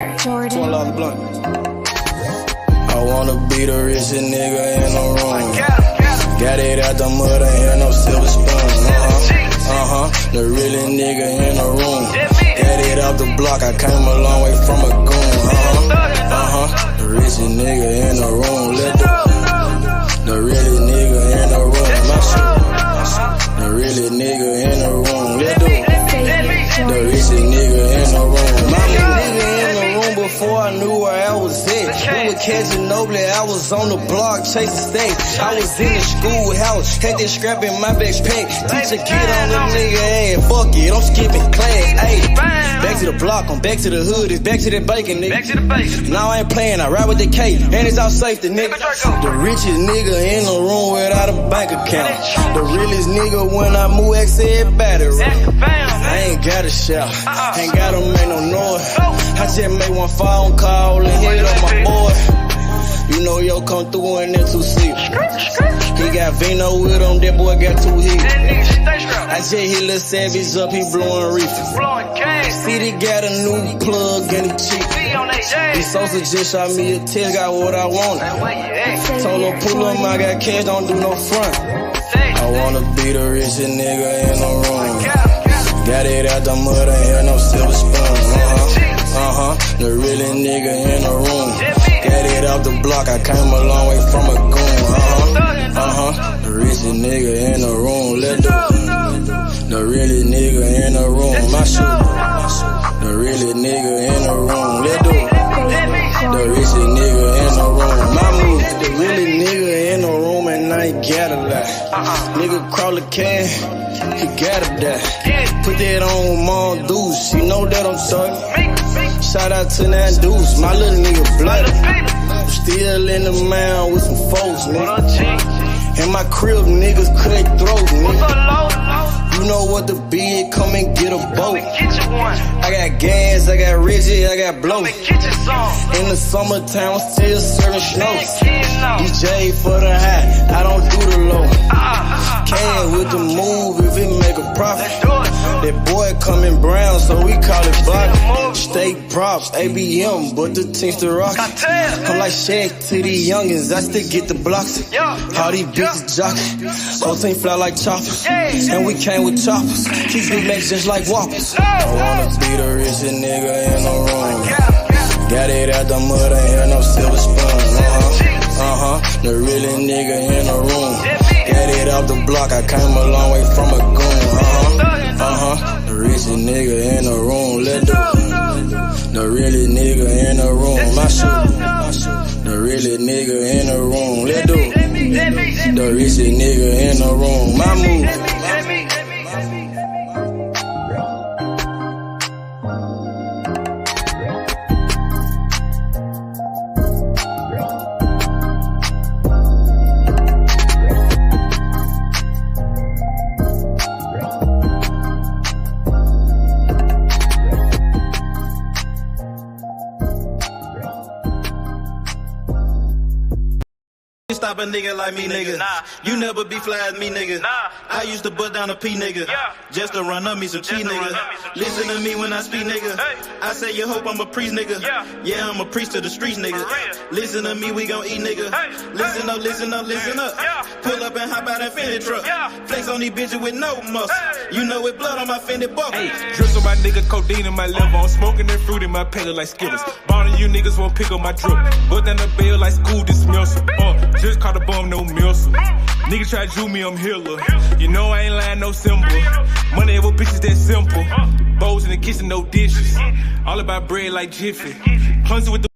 Jordan. I wanna be the richest nigga in the room. Got it out the mud, ain't had no silver spoon. The really nigga in the room. Got it out the block, I came a long way from a goon. The richest nigga in the room. The really nigga in the room. The really nigga in the room. The richest nigga in the room. My nigga in the room before I knew where I was at. We were catching Nobly, I was on the block chasing stacks. I was in the schoolhouse, had that scrap in my backpack. Teacher get on the nigga ass, fuck it, I'm skipping class. Ayy, back to the block, I'm back to the hood, it's back to the bacon, nigga. Now I ain't playing, I ride with the K, and it's all safety, nigga. The richest nigga in the room without a bank account. The realest nigga when I move, everybody around. I ain't gotta shout, ain't gotta make no noise. I just make one phone call and hit up my boy. You know yo come through in that 2-seat. He got Vino with him, that boy got 2 hits. I just hit Lil Savage up, he blowing reefer. City got a new plug and he cheap. He Sosa just shot me a test, got what I wanted. Told him pull up, I got cash, don't do no front. I wanna be the richest nigga in the room. Got it out the mud, ain't had no silver spoon. The really nigga in the room. Got it out the block, I came a long way from a goon. The richest nigga in the room. The really nigga in the room. My shoe. The really nigga in the room. The richest nigga in the room. My move. The really nigga in the room and I ain't gotta lie. Nigga crawl a can, he gotta die. Put that on Mom Deuce, she know that I'm talking. Shout out to that Deuce, my little nigga bloody. Still in the mound with some folks, nigga. In my crib, niggas cut throats, nigga. You know what the bid, come and get a boat. I got gas, I got Reggie, I got blow. In the summertime, I'm still serving snow. DJ for the high, I don't do the low. Can with the move if it make a profit. That boy coming brown, so we call it block. State props, ABM, but the team's the rock. I'm like Shaq to the youngins, I still get the blocks. All these bitches jockey, whole team fly like choppers. And we came with choppers, keep big macs just like whoppers. I wanna be the richest nigga in the room. Got it out the mud, ain't had no silver spoon. The really nigga in the room. Got it out the block, I came a long way from a goon. The richest nigga in the room. The really nigga in the room. My shoe. The really nigga in the room. The richest nigga in the room. My move. Stop a nigga like me, nigga. You never be fly as me, nigga. I used to bust down a P, nigga. Just to run up me some cheese, nigga. Listen to me when I speak, nigga. I say you hope I'm a priest, nigga. Yeah, I'm a priest to the streets, nigga. Listen to me, we gon' eat, nigga. Listen up, listen up, listen up. Pull up and hop out that Fendi truck. Flex on these bitches with no muscle. You know with blood on my Fendi buckle. Drips on my nigga, codeine in my liver. I'm smoking that fruit in my pedal like Skittles. Ballin' you niggas won't pick up my drip. But then the bill like school dismissal. Just caught a bum, no missile. Nigga try to do me, I'm healer. You know I ain't lying, no symbol. Money ever bitches that simple. Bowls in the kitchen, no dishes. All about bread like Jiffy. Clumsy with the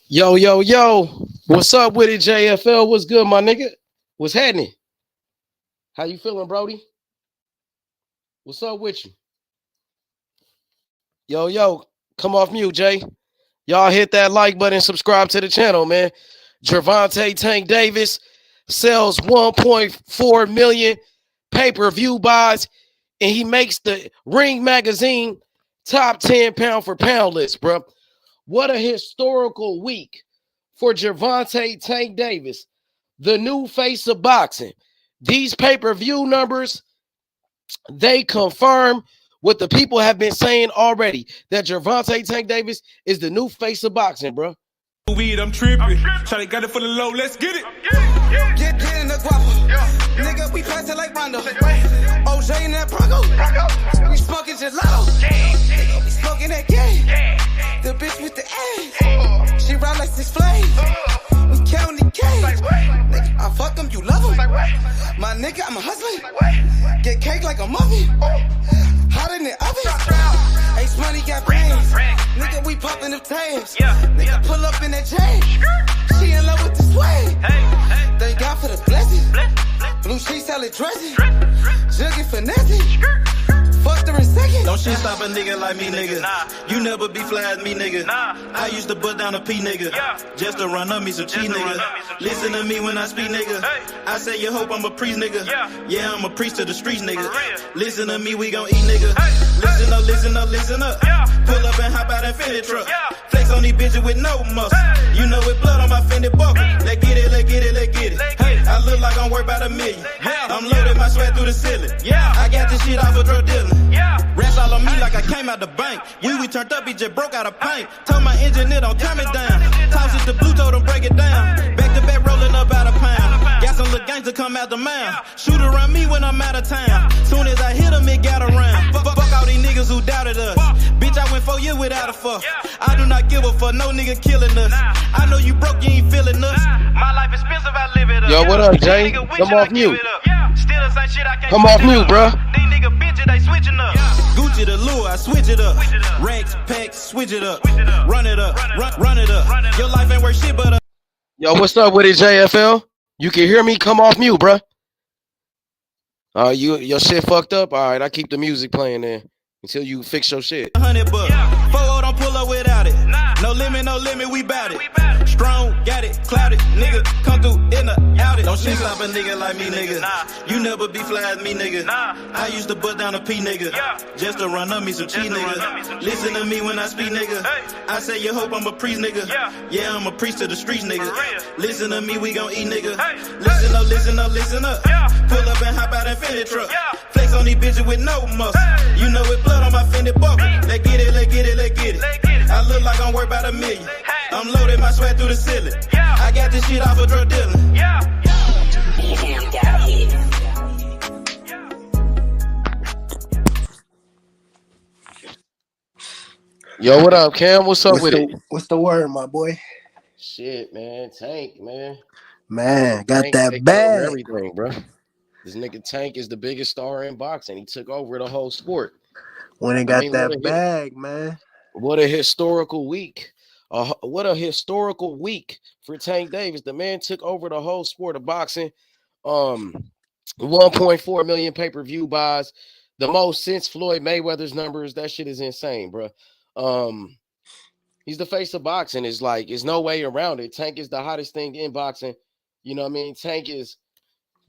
Yo. What's up with it, JFL? What's good, my nigga? What's happening? How you feeling, Brody? What's up with you? Yo, come off mute, Jay. Y'all hit that like button, subscribe to the channel, man. Gervonta Tank Davis sells 1.4 million pay-per-view buys, and he makes the Ring Magazine top 10 pound for pound list, bro. What a historical week for Gervonta Tank Davis, the new face of boxing. These pay-per-view numbers, they confirm what the people have been saying already, that Gervonta Tank Davis is the new face of boxing, bro. Weed, I'm tripping. Charlie got it for the low, let's get it. Get in the guapo. Nigga, we pass it like Rondo. OJ in that Bronco. We smoking gelato. Nigga, we smoking that game. The bitch with the ass. She ride like 6 Flames. We counting the cash. Nigga, I fuck them, you love them. My nigga, I'm a hustler. Get cake like a muffin. Hot in the oven. Ace money got brains. Nigga, we popping them tabs. Nigga, pull up in that chain. She in love with the swag. Thank God for the blessing. Blue sheets, salad dressing. Jugging finessing. Fucked her in second. Don't shit stop a nigga like me, nigga. You never be fly as me, nigga. I used to bust down a P, nigga. Just to run up me some cheese, nigga. Listen to me when I speak, nigga. I say you hope I'm a priest, nigga. Yeah, I'm a priest to the streets, nigga. Listen to me, we gon' eat, nigga. Listen up, listen up, listen up. Pull up and hop out that Fendi truck. Flex on these bitches with no muscle. You know with blood on my Fendi buckle. Let's get it, let's get it, let's get it. Hey, I look like I'm worth about $1 million. I'm loaded, my sweat through the ceiling. I got this shit off of drug dealing. Rats all on me like I came out the bank. We turned up, he just broke out of paint. Told my engineer don't turn me down. Toss it to blue, told him break it down. Back to back rolling up out of pound. Got some little gangs to come out the mouth. Shoot around me when I'm out of town. Soon as I hit him, it got around. Fuck all these niggas who doubted us. Bitch, I went 4 years without a fuck. I do not give a fuck, no nigga killing us. I know you broke, you ain't feeling us. My life expensive, I live it up. Yo, what up, Jay? Come off mute. Come off mute, bro. These niggas bitches, they switching up. Gucci the lure, I switch it up. Racks, packs, switch it up. Run it up, run it up. Your life ain't worth shit but a... Yo, what's up with it, JFL? You can hear me? Come off mute, bro. Your shit fucked up? All right, I keep the music playing there until you fix your shit. $100. 4 don't pull up without it. No limit, we bout it. Strong, got it, clouded. Nigga, come through in the out it. Don't shit stop a nigga like me, nigga. You never be fly as me, nigga. I used to bust down a P, nigga. Just to run up me some cheese, nigga. Listen to me when I speak, nigga. I say you hope I'm a priest, nigga. Yeah, I'm a priest to the streets, nigga. Listen to me, we gon' eat, nigga. Listen up, listen up, listen up. Pull up and hop out that Fendi truck. Flex on these bitches with no muscle. You know with blood on my Fendi buckle. Let's get it, let's get it, let's get it. I look like I'm worth about $1 million. I'm loaded, my sweat through the ceiling. I got this shit off of drug dealing. Yo, what up, Cam? What's up with it? What's the word, my boy? Shit, man. Tank, man. Man, got Tank that take over bag. everything, bro. This nigga Tank is the biggest star in boxing. He took over the whole sport. When he got that bag, man. What a historical week. What a historical week for Tank Davis. The man took over the whole sport of boxing. 1.4 million pay-per-view buys. The most since Floyd Mayweather's numbers. That shit is insane, bro. He's the face of boxing. It's like, there's no way around it. Tank is the hottest thing in boxing. You know what I mean? Tank is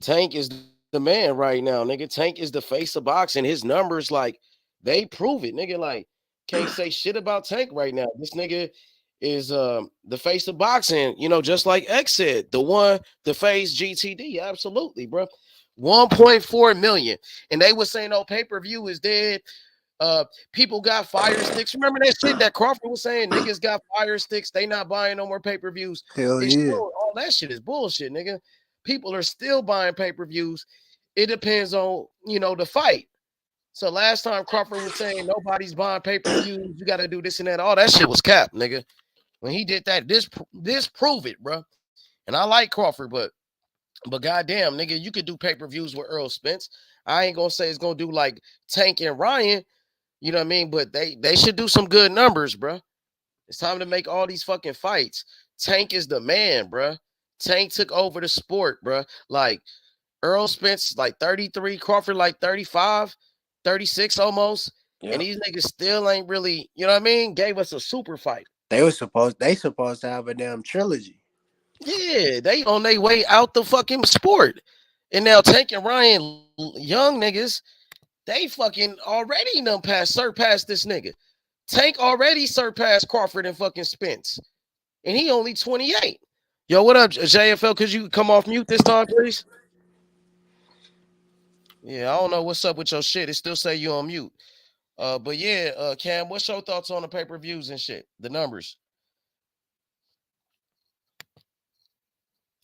the man right now, nigga. Tank is the face of boxing. His numbers, like, they prove it, nigga. Like, can't say shit about Tank right now. This nigga is the face of boxing, you know, just like X said. The face GTD. Absolutely, bro. 1.4 million. And they were saying, oh, pay-per-view is dead. People got fire sticks. Remember that shit that Crawford was saying? Niggas got fire sticks. They not buying no more pay-per-views. Hell yeah. Still, all that shit is bullshit, nigga. People are still buying pay-per-views. It depends on, you know, the fight. So last time Crawford was saying nobody's buying pay-per-views, you got to do this and that. All that shit was cap, nigga. When he did that, this prove it, bro. And I like Crawford, but goddamn, nigga, you could do pay-per-views with Earl Spence. I ain't gonna say it's gonna do like Tank and Ryan, you know what I mean? But they should do some good numbers, bro. It's time to make all these fucking fights. Tank is the man, bro. Tank took over the sport, bro. Like Earl Spence, like 33, Crawford, like 35. 36 almost, and these niggas still ain't really, you know what I mean, gave us a super fight. They supposed to have a damn trilogy. Yeah, they on their way out the fucking sport. And now Tank and Ryan, young niggas, they fucking already surpassed this nigga. Tank already surpassed Crawford and fucking Spence. And he only 28. Yo, what up, JFL? Could you come off mute this time, please? Yeah, I don't know what's up with your shit. It still say you on mute. But yeah, Cam, what's your thoughts on the pay-per-views and shit? The numbers.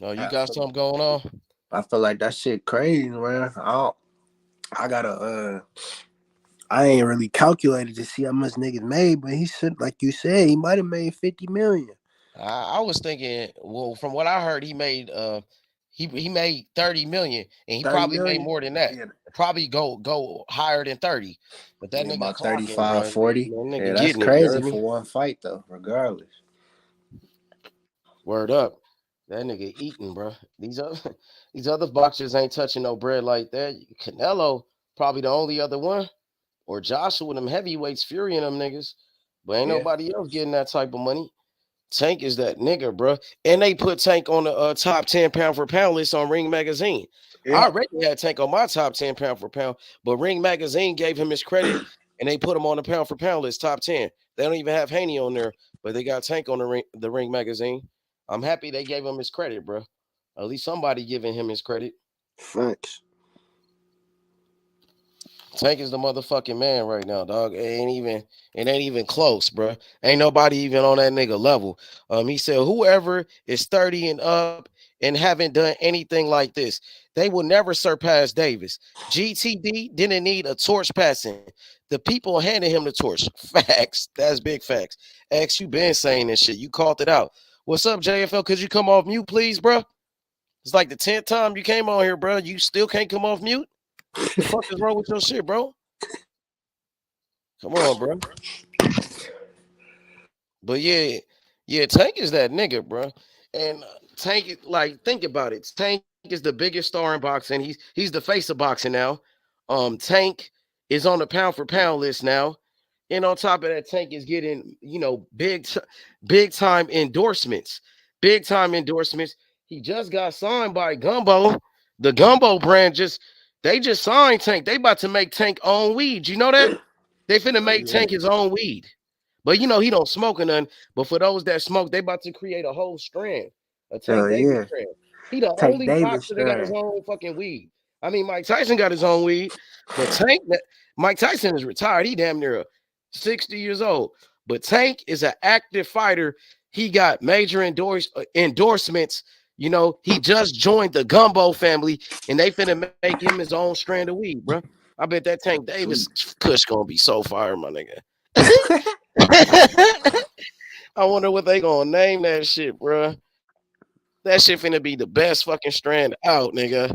Oh, you I got feel, something going on? I feel like that shit crazy, man. I gotta I ain't really calculated to see how much niggas made, but he said, like you said, he might have made 50 million. I was thinking, well, from what I heard, he made 30 million, and he 30 probably made million? more than that. Yeah, Probably go higher than 30. But that yeah, nigga about clocking, 35, bro. That 40. Yeah, nigga that's getting it. You crazy heard for me? one fight though, regardless. Word up. That nigga eating, bro. These other these other boxers ain't touching no bread like that. Canelo probably the only other one, or Joshua, them heavyweights, Fury and them niggas. But ain't Yeah. nobody else getting that type of money. Tank is that nigga, bro. And they put Tank on the top 10 pound for pound list on Ring Magazine. I Yeah. already had Tank on my top 10 pound for pound, but Ring Magazine gave him his credit and they put him on the pound for pound list, top 10. They don't even have Haney on there, but they got Tank on the Ring Magazine. I'm happy they gave him his credit, bro. At least somebody giving him his credit. Facts. Tank is the motherfucking man right now, dog. It ain't even close, bro. Ain't nobody even on that nigga level. He said whoever is 30 and up and haven't done anything like this, they will never surpass Davis. GTD didn't need a torch passing. The people handed him the torch. Facts. That's big facts. X, you been saying this shit. You called it out. What's up, JFL? Could you come off mute, please, bro? It's like the 10th time you came on here, bro. You still can't come off mute? The fuck is wrong with your shit, bro? Come on, bro. But yeah, Tank is that nigga, bro. And Tank, like, think about it. Tank is the biggest star in boxing. He's the face of boxing now. Tank is on the pound for pound list now. And on top of that, Tank is getting, big time endorsements. Big time endorsements. He just got signed by Gumbo. The Gumbo brand they just signed Tank. They about to make Tank own weed. You know that? They finna Oh make yeah. Tank his own weed. But he don't smoke or nothing. But for those that smoke, they about to create a whole strand, a Tank Hell Davis yeah. strand. He the Take only Davis boxer that got his strand. own fucking weed. I mean, Mike Tyson got his own weed, but Mike Tyson is retired. He damn near 60 years old. But Tank is an active fighter. He got major endorsements. He just joined the Gumbo family, and they finna make him his own strand of weed, bro. I bet that Tank Davis Kush gonna be so fire, my nigga. I wonder what they gonna name that shit, bro. That shit finna be the best fucking strand out, nigga.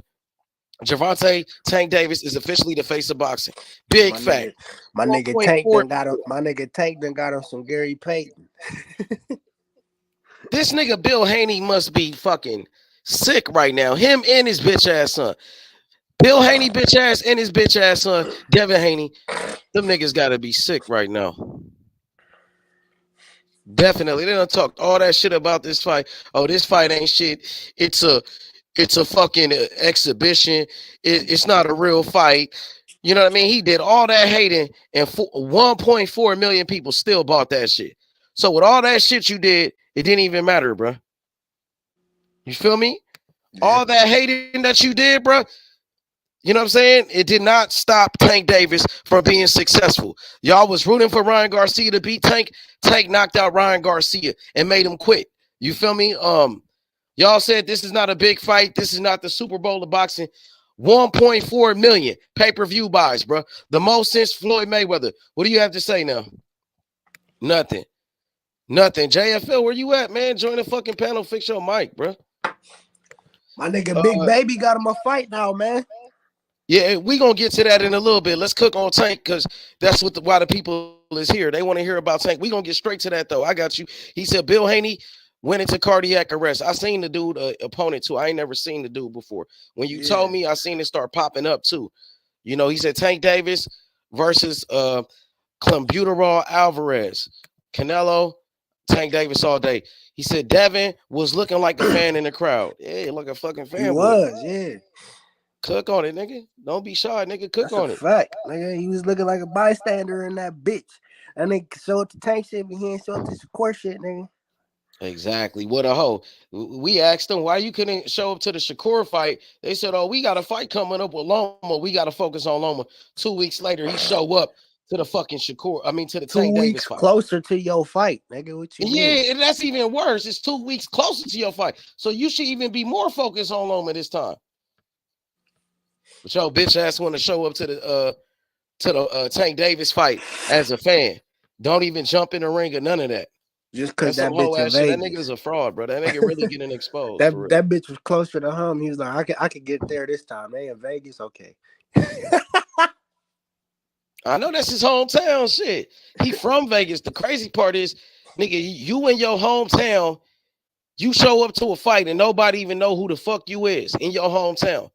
Gervonta Tank Davis is officially the face of boxing. Big My fact. nigga, my nigga Tank 1.4. done got him. My nigga Tank done got him some Gary Payton. This nigga Bill Haney must be fucking sick right now. Him and his bitch ass son. Bill Haney bitch ass and his bitch ass son, Devin Haney. Them niggas gotta be sick right now. Definitely. They done talked all that shit about this fight. Oh, this fight ain't shit. It's a fucking exhibition. It's not a real fight. You know what I mean? He did all that hating, and 1.4 million people still bought that shit. So with all that shit you did, it didn't even matter, bro. You feel me? Yeah. All that hating that you did, bro. You know what I'm saying? It did not stop Tank Davis from being successful. Y'all was rooting for Ryan Garcia to beat Tank. Tank knocked out Ryan Garcia and made him quit. You feel me? Y'all said this is not a big fight. This is not the Super Bowl of boxing. 1.4 million pay-per-view buys, bro. The most since Floyd Mayweather. What do you have to say now? Nothing. Nothing. JFL, where you at, man? Join the fucking panel. Fix your mic, bro. My nigga Big Baby got him a fight now, man. Yeah, we gonna get to that in a little bit. Let's cook on Tank because that's why the people is here. They want to hear about Tank. We gonna get straight to that though. I got you. He said Bill Haney went into cardiac arrest. I seen the dude opponent too. I ain't never seen the dude before. When you told me, I seen it start popping up too. He said Tank Davis versus Clembuterol Alvarez, Canelo, Tank Davis all day. He said Devin was looking like a fan in the crowd. Yeah, like a fucking He fan would. was, yeah. Cook on it, nigga. Don't be shy, nigga. Cook That's a on it. fact, nigga. He was looking like a bystander in that bitch. And they show it to Tank shit, but he ain't show it to Shakur shit, nigga. Exactly. What a hoe. We asked them why you couldn't show up to the Shakur fight. They said, "Oh, we got a fight coming up with Loma. We got to focus on Loma." 2 weeks later, he show up to the fucking Shakur. I mean, to the 2 Tank Davis weeks fight. closer to your fight, nigga. What you mean? Yeah, and that's even worse. It's 2 weeks closer to your fight. So you should even be more focused on Loma this time. But your bitch ass want to show up to the Tank Davis fight as a fan. Don't even jump in the ring or none of that. Just cause That's some that whole bitch in ass shit. That Vegas. nigga is a fraud, bro. That nigga really getting exposed that for real. that bitch was closer to home. He was like, I could get there this time. They in Vegas, okay. I know that's his hometown shit. He from Vegas. The crazy part is, nigga, you in your hometown, you show up to a fight and nobody even know who the fuck you is in your hometown.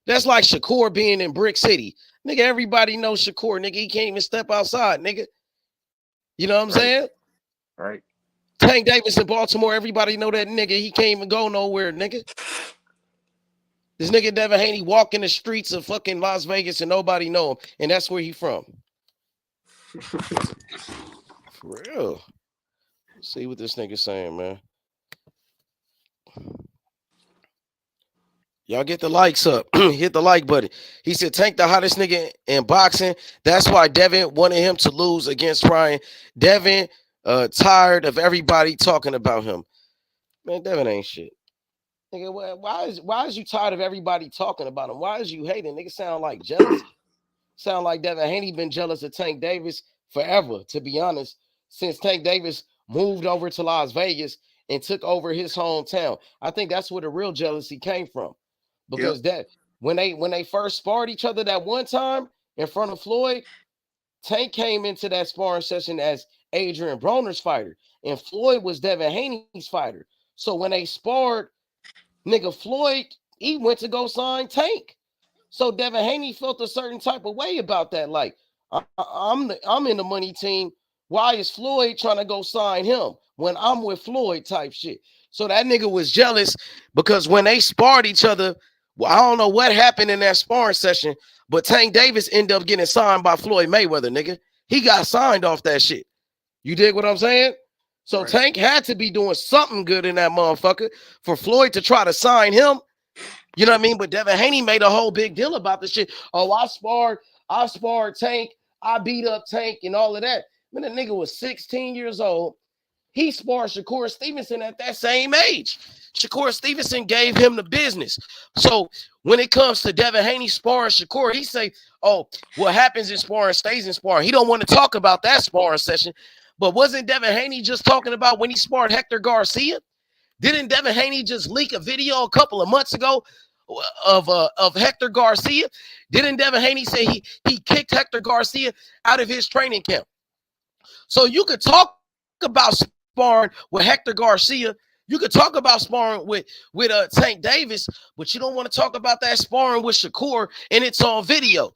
That's like Shakur being in Brick City. Nigga, everybody knows Shakur. Nigga, he can't even step outside, nigga. You know what I'm saying? Right. Tank Davis in Baltimore, everybody know that nigga. He can't even go nowhere, nigga. This nigga Devin Haney walk in the streets of fucking Las Vegas and nobody know him. And that's where he from. For real. Let's see what this nigga saying, man. Y'all get the likes up. Hit the like button. He said, Tank the hottest nigga in boxing. That's why Devin wanted him to lose against Ryan. Devin tired of everybody talking about him. Man, Devin ain't shit. Nigga, why is you tired of everybody talking about him? Why is you hating? Nigga sound like jealousy. Sound like Devin Haney been jealous of Tank Davis forever, to be honest, since Tank Davis moved over to Las Vegas and took over his hometown. I think that's where the real jealousy came from. Because that when they first sparred each other that one time in front of Floyd, Tank came into that sparring session as Adrian Broner's fighter, and Floyd was Devin Haney's fighter. So when they sparred, nigga, Floyd, he went to go sign Tank. So Devin Haney felt a certain type of way about that. Like, I'm in the money team. Why is Floyd trying to go sign him when I'm with Floyd type shit? So that nigga was jealous because when they sparred each other, well, I don't know what happened in that sparring session, but Tank Davis ended up getting signed by Floyd Mayweather, nigga. He got signed off that shit. You dig what I'm saying? So right. Tank had to be doing something good in that motherfucker for Floyd to try to sign him. You know what I mean? But Devin Haney made a whole big deal about this shit. Oh, I sparred Tank. I beat up Tank and all of that. Man, the nigga was 16 years old. He sparred Shakur Stevenson at that same age. Shakur Stevenson gave him the business. So when it comes to Devin Haney sparring Shakur, he say, oh, what happens in sparring stays in sparring. He don't want to talk about that sparring session. But wasn't Devin Haney just talking about when he sparred Hector Garcia? Didn't Devin Haney just leak a video a couple of months ago of Hector Garcia? Didn't Devin Haney say he kicked Hector Garcia out of his training camp? So you could talk about sparring with Hector Garcia. You could talk about sparring with Tank Davis, but you don't want to talk about that sparring with Shakur, and it's on video.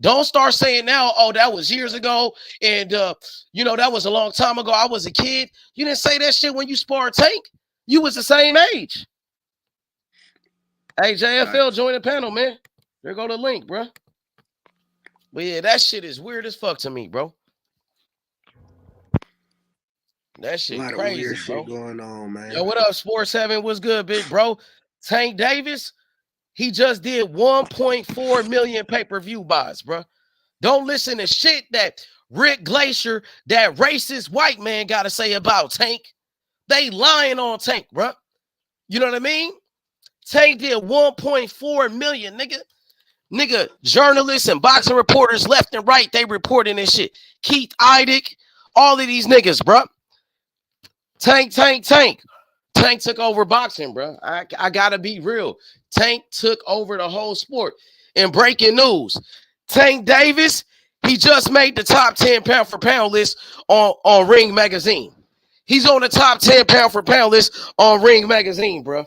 Don't start saying now, oh, that was years ago, and that was a long time ago. I was a kid. You didn't say that shit when you sparred Tank. You was the same age. Hey, JFL, join the panel, man. There go the link, bro. But yeah, that shit is weird as fuck to me, bro. That shit crazy, bro. Weird shit going on, man. Yo, what up, Sports 7? What's good, big bro? Tank Davis, he just did 1.4 million pay-per-view buys, bro. Don't listen to shit that Rick Glacier, that racist white man, got to say about Tank. They lying on Tank, bro. You know what I mean? Tank did 1.4 million, nigga. Nigga, journalists and boxing reporters left and right, they reporting this shit. Keith Eidick, all of these niggas, bro. Tank. Tank took over boxing, bro. I gotta be real. Tank took over the whole sport. And breaking news, Tank Davis, he just made the top 10 pound for pound list on Ring Magazine. He's on the top 10 pound for pound list on Ring Magazine, bro.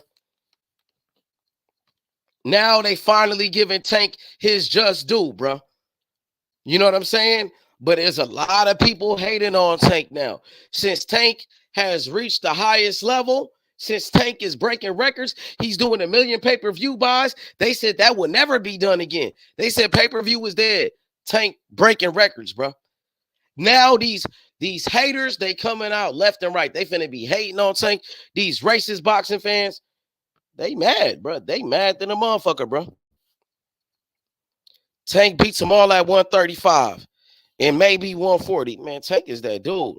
Now they finally giving Tank his just due, bro. You know what I'm saying? But there's a lot of people hating on Tank now. Since Tank has reached the highest level, since Tank is breaking records, he's doing 1 million pay-per-view buys. They said that will never be done again. They said pay-per-view was dead. Tank breaking records, bro. Now these haters, they coming out left and right. They finna be hating on Tank. These racist boxing fans, they mad, bro. They mad than a motherfucker, bro. Tank beats them all at 135. and maybe 140. Man, Tank is that dude.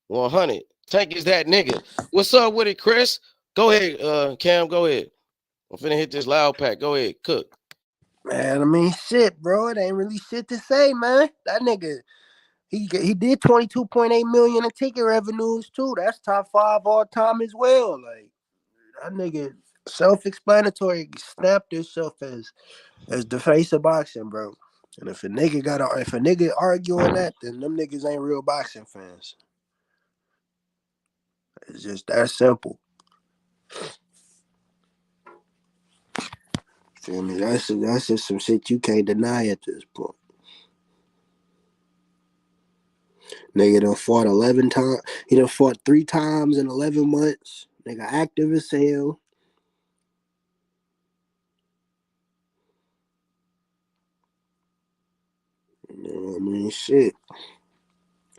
100. Tank is that nigga. What's up with it, Chris? Go ahead, Cam. Go ahead. I'm finna hit this loud pack. Go ahead, cook. Man, I mean, shit, bro. It ain't really shit to say, man. That nigga, he did 22.8 million in ticket revenues too. That's top 5 all time as well. Like that nigga, self-explanatory. Snapped himself as the face of boxing, bro. And if a nigga arguing that, then them niggas ain't real boxing fans. It's just that simple. Feel me? That's just some shit you can't deny at this point. Nigga done fought 11 times. He done fought 3 times in 11 months. Nigga active as hell. You know what I mean? Shit.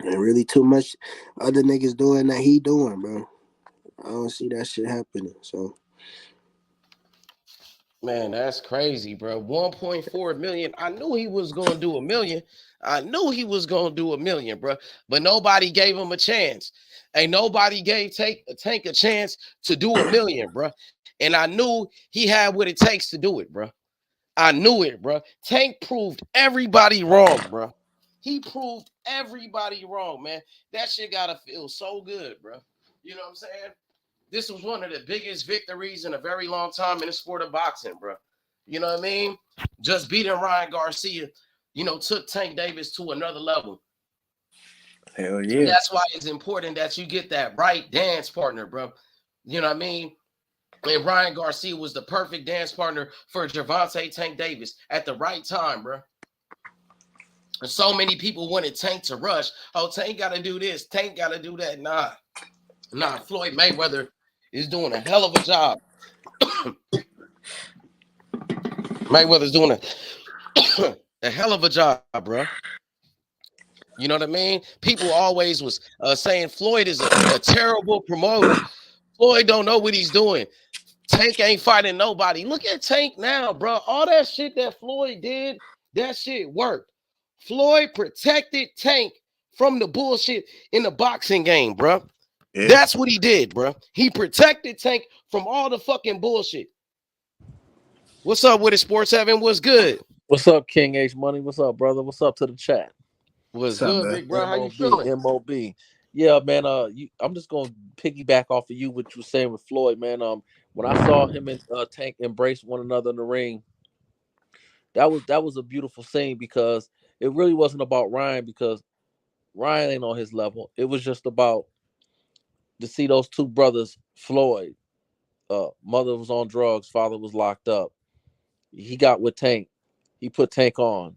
Ain't really too much other niggas doing that he doing, bro. I don't see that shit happening. So Man, that's crazy, bro. 1.4 million. I knew he was gonna do a million. I knew he was gonna do a million, bro. But nobody gave him a chance. Ain't nobody gave Tank a chance to do a million, bro. And I knew he had what it takes to do it, bro. I knew it, bro. Tank proved everybody wrong, bro. He proved everybody wrong, man. That shit gotta feel so good, bro. You know what I'm saying? This was one of the biggest victories in a very long time in the sport of boxing, bro. You know what I mean? Just beating Ryan Garcia, took Tank Davis to another level. hell And yeah. that's why it's important that you get that right dance partner, bro. You know what I mean? And Ryan Garcia was the perfect dance partner for Gervonta Tank Davis at the right time, bro. And so many people wanted Tank to rush. Oh, Tank got to do this. Tank got to do that. Nah. Floyd Mayweather is doing a hell of a job. Mayweather's doing a hell of a job, bro. You know what I mean? People always was saying Floyd is a terrible promoter. Floyd don't know what he's doing. Tank ain't fighting nobody. Look at Tank now, bro. All that shit that Floyd did, that shit worked. Floyd protected Tank from the bullshit in the boxing game, bro. Yeah. That's what he did, bro. He protected Tank from all the fucking bullshit. What's up with it, Sports Heaven? What's good? What's up, King H Money? What's up, brother? What's up to the chat? What's What's up, good, man? big bro? How you MOB, feeling? MOB. Yeah, man. I'm just gonna piggyback off of you what you were saying with Floyd, man. When I saw him and Tank embrace one another in the ring, that was a beautiful scene because it really wasn't about Ryan because Ryan ain't on his level. It was just about to see those two brothers, Floyd. Mother was on drugs, father was locked up. He got with Tank. He put Tank on.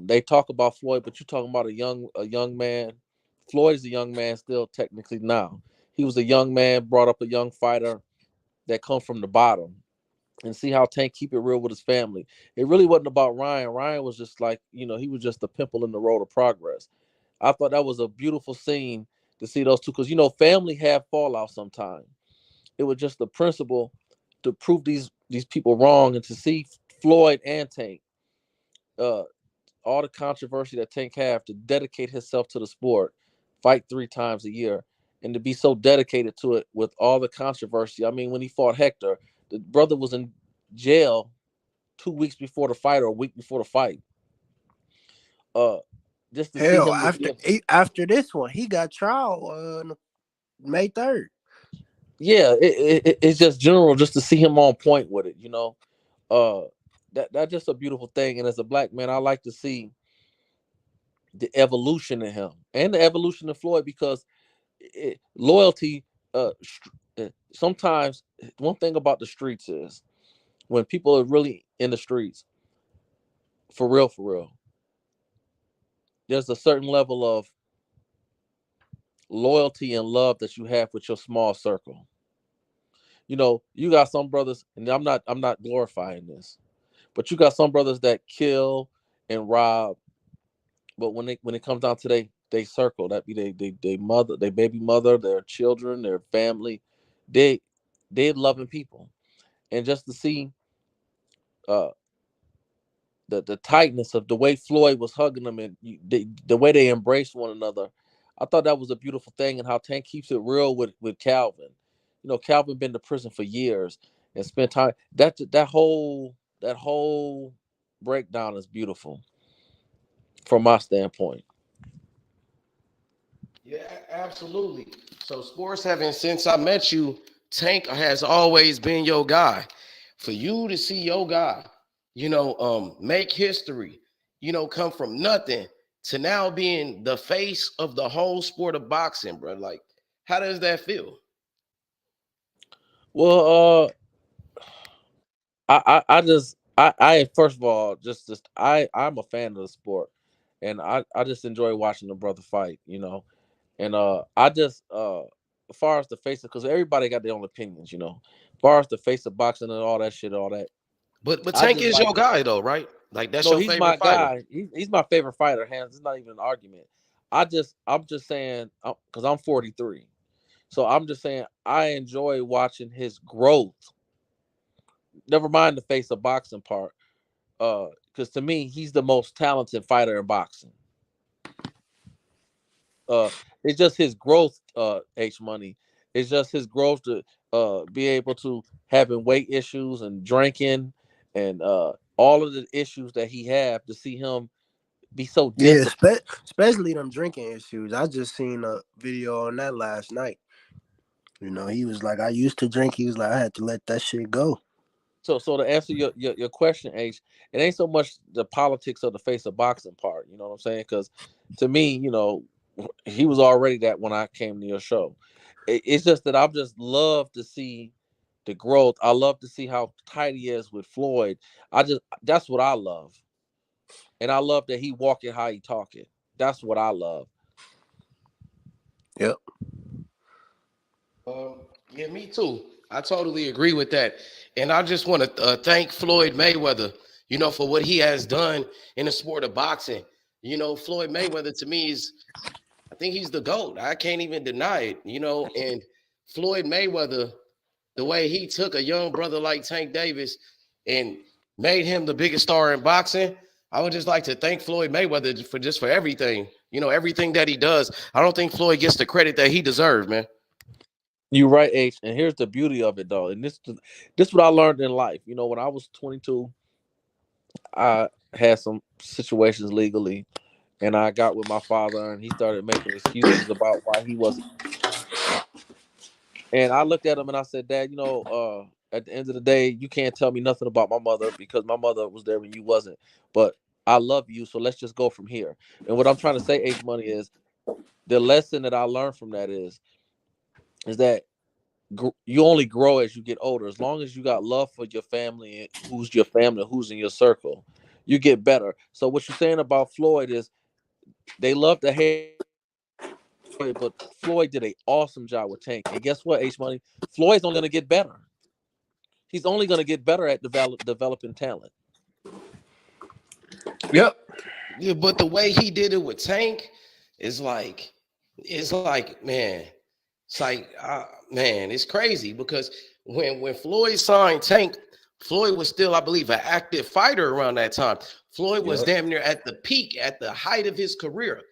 They talk about Floyd, but you're talking about a young man. Floyd is a young man still technically now. He was a young man, brought up a young fighter that come from the bottom. And see how Tank keep it real with his family. It really wasn't about Ryan. Ryan was just like, he was just a pimple in the road of progress. I thought that was a beautiful scene to see those two, because family have fallout sometimes. It was just the principle to prove these people wrong and to see Floyd and Tank. Uh, all the controversy that Tank have to dedicate himself to the sport, fight 3 times a year, and to be so dedicated to it with all the controversy. I mean, when he fought Hector, the brother was in jail 2 weeks before the fight or a week before the fight. Uh, just to see Hell, him after this one, he got trial May 3rd. yeah, it's just general, just to see him on point with it. Uh, that's just a beautiful thing. And as a black man, I like to see the evolution in him and the evolution of Floyd because loyalty. Sometimes one thing about the streets is when people are really in the streets, for real, there's a certain level of loyalty and love that you have with your small circle. You got some brothers, and I'm not glorifying this, but you got some brothers that kill and rob, but when it comes down to they circle, that be they mother, they baby mother, their children, their family, they they loving people. And just to see uh the tightness of the way Floyd was hugging them and the way they embraced one another. I thought that was a beautiful thing, and how Tank keeps it real with Calvin. You know, Calvin been to prison for years and spent time. That whole breakdown is beautiful from my standpoint. Yeah, absolutely. So sports having since I met you, Tank has always been your guy. For you to see your guy, make history, come from nothing to now being the face of the whole sport of boxing, bro. Like, how does that feel? Well, I first of all just I'm a fan of the sport, and I just enjoy watching the brother fight. And I just as far as the face of, because everybody got their own opinions. As far as the face of boxing and all that shit, all that, But I Tank just is like your guy though, right? Like that's no, your he's my favorite fighter. guy. He's my favorite fighter, hands. It's not even an argument. I'm just saying, because I'm 43, so I'm just saying I enjoy watching his growth. Never mind the face of boxing part, because to me he's the most talented fighter in boxing. uh it's just his growth, H Money. It's just his growth to be able to having weight issues and drinking and all of the issues that he have, to see him be so Yeah, disciplined. especially them drinking issues. I just seen a video on that last night. He was like, I used to drink. He was like, I had to let that shit go. So to answer your question, H, it ain't so much the politics of the face of boxing part, you know what I'm saying? Because to me, he was already that when I came to your show. It's just that I just love to see the growth. I love to see how tight he is with Floyd. That's what I love. And I love that he walking how he talking. That's what I love. Yep. Yeah, me too. I totally agree with that. And I just want to thank Floyd Mayweather, for what he has done in the sport of boxing. Floyd Mayweather to me is, I think he's the GOAT. I can't even deny it, and Floyd Mayweather, the way he took a young brother like Tank Davis and made him the biggest star in boxing. I would just like to thank Floyd Mayweather for everything, everything that he does. I don't think Floyd gets the credit that he deserves, man. You're right, H. And here's the beauty of it, though. And this what I learned in life. When I was 22, I had some situations legally, and I got with my father, and he started making excuses about why he wasn't. And I looked at him and I said, Dad, at the end of the day, you can't tell me nothing about my mother, because my mother was there when you wasn't. But I love you, so let's just go from here. And what I'm trying to say, H Money, is the lesson that I learned from that is that you only grow as you get older. As long as you got love for your family, who's your family, who's in your circle, you get better. So what you're saying about Floyd is, they love to hate Floyd, but Floyd did an awesome job with Tank. And guess what, H Money? Floyd's only going to get better. He's only going to get better at developing talent. Yep. Yeah, but the way he did it with Tank is man, it's like, man, it's crazy because when Floyd signed Tank, Floyd was still, I believe, an active fighter around that time. Floyd was Yep. damn near at the peak, at the height of his career,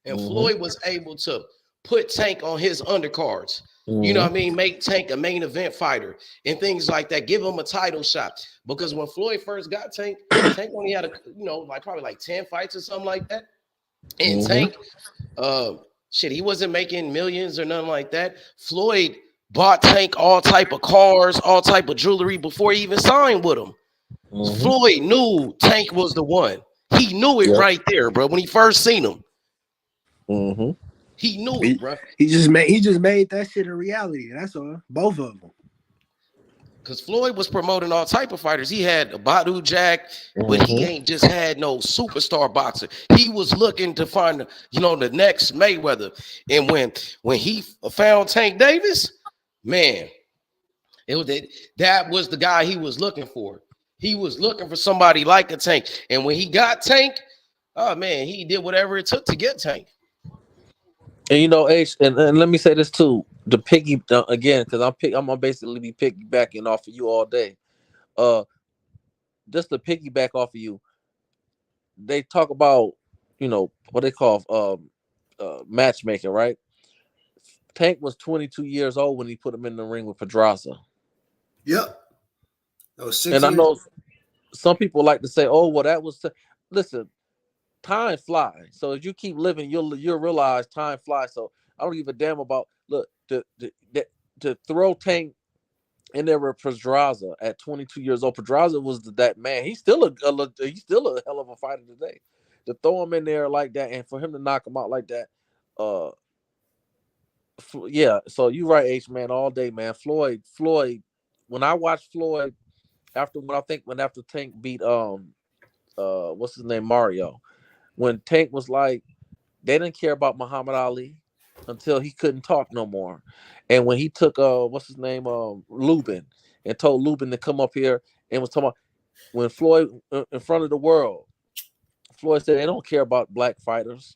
and Mm-hmm. Floyd was able to put Tank on his undercards. You know Mm-hmm. what I mean? Make Tank a main event fighter and things like that. Give him a title shot. Because when Floyd first got Tank, Tank only had like probably like 10 fights or something like that. And Mm-hmm. Tank, uh, he wasn't making millions or nothing like that. Floyd bought Tank all type of cars, all type of jewelry before he even signed with him. Mm-hmm. Floyd knew Tank was the one. He knew it Yep. right there, bro. When he first seen him, Mm-hmm. he knew it, He, bro. he just made that shit a reality. That's all. Both of them. Because Floyd was promoting all type of fighters. He had a Badu Jack, but he Mm-hmm. ain't just had no superstar boxer. He was looking to find, the next Mayweather. And when he found Tank Davis, man, that was the guy he was looking for. He was looking for somebody like a Tank. And when he got Tank, oh man, he did whatever it took to get Tank. And H, and let me say this too, the piggy again, because I'm gonna basically be piggybacking off of you all day. Uh, just to piggyback off of you, they talk about, what they call matchmaking, right? Tank was 22 years old when he put him in the ring with Pedraza. Yep. That was 6 And I years. know some people like to say, "Oh, well, that was." Listen, time flies. So if you keep living, you'll realize time flies. So I don't give a damn about look to throw Tank in there with Pedraza at 22 years old. Pedraza was that man. He's still he's still a hell of a fighter today. To throw him in there like that and for him to knock him out like that, uh, yeah. So you right, H man, all day, man. Floyd. When I watched Floyd after Tank beat what's his name, Mario, when Tank was like, they didn't care about Muhammad Ali until he couldn't talk no more. And when he took what's his name, Lubin, and told Lubin to come up here and was talking about when Floyd in front of the world, Floyd said they don't care about black fighters.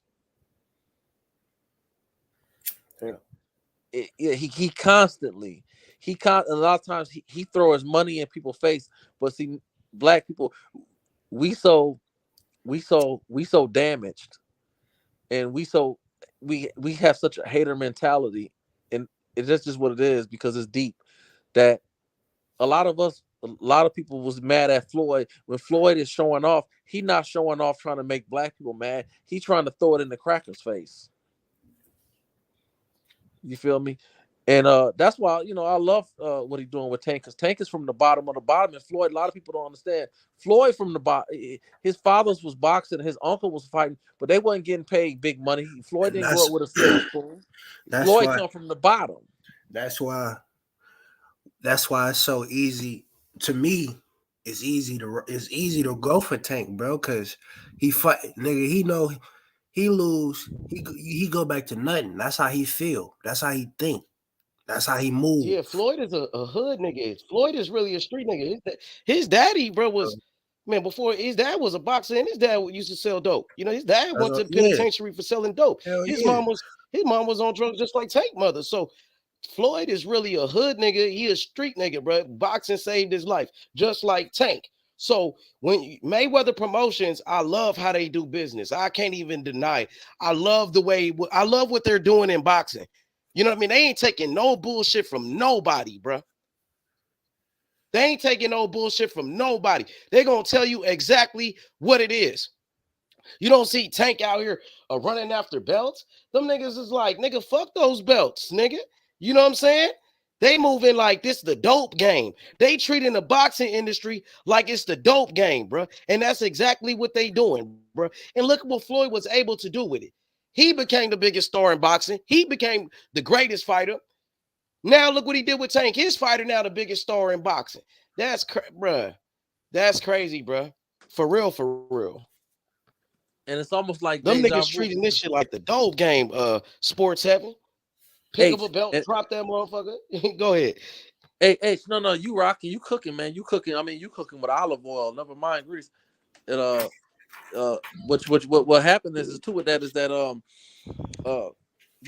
He constantly a lot of times he throw his money in people's face, but see, black people, we so damaged, and we have such a hater mentality, and it's just what it is because it's deep, that a lot of people was mad at Floyd when Floyd is showing off. He not showing off trying to make black people mad. He trying to throw it in the cracker's face. You feel me? And that's why I love what he's doing with Tank, because Tank is from the bottom of the bottom, and Floyd. A lot of people don't understand. Floyd from the bottom. His father's was boxing, his uncle was fighting, but they wasn't getting paid big money. Floyd didn't grow up with a silver spoon. Floyd come from the bottom. That's why it's so easy to me. It's easy to go for Tank, bro, because he fight, nigga. He know he lose, he go back to nothing. That's how he feel. That's how he think. That's how he move. Yeah, Floyd is a hood nigga. Floyd is really a street nigga. His daddy, bro, was man before his dad was a boxer, and his dad used to sell dope. His dad went to the penitentiary for selling dope. His mom was on drugs just like Tank mother. So Floyd is really a hood nigga. He a street nigga, bro. Boxing saved his life, just like Tank. So when Mayweather Promotions, I love how they do business. I can't even deny it. I love what they're doing in boxing. You know what I mean? They ain't taking no bullshit from nobody, bro. They ain't taking no bullshit from nobody. They're going to tell you exactly what it is. You don't see Tank out here running after belts. Them niggas is like, nigga, fuck those belts, nigga. You know what I'm saying? They moving like this the dope game. They treating the boxing industry like it's the dope game, bro. And that's exactly what they doing, bro. And look at what Floyd was able to do with it. He became the biggest star in boxing. He became the greatest fighter. Now look what he did with Tank. His fighter now the biggest star in boxing. Bruh. That's crazy, bruh. For real, for real. And it's almost like them niggas treating this shit like the dope game. Sports Heaven. Pick up a belt, drop that motherfucker. Go ahead. Hey, no, you rocking, you cooking, man. You cooking. I mean, you cooking with olive oil, never mind grease. And what happened is too with that is that go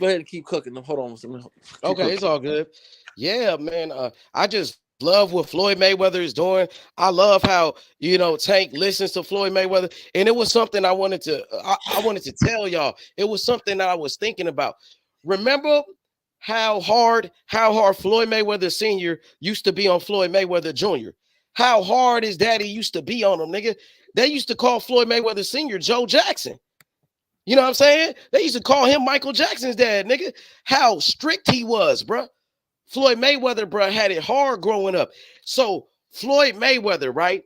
ahead and keep cooking. Hold on. Okay, cooking. It's all good. Yeah, man. I just love what Floyd Mayweather is doing. I love how Tank listens to Floyd Mayweather, and it was something I wanted to tell y'all. It was something that I was thinking about. Remember how hard Floyd Mayweather Sr. used to be on Floyd Mayweather Jr. How hard his daddy used to be on him, nigga. They used to call Floyd Mayweather Sr. Joe Jackson. You know what I'm saying? They used to call him Michael Jackson's dad, nigga. How strict he was, bro. Floyd Mayweather, bro, had it hard growing up. So Floyd Mayweather, right?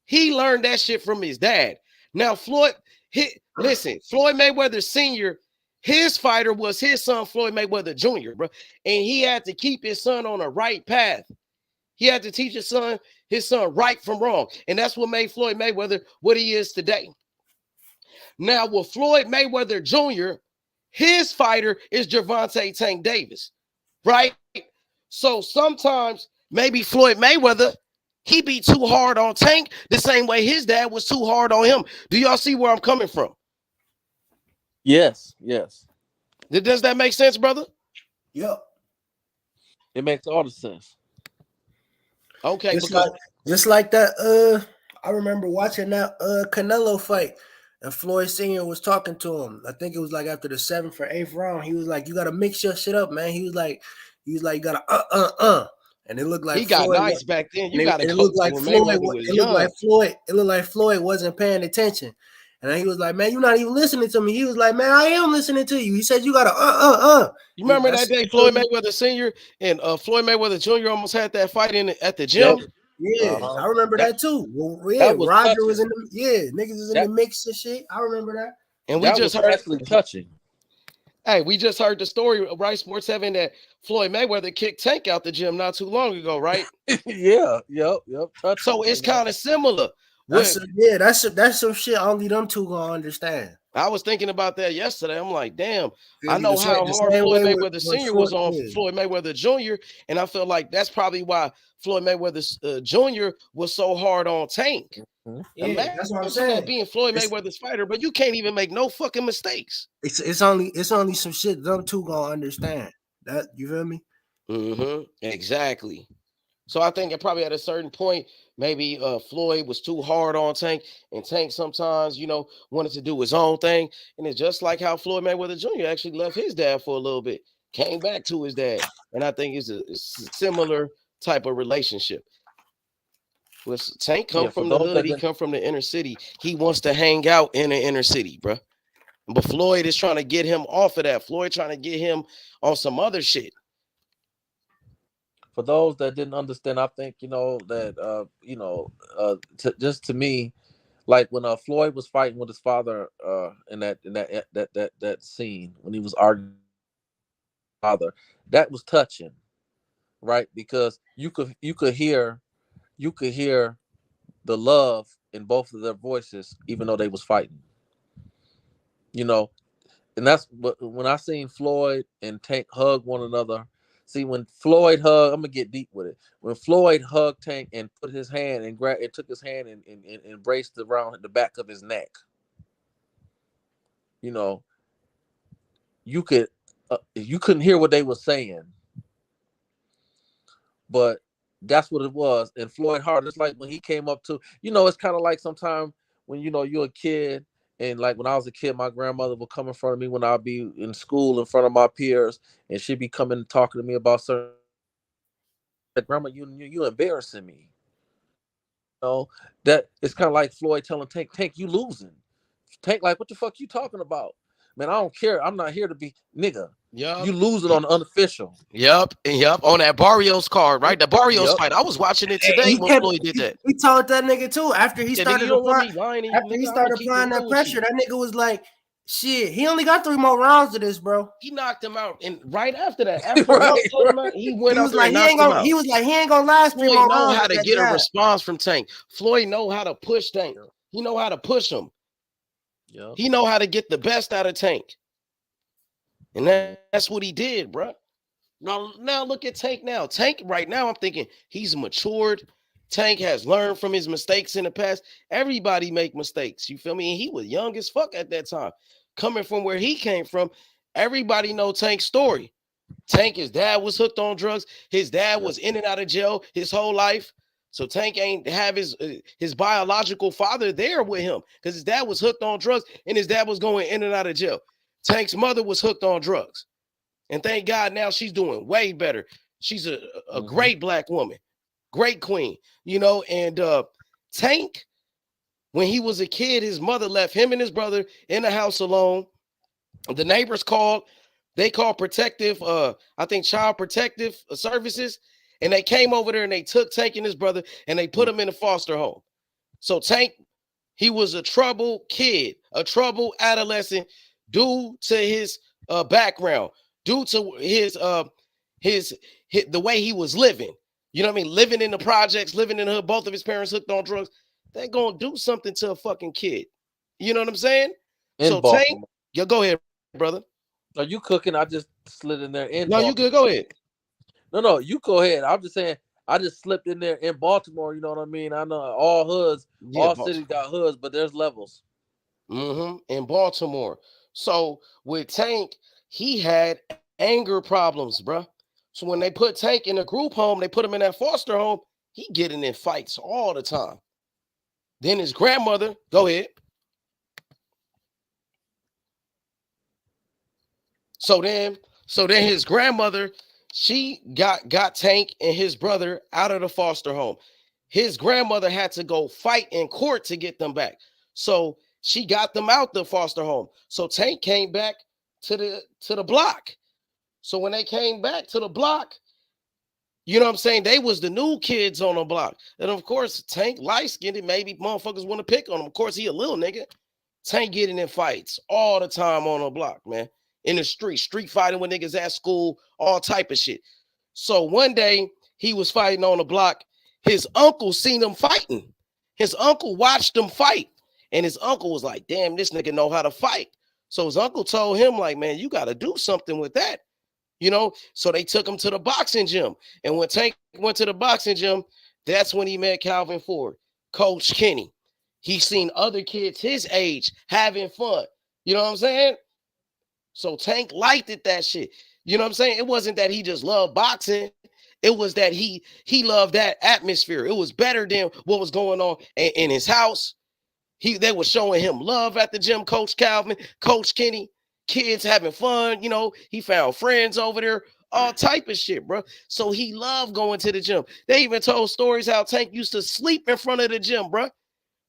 He learned that shit from his dad. Now Floyd Mayweather Sr., his fighter was his son, Floyd Mayweather Jr., bro. And he had to keep his son on a right path. He had to teach his son right from wrong. And that's what made Floyd Mayweather what he is today. Now, with Floyd Mayweather Jr., his fighter is Gervonta Tank Davis, right? So sometimes maybe Floyd Mayweather, he be too hard on Tank the same way his dad was too hard on him. Do y'all see where I'm coming from? Yes. Does that make sense, brother? Yep. It makes all the sense. Okay. Just like that. I remember watching that Canelo fight. and Floyd Senior was talking to him. I think it was like after the 7th or 8th round. He was like, "You gotta mix your shit up, man." You gotta and it looked like He got Floyd. nice back then. And You got to it go looked to like when Floyd. Mayweather was young. It looked like Floyd wasn't paying attention. And then he was like, "Man, you're not even listening to me." He was like, "Man, I am listening to you." He said, "You gotta You remember that That's day Floyd Mayweather Sr. and Floyd Mayweather Jr. almost had that fight at the Yeah, gym? yeah, I remember That that too. Well, yeah, that was Roger was touching. in the niggas was in the That mix and shit. I remember that. And we that just was heard, actually touching. hey, we just heard the story of Rice Sports 7 that Floyd Mayweather kicked Tank out the gym not too long ago, right? Yeah, yep, touching. So it's kind of similar. That's some shit only them two gonna understand. I was thinking about that yesterday. I'm like, damn, Feel I me? know how The hard same Floyd way Mayweather with Sr. was on yeah. Floyd Mayweather Jr. And I feel like that's probably why Floyd Mayweather Jr. was so hard on Tank. Mhm. Yeah, that's what I'm Imagine that saying. being Floyd It's, Mayweather's fighter, but you can't even make no fucking mistakes. it's only some shit them two gonna understand. That you feel me? Exactly. So I think it probably at a certain point, maybe Floyd was too hard on Tank, and Tank sometimes, wanted to do his own thing. And it's just like how Floyd Mayweather Jr. actually left his dad for a little bit, came back to his dad. And I think it's a similar type of relationship. Was Tank come Yeah, for from the those hood, that he didn't come from the inner city. He wants to hang out in the inner city, bro. But Floyd is trying to get him off of that. Floyd trying to get him on some other shit. for those that didn't understand, I think that just to me, like when Floyd was fighting with his father in that scene when he was arguing with his father, that was touching, right? Because you could hear the love in both of their voices, even though they was fighting. You know, and that's what when I seen Floyd and Tank hug one another. See, when Floyd hugged, I'm gonna get deep with it. When Floyd hugged Tank and put his hand and took his hand and embraced around the back of his neck, you know, you couldn't hear what they were saying, but that's what it was. And Floyd Hart, it's like when he came up to, it's kind of like sometimes when you're a kid. And like when I was a kid, my grandmother would come in front of me when I'd be in school in front of my peers, and she'd be coming talking to me about certain. Like, Grandma, you embarrassing me. That it's kind of like Floyd telling Tank, you losing. Tank, like, what the fuck you talking about? Man, I don't care. I'm not here to be nigga. Yup. You losing on the unofficial. Yep. On that Barrios card, right? The Barrios Yep. fight. I was watching it today when Floyd did that. He told that nigga too after he Yeah, nigga, started you don't want me applying. lying. After he Nigga, started applying that pressure, that nigga was like, "Shit, he only got 3 more rounds of this, bro." He knocked him out, and right after that, after Right, told him out, he went He out was there like, and knocked him out. he was like, he ain't gonna last 3 Floyd more know rounds. how with to that get a jab. response from Tank. Floyd know how to push Tank. He know how to push him. Yep. He know how to get the best out of Tank, and that's what he did, bro. Now look at Tank now. Tank right now, I'm thinking he's matured. Tank has learned from his mistakes in the past. Everybody make mistakes. You feel me? And he was young as fuck at that time. Coming from where he came from, everybody know Tank's story. Tank, his dad was hooked on drugs. His dad was in and out of jail his whole life. So Tank ain't have his biological father there with him because his dad was hooked on drugs and his dad was going in and out of jail. Tank's mother was hooked on drugs. And thank God now she's doing way better. She's a great black woman, great queen, and Tank, when he was a kid, his mother left him and his brother in the house alone. The neighbors called, they called protective, I think child protective services, and they came over there and they took Tank and his brother and they put him in a foster home. So Tank, he was a troubled kid, a troubled adolescent due to his background, due to his the way he was living. You know what I mean? Living in the projects, living in the hood, both of his parents hooked on drugs. They're gonna do something to a fucking kid. You know what I'm saying? In So Baltimore. Tank, yeah, go ahead, brother. Are you cooking? I just slid in there in No, Baltimore. you good. Go ahead. No, you go ahead. I'm just saying, I just slipped in there in Baltimore. You know what I mean? I know all hoods, Yeah, all cities got hoods, but there's levels. In Baltimore. So with Tank, he had anger problems, bruh. So when they put Tank in a group home, they put him in that foster home, he getting in fights all the time. Then his grandmother, go ahead. So then, so then his grandmother, she got Tank and his brother out of the foster home. His grandmother had to go fight in court to get them back. So she got them out the foster home. So Tank came back to the block. So when they came back to the block, you know what I'm saying? They was the new kids on the block. And of course, Tank light skinned, maybe motherfuckers want to pick on him. Of course, he a little nigga. Tank getting in fights all the time on the block, man. In the street fighting with niggas at school, all type of shit. So one day he was fighting on the block. His uncle seen him fighting. His uncle watched him fight. And his uncle was like, damn, this nigga know how to fight. So his uncle told him, like, man, you got to do something with that. You know, so they took him to the boxing gym. And when Tank went to the boxing gym, that's when he met Calvin Ford, Coach Kenny. He seen other kids his age having fun. You know what I'm saying? So Tank liked it, that shit. You know what I'm saying? It wasn't that he just loved boxing. It was that he loved that atmosphere. It was better than what was going on in his house. They were showing him love at the gym, Coach Calvin, Coach Kenny, kids having fun. You know, he found friends over there, all type of shit, bro. So he loved going to the gym. They even told stories how Tank used to sleep in front of the gym, bro.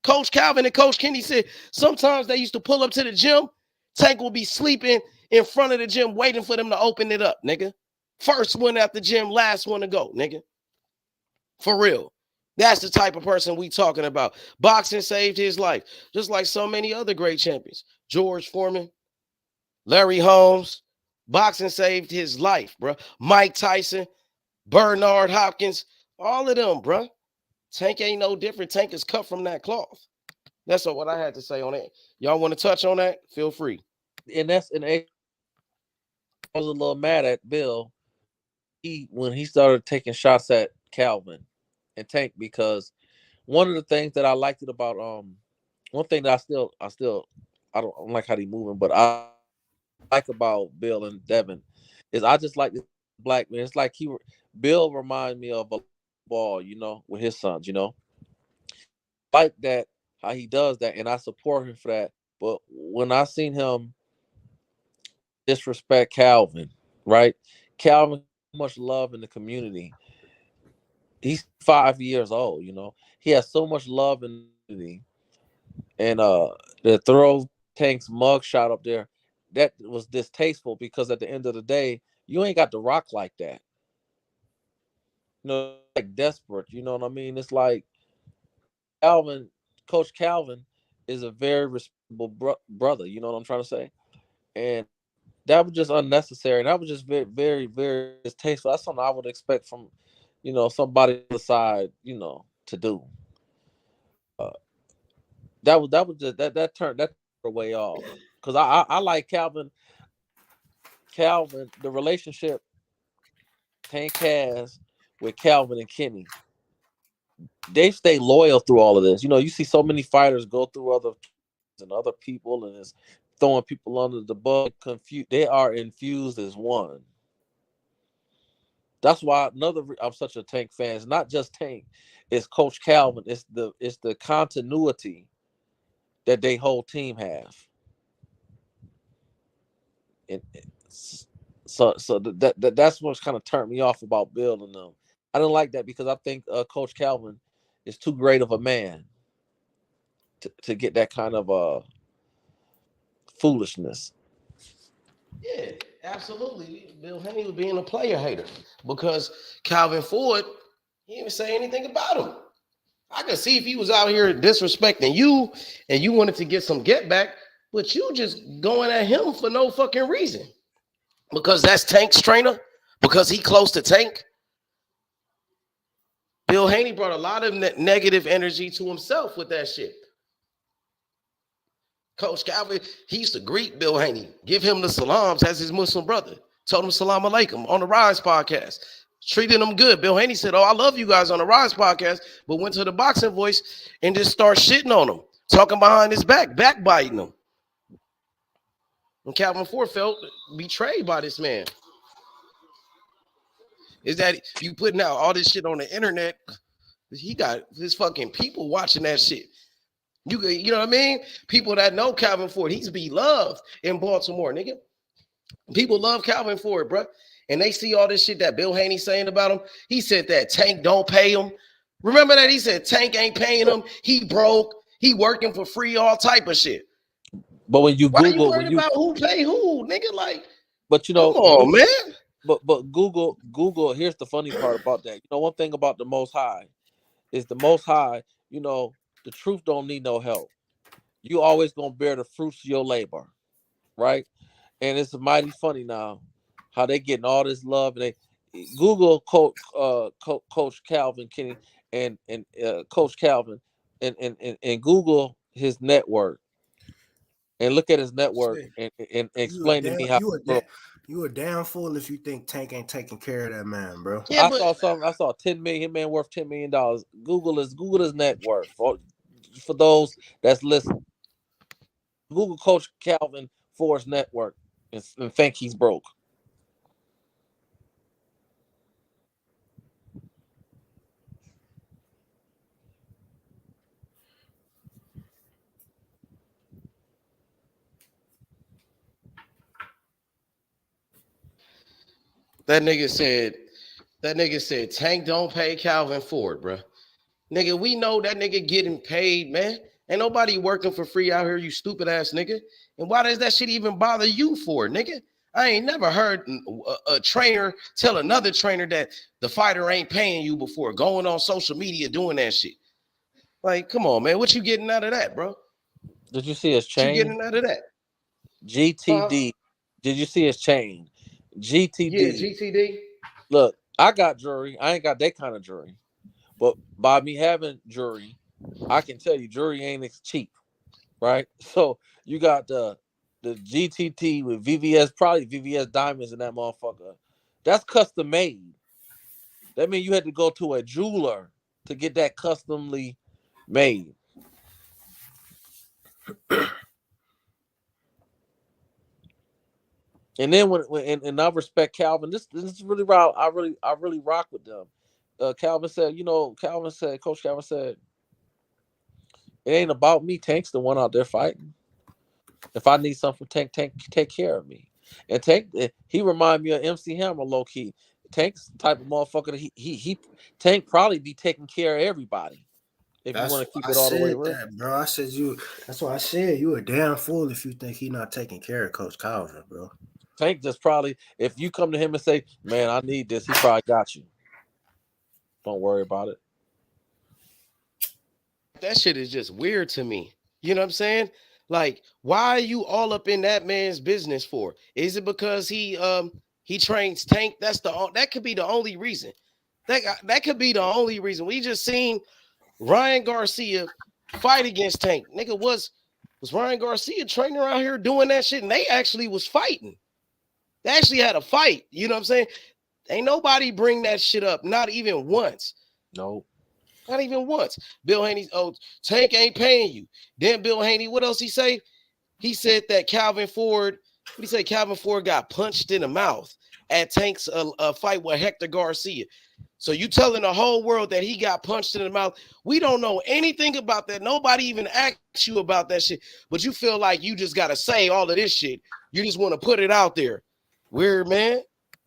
Coach Calvin and Coach Kenny said sometimes they used to pull up to the gym. Tank will be sleeping in front of the gym, waiting for them to open it up, nigga. First one at the gym, last one to go, nigga. For real. That's the type of person we talking about. Boxing saved his life, just like so many other great champions. George Foreman, Larry Holmes. Boxing saved his life, bro. Mike Tyson, Bernard Hopkins, all of them, bro. Tank ain't no different. Tank is cut from that cloth. That's all what I had to say on it. Y'all want to touch on that? Feel free. And I was a little mad at Bill when he started taking shots at Calvin and Tank, because one of the things that I liked it about one thing that I don't like how he moving, but I like about Bill and Devin is I just like this black man. It's like Bill reminds me of a ball, you know, with his sons, you know. Like that, how he does that, and I support him for that. But when I seen him disrespect Calvin, right? Calvin, much love in the community. He's 5 years old, you know. He has so much love in the community. And the throw Tank's mug shot up there, that was distasteful, because at the end of the day, you ain't got to rock like that. You know, like desperate, you know what I mean? It's like Calvin, Coach Calvin is a very respectable brother, you know what I'm trying to say? And that was just unnecessary. And that was just very, very, very distasteful. That's something I would expect from, you know, somebody on the side, you know, to do. Uh, that was just that turned way off, because I like Calvin, the relationship Tank has with Calvin and Kenny. They stay loyal through all of this. You know, you see so many fighters go through other and other people, and it's throwing people under the bus. Confused, they are infused as one. That's why I'm such a Tank fan. It's not just Tank, it's Coach Calvin. It's the continuity that they whole team have. And that's what's kind of turned me off about Bill and them. I didn't like that, because I think Coach Calvin is too great of a man to get that kind of foolishness. Yeah, absolutely. Bill Haney was being a player hater because Calvin Ford, he didn't say anything about him. I could see if he was out here disrespecting you and you wanted to get some get back, but you just going at him for no fucking reason. Because that's Tank's trainer, because he close to Tank. Bill Haney brought a lot of negative energy to himself with that shit. Coach Calvin, he used to greet Bill Haney, give him the salams as his Muslim brother. Told him salam alaikum on the Rise podcast. Treating him good. Bill Haney said, oh, I love you guys on the Rise podcast, but went to the Boxing Voice and just started shitting on him, talking behind his back, backbiting him. And Calvin Ford felt betrayed by this man. Is that you putting out all this shit on the internet? He got his fucking people watching that shit. You know what I mean? People that know Calvin Ford, he's beloved in Baltimore, nigga. People love Calvin for it, bro. And they see all this shit that Bill Haney saying about him. He said that Tank don't pay him. Remember that? He said Tank ain't paying him. He broke. He working for free, all type of shit. But when you Why you Google, worried about who pay who, nigga? Like, but you come know, on, man. But Google. Here's the funny part about that. You know, one thing about the Most High is the Most High. You know, the truth don't need no help. You always gonna bear the fruits of your labor, right? And it's mighty funny now how they getting all this love. And they Google Coach Calvin Kenny and Coach Calvin and Google his network and look at his network and explain to me how. You a damn fool if you think Tank ain't taking care of that man, bro. Yeah, I saw 10 million. His man worth $10 million. Google his net worth for those that's listening. Google Coach Calvin Ford's network and think he's broke. that nigga said Tank don't pay Calvin Ford, bro. Nigga, we know that nigga getting paid, man. Ain't nobody working for free out here, you stupid ass nigga. And why does that shit even bother you for, nigga? I ain't never heard a trainer tell another trainer that the fighter ain't paying you before going on social media doing that shit. Like, come on, man. What you getting out of that, bro? Did you see his What you chain? getting out of that? GTD. Did you see his chain? GTD. Yeah, GTD. Look, I got jury. I ain't got that kind of jury. But by me having jury, I can tell you jury ain't cheap, right? So you got the GTT with VVS, probably VVS diamonds in that motherfucker. That's custom made. That means you had to go to a jeweler to get that customly made. And then when I respect Calvin, this is really why I really rock with them. Calvin said, Coach Calvin said, it ain't about me. Tank's the one out there fighting. If I need something from Tank take care of me. And Tank, he remind me of MC Hammer low key. Tank's the type of motherfucker that he Tank probably be taking care of everybody. If you want to keep it all the way real. Bro. I said you. That's why I said you a damn fool if you think he not taking care of Coach Calvin, bro. Tank just probably, if you come to him and say, "Man, I need this," he probably got you. Don't worry about it. That shit is just weird to me. You know what I'm saying? Like, why are you all up in that man's business for? Is it because he trains Tank? That could be the only reason. That could be the only reason. We just seen Ryan Garcia fight against Tank. Nigga, was Ryan Garcia training around here doing that shit? And they actually was fighting. They actually had a fight. You know what I'm saying? Ain't nobody bring that shit up, not even once. No. Not even once. Bill Haney, Tank ain't paying you. Then Bill Haney, what else he say? He said that Calvin Ford, what he say? Calvin Ford got punched in the mouth at Tank's fight with Hector Garcia. So you telling the whole world that he got punched in the mouth? We don't know anything about that. Nobody even asked you about that shit. But you feel like you just got to say all of this shit. You just want to put it out there. Weird, man.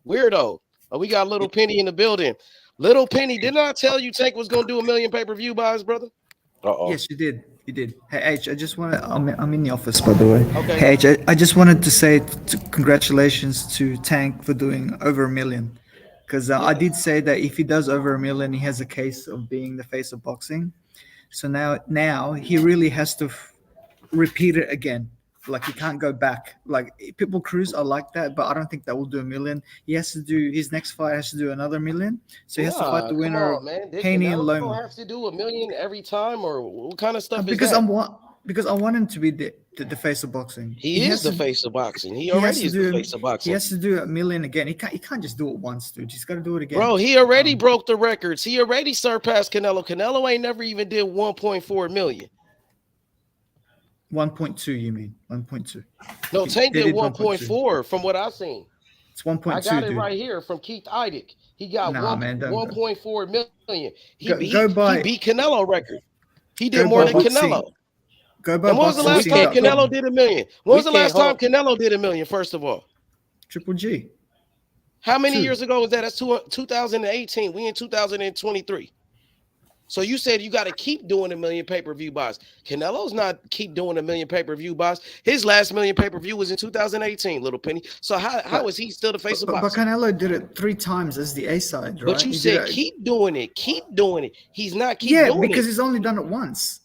Weirdo. Oh, we got Little Penny in the building. Little Penny, didn't I tell you Tank was going to do 1 million pay-per-view buys, brother? Uh-oh. Yes, you did. You did. Hey, H, I just want to, I'm in the office, by the way. Okay. Hey, H, I just wanted to say congratulations to Tank for doing over 1 million. Because I did say that if he does over 1 million, he has a case of being the face of boxing. So now he really has to repeat it again. Like, he can't go back. Like, Pitbull Cruz, I like that, but I don't think that will do 1 million. He has to do, his next fight has to do another 1 million. So he has to fight the winner of Haney and Loma. Have to do 1 million every time, or what kind of stuff because is that? Because I want him to be the face of boxing. He is the face of boxing. He already is the face of boxing. He has to do 1 million again. He can't just do it once, dude. He's got to do it again. Bro, he already broke the records. He already surpassed Canelo. Canelo ain't never even did 1.4 million. 1.2, you mean? 1.2. No, Tank did 1.4 from what I've seen. It's 1.2. I got it dude. right here from Keith Idick. He got 1.4 million. He beat Canelo record. He did more than Canelo. Go by and when was the last time Canelo did 1 million? When was the last time Canelo did 1 million, first of all? Triple G. How many 2. years ago was that? That's 2018. We in 2023. So you said you got to keep doing a million pay-per-view buys. Canelo's not keep doing a million pay-per-view buys. His last million pay-per-view was in 2018, little penny. So how is he still the face of But boxing? Canelo did it 3 times as the A side, right? But you He said did it, keep doing it. Keep doing it. He's not yeah, doing because it. he's only done it once.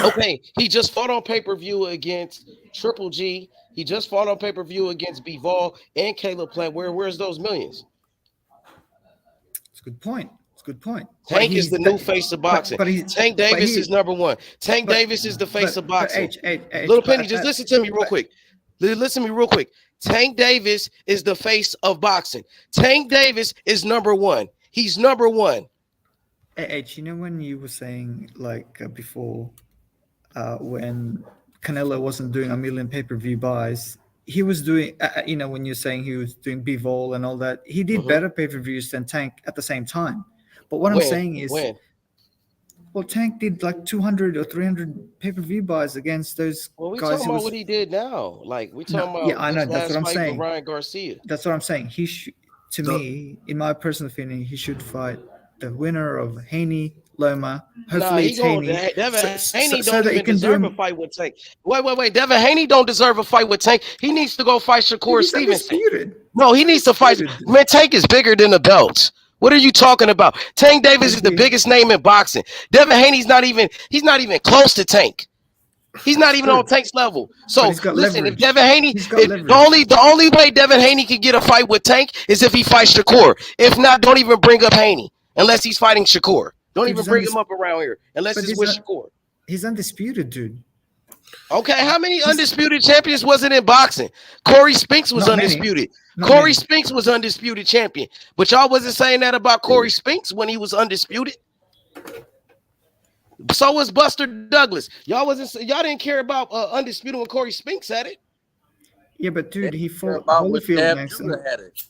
Okay, he just fought on pay-per-view against Triple G. He just fought on pay-per-view against Bivol and Caleb Plant. Where's those millions? It's a good point. It's a good point. Tank is the new face of boxing. Tank Davis is number one. Tank Davis is the face of boxing. Little Penny, just listen to me real quick. Listen to me real quick. Tank Davis is the face of boxing. Tank Davis is number one. He's number one. H, you know when you were saying like before, when Canelo wasn't doing a million pay-per-view buys, he was doing, you know, when you're saying he was doing Bivol and all that, he did better pay-per-views than Tank at the same time. But what I'm saying is, well, Tank did like 200 or 300 pay-per-view buys against those guys. Well, we talking about what he did now. Like we talking about. Yeah, I know. That's what I'm saying. Ryan Garcia. That's what I'm saying. He should, to me, in my personal opinion, he should fight the winner of Haney, Loma. Hopefully, it's Haney. Devin Haney don't even deserve a fight with Tank. Wait. Devin Haney don't deserve a fight with Tank. He needs to go fight Shakur Stevenson. No, he needs to fight. Man, Tank is bigger than the belts. What are you talking about? Tank Davis is the biggest name in boxing. Devin Haney's not even close to Tank. He's not even on Tank's level. So listen, if Devin Haney, the only way Devin Haney can get a fight with Tank is if he fights Shakur. If not, don't even bring up Haney unless he's fighting Shakur. Don't even bring him up around here unless it's with Shakur. He's undisputed, dude. Okay, how many undisputed champions was it in boxing? Corey Spinks was undisputed. Corey Spinks was undisputed champion. But y'all wasn't saying that about Corey Spinks when he was undisputed. So was Buster Douglas. Y'all didn't care about undisputed when Corey Spinks had it. Yeah, but dude, he fought Holyfield next. had it.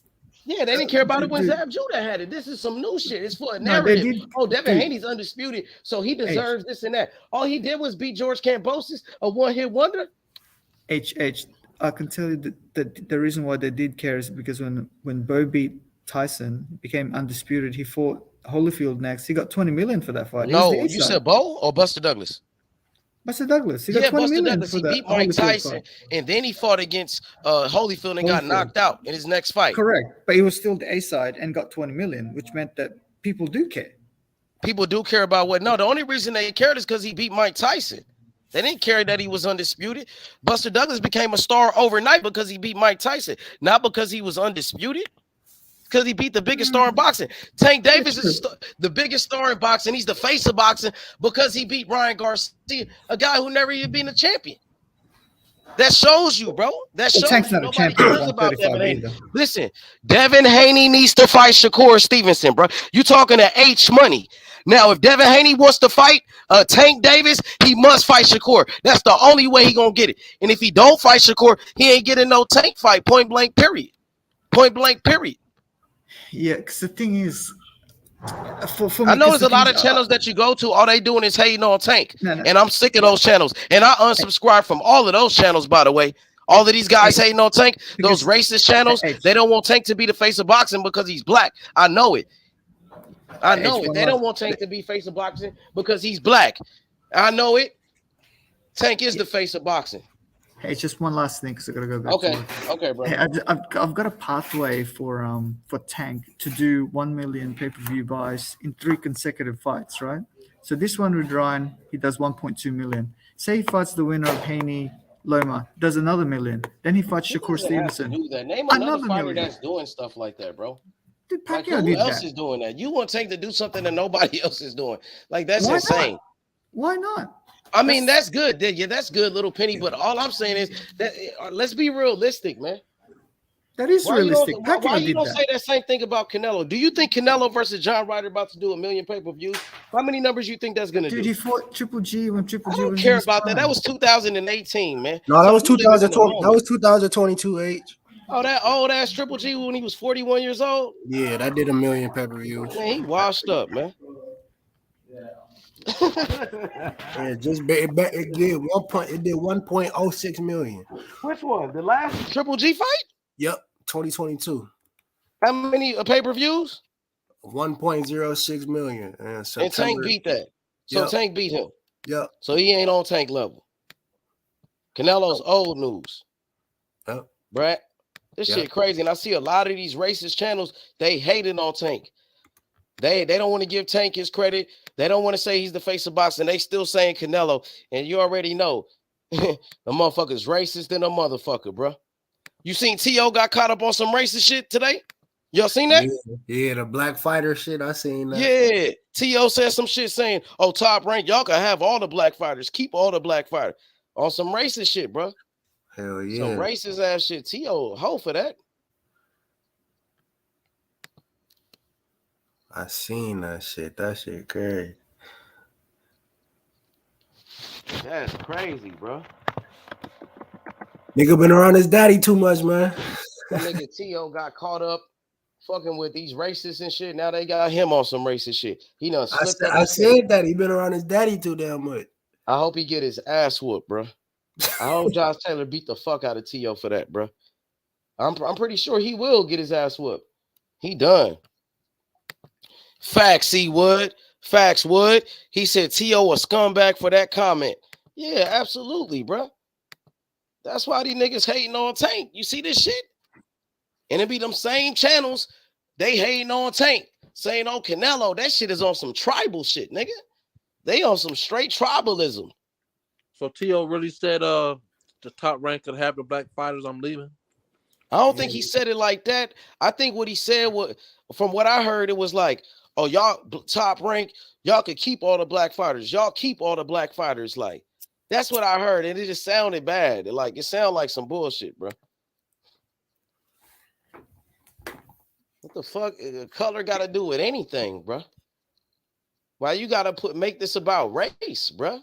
Yeah, they didn't care about it when Zab Judah had it. This is some new shit. It's for a narrative. Devin Haney's undisputed, so he deserves this and that. All he did was beat George Kambosos, a one-hit wonder. I can tell you that the reason why they did care is because when Bo beat Tyson, became undisputed, he fought Holyfield next. He got 20 million for that fight. No, you said Bo or Buster Douglas? Buster Douglas. He got 20 Buster million Douglas. for He that beat Mike Tyson, fight. and then he fought against Holyfield and got knocked out in his next fight. Correct, but he was still the A side and got 20 million, which meant that people do care. People do care about what? No, the only reason they cared is because he beat Mike Tyson. They didn't care that he was undisputed. Buster Douglas became a star overnight because he beat Mike Tyson, not because he was undisputed. Because he beat the biggest star in boxing. Tank Davis is the biggest star in boxing. He's the face of boxing because he beat Ryan Garcia, a guy who never even been a champion. That shows you, bro. That shows Tank's not a champion about Devin Haney. either. Listen, Devin Haney needs to fight Shakur Stevenson, bro. You talking to H Money. Now, if Devin Haney wants to fight Tank Davis, he must fight Shakur. That's the only way he gonna get it. And if he don't fight Shakur, he ain't getting no Tank fight. Point blank, period. Point blank, period. Yeah, because the thing is, for me, I know there's a lot of channels that you go to. All they doing is hating on Tank, and I'm sick of those channels. And I unsubscribe from all of those channels. By the way, all of these guys hating on Tank, those racist channels, they don't want Tank to be the face of boxing because he's black. I know it. I know it. They don't want Tank to be face of boxing because he's black. I know it. Tank is the face of boxing. Hey, it's just one last thing because I gotta go back. Okay, bro. Hey, I've got a pathway for Tank to do 1 million pay-per-view buys in 3 consecutive fights, right? So this one with Ryan, he does 1.2 million. Say he fights the winner of Haney, Loma, does another million. Then he fights Shakur Stevenson. Do that. Name another fighter that's doing stuff like that, bro. Dude, Like, who else is doing that? You want Tank to do something that nobody else is doing? Like that's insane. Why not? I mean, that's good. Yeah, that's good, little penny. But all I'm saying is that let's be realistic, man. That is realistic. Why you don't say that same thing about Canelo? Do you think Canelo versus John Ryder about to do 1 million pay-per-views? How many numbers you think that's gonna do? Dude, he fought Triple G when Triple G I don't was care about that. That was 2018, man. No, that was 2020. That was 2022 H. Oh, that old ass Triple G when he was 41 years old. Yeah, that did 1 million pay-per-views. Man, he washed up, man. Yeah, it did 1.06 million. Which one? The last Triple G fight? Yep, 2022. How many pay-per-views? 1.06 million. And And September. Tank beat that. So Yep. Tank beat him. Yep. So he ain't on Tank level. Canelo's old news. Yep. Bruh. This Yep. shit crazy. And I see a lot of these racist channels, they hating on Tank. They don't want to give Tank his credit. They don't want to say he's the face of boxing. They still saying Canelo. And you already know the motherfucker's racist than a motherfucker, bro. You seen T.O. got caught up on some racist shit today? Y'all seen that? Yeah, the black fighter shit. I seen that. Yeah. T.O. said some shit saying, oh, Top Rank, y'all can have all the black fighters. Keep all the black fighters. On some racist shit, bro. Hell yeah. Some racist ass shit. T.O. hoe for that. I seen that shit. That shit crazy. That's crazy, bro. Nigga been around his daddy too much, man. That nigga T.O. got caught up fucking with these racists and shit. Now they got him on some racist shit. He done slipped up. I said that. He been around his daddy too damn much. I hope he get his ass whooped, bro. I hope Josh Taylor beat the fuck out of T.O. for that, bro. I'm pretty sure he will get his ass whooped. He done. Facts, he would. Facts would. He said T.O. a scumbag for that comment. Yeah, absolutely, bro. That's why these niggas hating on Tank. You see this shit? And it be them same channels, they hating on Tank, saying, oh, Canelo, that shit is on some tribal shit, nigga. They on some straight tribalism. So T.O. really said the Top Rank could have the black fighters, I'm leaving? I don't think he said it like that. I think what he said was, from what I heard, it was like, oh, y'all Top Rank, y'all could keep all the black fighters. Y'all keep all the black fighters. Like, that's what I heard. And it just sounded bad. Like, it sounded like some bullshit, bro. What the fuck? Color got to do with anything, bro? Why you got to make this about race, bro?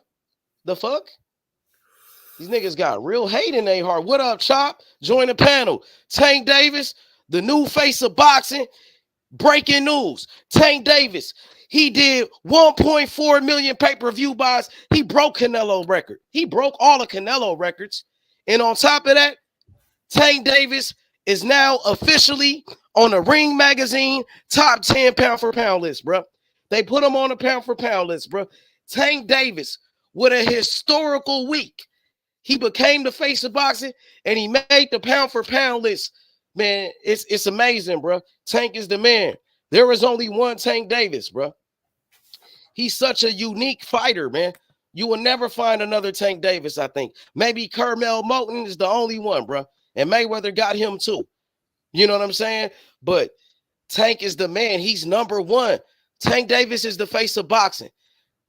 The fuck? These niggas got real hate in their heart. What up, Chop? Join the panel. Tank Davis, the new face of boxing. Breaking news. Tank Davis, he did 1.4 million pay-per-view buys. He broke Canelo record. He broke all the Canelo records. And on top of that, Tank Davis is now officially on the Ring Magazine top 10 pound for pound list, bro. They put him on the pound for pound list, bro. Tank Davis with a historical week. He became the face of boxing and he made the pound for pound list. Man, it's amazing, bro. Tank is the man. There is only one Tank Davis, bro. He's such a unique fighter, man. You will never find another Tank Davis, I think. Maybe Carmel Moulton is the only one, bro. And Mayweather got him too. You know what I'm saying? But Tank is the man. He's number one. Tank Davis is the face of boxing.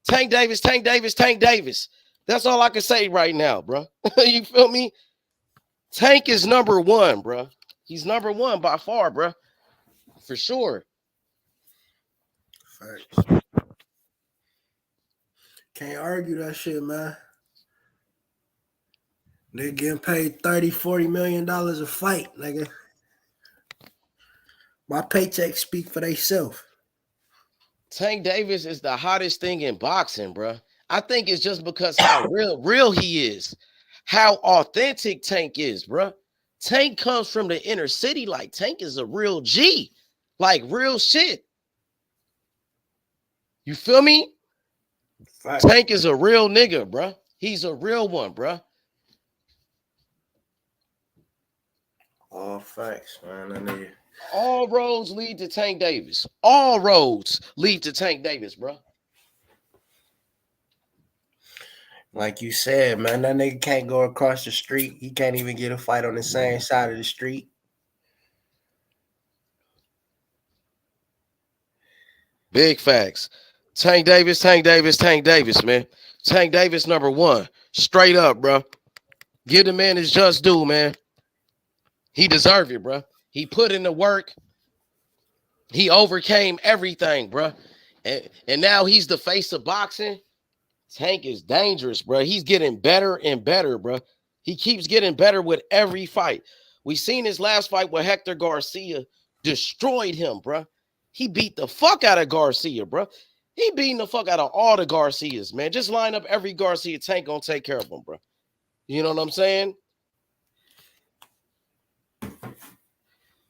Tank Davis, Tank Davis, Tank Davis. That's all I can say right now, bro. You feel me? Tank is number one, bro. He's number one by far, bro. For sure. Facts. Can't argue that shit, man. They getting paid $30-40 million a fight, nigga. My paychecks speak for themselves. Tank Davis is the hottest thing in boxing, bro. I think it's just because how real he is, how authentic Tank is, bro. Tank comes from the inner city. Like, Tank is a real G, like real shit. You feel me? Facts. Tank is a real nigga, bro. He's a real one, bro. All facts, man. I need. All roads lead to Tank Davis. All roads lead to Tank Davis, bro. Like you said, man, that nigga can't go across the street. He can't even get a fight on the same side of the street. Big facts. Tank Davis, Tank Davis, Tank Davis, man. Tank Davis, number one. Straight up, bro. Give the man his just due, man. He deserved it, bro. He put in the work. He overcame everything, bro. And now he's the face of boxing. Tank is dangerous, bro. He's getting better and better, bro. He keeps getting better with every fight. We seen his last fight with Hector Garcia. Destroyed him, bro. He beat the fuck out of Garcia, bro. He beating the fuck out of all the Garcias, man. Just line up every Garcia. Tank gonna take care of him, bro. You know what I'm saying?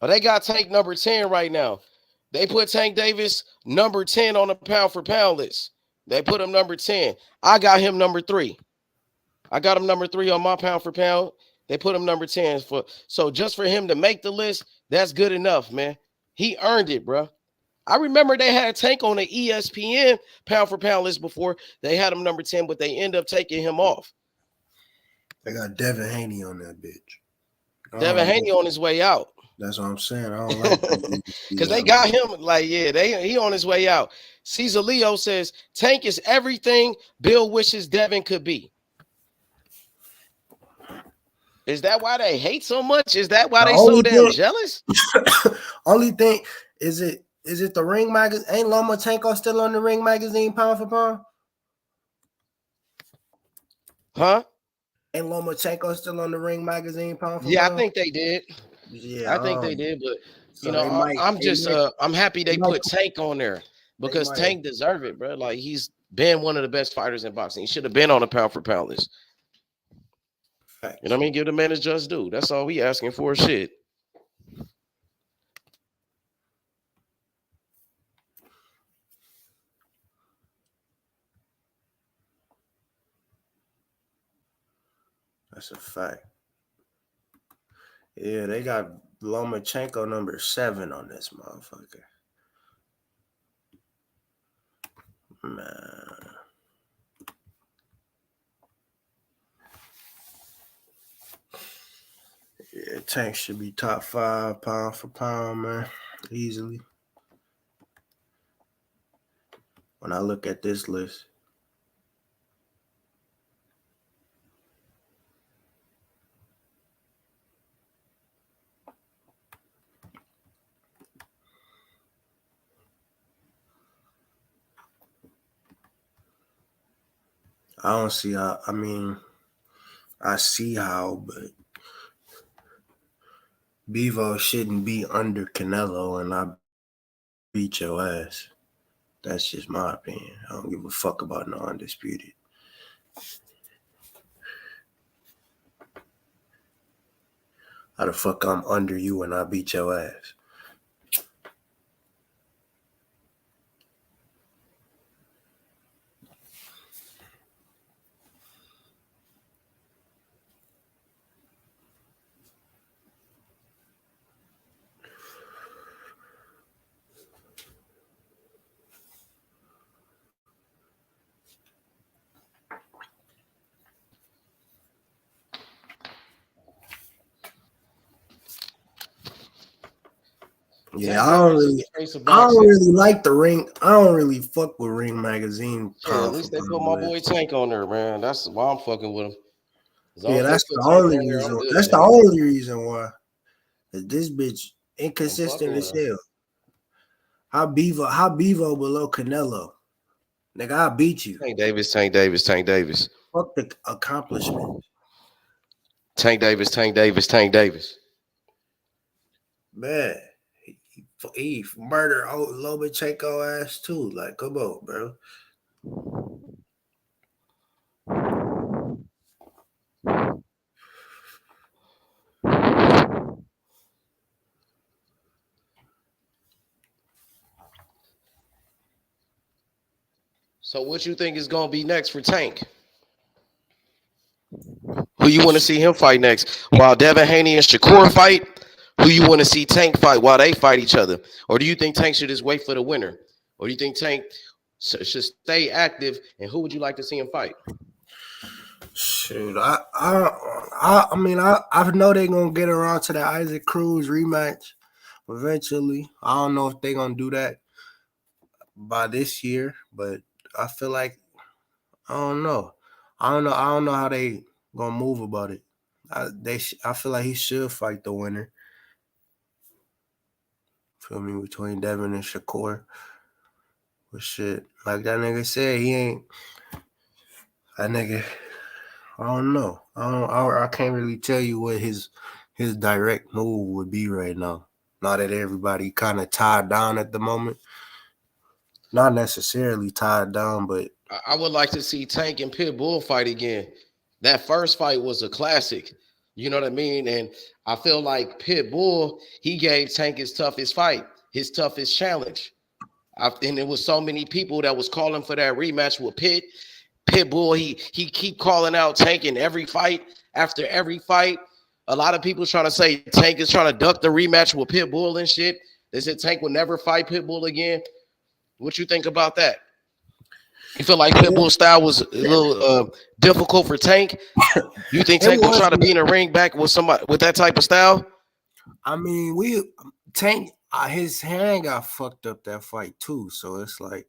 But they got Tank number 10 right now. They put Tank Davis number 10 on the pound for pound list. They put him number 10. I got him number 3. I got him number 3 on my pound for pound. They put him number 10 for so just for him to make the list, that's good enough, man. He earned it, bro. I remember they had Tank on the ESPN pound for pound list before. They had him number 10, but they end up taking him off. They got Devin Haney on that bitch. Devin Haney on his way out. That's what I'm saying. I don't like because they got him like, yeah, he on his way out. Caesar Leo says Tank is everything Bill wishes Devin could be. Is that why they hate so much? Is that why they so damn jealous? Only thing is it the Ring magazine? Ain't Lomachenko still on the Ring magazine pound for pound? Huh? Ain't Lomachenko still on the Ring magazine pound for pound? Yeah, I think they did. Yeah, I think they did, but so I'm happy they put Tank on there because Tank deserve it, bro. Like he's been one of the best fighters in boxing. He should have been on the pound for pound list. You know what I mean? Give the man his just due. That's all we asking for. Shit. That's a fact. Yeah, they got Lomachenko number 7 on this motherfucker. Man. Yeah, Tank should be top 5 pound for pound, man. Easily. When I look at this list. I don't see how, I see how, but Bevo shouldn't be under Canelo and I beat your ass. That's just my opinion. I don't give a fuck about no undisputed. How the fuck I'm under you and I beat your ass? Yeah, I don't really like the Ring. I don't really fuck with Ring magazine. Yeah, at least they put my boy Tank on there, man. That's why I'm fucking with him. Yeah, that's the only reason. That's the only reason why. This bitch inconsistent as hell. How Bevo below Canelo? Nigga, I beat you. Tank Davis. Fuck the accomplishment. Tank Davis. Man, he murdered old Lomachenko ass too. Like, come on, bro. So what you think is gonna be next for Tank? Who you want to see him fight next? While Devin Haney and Shakur fight, who you want to see Tank fight while they fight each other? Or do you think Tank should just wait for the winner? Or do you think Tank should stay active? And who would you like to see him fight? Shoot, I know they're gonna get around to the Isaac Cruz rematch eventually. I don't know if they're gonna do that by this year, but I feel like I don't know how they gonna move about it. I feel like he should fight the winner. Feel me, between Devin and Shakur. But shit, like that nigga said, he ain't that nigga. I don't know. I can't really tell you what his direct move would be right now. Now that everybody kind of tied down at the moment. Not necessarily tied down, but I would like to see Tank and Pitbull fight again. That first fight was a classic. You know what I mean? And I feel like Pitbull, he gave Tank his toughest fight, his toughest challenge. And it was so many people that was calling for that rematch with Pitbull. He keep calling out Tank in every fight after every fight. A lot of people trying to say Tank is trying to duck the rematch with Pitbull and shit. They said Tank will never fight Pitbull again. What you think about that? You feel like Yeah, Pitbull's style was a little difficult for Tank? You think it Tank will was. try to be in a ring back with somebody with that type of style? I mean, we Tank his hand got fucked up that fight too. So it's like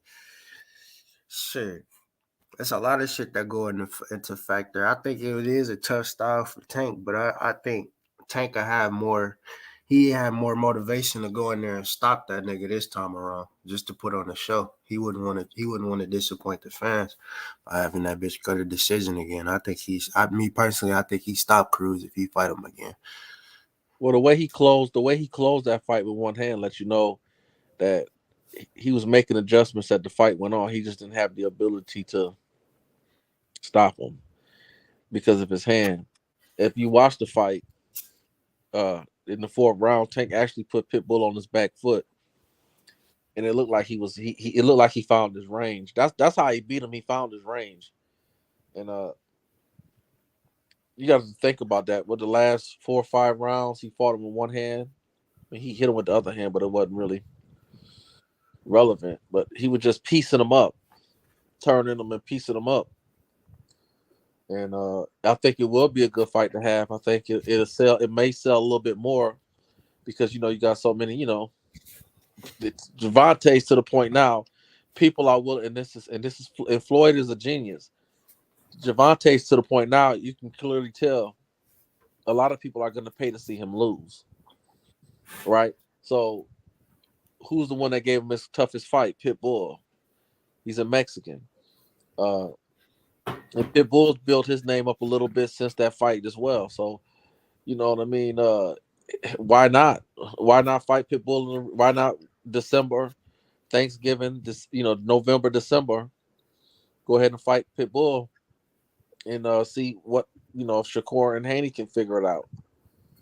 shit. It's a lot of shit that go into factor. I think it is a tough style for Tank, but I think Tank will have more. He had more motivation to go in there and stop that nigga this time around, just to put on a show. He wouldn't want to. He wouldn't want to disappoint the fans by having that bitch cut a decision again. I think me personally, I think he stopped Cruz if he fight him again. Well, the way he closed that fight with one hand, lets you know that he was making adjustments as the fight went on. He just didn't have the ability to stop him because of his hand. If you watch the fight, in the fourth round, Tank actually put Pitbull on his back foot, and it looked like it looked like he found his range. That's how he beat him. He found his range, and you got to think about that. With the last 4 or 5 rounds, he fought him with one hand. I mean, he hit him with the other hand, but it wasn't really relevant. But he was just piecing them up, turning them and piecing them up. And I think it will be a good fight to have. I think it'll sell. It may sell a little bit more because you got so many. It's Gervonta's to the point now. People are willing, and Floyd is a genius. Gervonta's to the point now. You can clearly tell a lot of people are going to pay to see him lose, right? So, who's the one that gave him his toughest fight? Pitbull. He's a Mexican. And Pitbull's built his name up a little bit since that fight as well. So, you know what I mean? Why not? Why not fight Pitbull? Why not December, Thanksgiving, November, December? Go ahead and fight Pitbull and see what, if Shakur and Haney can figure it out.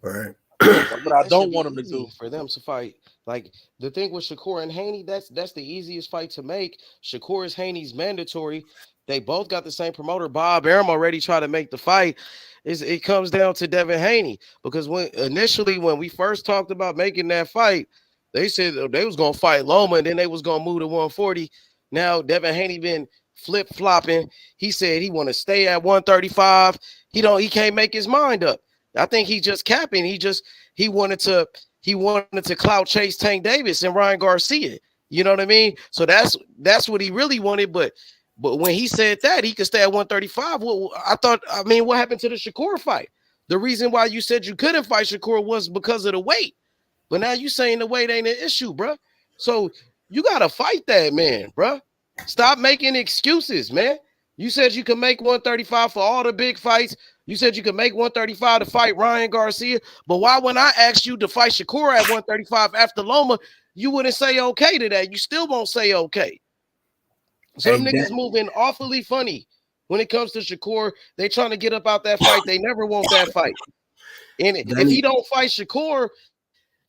Right. But I That don't should want be him to do. easy for them to fight. Like the thing with Shakur and Haney, that's the easiest fight to make. Shakur is Haney's mandatory. They both got the same promoter. Bob Arum already tried to make the fight. It comes down to Devin Haney because when we first talked about making that fight, they said they was gonna fight Loma and then they was gonna move to 140. Now Devin Haney been flip flopping. He said he want to stay at 135. He can't make his mind up. I think he just capping. He wanted to clout chase Tank Davis and Ryan Garcia. You know what I mean? So that's what he really wanted. But when he said that he could stay at 135, what happened to the Shakur fight? The reason why you said you couldn't fight Shakur was because of the weight. But now you saying the weight ain't an issue, bro. So you gotta fight that man, bro. Stop making excuses, man. You said you could make 135 for all the big fights. You said you could make 135 to fight Ryan Garcia. But why, when I asked you to fight Shakur at 135 after Loma, you wouldn't say okay to that? You still won't say okay. So Hey, them niggas moving awfully funny when it comes to Shakur. They trying to get up out that fight. They never want that fight. And if Danny, he don't fight Shakur,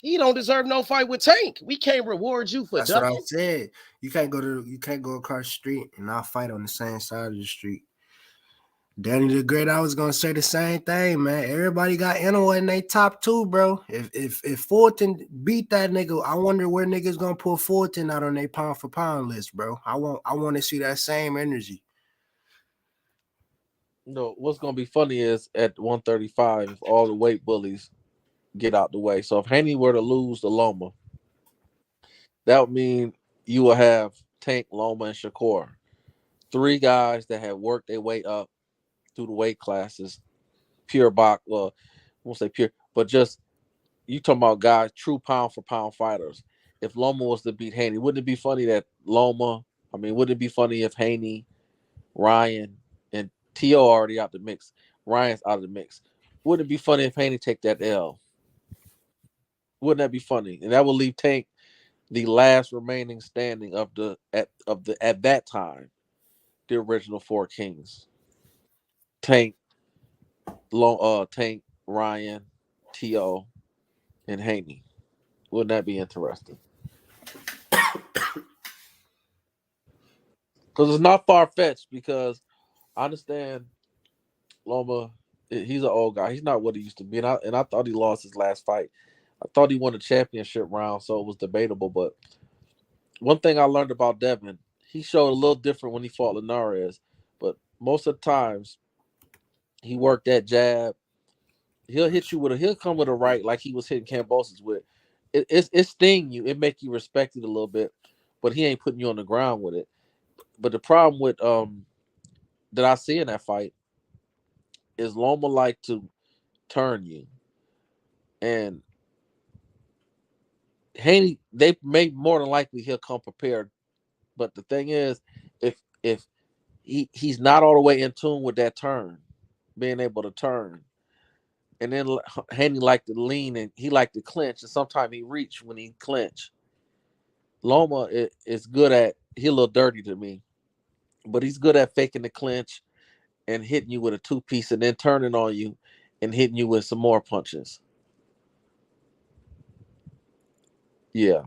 he don't deserve no fight with Tank. We can't reward you for that's what I ducking. said. You can't go across the street and not fight on the same side of the street. Danny the Great, I was gonna say the same thing, man. Everybody got Inoue in their top two, bro. If Fulton beat that nigga, I wonder where niggas gonna put Fulton out on their pound for pound list, bro. I want to see that same energy. What's gonna be funny is at 135, if all the weight bullies get out the way. So if Haney were to lose the Loma, that would mean you will have Tank, Loma, and Shakur. Three guys that have worked their way up through the weight classes. Pure box, well, I won't say pure, but just you talking about guys, true pound for pound fighters. If Loma was to beat Haney, wouldn't it be funny that wouldn't it be funny if Haney, Ryan, and T.O. already out the mix? Ryan's out of the mix. Wouldn't it be funny if Haney take that L? Wouldn't that be funny? And that would leave Tank the last remaining standing at that time, the original Four Kings. Tank, Tank, Ryan, T.O., and Haney. Wouldn't that be interesting? Because it's not far fetched. Because I understand Loma. He's an old guy. He's not what he used to be, and I thought he lost his last fight. I thought he won a championship round, so it was debatable. But one thing I learned about Devin, he showed a little different when he fought Linares. But most of the times, he worked that jab. He'll hit you with he'll come with a right like he was hitting Cambosis with. It sting you. It make you respect it a little bit, but he ain't putting you on the ground with it. But the problem with that I see in that fight is Loma like to turn you, and Haney they may more than likely he'll come prepared. But the thing is, if he's not all the way in tune with that turn, being able to turn. And then Haney liked to lean and he liked to clinch, and sometimes he reach when he clinch. Loma is good at he a little dirty to me, but he's good at faking the clinch and hitting you with a 2-piece and then turning on you and hitting you with some more punches. Yeah,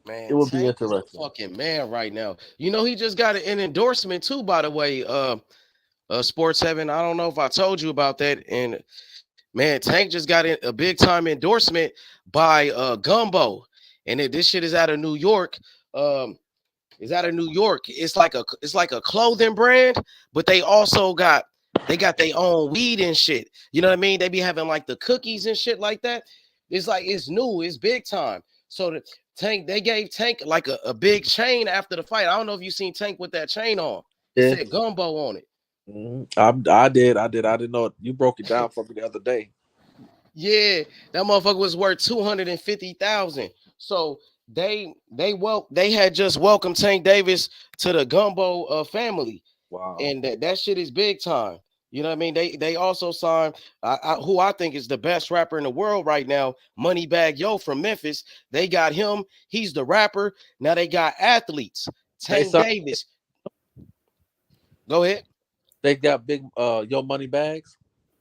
it Man, would be Tank is the interesting. fucking man right now. You know, he just got an endorsement too, by the way. Sports Heaven. I don't know if I told you about that. And man, Tank just got a big time endorsement by Gumbo. And this shit is out of New York. Is out of New York. It's like a clothing brand, but they got their own weed and shit. You know what I mean? They be having like the cookies and shit like that. It's new, it's big time. So they gave Tank like a big chain after the fight. I don't know if you seen Tank with that chain on. It Yeah, said Gumbo on it. I did. I didn't know it. You broke it down for me the other day. Yeah, that motherfucker was worth 250,000. So they had just welcomed Tank Davis to the Gumbo family, Wow. and that shit is big time. You know what I mean? They also signed who I think is the best rapper in the world right now, Moneybag Yo from Memphis. They got him. He's the rapper. Now they got athletes. They Tank saw Davis. Go ahead. they got big your money bags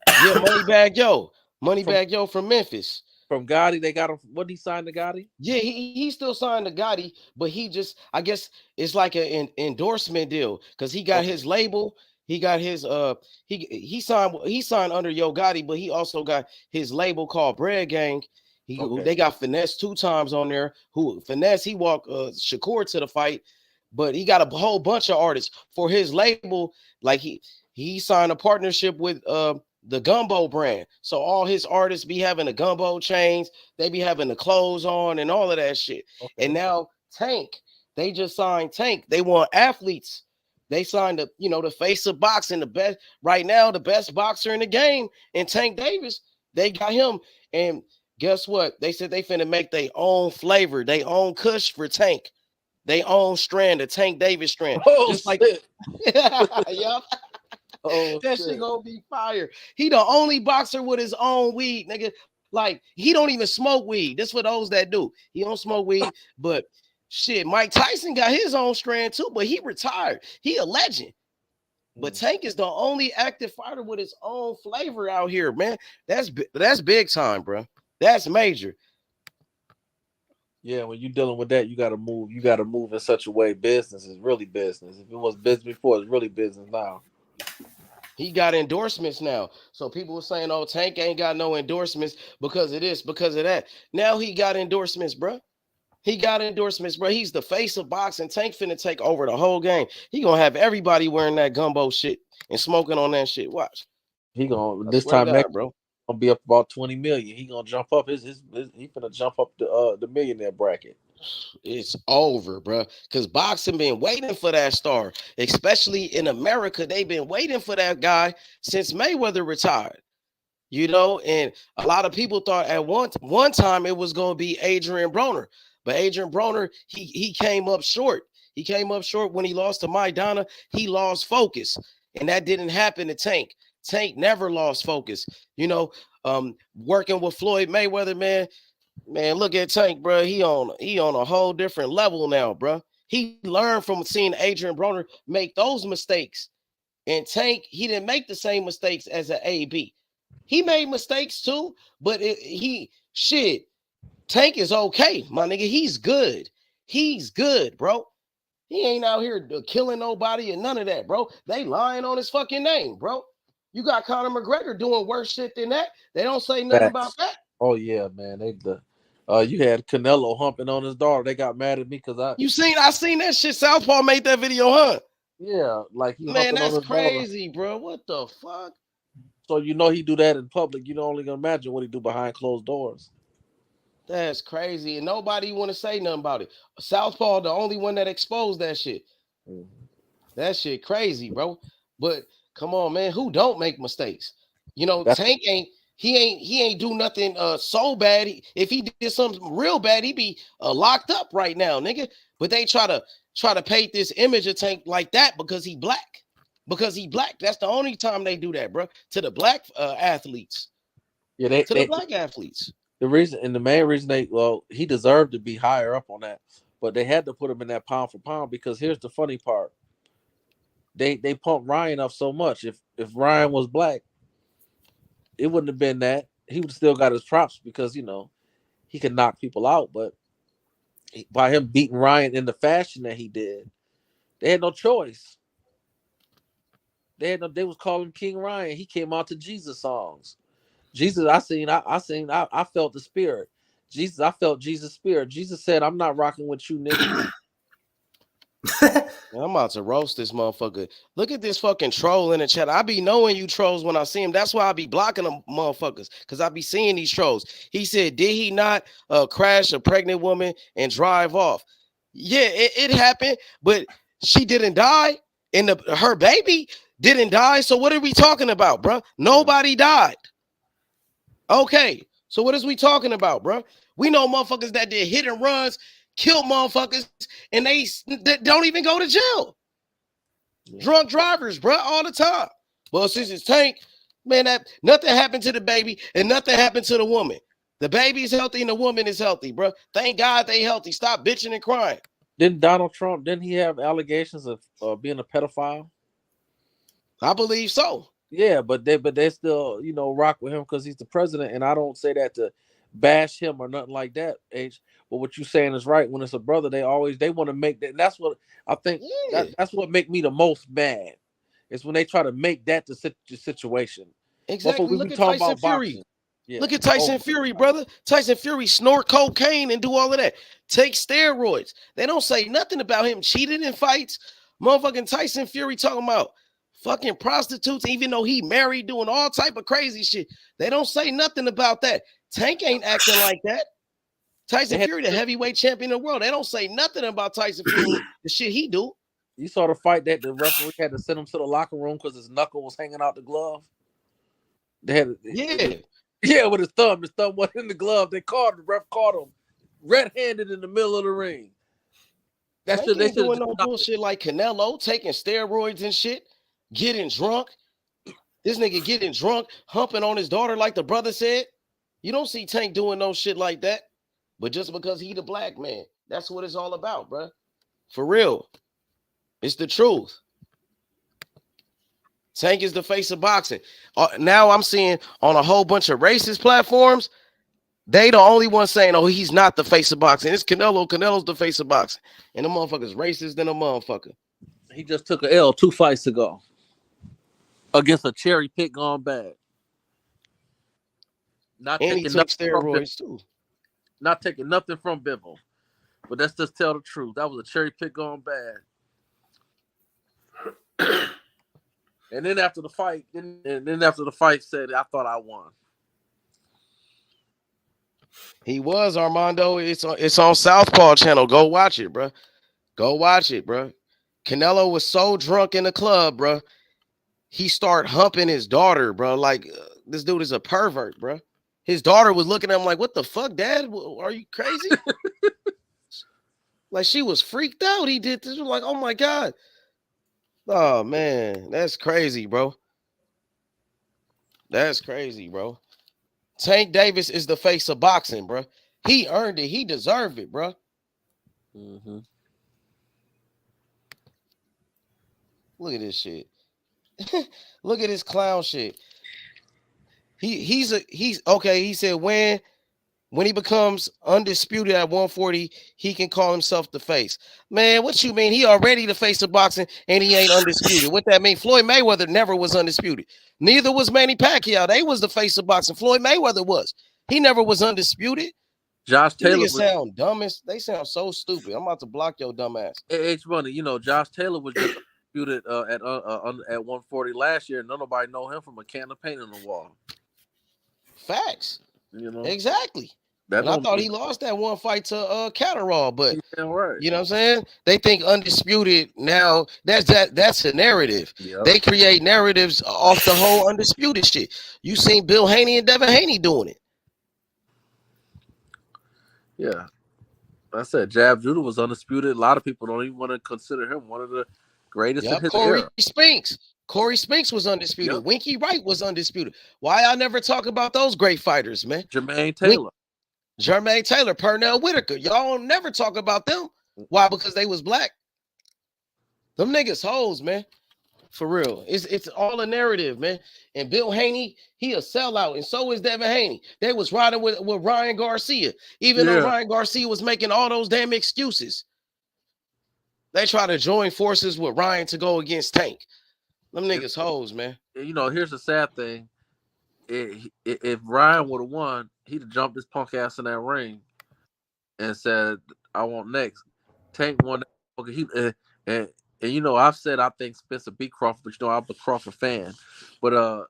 Yeah, Moneybag Yo. from Moneybag Yo from Memphis. Gotti. They got him. What did he sign to Gotti? Yeah, he still signed to Gotti, but he just I guess it's like an endorsement deal because he got Okay. his label, he got his he signed under Yo Gotti, but he also got his label called Bread Gang. Okay. They got Finesse 2 times on there. Who Finesse he walked Shakur to the fight, but he got a whole bunch of artists for his label. Like he signed a partnership with the Gumbo brand, so all his artists be having the Gumbo chains, they be having the clothes on and all of that shit. And Okay. now Tank, they just signed Tank. They want athletes. They signed the face of boxing, the best right now, the best boxer in the game, and Tank Davis. They got him. And guess what? They said they finna make their own flavor, their own kush for Tank, their own strand, the Tank Davis strand. Oh Just like shit. yeah, Oh that shit shit. gonna be fire. He the only boxer with his own weed, nigga. Like he don't even smoke weed. This for those that do. He don't smoke weed, but shit, Mike Tyson got his own strand too, but he retired. He a legend. But Mm. Tank is the only active fighter with his own flavor out here, man. That's big time, bro. That's major. Yeah, when you're dealing with that, you gotta move. You gotta move in such a way. Business is really business. If it was business before, it's really business now. He got endorsements now. So people were saying, "Oh, Tank ain't got no endorsements because of this, because of that." Now he got endorsements, bro. He got endorsements, bro. He's the face of boxing. Tank finna take over the whole game. He gonna have everybody wearing that gumbo shit and smoking on that shit. Watch. He gonna I this swear to time next God, bro. gonna be up about 20 million. He gonna jump up his he finna jump up the millionaire bracket. It's over, bro. Because boxing been waiting for that star, especially in America. They've been waiting for that guy since Mayweather retired. And a lot of people thought at one time it was going to be Adrian Broner, but Adrian Broner he came up short. He came up short when he lost to Maidana. He lost focus, and that didn't happen to Tank. Tank never lost focus. Working with Floyd Mayweather, man, look at Tank, bro. He on a whole different level now, bro. He learned from seeing Adrian Broner make those mistakes, and Tank he didn't make the same mistakes as an AB. He made mistakes too, but Tank is okay, my nigga. He's good. He's good, bro. He ain't out here killing nobody and none of that, bro. They lying on his fucking name, bro. You got Conor McGregor doing worse shit than that. They don't say nothing about Facts. that. Oh yeah, man. You had Canelo humping on his daughter. They got mad at me because I seen that shit. Southpaw made that video, huh? yeah, like he Man, humping on that's his daughter. crazy, bro. What the fuck? So you know he do that in public. You can only imagine what he do behind closed doors. That's crazy. And nobody want to say nothing about it. Southpaw, the only one that exposed that shit. Mhm. That shit crazy, bro. But come on, man. Who don't make mistakes? That's Tank ain't do nothing so bad. If he did something real bad, he'd be locked up right now, nigga. But they try to paint this image of Tank like that because he black. Because he black. That's the only time they do that, bro. To the black athletes. yeah. To the black athletes. The reason and the main reason he deserved to be higher up on that, but they had to put him in that pound for pound because here's the funny part. They pumped Ryan up so much. If Ryan was black, it wouldn't have been that. He would still got his props because he could knock people out, but by him beating Ryan in the fashion that he did, they had no choice. They was calling King Ryan. He came out to Jesus songs. Jesus, I felt the spirit. Jesus, I felt Jesus' spirit. Jesus said, I'm not rocking with you niggas. Man, I'm about to roast this motherfucker. Look at this fucking troll in the chat. I be knowing you trolls when I see him. That's why I be blocking them motherfuckers. Cause I be seeing these trolls. He said, did he not crash a pregnant woman and drive off? Yeah, it happened, but she didn't die. And her baby didn't die. So what are we talking about, bro? Nobody died. Okay. So what is we talking about, bro? We know motherfuckers that did hit and runs, kill motherfuckers, and they don't even go to jail. Drunk drivers, bro, all the time. Well, since it's Tank, man, that nothing happened to the baby and nothing happened to the woman. The baby's healthy and the woman is healthy, bro. Thank God they healthy. Stop bitching and crying. Didn't Donald Trump, didn't he have allegations of being a pedophile? I believe so. Yeah, but they still, rock with him because he's the president. And I don't say that to bash him or nothing like that, H. But what you're saying is right. When it's a brother, they want to make that. And that's what I think Yeah. that's what make me the most mad. Is when they try to make that the situation. Exactly. We be Look at talking Tyson about Fury. boxing. Yeah. Look at Tyson Fury, brother. Tyson Fury snort cocaine and do all of that. Take steroids. They don't say nothing about him cheating in fights. Motherfucking Tyson Fury talking about fucking prostitutes, even though he married, doing all type of crazy shit. They don't say nothing about that. Tank ain't acting like that. Tyson Fury, the heavyweight champion of the world. They don't say nothing about Tyson Fury, the shit he do. You saw the fight that the referee had to send him to the locker room because his knuckle was hanging out the glove. They had with his thumb. His thumb wasn't in the glove. The ref caught him red-handed in the middle of the ring. They ain't doing no bullshit like Canelo, taking steroids and shit, getting drunk. This nigga getting drunk, humping on his daughter like the brother said. You don't see Tank doing no shit like that. But just because he the black man, that's what it's all about, bro. For real. It's the truth. Tank is the face of boxing. Now I'm seeing on a whole bunch of racist platforms, they the only one saying, oh, he's not the face of boxing. It's Canelo. Canelo's the face of boxing. And the motherfucker's racist than a motherfucker. He just took an L 2 fights ago against a cherry pick gone bad. And he took steroids too. Not taking nothing from Bivol. But let's just tell the truth. That was a cherry pick gone bad. And then after the fight, said, I thought I won. He was, Armando. It's on Southpaw channel. Go watch it, bro. Go watch it, bro. Canelo was so drunk in the club, bro. He started humping his daughter, bro. Like this dude is a pervert, bro. His daughter was looking at him like, "What the fuck, Dad? Are you crazy?" Like she was freaked out. He did this. Like, oh my god. Oh man, that's crazy, bro. That's crazy, bro. Tank Davis is the face of boxing, bro. He earned it. He deserved it, bro. Mm-hmm. Look at this shit. Look at this clown shit. He's okay. He said when he becomes undisputed at 140, he can call himself the face. Man, what you mean? He already the face of boxing and he ain't undisputed. What that mean? Floyd Mayweather never was undisputed. Neither was Manny Pacquiao. They was the face of boxing. Floyd Mayweather was. He never was undisputed. Josh You Taylor niggas sound dumbest. They sound so stupid. I'm about to block your dumb ass. H Money. Josh Taylor was just undisputed at 140 last year, and nobody know him from a can of paint on the wall. Facts. You know Exactly. that And I don't thought mean he lost that one fight to Catterall, but right. you know what I'm saying? They think undisputed now. That's a narrative. Yep. They create narratives off the whole undisputed shit. You seen Bill Haney and Devin Haney doing it. Yeah. I said Jab Judah was undisputed. A lot of people don't even want to consider him one of the greatest in his Corey era. Spinks. Corey Spinks was undisputed. Yep. Winky Wright was undisputed. Why I never talk about those great fighters, man? Jermaine Taylor. Jermaine Taylor, Pernell Whitaker. Y'all never talk about them. Why? Because they was black. Them niggas hoes, man. For real. It's all a narrative, man. And Bill Haney, he a sellout, and so is Devin Haney. They was riding with Ryan Garcia, even though Ryan Garcia was making all those damn excuses. They try to join forces with Ryan to go against Tank. Them niggas hoes, man. Here's the sad thing. If Ryan would have won, he'd have jumped his punk ass in that ring and said, I want next. Tank won. And I've said I think Spencer beat Crawford, but I'm a Crawford fan. But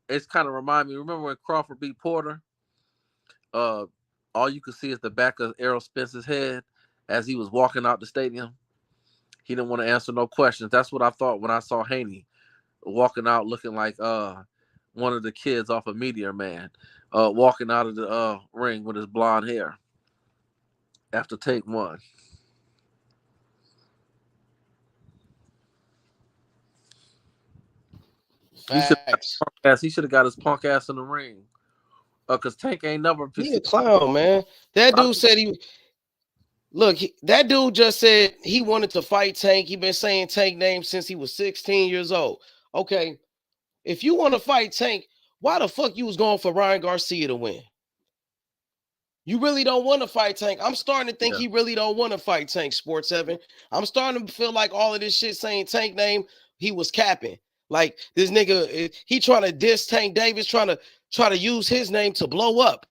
it's kind of remind me. Remember when Crawford beat Porter? All you could see is the back of Errol Spence's head as he was walking out the stadium. He didn't want to answer no questions. That's what I thought when I saw Haney walking out looking like one of the kids off of Meteor Man, walking out of the ring with his blonde hair after take one. He should have got his punk ass in the ring. Cause Tank ain't never. He a clown, man. That dude said that dude just said he wanted to fight Tank. He been saying Tank name since he was 16 years old. Okay, if you want to fight Tank, why the fuck you was going for Ryan Garcia to win? You really don't want to fight Tank. I'm starting to think he really don't want to fight Tank, Sports 7. I'm starting to feel like all of this shit saying Tank name, he was capping. Like this nigga, he trying to diss Tank Davis, trying to use his name to blow up.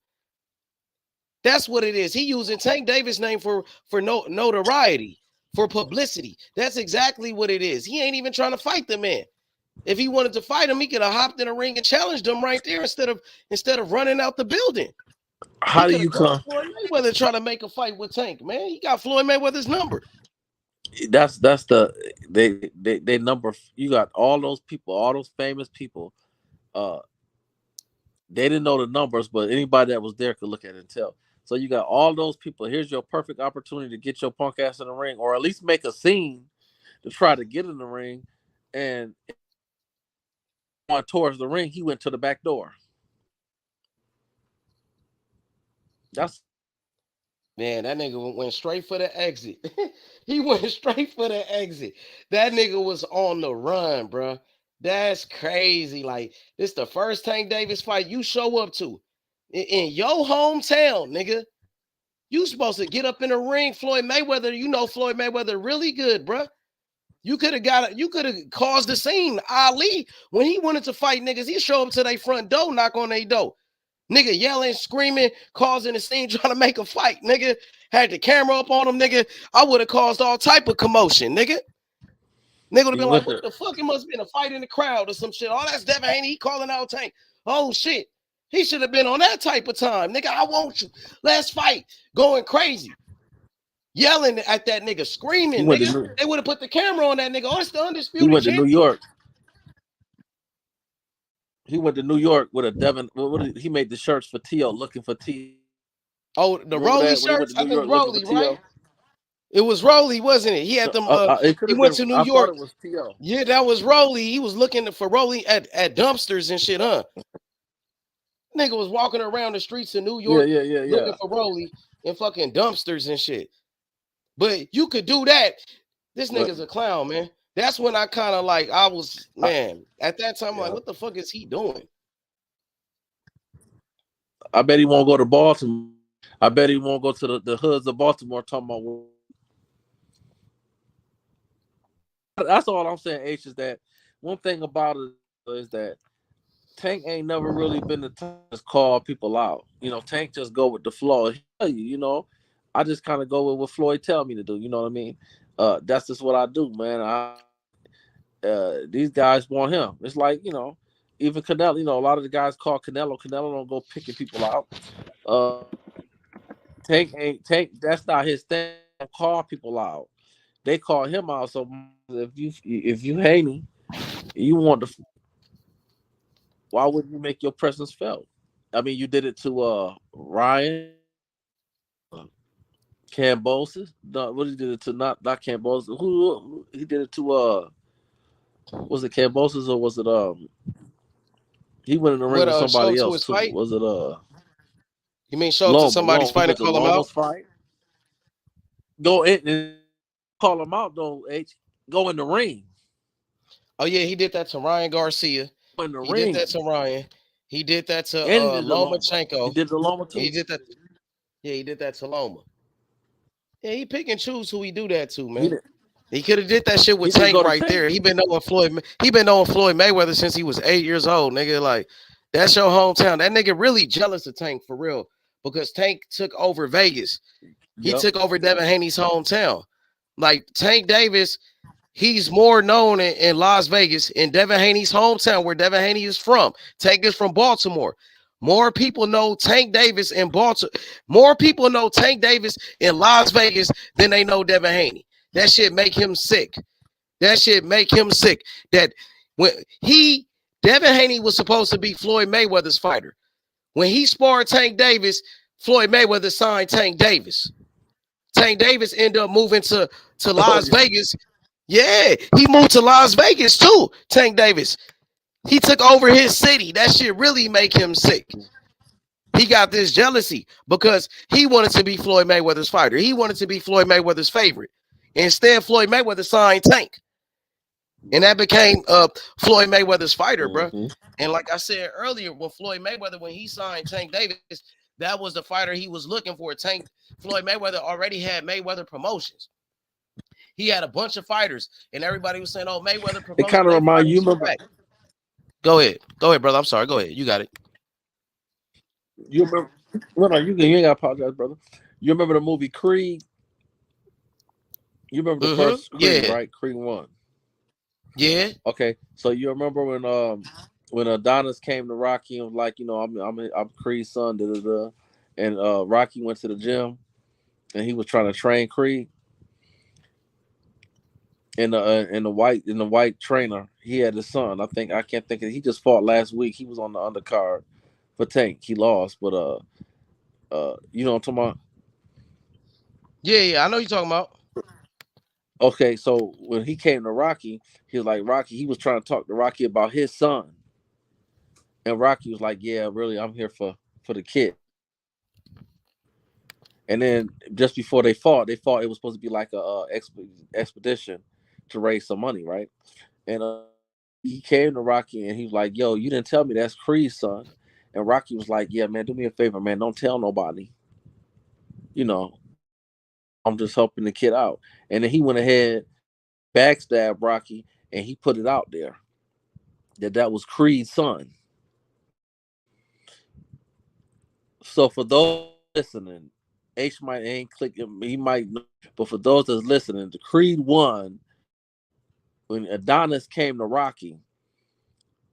That's what it is. He using Tank Davis' name for notoriety, for publicity. That's exactly what it is. He ain't even trying to fight the man. If he wanted to fight him, he could have hopped in a ring and challenged him right there instead of running out the building. How do you come? Floyd Mayweather trying to make a fight with Tank, man. He got Floyd Mayweather's number. That's they number. You got all those people, all those famous people. They didn't know the numbers, but anybody that was there could look at it and tell. So you got all those people. Here's your perfect opportunity to get your punk ass in the ring, or at least make a scene to try to get in the ring. And going towards the ring, he went to the back door. Man, that nigga went straight for the exit. He went straight for the exit. That nigga was on the run, bro. That's crazy. Like, this the first Tank Davis fight you show up to in your hometown, nigga. You supposed to get up in the ring, Floyd Mayweather. You know Floyd Mayweather really good, bro. You could have caused the scene. Ali, when he wanted to fight niggas, he show up to their front door, knock on their door. Nigga yelling, screaming, causing a scene, trying to make a fight, nigga. Had the camera up on him, nigga. I would have caused all type of commotion, nigga. Nigga would have been like, what the fuck? It must have been a fight in the crowd or some shit. Oh, that's Devin Haney. He calling out Tank. Oh, shit. He should have been on that type of time. Nigga, I want you. Let's fight. Going crazy. Yelling at that nigga, screaming, nigga. They would have put the camera on that nigga. Oh, it's the undisputed. He went to New York. He went to New York with a Devin. He made the shirts for T.O. looking for T. Oh, the Rolly shirts? I think Rolly, right? It was Rolly, wasn't it? He had them. He went to New York. It was T.O. Yeah, that was Rolly. He was looking for Rolly at dumpsters and shit, huh? Nigga was walking around the streets of New York looking for Rolly in fucking dumpsters and shit. But you could do that. This nigga's a clown, man. That's when I kind of like, I was, man, at that time, like, what the fuck is he doing? I bet he won't go to Baltimore. I bet he won't go to the hoods of Baltimore talking about. That's all I'm saying, H, is that one thing about it is that Tank ain't never really been the type to just call people out. Tank just go with the flow. He'll tell you, I just kind of go with what Floyd tell me to do. You know what I mean? That's just what I do, man. These guys want him. It's like, even Canelo, a lot of the guys call Canelo. Canelo don't go picking people out. Tank, that's not his thing. They don't call people out. They call him out. So if you hate him, you want to, why wouldn't you make your presence felt? I mean, you did it to Ryan Cambosis. No, what he did it to, not Cambosis. Who he did it to? Was it Cambosis or was it he went in the ring What with show up somebody to else his too? fight? Was it You mean show up to Loma? somebody's fight Was and it call him out? Loma's fight? Go in and call him out though. H. Go in the ring. Oh yeah, he did that to Ryan Garcia. Go in the He did ring. that to Ryan. He did that to And he did the Loma. He Lomachenko. did the Loma He too. did that. Yeah, he did that to Loma. Yeah, he pick and choose who he do that to, He man. did. He could have did that shit He with didn't Tank go to right Tank. there. He been knowing Floyd. He been knowing Floyd Mayweather since he was 8 years old, nigga. Like that's your hometown. That nigga really jealous of Tank for real because Tank took over Vegas. He Yep. took over Devin Haney's hometown. Like Tank Davis, he's more known in Las Vegas, in Devin Haney's hometown, where Devin Haney is from. Tank is from Baltimore. More people know Tank Davis in Baltimore. More people know Tank Davis in Las Vegas than they know Devin Haney. That shit make him sick. That shit make him sick. That when Devin Haney was supposed to be Floyd Mayweather's fighter. When he sparred Tank Davis, Floyd Mayweather signed Tank Davis. Tank Davis ended up moving to Oh Las yeah. Vegas. Yeah, he moved to Las Vegas too. Tank Davis. He took over his city. That shit really make him sick. He got this jealousy because he wanted to be Floyd Mayweather's fighter. He wanted to be Floyd Mayweather's favorite. Instead, Floyd Mayweather signed Tank. And that became Floyd Mayweather's fighter, bro. Mm-hmm. And like I said earlier, when he signed Tank Davis, that was the fighter he was looking for. Floyd Mayweather already had Mayweather Promotions. He had a bunch of fighters, and everybody was saying, "Oh, Mayweather It Promotions." kind of reminds you. Remember? Go ahead, brother. I'm sorry. Go ahead. You got it. You remember? No, you ain't got to apologize, brother. You remember the movie Creed? You remember the first Creed, Yeah. right? Creed 1. Yeah. Okay, so you remember when Adonis came to Rocky and was like, I'm Creed's son, da da da, and Rocky went to the gym and he was trying to train Creed, and the white trainer, he had his son. I can't think of, he just fought last week. He was on the undercard for Tank. He lost, but you know what I'm talking about? Yeah, I know you're talking about. Okay, so when he came to Rocky, he was like, Rocky, he was trying to talk to Rocky about his son. And Rocky was like, yeah, really, I'm here for the kid. And then just before they fought it was supposed to be like a expedition to raise some money, right? And he came to Rocky and he was like, yo, you didn't tell me that's Creed's son. And Rocky was like, yeah, man, do me a favor, man. Don't tell nobody. I'm just helping the kid out. And then he went ahead, backstabbed Rocky, and he put it out there that was Creed's son. So for those listening, H might ain't clicking, he might know, but for those that's listening, the Creed 1, when Adonis came to Rocky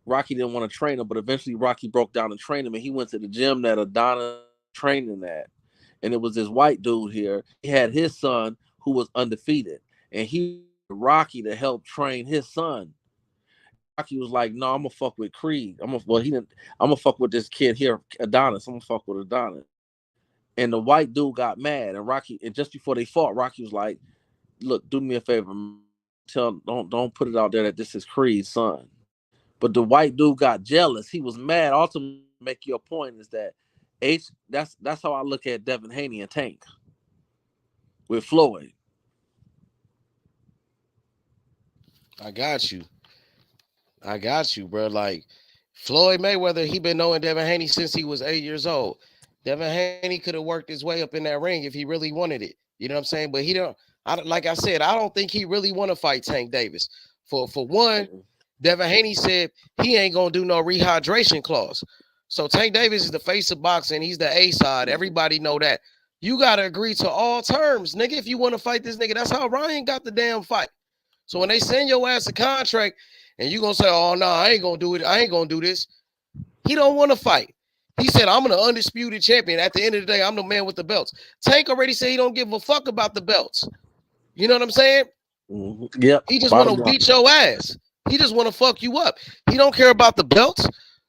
didn't want to train him, but eventually Rocky broke down and trained him, and he went to the gym that Adonis training at. And it was this white dude here. He had his son who was undefeated, and he Rocky to help train his son. Rocky was like, "No, I'm gonna fuck with Creed. I'm gonna fuck with this kid here, Adonis. I'm gonna fuck with Adonis." And the white dude got mad, and just before they fought, Rocky was like, "Look, do me a favor. Don't put it out there that this is Creed's son." But the white dude got jealous. He was mad. Ultimately, make your point is that that's how I look at Devin Haney and Tank with Floyd. I got you, bro. Like Floyd Mayweather, he been knowing Devin Haney since he was 8 years old. Devin Haney could have worked his way up in that ring if he really wanted it. You know what I'm saying? But he don't. Like I said, I don't think he really want to fight Tank Davis. For one, Devin Haney said he ain't gonna do no rehydration clause. So Tank Davis is the face of boxing. He's the A side. Everybody know that. You gotta agree to all terms, nigga. If you want to fight this nigga, that's how Ryan got the damn fight. So when they send your ass a contract and you gonna say, "Oh no, I ain't gonna do it. I ain't gonna do this," he don't want to fight. He said, "I'm an undisputed champion. At the end of the day, I'm the man with the belts." Tank already said he don't give a fuck about the belts. You know what I'm saying? Yep. He just want Bottom to line. beat your ass. He just want to fuck you up. He don't care about the belts.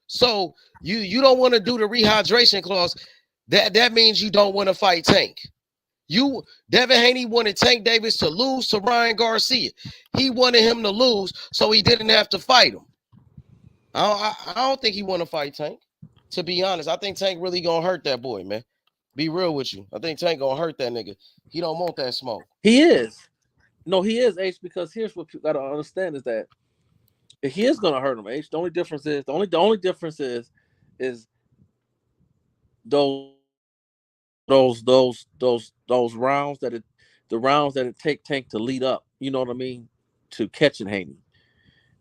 So you don't want to do the rehydration clause. That means you don't want to fight Tank. Devin Haney wanted Tank Davis to lose to Ryan Garcia. He wanted him to lose so he didn't have to fight him. I don't think he want to fight Tank. To be honest, I think Tank really gonna hurt that boy, man. Be real with you. I think Tank gonna hurt that nigga. He don't want that smoke. He is. No, he is, H, because here's what you gotta understand is that he is gonna hurt him, H. The only difference is is those those rounds the rounds that it take Tank to lead up, you know what I mean, to catching Haney.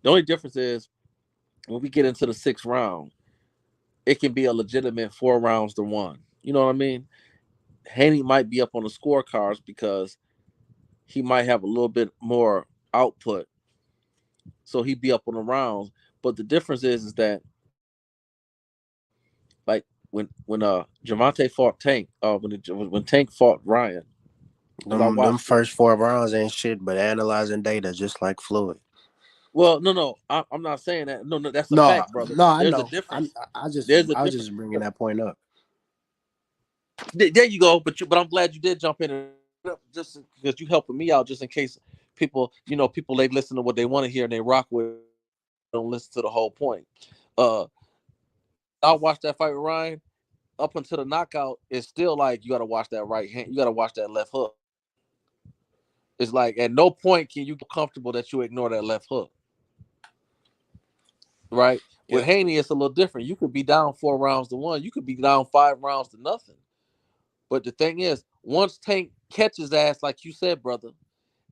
The only difference is when we get into the 6th round, it can be a legitimate 4 rounds to 1. You know what I mean? Haney might be up on the scorecards because he might have a little bit more output, so he'd be up on the rounds. But the difference is that like when Gervonta fought Tank, when Tank fought Ryan, because I Them watched it. first 4 rounds ain't shit but analyzing data, just like Floyd. Well, no, I'm not saying that. No, that's a No, fact, brother. no, I There's a know. difference. I just There's a I was difference. just bringing that point up. There you go. But I'm glad you did jump in and just because you helping me out, just in case people, people they listen to what they want to hear and they rock with, don't listen to the whole point. Uh, I watched that fight with Ryan. Up until the knockout, it's still like you got to watch that right hand. You got to watch that left hook. It's like at no point can you get comfortable that you ignore that left hook. Right? With Yep. Haney, it's a little different. You could be down 4 rounds to 1. You could be down 5 rounds to nothing. But the thing is, once Tank catches ass, like you said, brother,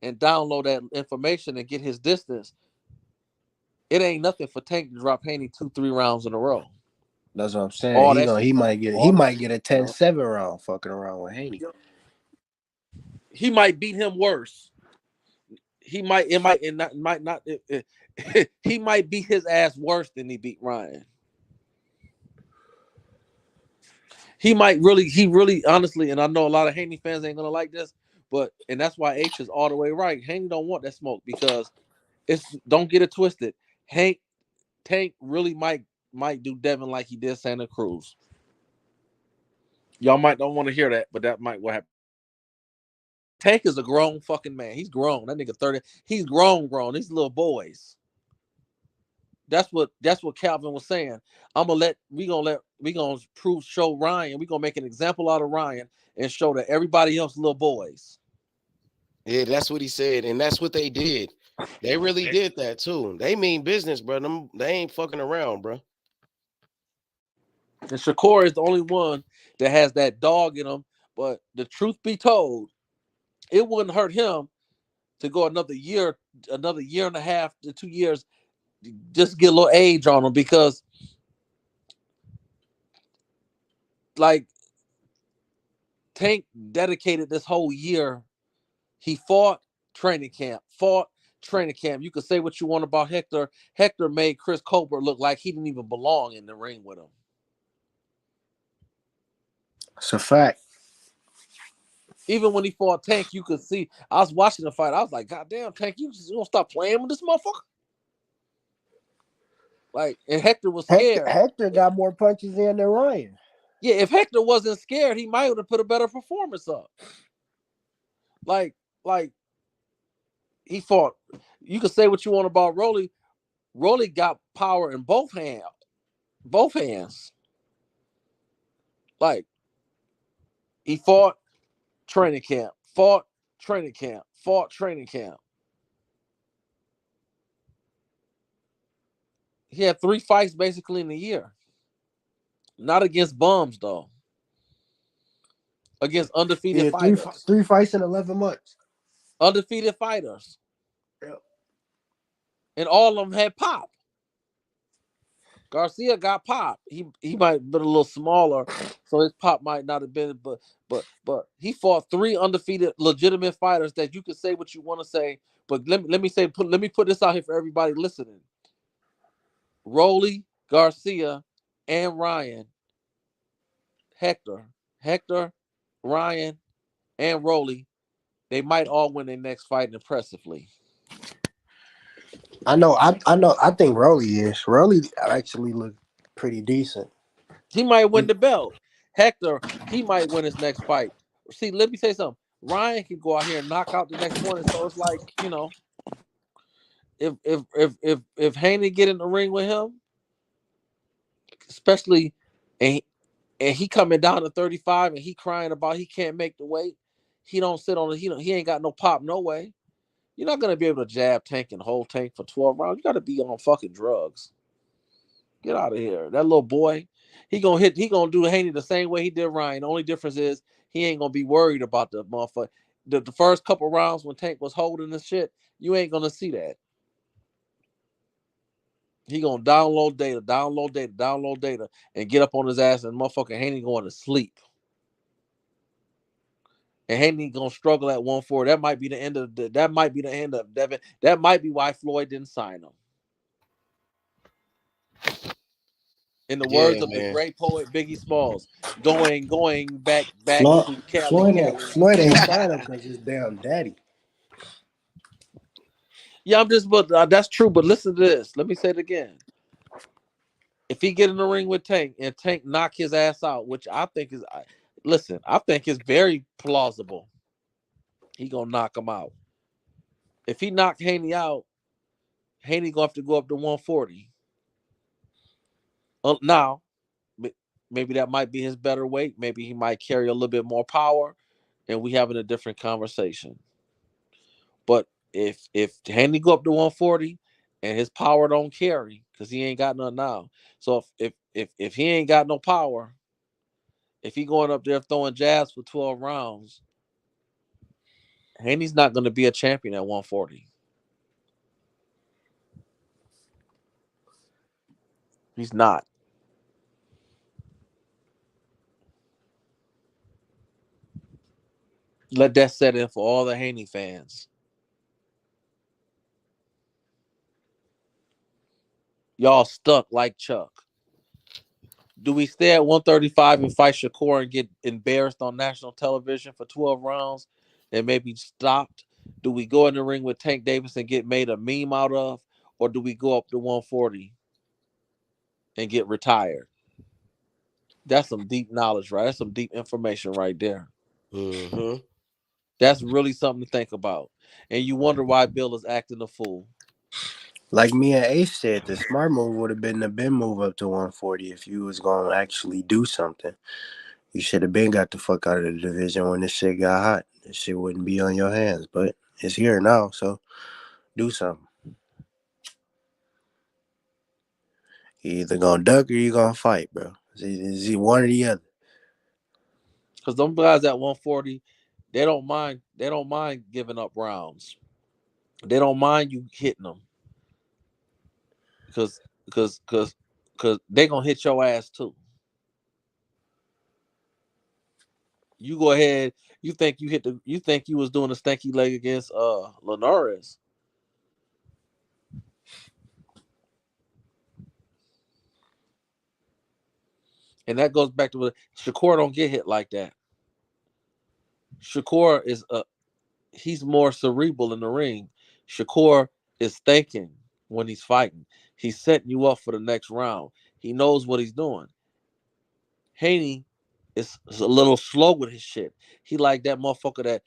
and download that information and get his distance, it ain't nothing for Tank to drop Haney 2-3 rounds in a row. That's what I'm saying. All that shit. He might get a 10-7 round fucking around with Haney. He might beat him worse. He might not he might beat his ass worse than he beat Ryan. He really honestly, and I know a lot of Haney fans ain't gonna like this, and that's why H is all the way right. Haney don't want that smoke because don't get it twisted. Tank really might do Devin like he did Santa Cruz. Y'all might don't want to hear that, but that might what happen. Tank is a grown fucking man. He's grown. That nigga 30. He's grown. These little boys. That's what Calvin was saying. We gonna show Ryan. We gonna make an example out of Ryan and show that everybody else little boys. Yeah, that's what he said, and that's what they did. They really did that too. They mean business, bro. They ain't fucking around, bro. And Shakur is the only one that has that dog in him. But the truth be told, it wouldn't hurt him to go another year and a half to 2 years, just get a little age on him because, like, Tank dedicated this whole year. He fought training camp. You could say what you want about Hector. Hector made Chris Colbert look like he didn't even belong in the ring with him. It's a fact. Even when he fought Tank, you could see. I was watching the fight. I was like, God damn, Tank, you gonna stop playing with this motherfucker? Like, and Hector was scared. Hector got more punches in than Ryan. Yeah, if Hector wasn't scared, he might have put a better performance up. Like he fought. You could say what you want about Rolly. Rolly got power in both hands. Like, he fought training camp. He had 3 fights basically in a year. Not against bums, though. against undefeated Yeah, fighters. three fights in 11 months. Undefeated fighters. Yep. And all of them had pop. Garcia got pop. He might have been a little smaller, so his pop might not have been. But he fought three undefeated, legitimate fighters that you can say what you want to say. But let me put this out here for everybody listening. Rolly, Garcia, and Ryan, Hector, Ryan, and Rolly, they might all win their next fight impressively. I know. I know. I think Rolly is. Rolly actually look pretty decent. He might win the belt. Hector, he might win his next fight. See, let me say something. Ryan can go out here and knock out the next opponent. So it's like, if Haney get in the ring with him, especially and he coming down to 35 and he crying about he can't make the weight, he don't sit on it. He ain't got no pop no way. You're not gonna be able to jab Tank and hold Tank for 12 rounds. You gotta be on fucking drugs. Get out of here. That little boy, he gonna do Haney the same way he did Ryan. The only difference is he ain't gonna be worried about the motherfucker. The first couple rounds when Tank was holding this shit, you ain't gonna see that. He gonna download data, and get up on his ass, and motherfucker Haney going to sleep. And Haney gonna struggle at 140. That might be the end of Devin. That might be why Floyd didn't sign him. In the words Yeah, of the man. great poet Biggie Smalls, going back Floyd, to Cali. Floyd ain't signed him because his damn daddy. Yeah, but that's true. But listen to this. Let me say it again. If he get in the ring with Tank and Tank knock his ass out, which I think is, I think is very plausible. He gonna knock him out. If he knock Haney out, Haney gonna have to go up to 140. Now, maybe that might be his better weight. Maybe he might carry a little bit more power, and we having a different conversation. But if Haney go up to 140 and his power don't carry because he ain't got none now. So if he ain't got no power, if he going up there throwing jabs for 12 rounds, Haney's not going to be a champion at 140. He's not. Let that set in for all the Haney fans. Y'all stuck like Chuck. Do we stay at 135 and fight Shakur and get embarrassed on national television for 12 rounds and maybe stopped? Do we go in the ring with Tank Davis and get made a meme out of? Or do we go up to 140 and get retired? That's some deep knowledge, right? That's some deep information right there. Mm-hmm. That's really something to think about. And you wonder why Bill is acting a fool. Like me and Ace said, the smart move would have been the Ben move up to 140 if you was gonna actually do something. You should have been got the fuck out of the division when this shit got hot. This shit wouldn't be on your hands, but it's here now, so do something. You either gonna duck or you gonna fight, bro. It's one or the other. Because them guys at 140, they don't mind giving up rounds. They don't mind you hitting them. Because they gonna hit your ass too. You go ahead. You think you was doing a stanky leg against Linares. And that goes back to what Shakur don't get hit like that. Shakur is he's more cerebral in the ring. Shakur is thinking when he's fighting. He's setting you up for the next round. He knows what he's doing. Haney is a little slow with his shit. He like that motherfucker that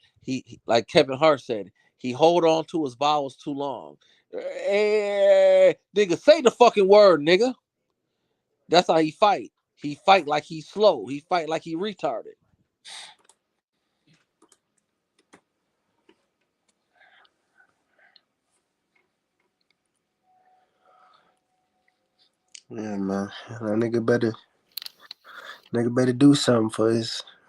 like Kevin Hart said, he hold on to his vowels too long. Hey, nigga, say the fucking word, nigga. That's how he fight. He fight like he's slow. He fight like he retarded. Yeah, man. Nigga better do something for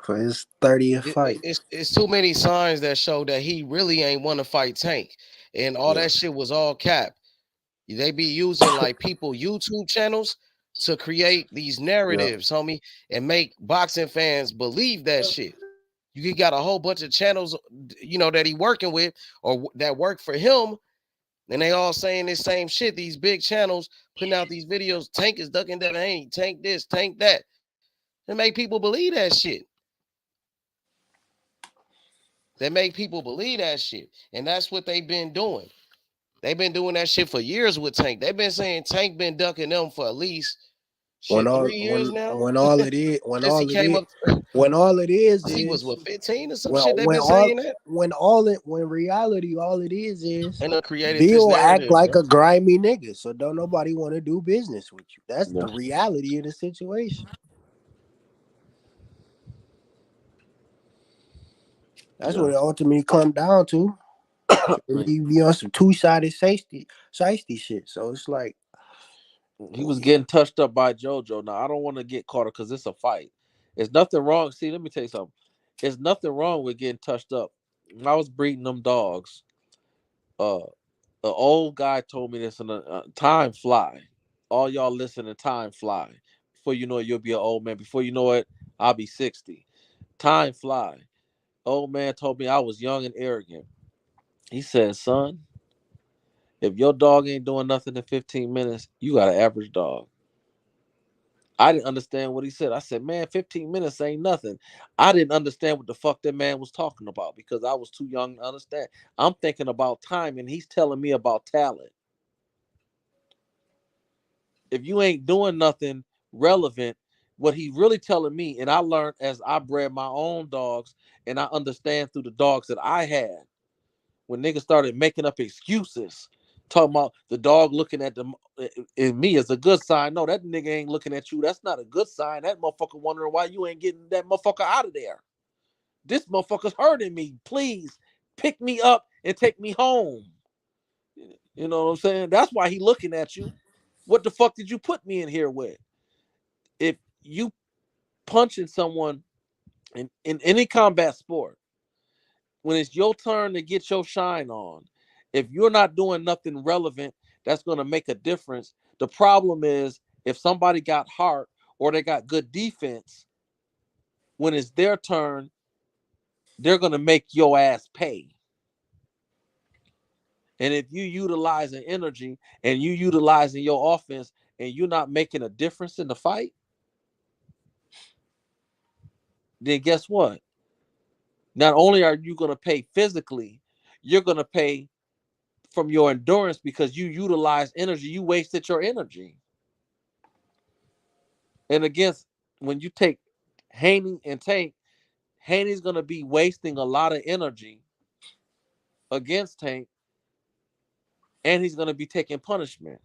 for his 30th fight. It's too many signs that show that he really ain't want to fight Tank, and all Yeah. that shit was all cap. They be using like people YouTube channels to create these Yeah. narratives, homie, and make boxing fans believe that shit. You got a whole bunch of channels, that he working with or that work for him, and they all saying this same shit. These big channels putting out these videos. Tank is ducking that. Ain't Tank this, Tank that. They make people believe that shit. They make people believe that shit, and that's what they've been doing. They've been doing that shit for years with Tank. They've been saying Tank been ducking them for at least When shit all 3 years now. when all it is when Since he all it came is up, when all it he was is what 15 or some when shit. They've when been all saying that, when reality all it is and they created this Bill act narrative, like bro. a grimy nigga, so don't nobody want to do business with you. That's Yeah. the reality of the situation. That's Yeah. what it ultimately come down to. And You be on some two-sided safety shit. So it's like, he was getting touched up by JoJo. Now I don't want to get caught up because it's a fight. There's nothing wrong. See, let me tell you something. There's nothing wrong with getting touched up. When I was breeding them dogs, uh, an old guy told me this, and time fly. All y'all listening, time fly. Before you know it, you'll be an old man. Before you know it, I'll be 60. Time fly. Old man told me I was young and arrogant. He said, son, if your dog ain't doing nothing in 15 minutes, you got an average dog. I didn't understand what he said. I said, man, 15 minutes ain't nothing. I didn't understand what the fuck that man was talking about because I was too young to understand. I'm thinking about time and he's telling me about talent. If you ain't doing nothing relevant, what he really telling me, and I learned as I bred my own dogs and I understand through the dogs that I had, when niggas started making up excuses, talking about the dog looking at them in me is a good sign. No, that nigga ain't looking at you. That's not a good sign. That motherfucker wondering why you ain't getting that motherfucker out of there. This motherfucker's hurting me. Please pick me up and take me home. You know what I'm saying? That's why he looking at you. What the fuck did you put me in here with? If you punching someone in any combat sport, when it's your turn to get your shine on, if you're not doing nothing relevant that's going to make a difference, the problem is if somebody got heart or they got good defense, when it's their turn, they're going to make your ass pay. And if you utilizing energy and you utilizing your offense and you're not making a difference in the fight, then guess what? Not only are you going to pay physically, you're going to pay from your endurance because you utilize energy. You wasted your energy. And against when you take Haney and Tank, Haney's going to be wasting a lot of energy against Tank, and he's going to be taking punishment.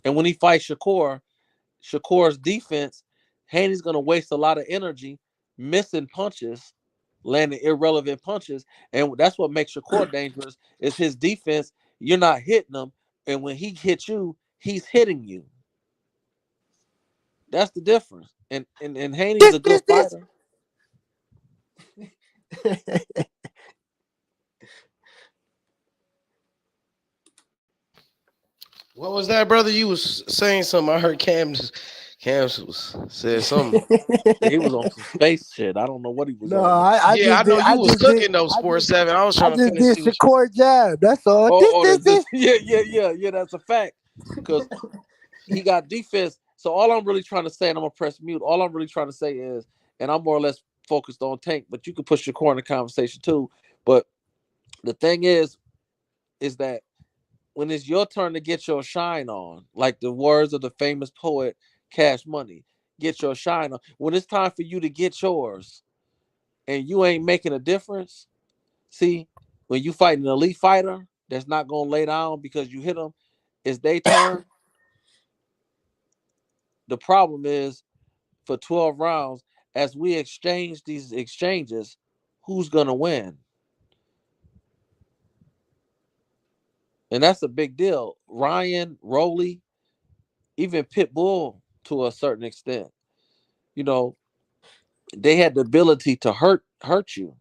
And when he fights Shakur's defense, Haney's going to waste a lot of energy missing punches, landing irrelevant punches. And that's what makes Shakur dangerous is his defense. You're not hitting him. And when he hits you, he's hitting you. That's the difference. And Haney's this, a good this. fighter. What was that, brother? You was saying something. I heard Cam was said something. He was on some space shit. I don't know what he was No, on. I Yeah, I just know did. you was cooking though, Sports Seven. I was I trying to just finish did see what you. Shakur jab. That's all. This. Yeah. That's a fact. Because he got defense. So all I'm really trying to say, and I'm gonna press mute. All I'm really trying to say is, and I'm more or less focused on Tank, but you can push your core in the conversation too. But the thing is that when it's your turn to get your shine on, like the words of the famous poet Cash Money, get your shine on. When it's time for you to get yours, and you ain't making a difference. See, when you fight an elite fighter that's not gonna lay down because you hit them, it's their turn. The problem is for 12 rounds, as we exchange these exchanges, who's gonna win? And that's a big deal. Ryan, Rowley, even Pitbull to a certain extent. You know, they had the ability to hurt you.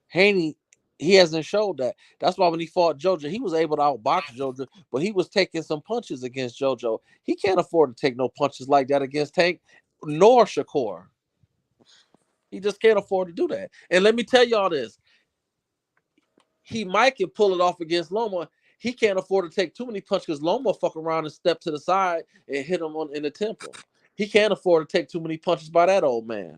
Haney, he hasn't showed that. That's why when he fought JoJo, he was able to outbox JoJo, but he was taking some punches against JoJo. He can't afford to take no punches like that against Tank nor Shakur. He just can't afford to do that. And let me tell y'all this: he might can pull it off against Loma. He can't afford to take too many punches because Loma fuck around and step to the side and hit him in the temple. He can't afford to take too many punches by that old man.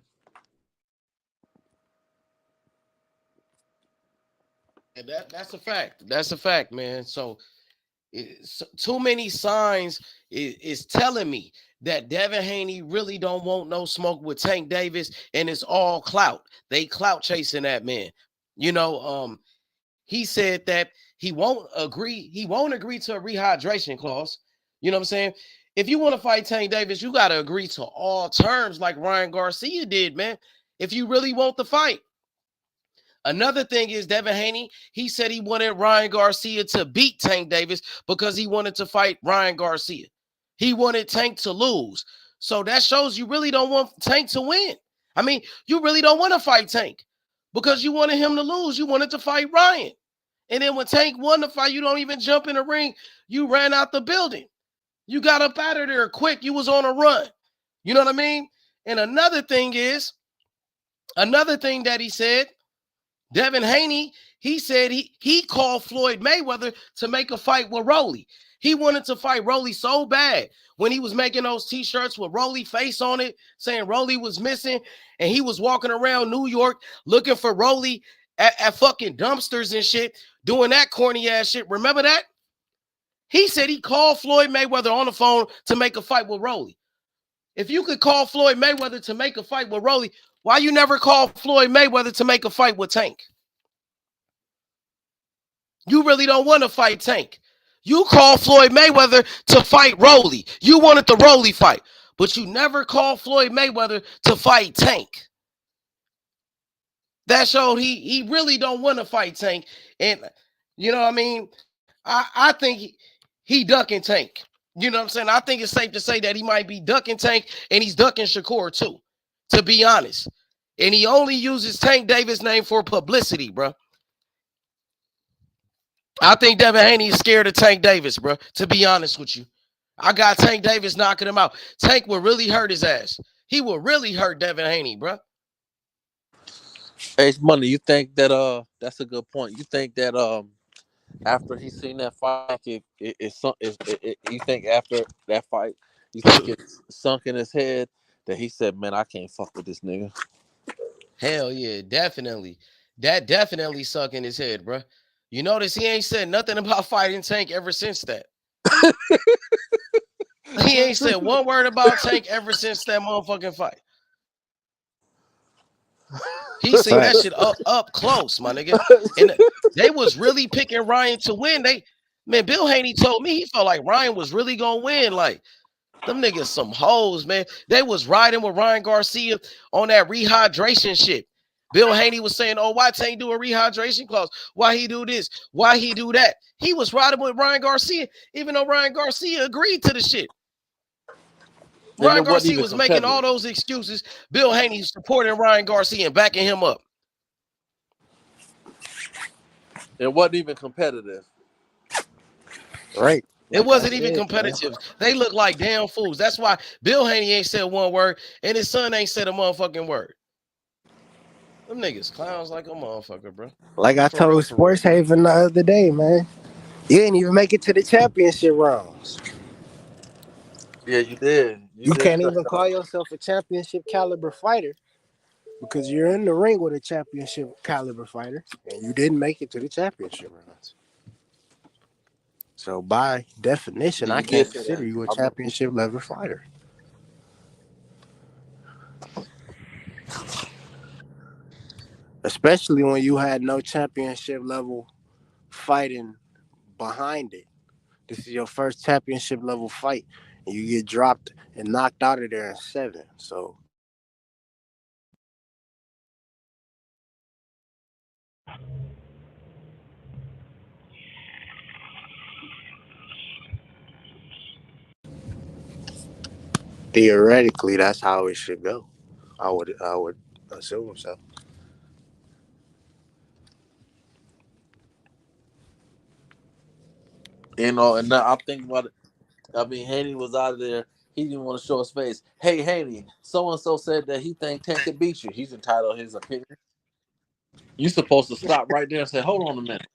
And that's a fact. That's a fact, man. So too many signs is telling me that Devin Haney really don't want no smoke with Tank Davis, and it's all clout. They clout chasing that man. You know, he said that he won't agree. He won't agree to a rehydration clause. You know what I'm saying? If you want to fight Tank Davis, you got to agree to all terms like Ryan Garcia did, man. If you really want the fight. Another thing is Devin Haney, he said he wanted Ryan Garcia to beat Tank Davis because he wanted to fight Ryan Garcia. He wanted Tank to lose. So that shows you really don't want Tank to win. I mean, you really don't want to fight Tank because you wanted him to lose. You wanted to fight Ryan. And then when Tank won the fight, you don't even jump in the ring. You ran out the building. You got up out of there quick. You was on a run. You know what I mean? And another thing that he said, Devin Haney, he said he called Floyd Mayweather to make a fight with Rolly. He wanted to fight Rolly so bad when he was making those T-shirts with Rolly face on it, saying Rolly was missing, and he was walking around New York looking for Rolly at fucking dumpsters and shit, doing that corny ass shit. Remember that? He said he called Floyd Mayweather on the phone to make a fight with Rolly. If you could call Floyd Mayweather to make a fight with Rolly, why you never call Floyd Mayweather to make a fight with Tank? You really don't want to fight Tank. You called Floyd Mayweather to fight Rolly. You wanted the Rolly fight, but you never called Floyd Mayweather to fight Tank. That showed he really don't want to fight Tank. And you know what I mean? I think he ducking Tank. You know what I'm saying? I think it's safe to say that he might be ducking Tank and he's ducking Shakur too, to be honest. And he only uses Tank Davis' name for publicity, bro. I think Devin Haney is scared of Tank Davis, bro, to be honest with you. I got Tank Davis knocking him out. Tank will really hurt his ass. He will really hurt Devin Haney, bro. Hey, Money, you think that that's a good point. You think that after he seen that fight, you think after that fight, you think it's sunk in his head that he said, "Man, I can't fuck with this nigga." Hell yeah, definitely. That definitely suck in his head, bro. You notice he ain't said nothing about fighting Tank ever since that. He ain't said one word about Tank ever since that motherfucking fight. He seen that shit up close, my nigga. And they was really picking Ryan to win. Bill Haney told me he felt like Ryan was really gonna win. Like, them niggas some hoes, man. They was riding with Ryan Garcia on that rehydration shit. Bill Haney was saying, "Oh, why Tank do a rehydration clause? Why he do this? Why he do that?" He was riding with Ryan Garcia, even though Ryan Garcia agreed to the shit. Ryan Garcia was making all those excuses. Bill Haney supporting Ryan Garcia and backing him up. It wasn't even competitive. Right. It wasn't even competitive. They look like damn fools. That's why Bill Haney ain't said one word, and his son ain't said a motherfucking word. Them niggas clowns like a motherfucker, bro. Like I told Sports Haven the other day, man. You didn't even make it to the championship rounds. Yeah, you did. You can't even call yourself a championship caliber fighter because you're in the ring with a championship caliber fighter, and you didn't make it to the championship rounds. So by definition, I can't consider you a championship level fighter. Especially when you had no championship level fighting behind it. This is your first championship level fight, and you get dropped and knocked out of there in 7. So Theoretically, that's how it should go. I would assume so. And now I'm thinking about it. I mean, Haney was out of there. He didn't want to show his face. Hey, Haney, so and so said that he think Tank could beat you. He's entitled to his opinion. You supposed to stop right there and say, "Hold on a minute."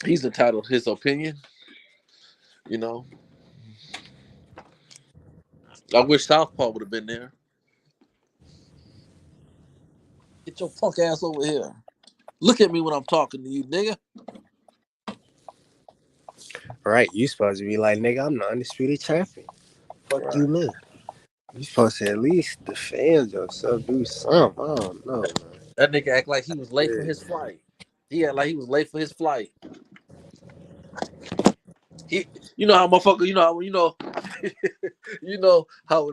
He's entitled to his opinion. You know, I wish Southpaw would have been there. Get your punk ass over here. Look at me when I'm talking to you, nigga. Right? You supposed to be like, nigga, I'm the undisputed champion. Fuck Right. you, mean? You supposed to at least defend yourself, do something. I don't know, man. That nigga act like he was late for Yeah. his flight. He act like he was late for his flight. He, you know how motherfucker, you know how when the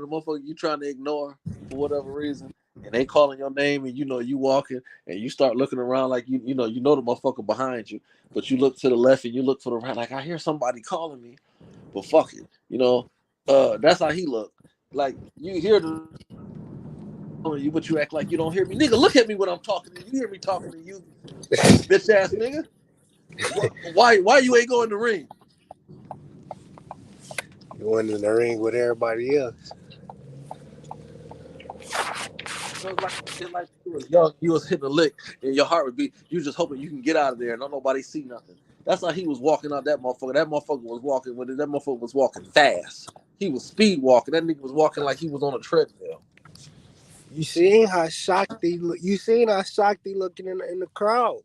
motherfucker you trying to ignore for whatever reason, and they calling your name, and you walking, and you start looking around like you know the motherfucker behind you, but you look to the left and you look to the right, like I hear somebody calling me, but fuck it, that's how he looked. Like you hear the you, but you act like you don't hear me, nigga. Look at me when I'm talking to you. You hear me talking to you, bitch ass nigga. Why you ain't going to the ring? You went in the ring with everybody else. Like you was young, you was hitting a lick, and your heart would beat. You just hoping you can get out of there and don't nobody see nothing. That's how he was walking out. That motherfucker. That motherfucker was walking with it. That motherfucker was walking fast. He was speed walking. That nigga was walking like he was on a treadmill. You seen how shocked he look? You seen how shocked he looking in the crowd?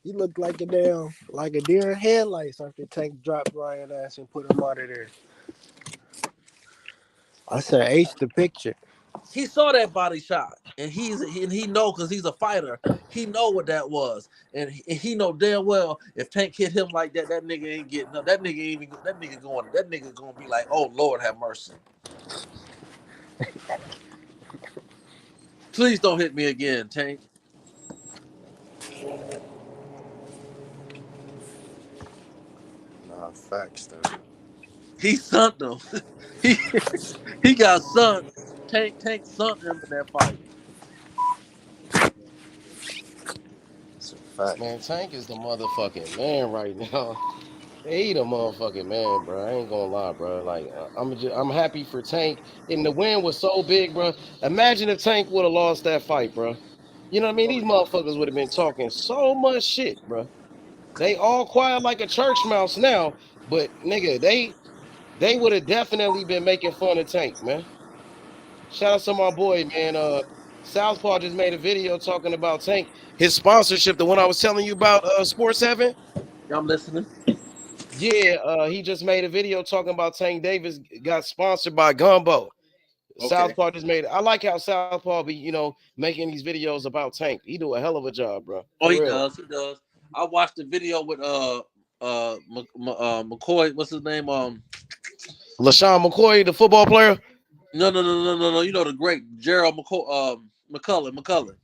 He looked like a deer in headlights after Tank dropped Ryan ass and put him out of there. I said, H the picture. He saw that body shot, and he know because he's a fighter. He know what that was, and he know damn well if Tank hit him like that, that nigga ain't getting up. That nigga ain't even. That nigga gonna be like, oh Lord, have mercy. Please don't hit me again, Tank. Nah, facts though. He sunk them. he he got sunk. Tank sunk him in that fight. It's a fact. Man, Tank is the motherfucking man right now. He the motherfucking man, bro. I ain't gonna lie, bro. Like I'm happy for Tank. And the win was so big, bro. Imagine if Tank would have lost that fight, bro. You know what I mean? These motherfuckers would have been talking so much shit, bro. They all quiet like a church mouse now, but nigga, they would have definitely been making fun of Tank, man. Shout out to my boy, man. Southpaw just made a video talking about Tank, his sponsorship, the one I was telling you about, Sports 7. I'm listening. Yeah, he just made a video talking about Tank Davis got sponsored by Gumbo. Okay. Southpaw just made it. I like how Southpaw be, making these videos about Tank. He do a hell of a job, bro. Oh, For he real. does. He does. I watched the video with McCoy. What's his name? LaShawn McCoy, the football player. No. You know the great Gerald McCullen.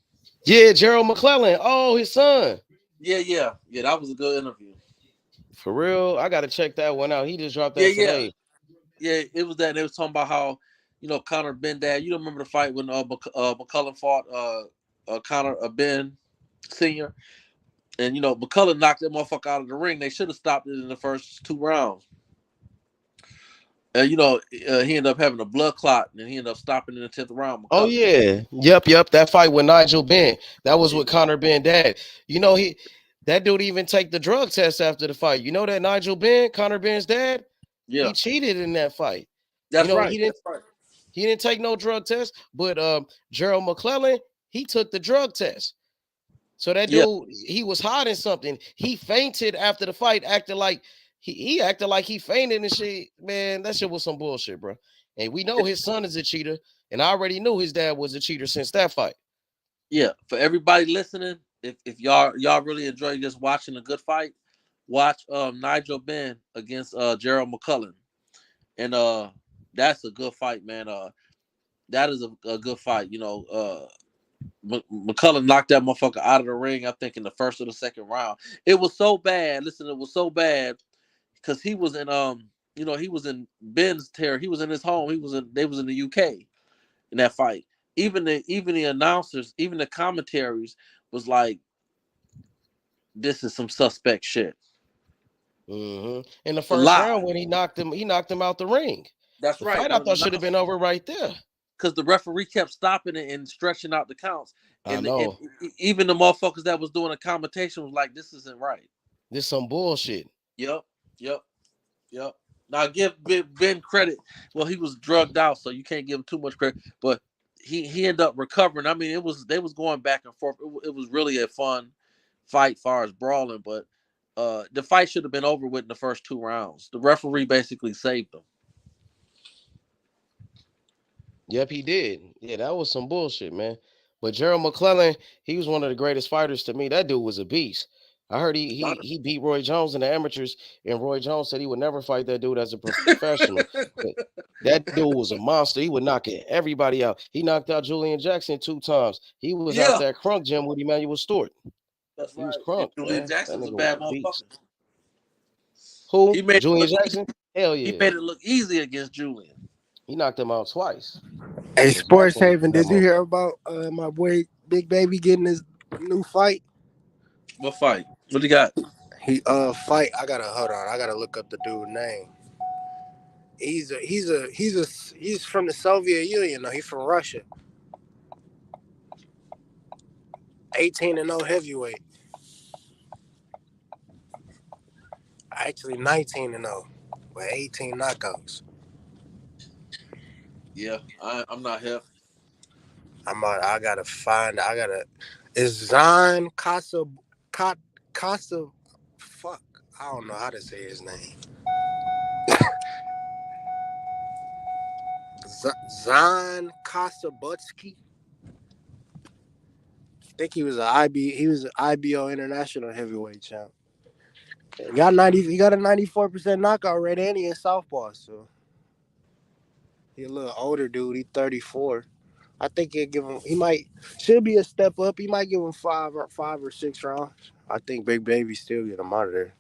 Yeah, Gerald McClellan. Oh, his son. Yeah. That was a good interview. For real. I gotta check that one out. He just dropped Yeah, that yeah, today. yeah. It was that they was talking about how Connor Ben Dad. You don't remember the fight when McCullen fought Connor Ben Senior, and McCullen knocked that motherfucker out of the ring. They should have stopped it in the first 2 rounds. And he ended up having a blood clot, and he ended up stopping in the 10th round. Oh McCullen. yeah. Yep. That fight with Nigel Ben. That was with Yeah. Connor Ben dad. That dude even take the drug test after the fight. You know that Nigel Ben, Connor Ben's dad, Yeah, he cheated in that fight. that's He right. didn't That's right. he didn't take no drug test, but Gerald McClellan, he took the drug test. So that Yeah, dude, he was hiding something. He fainted after the fight, acting like he acted like he fainted and shit. Man, that shit was some bullshit, bro. And we know his son is a cheater, and I already knew his dad was a cheater since that fight. yeah. For everybody listening, if y'all really enjoy just watching a good fight, watch Nigel Ben against Gerald McCullen, and that's a good fight, man. That is a good fight. McCullen knocked that motherfucker out of the ring. I think in the first or the second round. It was so bad. Listen, it was so bad. because he was in he was in Ben's terror. He was in his home. They was in the UK in that fight. Even the announcers, even the commentaries was like, this is some suspect shit. In the The first lie. round when he knocked him out the ring. That's The right. fight I When the thought should have been over right there. because the referee kept stopping it and stretching out the counts, I and know. even the motherfuckers that was doing the commentation was like, this isn't right. This some bullshit. Yep, yep, yep. Now give Ben credit. Well, he was drugged out, so you can't give him too much credit. But he ended up recovering. I mean, they was going back and forth. It was really a fun fight, far as brawling. But the fight should have been over with in the first 2 rounds. The referee basically saved them. Yep, he did. Yeah, that was some bullshit, man. But Gerald McClellan, he was one of the greatest fighters to me. That dude was a beast. I heard he beat Roy Jones in the amateurs, and Roy Jones said he would never fight that dude as a professional. But that dude was a monster. He would knock everybody out. He knocked out Julian Jackson 2 times. He was out Yeah, that crunk gym with Emmanuel Stewart. that's He was right. And crunk, Julian man. That Jackson's a nigga was bad a beast. motherfucker. Who? He made it Julian look Jackson? Hell he yeah. made it look easy against Julian. He knocked him out twice. Hey, Because Sports Jackson was Haven, that did you motherfucker. hear about my boy Big Baby getting his new fight? What fight? What do you got? He fight. I gotta hold on. I gotta look up the dude name. He's from the Soviet Union. No, he's from Russia. 18-0 heavyweight. Actually 19-0 with 18 knockouts. Yeah, I'm not here. I gotta find. I gotta. It's Zan Casa. Fuck. I don't know how to say his name. Zan Kasabutsky. I think he was an IBO international heavyweight champ. He got a 94% knockout rate and he in southpaw, so he a little older dude, he 34. I think he might should be a step up. He might give him 5 or 6 rounds. I think Big Baby still get him out of there.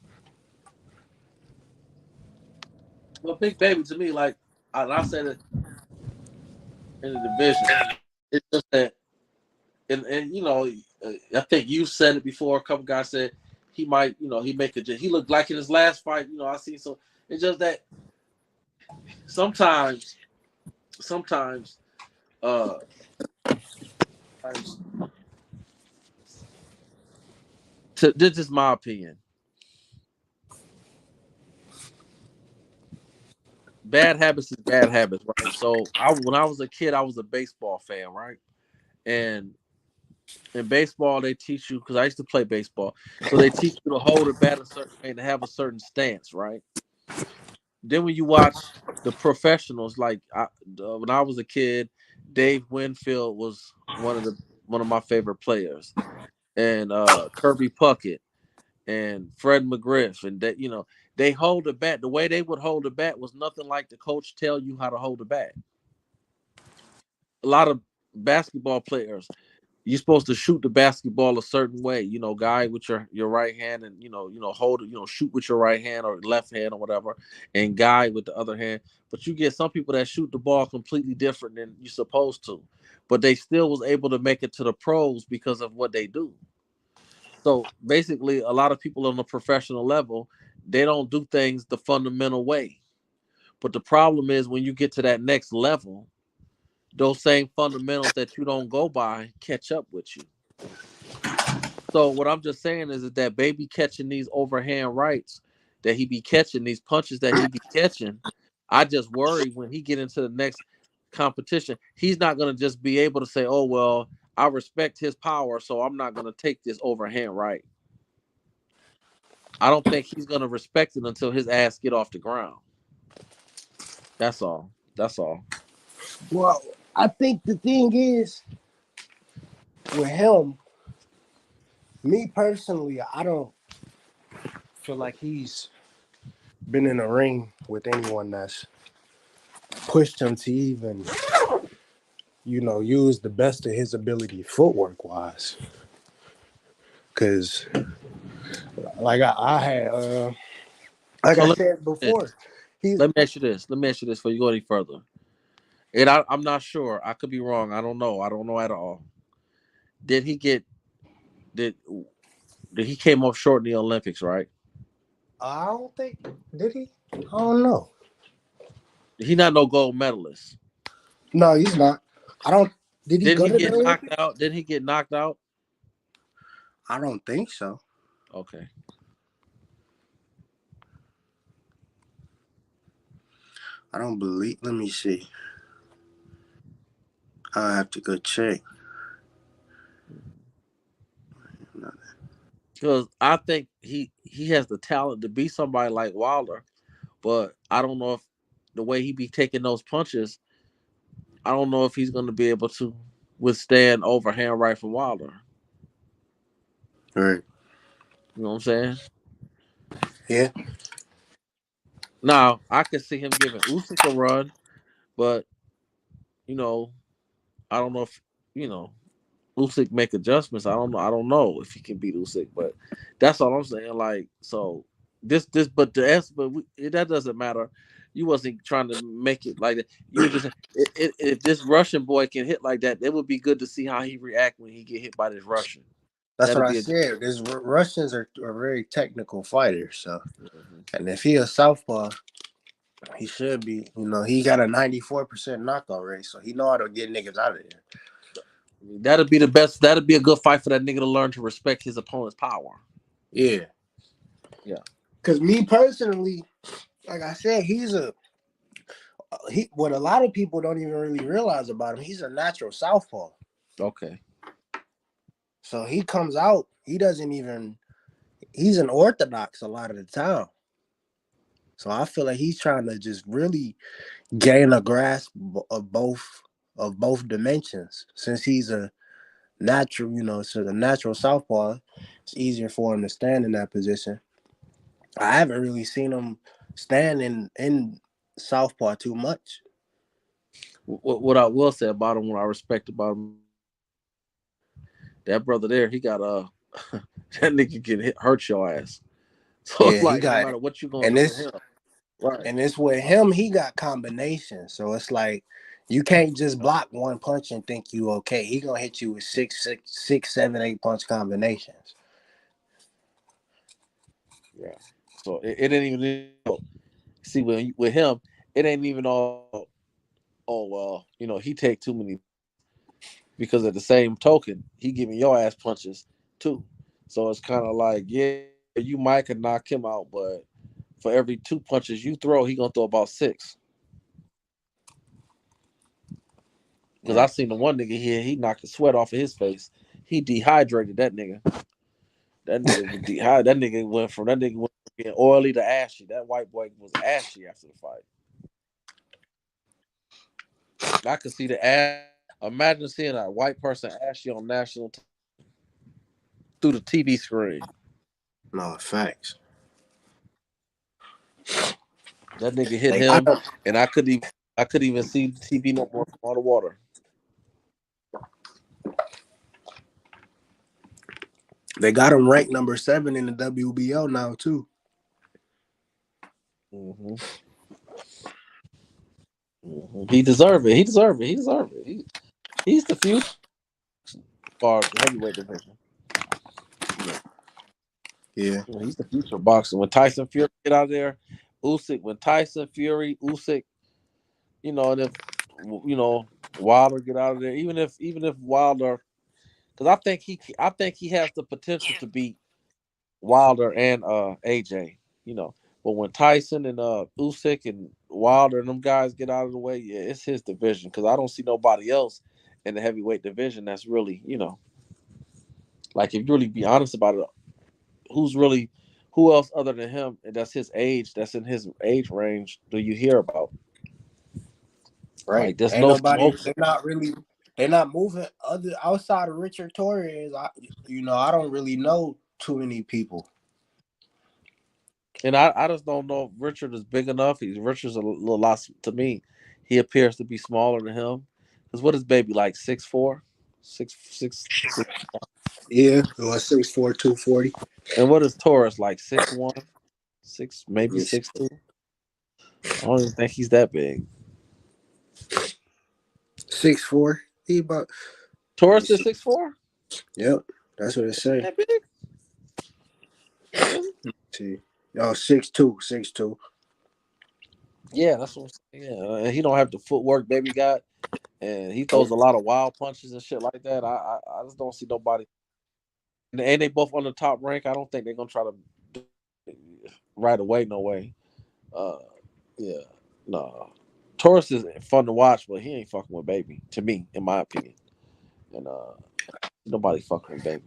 Well, Big Baby to me, like I said it in the division. It's just that, and I think you said it before. A couple guys said he might, he looked like in his last fight. I see. So it's just that sometimes, uh, this is my opinion. Bad habits is bad habits, right? So when I was a kid, I was a baseball fan, right? And in baseball, they teach you, because I used to play baseball, so they teach you to hold a bat a certain way and to have a certain stance, right? Then when you watch the professionals, like when I was a kid, Dave Winfield was one of my favorite players, and Kirby Puckett and Fred McGriff, and they hold the bat. The way they would hold the bat was nothing like the coach tell you how to hold the bat. A lot of basketball players, you're supposed to shoot the basketball a certain way, guy with your right hand, and hold it, shoot with your right hand or left hand or whatever, and guy with the other hand. But you get some people that shoot the ball completely different than you're supposed to, but they still was able to make it to the pros because of what they do. So basically, a lot of people on the professional level, they don't do things the fundamental way. But the problem is when you get to that next level, those same fundamentals that you don't go by catch up with you. So what I'm just saying is that Baby catching these overhand rights that he be catching, these punches that he be catching, I just worry when he get into the next competition, he's not going to just be able to say, oh, well, I respect his power, so I'm not going to take this overhand right. I don't think he's going to respect it until his ass get off the ground. That's all. That's all. Well, I think the thing is with him, me personally, I don't feel like he's been in a ring with anyone that's pushed him to even, use the best of his ability footwork wise. Cause like I had Like So I said before, he let me ask you this. Let me ask you this before you go any further. And I'm not sure. I could be wrong. I don't know. I don't know at all. Did he get did did he came up short in the Olympics, right? I don't think did he? I don't know. He not no gold medalist. No, he's not. I don't. Did he Didn't go he to the get knocked Olympics? out? Didn't he get knocked out? I don't think so. Okay. I don't believe. Let me see. I have to go check. Because I think he has the talent to be somebody like Wilder, but I don't know if the way he be taking those punches, I don't know if he's going to be able to withstand overhand right from Wilder. Right. You know what I'm saying? Yeah. Now I could see him giving Usyk a run, but you know, I don't know if you know Usyk make adjustments. I don't know. I don't know if he can beat Usyk, but that's all I'm saying. Like so, but the S, but that doesn't matter. You wasn't trying to make it like that. You were just if this Russian boy can hit like that, it would be good to see how he react when he get hit by this Russian. That's what That'd I be a said. This Russians are very technical fighters. So, Mhm. and if he a southpaw, he should be. You know, he got a 94% knockout rate, so he know how to get niggas out of there. That'd be the best. That'd be a good fight for that nigga to learn to respect his opponent's power. Yeah. Yeah. Cause me personally, like I said, he's a he. What a lot of people don't even really realize about him, he's a natural southpaw. Okay. So he comes out, he doesn't even. He's an orthodox a lot of the time. So I feel like he's trying to just really gain a grasp of both dimensions. Since he's a natural, so the natural southpaw, it's easier for him to stand in that position. I haven't really seen him stand in southpaw too much. What I will say about him, what I respect about him, that brother there, he got that nigga can hurt your ass. So it's Yeah, he like no got matter what you gonna and do to this him, right? and this with him, he got combinations. So it's like you can't just block one punch and think you okay. He gonna hit you with six, 7, 8 punch combinations. Yeah. So it ain't even see with him, it ain't even all. Oh well, he take too many because at the same token, he giving your ass punches too. So it's kind of like yeah, you might could knock him out, but for every 2 punches you throw, he gonna throw about 6. Because I Right. seen the one nigga here, he knocked the sweat off of his face. He dehydrated that nigga. That nigga was dehydrated. That nigga went from being oily to ashy. That white boy was ashy after the fight. I could see the ash. Imagine seeing a white person ashy on through the TV screen. No facts. That nigga hit They got him, him. and I could even see the TV no more from all the water. They got him ranked number 7 in the WBO now too. hmm He deserved it. He deserved it. He deserved it. He's the future for the heavyweight division. Yeah. Yeah. He's the future of boxing. When Tyson Fury get out of there, when Tyson Fury, Usyk, and if Wilder get out of there, even if Wilder, because I think he has the potential to beat Wilder and AJ, but when Tyson and Usyk and Wilder and them guys get out of the way, yeah, it's his division because I don't see nobody else in the heavyweight division that's really, like if you really be honest about it, who else other than him and that's his age, that's in his age range, do you hear about? Right. Like there's Ain't no nobody. smoke. They're not moving other outside of Richard Torres. I don't really know too many people. And I just don't know if Richard is big enough. Richard's a little lot to me. He appears to be smaller than him. Because what is baby like 6'4"? 6'6". Yeah, 6'4", 240. And what is Taurus like 6'1"? maybe Yes. 6'2". I don't even think he's that big. 6'4". He about. Let me Taurus is see. 6'4". Yep, that's what it say. That big? Is it? See. Oh, 6'2", 6'2". Yeah, that's what I'm saying. Yeah, and he don't have the footwork baby got, and he throws a lot of wild punches and shit like that. I just don't see nobody. And they both on the top rank. I don't think they're gonna try to do it right away. No way. Uh, yeah, no. Taurus is fun to watch, but he ain't fucking with baby. To me, in my opinion, and nobody fucking with baby.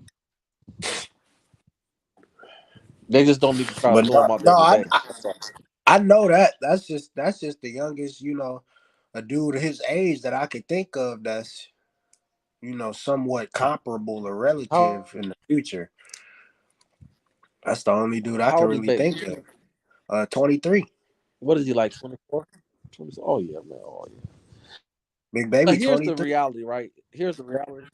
They just don't need to try to But throw no, him out there no, every day. That's all. I know that. That's just the youngest, a dude his age that I could think of that's, somewhat comparable or How relative in the future. That's the only dude I how can old is really baby? think of. 23. What is he like? 24? 20, oh yeah, man. Oh yeah. Big But baby here's the 23. reality, right? Here's the reality.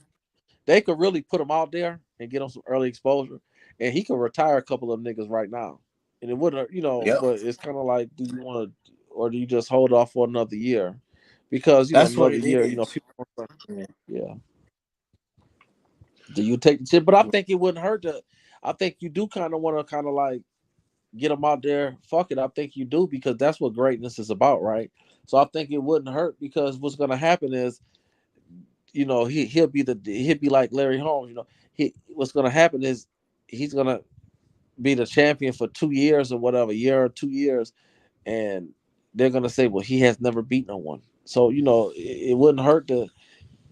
They could really put him out there and get him some early exposure, and he could retire a couple of niggas right now. And it wouldn't, Yep. but it's kind of like, do you want to, or do you just hold off for another year? Because That's what another it year, is. people, Yeah. yeah. Do you take the chip? But I think it wouldn't hurt to. I think you do kind of want to kind of like get them out there. Fuck it, I think you do because that's what greatness is about, right? So I think it wouldn't hurt because what's going to happen is, he'll be like Larry Holmes. He what's going to happen is he's going to be the champion for 2 years or whatever, year or 2 years, and they're going to say, well, he has never beat no one. So it wouldn't hurt to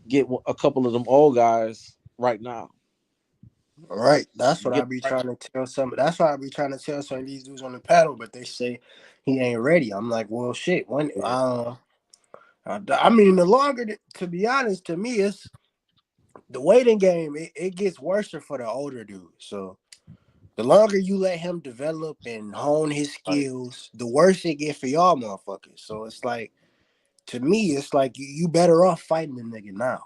get a couple of them old guys right now. All right. That's You what I get be right. trying to tell some. That's why I be trying to tell some of these dudes on the panel, but they say he ain't ready. I'm like, well, shit. Yeah. I mean, the longer, to be honest, to me, it's the waiting game. It gets worse for the older dudes. So the longer you let him develop and hone his Right. skills, the worse it get for y'all motherfuckers. So it's like, to me, it's like you better off fighting the nigga now.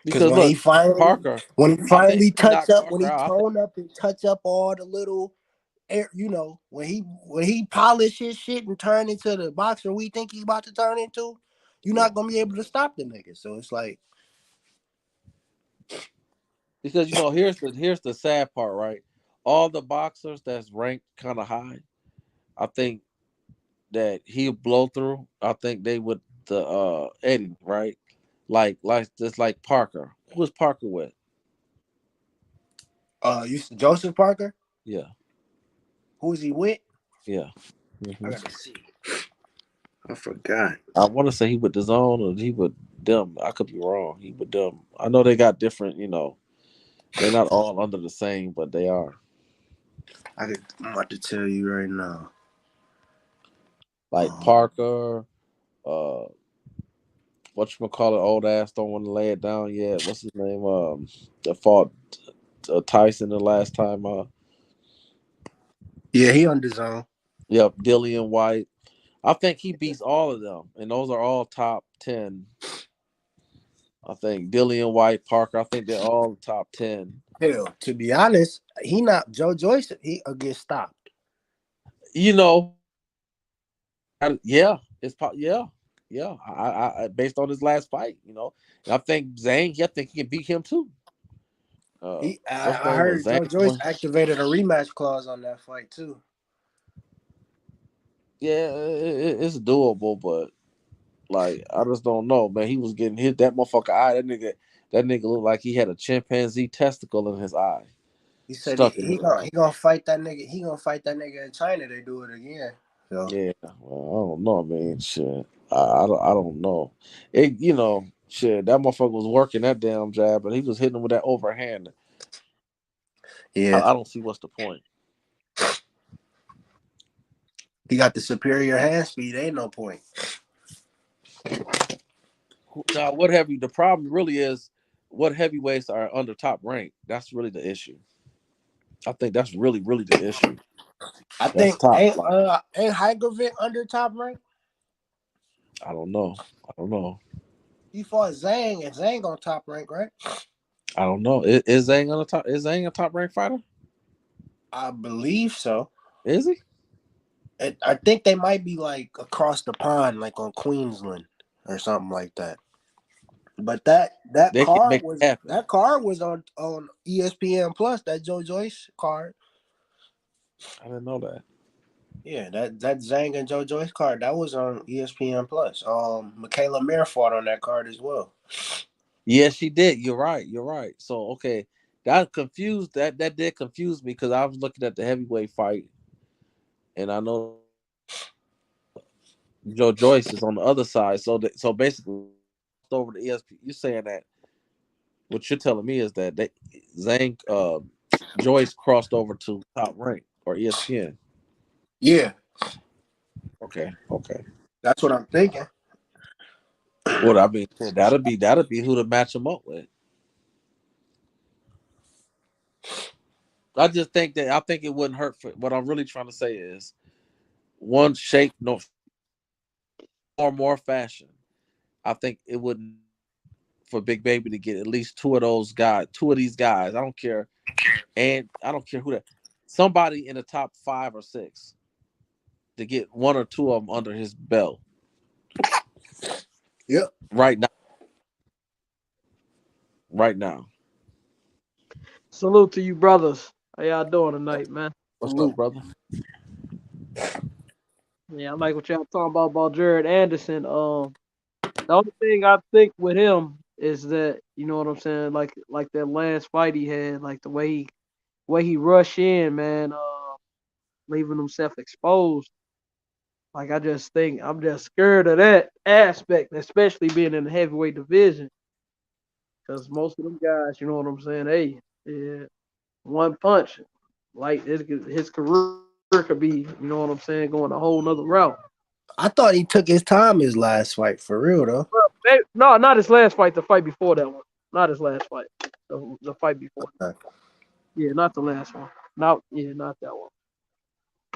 Because Because look, Parker, when he I think finally he touch knocked up, when Parker he out. tone up and touch up all the little when he polish his shit and turn into the boxer we think he's about to turn into, you're Yeah. not gonna be able to stop the nigga. So it's like, Because here's the sad part, right? All the boxers that's ranked kind of high, I think that he'll blow through. I think they would the Eddie, right? Like just like Parker. Who was Parker with? Joseph Parker, Yeah, who is he with? yeah. I hmm gotta see. I forgot. I want to say he with the zone or he with them. I could be wrong. He with them. I know they got different. They're not all under the same, but they are. I'm about to tell you right now. Like Um, Parker, uh, what you call it? Old ass don't want to lay it down yet. What's his name? That fought Tyson the last time. yeah, he on the zone. Yep, Dillian White. I think he beats all of them, and those are all top 10. I think Dillian White, Parker. I think they're all top 10. Hell, to be honest, he not Joe Joyce. He'll get stopped. You know, yeah, yeah, yeah. Based on his last fight, and I think Zhang. I think he can beat him too. What's his I name? heard Zhang. Joe Joyce activated a rematch clause on that fight too. Yeah, it's doable, but like I just don't know, man. He was getting hit that motherfucker eye. That nigga looked like he had a chimpanzee testicle in his eye, He said stuck in his eye. he gonna fight that nigga. He gonna fight that nigga in China. They do it again. So Yeah, well, I don't know, man. Shit, I don't know. Shit. That motherfucker was working that damn jab, but he was hitting him with that overhand. I, yeah, I don't see what's the point. he got the superior hand speed. Ain't no point. Now, what heavy? The problem really is what heavyweights are under top rank. That's really the issue. I think that's really, really the issue. I That's think top. Like ain't Hygrovic under top rank. I don't know. I don't know. He fought Zhang and Zhang on top rank, right? I don't know. Is Zhang on the top? Is Zhang a top ranked fighter? I believe so. Is he? I think they might be like across the pond, like on Queensland or something like that. But that They can card make was it happen. that card was on ESPN Plus. That Joe Joyce card. I didn't know that. Yeah, that Zhang and Joe Joyce card that was on ESPN Plus. Michaela Mayer fought on that card as well. Yeah, she did. You're right. You're right. So okay, that did confuse me because I was looking at the heavyweight fight, and I know Joe Joyce is on the other side. So basically, over the ESP, you're saying that what you're telling me is that Zhang Joyce crossed over to Top Rank or ESPN. Yeah, Okay, okay. that's what I'm thinking. Well, I mean, that'll be who to match him up with. I think it wouldn't hurt. For what I'm really trying to say is one shape, no or more fashion. I think it wouldn't for Big Baby to get at least two of these guys. I don't care, and I don't care who that. Somebody in the top 5 or 6 to get one or two of them under his belt Yep. right now. Right now. Salute to you, brothers. How y'all doing tonight, man? What's up, Salute. brother? Yeah, I like what y'all talking about Jared Anderson. The only thing I think with him is that you know what I'm saying, like that last fight he had, like the way he rushed in, man, leaving himself exposed. Like I just think I'm just scared of that aspect, especially being in the heavyweight division, because most of them guys, you know what I'm saying, hey, yeah, one punch, like his career could be, you know what I'm saying, going a whole nother route. I thought he took his time his last fight for real though. No, not his last fight. The fight before that one. Not his last fight. The fight before. Yeah, not the last one. Not that one.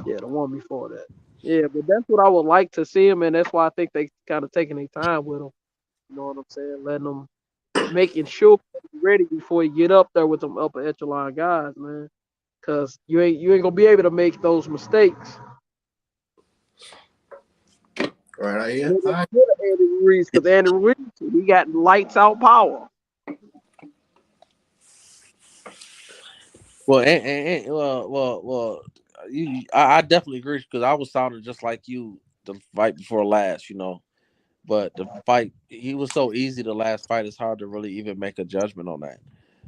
Yeah, the one before that. Yeah, but that's what I would like to see him, and that's why I think they kind of taking their time with him. You know what I'm saying? Letting them, making sure he's ready before he get up there with them upper echelon guys, man. Cause you ain't gonna be able to make those mistakes. Right here. All right. Andy Ruiz, because Andy Ruiz, he got lights out power. Well, well. I definitely agree because I was sounding just like you the fight before last, But the fight, he was so easy. The last fight, it's hard to really even make a judgment on that.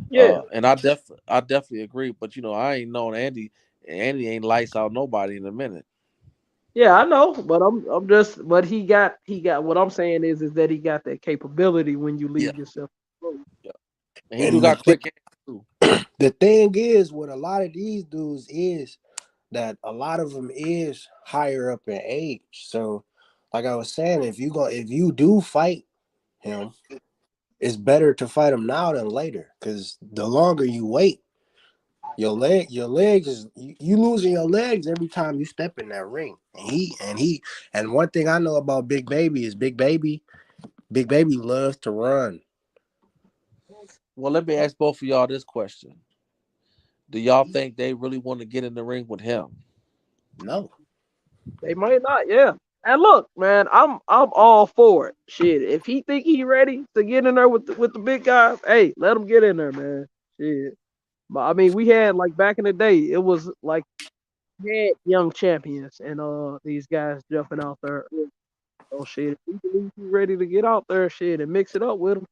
Yeah, And I definitely agree. But I ain't known Andy. Andy ain't lights out nobody in a minute. yeah, I know, but I'm just, but he got. What I'm saying is that he got that capability when you Yeah, leave yourself alone. yeah. And he do And got quick hands too. the thing is, with a lot of these dudes is that a lot of them is higher up in age. So, like I was saying, if you do fight him, it's better to fight him now than later. Because the longer you wait, your legs is you losing your legs every time you step in that ring. And one thing I know about Big Baby is Big Baby loves to run. Well, let me ask both of y'all this question: do y'all think they really want to get in the ring with him? No. They might not, yeah. And look, man, I'm all for it. Shit, if he think he ready to get in there with the big guys, hey, let him get in there, man. Shit. But I mean, we had like back in the day, it was like we had young champions and these guys jumping out there. Oh shit, if he believe he ready to get out there, shit, and mix it up with him,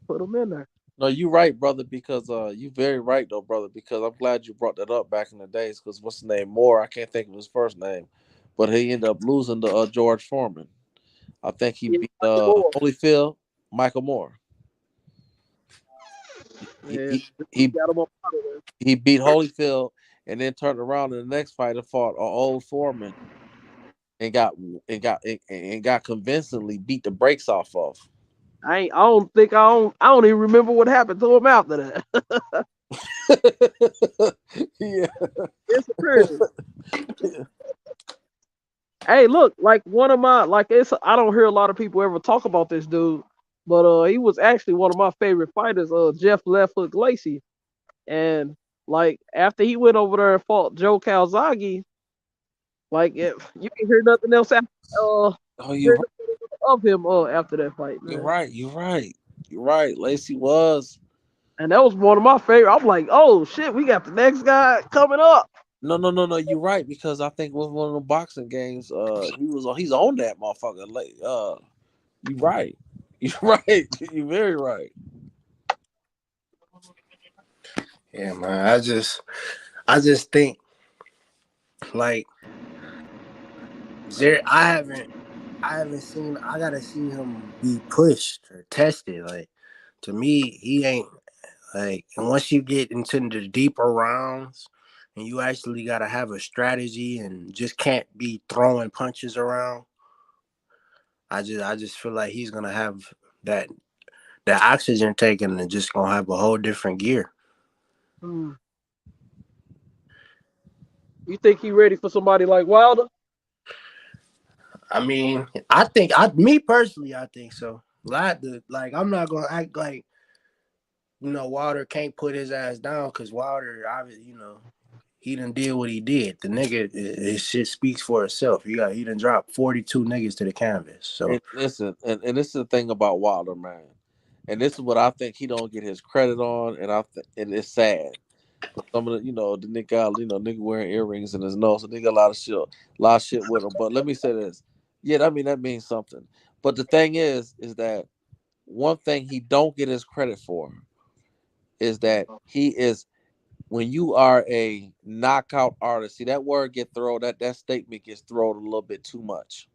put him in there. No, you right, brother. Because you very right though, brother. Because I'm glad you brought that up back in the days. Because what's the name? Moore. I can't think of his first name, but he ended up losing to George Foreman. I think he Yeah, beat Michael Moore. Holyfield, Michael Moore. He Yeah, he he he, got him up out of there. he beat Holyfield, and then turned around in the next fight and fought an old Foreman and got convincingly beat the brakes off of. I don't even remember what happened to him after that. Yeah. It's crazy. Hey, look, like one of my like it's I don't hear a lot of people ever talk about this dude, but he was actually one of my favorite fighters, Jeff Left Hook Lacey. And like after he went over there and fought Joe Calzaghe, like if you can hear nothing else after, Oh, you're hear right. nothing of him after that fight, You're man. right. You're right. You're right. Lacey was. And that was one of my favorite. I'm like, oh shit, we got the next guy coming up. No, no, no, no. You're right because I think with one of the boxing games, he's on that motherfucker. Like, you right. You're right. You're very right. Yeah, man. I just think like there. I haven't seen. I gotta see him be pushed or tested. Like to me, he ain't like. And once you get into the deeper rounds, and you actually gotta have a strategy and just can't be throwing punches around. I just feel like he's gonna have that that oxygen taken and just gonna have a whole different gear. Hmm. You think he ready for somebody like Wilder? I mean, me personally, I think so. Like I'm not gonna act like Wilder can't put his ass down because Wilder, obviously, he done did what he did. The nigga, his shit speaks for itself. He done dropped 42 niggas to the canvas. So And listen, and this is the thing about Wilder, man. And this is what I think he don't get his credit on, and it's sad. Some of the, the nigga, nigga wearing earrings in his nose. So nigga a lot of shit with him. But let me say this. Yeah, I mean that means something. But the thing is that one thing he don't get his credit for is that he is when you are a knockout artist. See that word get thrown that statement gets thrown a little bit too much.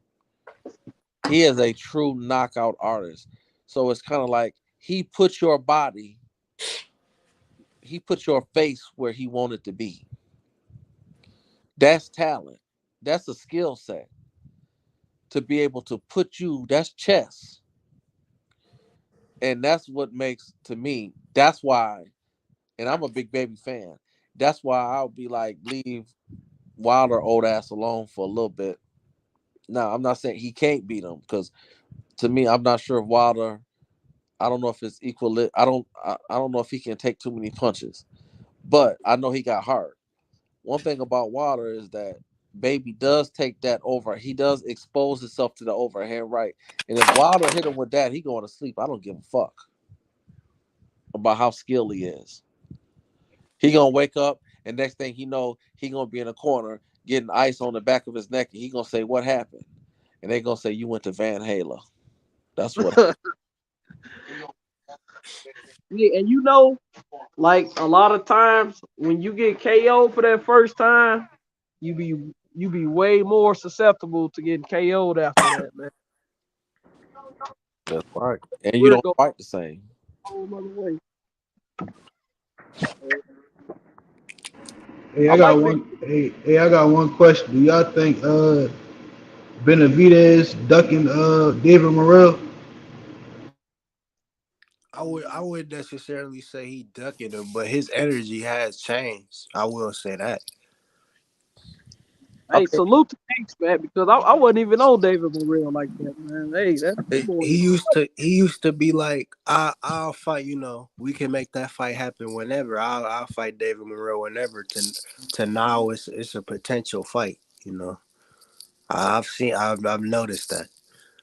He is a true knockout artist. So it's kind of like he put your face where he wanted to be. That's talent. That's a skill set to be able to put you. That's chess, and that's what makes to me. That's why, and I'm a big baby fan. That's why I'll be like, leave Wilder old ass alone for a little bit. Now, I'm not saying he can't beat him because to me, I'm not sure if Wilder. I don't know if it's equal. I don't know if he can take too many punches, but I know he got heart. One thing about Wilder is that Baby does take that over. He does expose himself to the overhand right. And if Wilder hit him with that, he going to sleep. I don't give a fuck about how skilled he is. He gonna wake up and next thing he know, he gonna be in a corner getting ice on the back of his neck, and he gonna say, "What happened?" And they gonna say, "You went to Van Halen." That's what. Yeah, and like a lot of times when you get KO'd for that first time, you be you be way more susceptible to getting KO'd after that, man. That's right. And you We'll don't go fight the same. a whole nother way. Hey, I I got might pick. one. Hey, I got one question. Do y'all think Benavidez ducking David Morrell? I would necessarily say he ducking him, but his energy has changed. I will say that. Hey, Okay. salute to Tanks, man, because I wasn't even on David Morrell like that, man. Hey, that boy. He used to be like, I'll fight. We can make that fight happen whenever. I'll fight David Monroe whenever. To now, it's a potential fight. I've noticed that.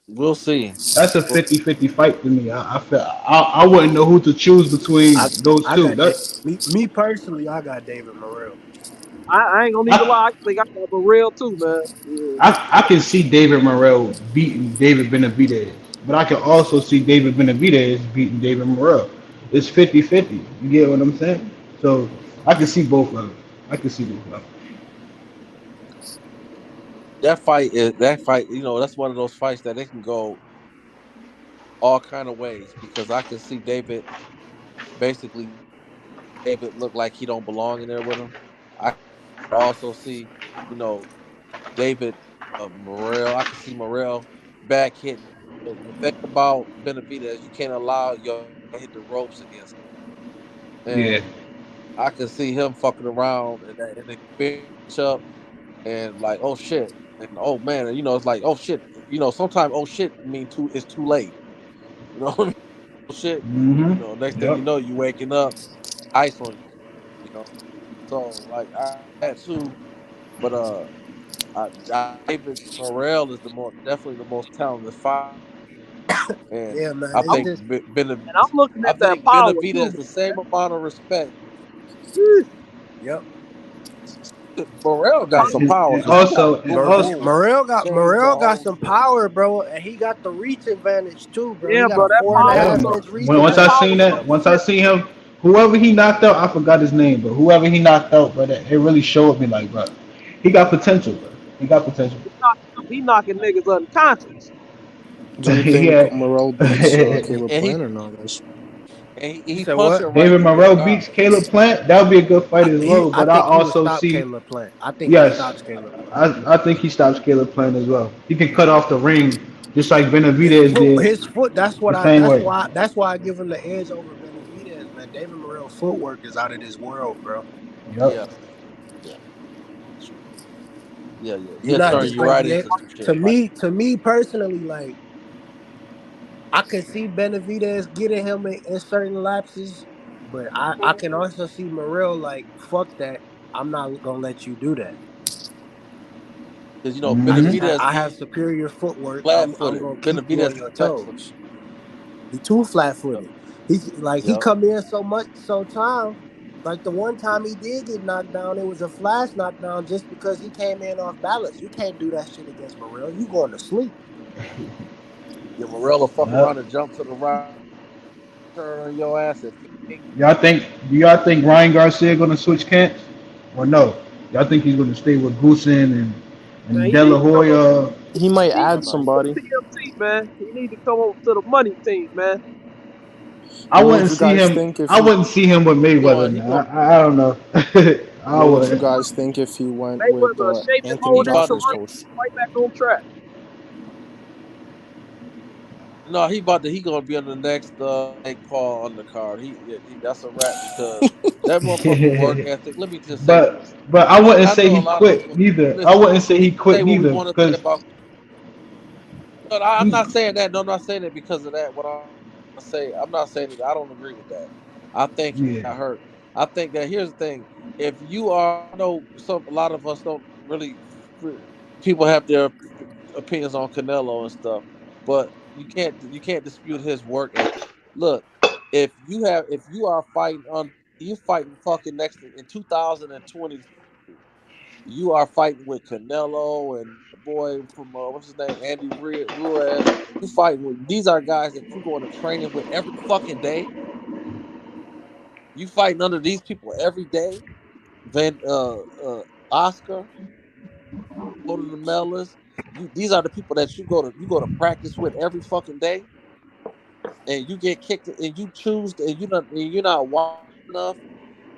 We'll see. That's a Well, 50-50 fight to me. I feel I wouldn't know who to choose between I those I two. got That me personally. I got David Morrell. I ain't gonna even I lie. I think I got Morrell too, man. Yeah. I can see David Morrell beating David Benavidez, but I can also see David Benavidez beating David Morrell. It's 50-50. You get what I'm saying? So I can see both of them. I can see both of them. that fight. That's one of those fights that they can go all kind of ways because I can see basically David look like he don't belong in there with him. I also see, you know, David Morrell. I can see Morrell back hitting. The thing about Benavidez, you can't allow your hit the ropes against him. Yeah. And I can see him fucking around and experience up and like, oh shit. And oh man, and it's like, oh shit. Sometimes oh shit mean it's too late. You know what I mean? Oh shit. Mm-hmm. Next thing Yep. you know, you waking up, ice on you. You know. So like I had two, but David Morrell is the more definitely the most talented fighter, and Yeah, man. I It's I'm think just and I'm looking I at that think power too, Benavidez the same amount of respect. man. yep. Morrell The got some power. power and because he got also and boom also boom, change the Morel got whole some shit. power, bro, and he got the reach advantage too, bro. He Yeah, got bro, a that four and a power. yeah, half man. inch reach Once That I advantage. power seen gonna that, be once I different. seen him, whoever he knocked out, I forgot his name, but whoever he knocked out, but it really showed me like, bro, he got potential, bro. He got potential. He knocking niggas unconscious. Do you think yeah. Morel beats Caleb And Plant or no, guys? You he said punching what? right David before Monroe beats God. Caleb Plant. That would be a good fight as well. I But I think he would also stop see, Caleb Plant. I think he yes, stops Caleb Plant. I think he stops Caleb Plant as well. He can cut off the ring just like His Benavidez foot, did his foot. the same way. That's why I give him the edge over Benavidez, man. David Morrell footwork is out of this world, bro. Yep. Yeah, yeah, yeah. You're He'll not turn just you gonna right be into able. some shit. Like To me personally, like I can see Benavidez getting him in certain lapses, but I can also see Morrell like fuck that. I'm not gonna let you do that because Hmm. Benavidez I have he superior footwork. flat I'm footed. gonna keep you Benavidez on is your flat footed. toes. He too flat Yep, footed. He yep. come in so time. Like the one time he did get knocked down, it was a flash knockdown just because he came in off balance. You can't do that shit against Morrell. You going to sleep. Yeah, Morel will fuck Yep. around and jump to the right, turn on your ass and fake. Y'all think? Do y'all think Ryan Garcia gonna switch camps or no? Y'all think he's gonna stay with Goosen Man, and he De need La to come up. Hoya? He might He need I add don't know. to come to somebody. PMT, man. He need to come up to the money team, man. I What would wouldn't you see guys him. think if I he? wouldn't see him with He Mayweather. going. He Now going. I don't know. I What would you would. guys think if he went with Mayweather shaping Anthony He hold that about Joshua to. as career coach? right back on track. No, he about to. He gonna be on the next Jake Paul undercard. He that's a wrap because that motherfucker work ethic. Let me just say but this. I wouldn't I say know a he lot of us quit want. neither. I Listen, wouldn't say he we quit say what we neither want to say because about. But I'm not saying that. No, I'm not saying it because of that. What I say, I'm not saying it. I don't agree with that. I think he yeah. got hurt. I think that here's the thing. If you are, I know some a lot of us don't really. People have their opinions on Canelo and stuff, but you can't dispute his work ethic. Look, if you are fighting on you fighting fucking next in 2020, you are fighting with Canelo and the boy from what's his name, Andy Ruiz. You fighting with these are guys that you go to training with every fucking day. You fighting under these people every day. Van Oscar, Golden the Mellors. These are the people that you go to practice with every fucking day, and you get kicked and you choose and you're not wise enough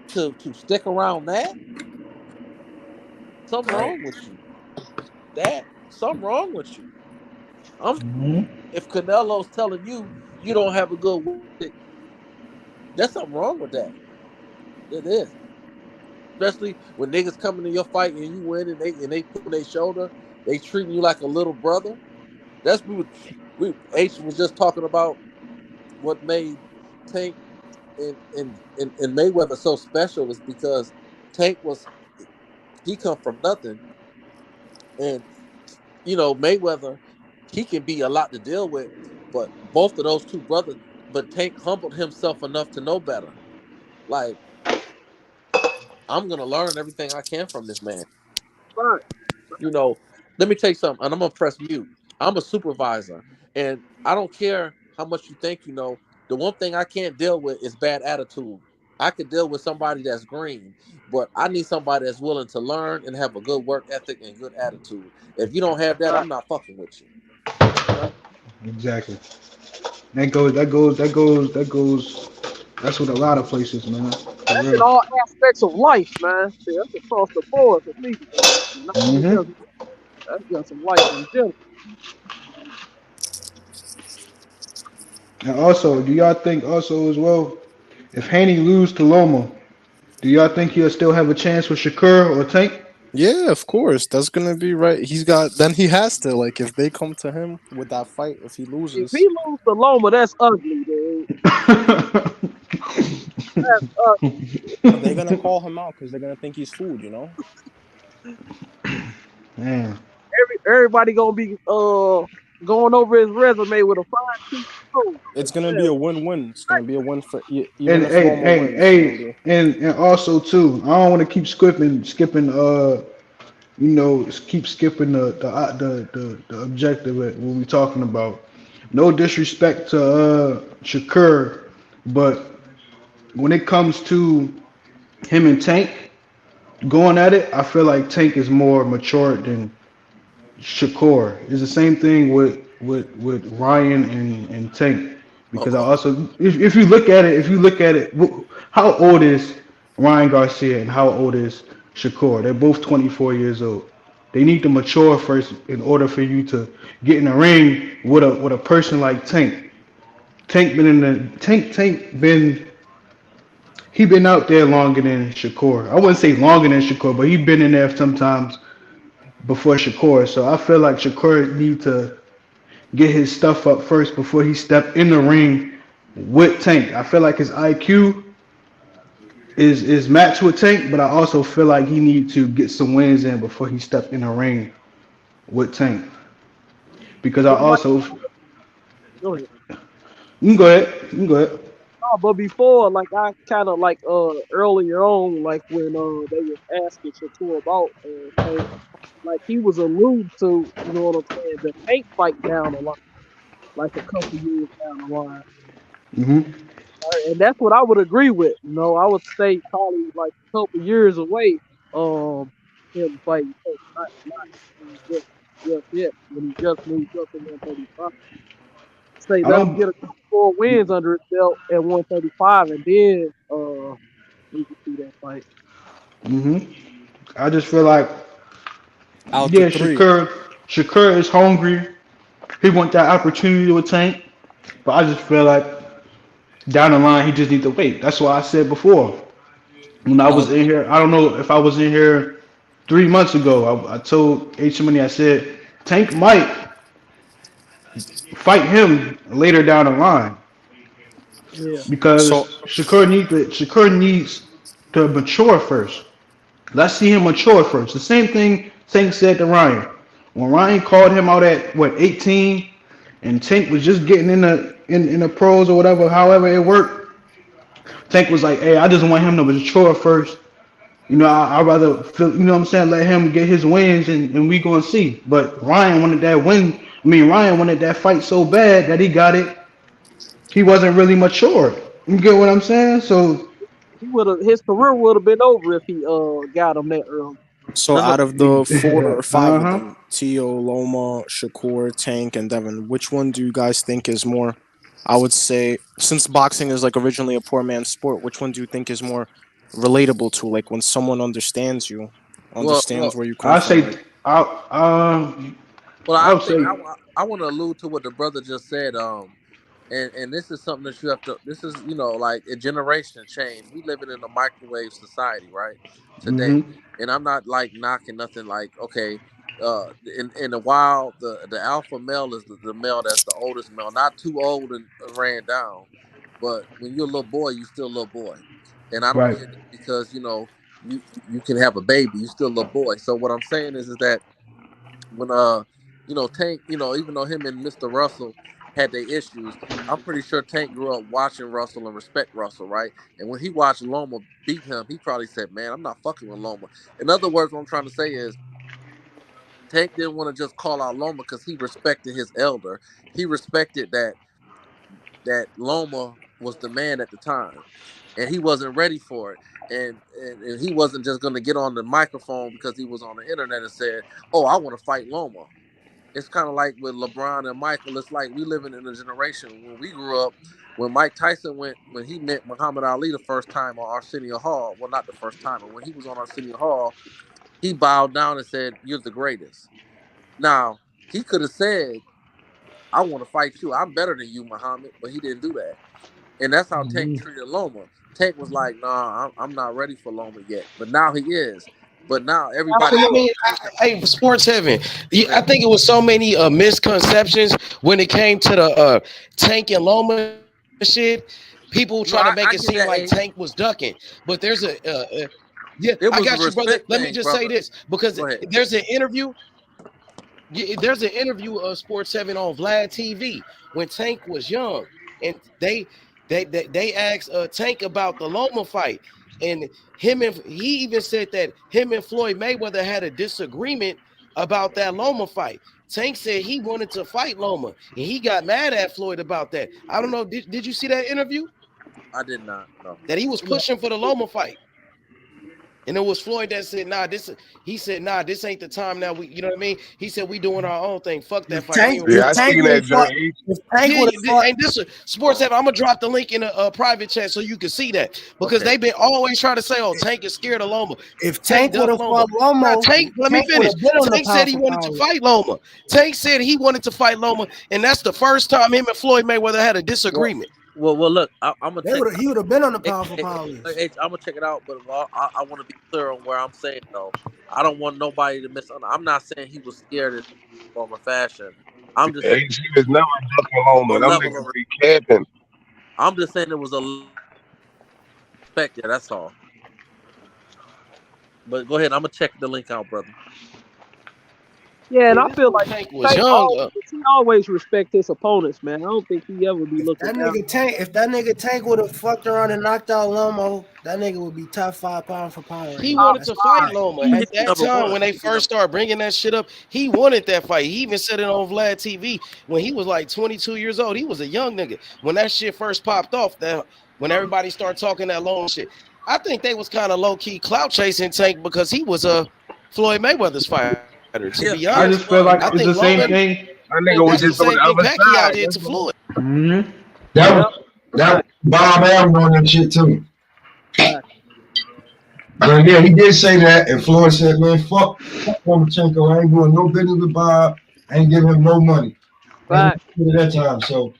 to stick around that. Something Right. wrong with you. That something wrong with you. I'm Hmm. if Canelo's telling you you don't have a good work ethic, there's something wrong with that. It is. Especially when niggas come into your fight and you win and they put on their shoulder, they treating you like a little brother. That's we H was just talking about what made Tank and Mayweather so special is because Tank was he come from nothing, and Mayweather he can be a lot to deal with, but both of those two brothers, but Tank humbled himself enough to know better. Like I'm gonna learn everything I can from this man. Right. You know, let me tell you something, and I'm gonna press mute. I'm a supervisor, and I don't care how much you think you know. The one thing I can't deal with is bad attitude. I could deal with somebody that's green, but I need somebody that's willing to learn and have a good work ethic and good attitude. If you don't have that, I'm not fucking with you. Exactly. That goes. That's with a lot of places, man. For That's in real. all aspects of life, man. See, that's across the board for me. Not even Hmm. just that's just in life in general. And also, do y'all think also as well, if Haney lose to Loma, do y'all think he'll still have a chance with Shakur or Tank? Yeah, of course. That's gonna be right. He's got. Then he has to like if they come to him with that fight. If he If loses, he lose to Loma, that's ugly, dude. That's they're gonna call him out because they're gonna think he's food. You know, Man, Everybody gonna be going over his resume with a 5-2. it's gonna be a win-win. It's gonna be a win for even and if hey, Loma hey, wins. It's gonna hey, be. and also too, I don't want to keep skipping. Keep skipping the objective when we talking about. No disrespect to Shakur, but when it comes to him and Tank going at it, I feel like Tank is more mature than Shakur. It's the same thing with Ryan and Tank because I Uh, also if you look at it, how old is Ryan Garcia and how old is Shakur? They're both 24 years old. They need to mature first in order for you to get in the ring with a person like Tank. Tank been he been out there longer than Shakur. I wouldn't say longer than Shakur, but he been in there sometimes before Shakur. So I feel like Shakur need to get his stuff up first before he step in the ring with Tank. I feel like his IQ is matched with Tank, but I also feel like he need to get some wins in before he step in the ring with Tank. Because I But like, also go ahead. you can go ahead. You can go ahead. No, but before, like I kind of like earlier on, like when they was asking Shakur about Tank, like he was alluding to, you know what I'm saying, the Tank fight down the line, like a couple years down the line. Hmm. And that's what I would agree with. You know, I would say probably like a couple years away. Him fighting Tank, not just yet when he just moved up to 135. Say I let him don't. get a couple more wins under his belt at 135, and then we can see that fight. Hmm. I just feel like Out to yeah, three. Shakur is hungry. He want that opportunity with Tank, but I just feel like down the line he just need to wait. That's why I said before when I was out, in here. I don't know if I was in here 3 months ago. I told H Money I said Tank might fight him later down the line Yeah, because So Shakur needs to mature first. Let's see him mature first. The same thing Tank said to Ryan. When Ryan called him out at what 18, and Tank was just getting in the pros or whatever, however it worked. Tank was like, "Hey, I just want him to mature first. I rather feel, you know what I'm saying, let him get his wins and we gonna see." But Ryan wanted that win. I mean, Ryan wanted that fight so bad that he got it. He wasn't really mature. You get what I'm saying? So, he would have his career would have been over if he got him that early. so another out of the four or five uh of huh. them, Tio, Loma, Shakur, Tank, and Devin, which one do you guys think is more? I would say since boxing is like originally a poor man's sport, which one do you think is more relatable to? Like when someone understands you, well, understands well, where you come I from. say, Like I well. I I would think say, I want to allude to what the brother just said. And this is something that you have to. This is like a generation change. We living in a microwave society, right? Today, hmm and I'm not like knocking nothing. Like okay, in the wild, the alpha male is the male that's the oldest male, not too old and ran down, but when you're a little boy, you still a little boy, and I don't right. care because you can have a baby, you still a little boy. So what I'm saying is that when Tank, even though him and Mr. Russell had their issues, I'm pretty sure Tank grew up watching Russell and respect Russell, right? And when he watched Loma beat him, he probably said, "Man, I'm not fucking with Loma." In other words, what I'm trying to say is Tank didn't want to just call out Loma because he respected his elder. He respected that Loma was the man at the time, and he wasn't ready for it. And he wasn't just going to get on the microphone because he was on the internet and said, "Oh, I want to fight Loma." It's kind of like with LeBron and Michael. It's like we living in a generation when we grew up. When Mike Tyson when he met Muhammad Ali the first time on Arsenio Hall. Well, not the first time, but when he was on Arsenio Hall, he bowed down and said, "You're the greatest." Now he could have said, "I want to fight you. I'm better than you, Muhammad," but he didn't do that. And that's how Tank hmm treated Loma. Tank was like, "Nah, I'm not ready for Loma yet," but now he is. But now everybody I look. mean, hey, sports heaven. I Man, think it was so many misconceptions when it came to the Tank and Loma shit. People No, try to make I it get seem that. like Tank was ducking, but there's yeah, It I was a got you, brother. respect Let me thing, just say brother. this because Go ahead. there's an interview. There's an interview of Sports 7 on Vlad TV when Tank was young, and they asked Tank about the Loma fight, and he even said that him and Floyd Mayweather had a disagreement about that Loma fight. Tank said he wanted to fight Loma, and he got mad at Floyd about that. I don't know. Did you see that interview I did not know. that he was pushing for the Loma fight? And it was Floyd that said, nah, he said, nah, this ain't the time now. You know what I mean? He said, we doing our own thing. Fuck that fight. Yeah, I seen that joint. And this Sports Heaven, I'm gonna drop the link in a private chat so you can see that. Because they've been always trying to say, oh, Tank is scared of Loma. If Tank would have fought Nah, Lomo, Tank, let me finish. Tank said he wanted to fight Loma. Tank said he wanted to fight Loma, and that's the first time him and Floyd Mayweather had a disagreement. Well, look, I'm gonna check. He would have been on the powerful power list. I'm gonna check it out, but I want to be clear on where I'm saying though. I don't want nobody to misunderstand. I'm not saying he was scared in form of fashion. I'm just saying He was never ducking Loma. Them niggas be camping. I'm just saying it was a respect there. That's all. But go ahead. I'm gonna check the link out, brother. Yeah, and I feel like Tank was young. He always respect his opponents, man. I don't think he ever be looking That down. nigga Tank, if that nigga Tank would have fucked around and knocked out Lomo, that nigga would be top 5 pound for pound. He wanted to fight Loma at that time when they first started bringing that shit up. He wanted that fight. He even said it on Vlad TV when he was like 22 years old. He was a young nigga when that shit first popped off. That when everybody started talking that Loma shit, I think they was kind of low key clout chasing Tank because he was a Floyd Mayweather's fighter. To be honest, I just feel like it's the same thing. That nigga was just on the other out there side. to Floyd. Mm-hmm. That Bob Allen on that shit too. But yeah, he did say that, and Floyd said, "Man, fuck Lomachenko. I ain't doing no business with Bob. I ain't giving him no money." Right. At that time, so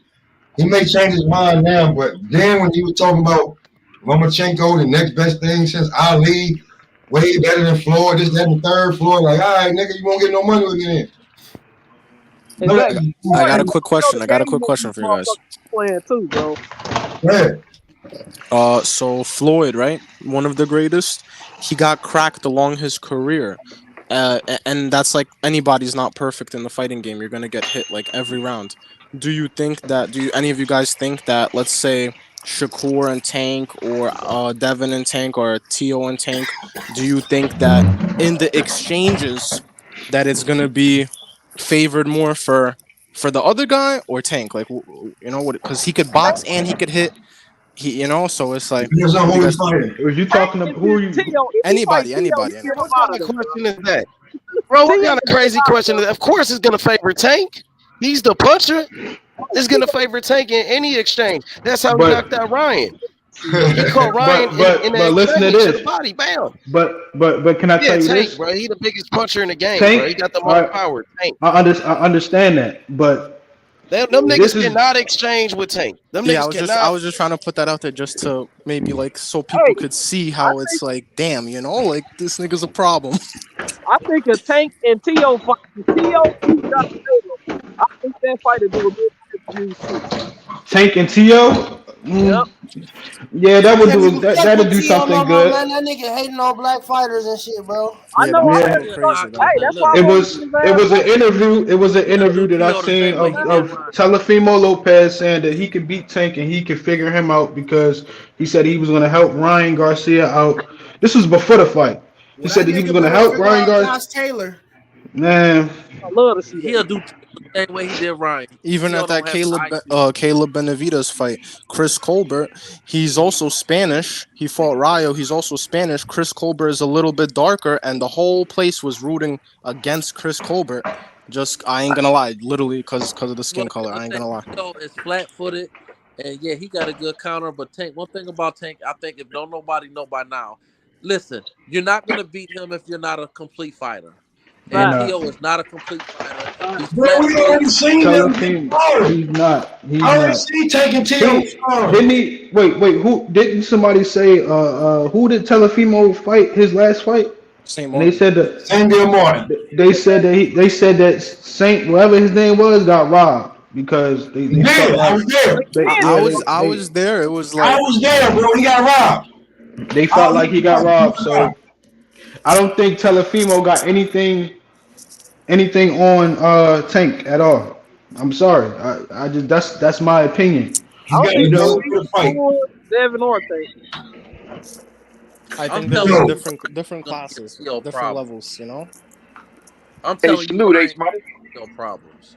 he may change his mind now. But then when he was talking about Lomachenko, the next best thing since Ali, way better than Floyd, this, that, and the third. Floyd, like, all right, nigga, you won't get no money with me then. I got a quick question. For you guys. Playing too, bro. Yeah. So Floyd, right? One of the greatest. He got cracked along his career. And that's like anybody's not perfect in the fighting game. You're gonna get hit like every round. Do any of you guys think that, let's say, Shakur and Tank, or Devin and Tank, or Tio and Tank, do you think that in the exchanges that it's gonna be favored more for the other guy or Tank? Like, you know what? Because he could box and he could hit. So it's like. Was you talking about who are you? Anybody. What kind of question is that, bro? What kind of crazy question is that? Of course, it's gonna favor Tank. He's the puncher. It's gonna favor Tank in any exchange. That's how he knocked out Ryan. He caught Ryan in that listen to this. body, bam. But can I tell you Tank, this, bro? He the biggest puncher in the game, Tank, bro. He got the most power. Tank. I understand that, but them niggas cannot exchange with Tank. Them niggas cannot. I was just trying to put that out there just to maybe like so people could see how it's like, damn, like this nigga's a problem. I think a Tank and Tio fight. Tio, I think that fight will do a good too. Tank and Tio. Yep. Yeah, that'll do something good. Man, that nigga hating on black fighters and shit, bro. I know. Yeah. That's why It was an interview. It was an interview that I seen of Teofimo Lopez saying that he could beat Tank and he could figure him out because he said he was going to help Ryan Garcia out. This was before the fight. He said that he was going to help Ryan Garcia. Taylor. Man, I love to see that. He'll do the same way he did Ryan. Even at that Caleb Benavides fight, Chris Colbert, he's also Spanish. He fought Rayo. He's also Spanish. Chris Colbert is a little bit darker, and the whole place was rooting against Chris Colbert. Just, I ain't gonna lie, literally because of the skin color. I ain't gonna lie. It's flat-footed, and yeah, he got a good counter. But Tank, one thing about Tank, I think if nobody know by now, listen, you're not gonna beat him if you're not a complete fighter. And Tio is not a complete fighter. He's we already seen him. He's not. I already seen taking Tio. Didn't he? Wait. Who didn't somebody say? Who did Teofimo fight his last fight? Saint Martin. They said that Saint Martin. They said that Saint, whatever his name was, got robbed. because they Yeah, felt I like was there. I was there. It was I like was there, bro. He got robbed. they I felt like he got robbed. So I don't think Telefimo got anything on Tank at all. I'm sorry. I just that's my opinion. I He don't got You think to know, go Telly for the fight. for Devin or Tank. I I'm think they're telling just you, Yo, different classes, yo different problems. levels. You know. I'm Hey, telling you salute, why I H ain't Money. no problems.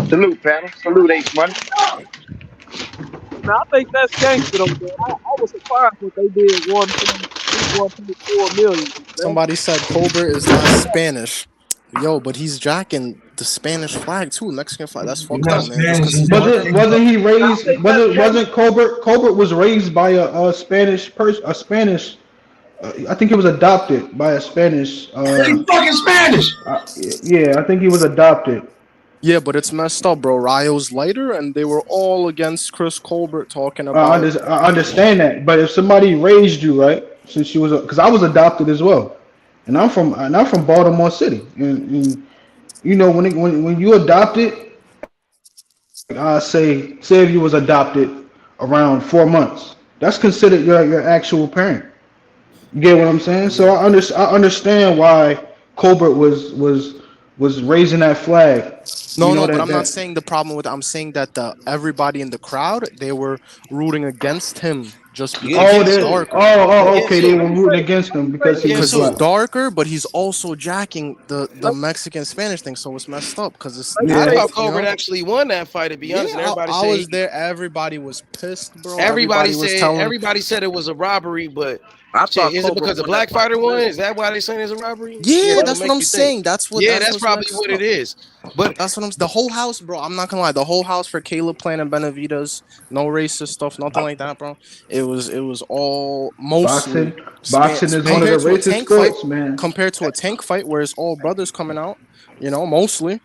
Salute, panel. Salute, H Money. Man, I think that's gangster though, man. I was surprised what they did 1.4 million. That's Somebody said Colbert is not Spanish. Yo, but he's jacking the Spanish flag too, Mexican flag. That's he's fucked not up, man. Just Spanish. because He's he's not. darker. wasn't he I raised? think that's gangster. Wasn't Colbert was raised by a Spanish person? A Spanish. I think he was adopted by a Spanish. He's fucking Spanish. Yeah, I think he was adopted. Yeah, but it's messed up, bro. Rio's lighter, and they were all against Chris Colbert talking about. I understand that, but if somebody raised you, right, since you was, because I was adopted as well, and I'm from Baltimore City, and you know when you adopted, say if you was adopted around 4 months, that's considered your actual parent. You get what I'm saying? So I understand why Colbert was raising that flag. You No, know no, but that I'm not that saying the problem with. I'm saying that everybody in the crowd they were rooting against him just Yeah, because oh he's against they who? darker. okay Against they who? were rooting against him because he was Against Because he's black. who? darker, but he's also jacking the Let, Mexican Spanish thing, so it's messed up. Because it's let me I that Yeah. say thought this. you Colbert know. actually won that fight. To be Yeah, honest, and everybody I said was there. Everybody was pissed, bro. everybody Everybody was said telling. everybody said it was a robbery. But I shit, thought is it Colbert because the won that black fight fighter won? clearly. Is that why they saying it's a robbery? Yeah, Yeah, that Let, would that's what make I'm you think. saying. Yeah, That's that's what's probably messed what it up. is. But That's what I'm. The whole house, bro. I'm not gonna lie. The whole house for Caleb Plant and Benavides. No racist stuff. Nothing like that, bro. It was all mostly Boxing is one of the compared to a racist tank fight. sports, man. Compared to a tank fight where it's all brothers coming out. You know, mostly.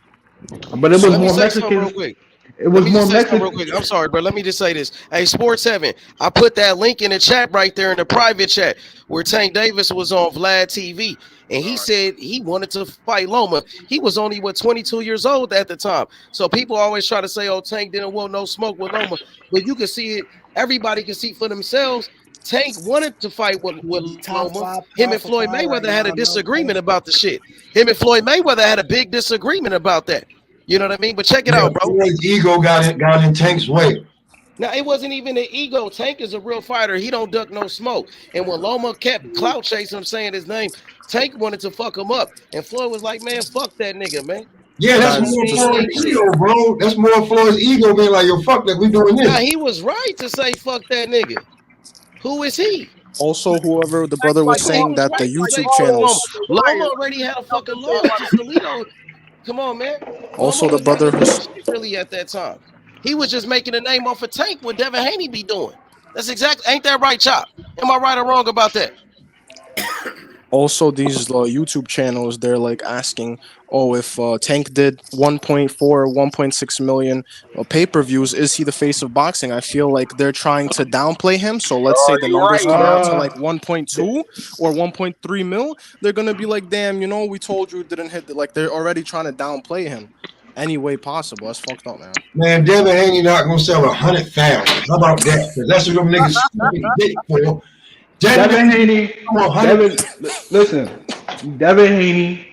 But it so was let me more say something real Mexicans. quick. It Let was me more just say something real Mexican. quick. I'm sorry, bro. Let me just say this. Hey, Sports 7, I put that link in the chat right there in the private chat where Tank Davis was on Vlad TV. And he said he wanted to fight Loma. He was only, 22 years old at the time. So people always try to say, oh, Tank didn't want no smoke with Loma. But you can see it. Everybody can see for themselves. Tank wanted to fight with Top Loma. 5 Him and pound for Floyd pound right Mayweather had a now, no disagreement question. about the shit. Him and Floyd Mayweather had a big disagreement about that. You know what I mean? But check it Yeah, out, bro. Floyd's ego got in Tank's way. Now it wasn't even an ego. Tank is a real fighter. He don't duck no smoke. And when Loma kept clout chasing him, saying his name, Tank wanted to fuck him up. And Floyd was like, "Man, fuck that nigga, man." Yeah, You that's know what I Guys, more mean? just Floyd's Like shit. ego, bro. That's more Floyd's ego being like, yo, fuck that, we doing Now this. he was right to say fuck that nigga. Who is he? also whoever the like, brother was like, He saying was that the right to say YouTube fuck Paul Loma. channels. fucking Loma Ryan. already had a I'm fucking gonna say loss like to Salido. Come on, man. Loma Also the was not brother even who's shit really at that time. He was just making a name off of Tank what Devin Haney be doing. That's exactly, ain't that right, Chop? Am I right or wrong about that? also these YouTube channels, they're like asking, oh, if Tank did 1.4, 1.6 million pay-per-views, is he the face of boxing? I feel like they're trying to downplay him. So let's say the You numbers right, come out bro. to like 1.2 or 1.3 mil, they're gonna be like, damn, we told you it didn't hit. Like they're already trying to downplay him any way possible. That's fucked up, man. Man, Devin Haney not gonna sell 100,000. How about that? Because that's what them niggas sucking dick for. Devin Haney, 100. listen, Devin Haney.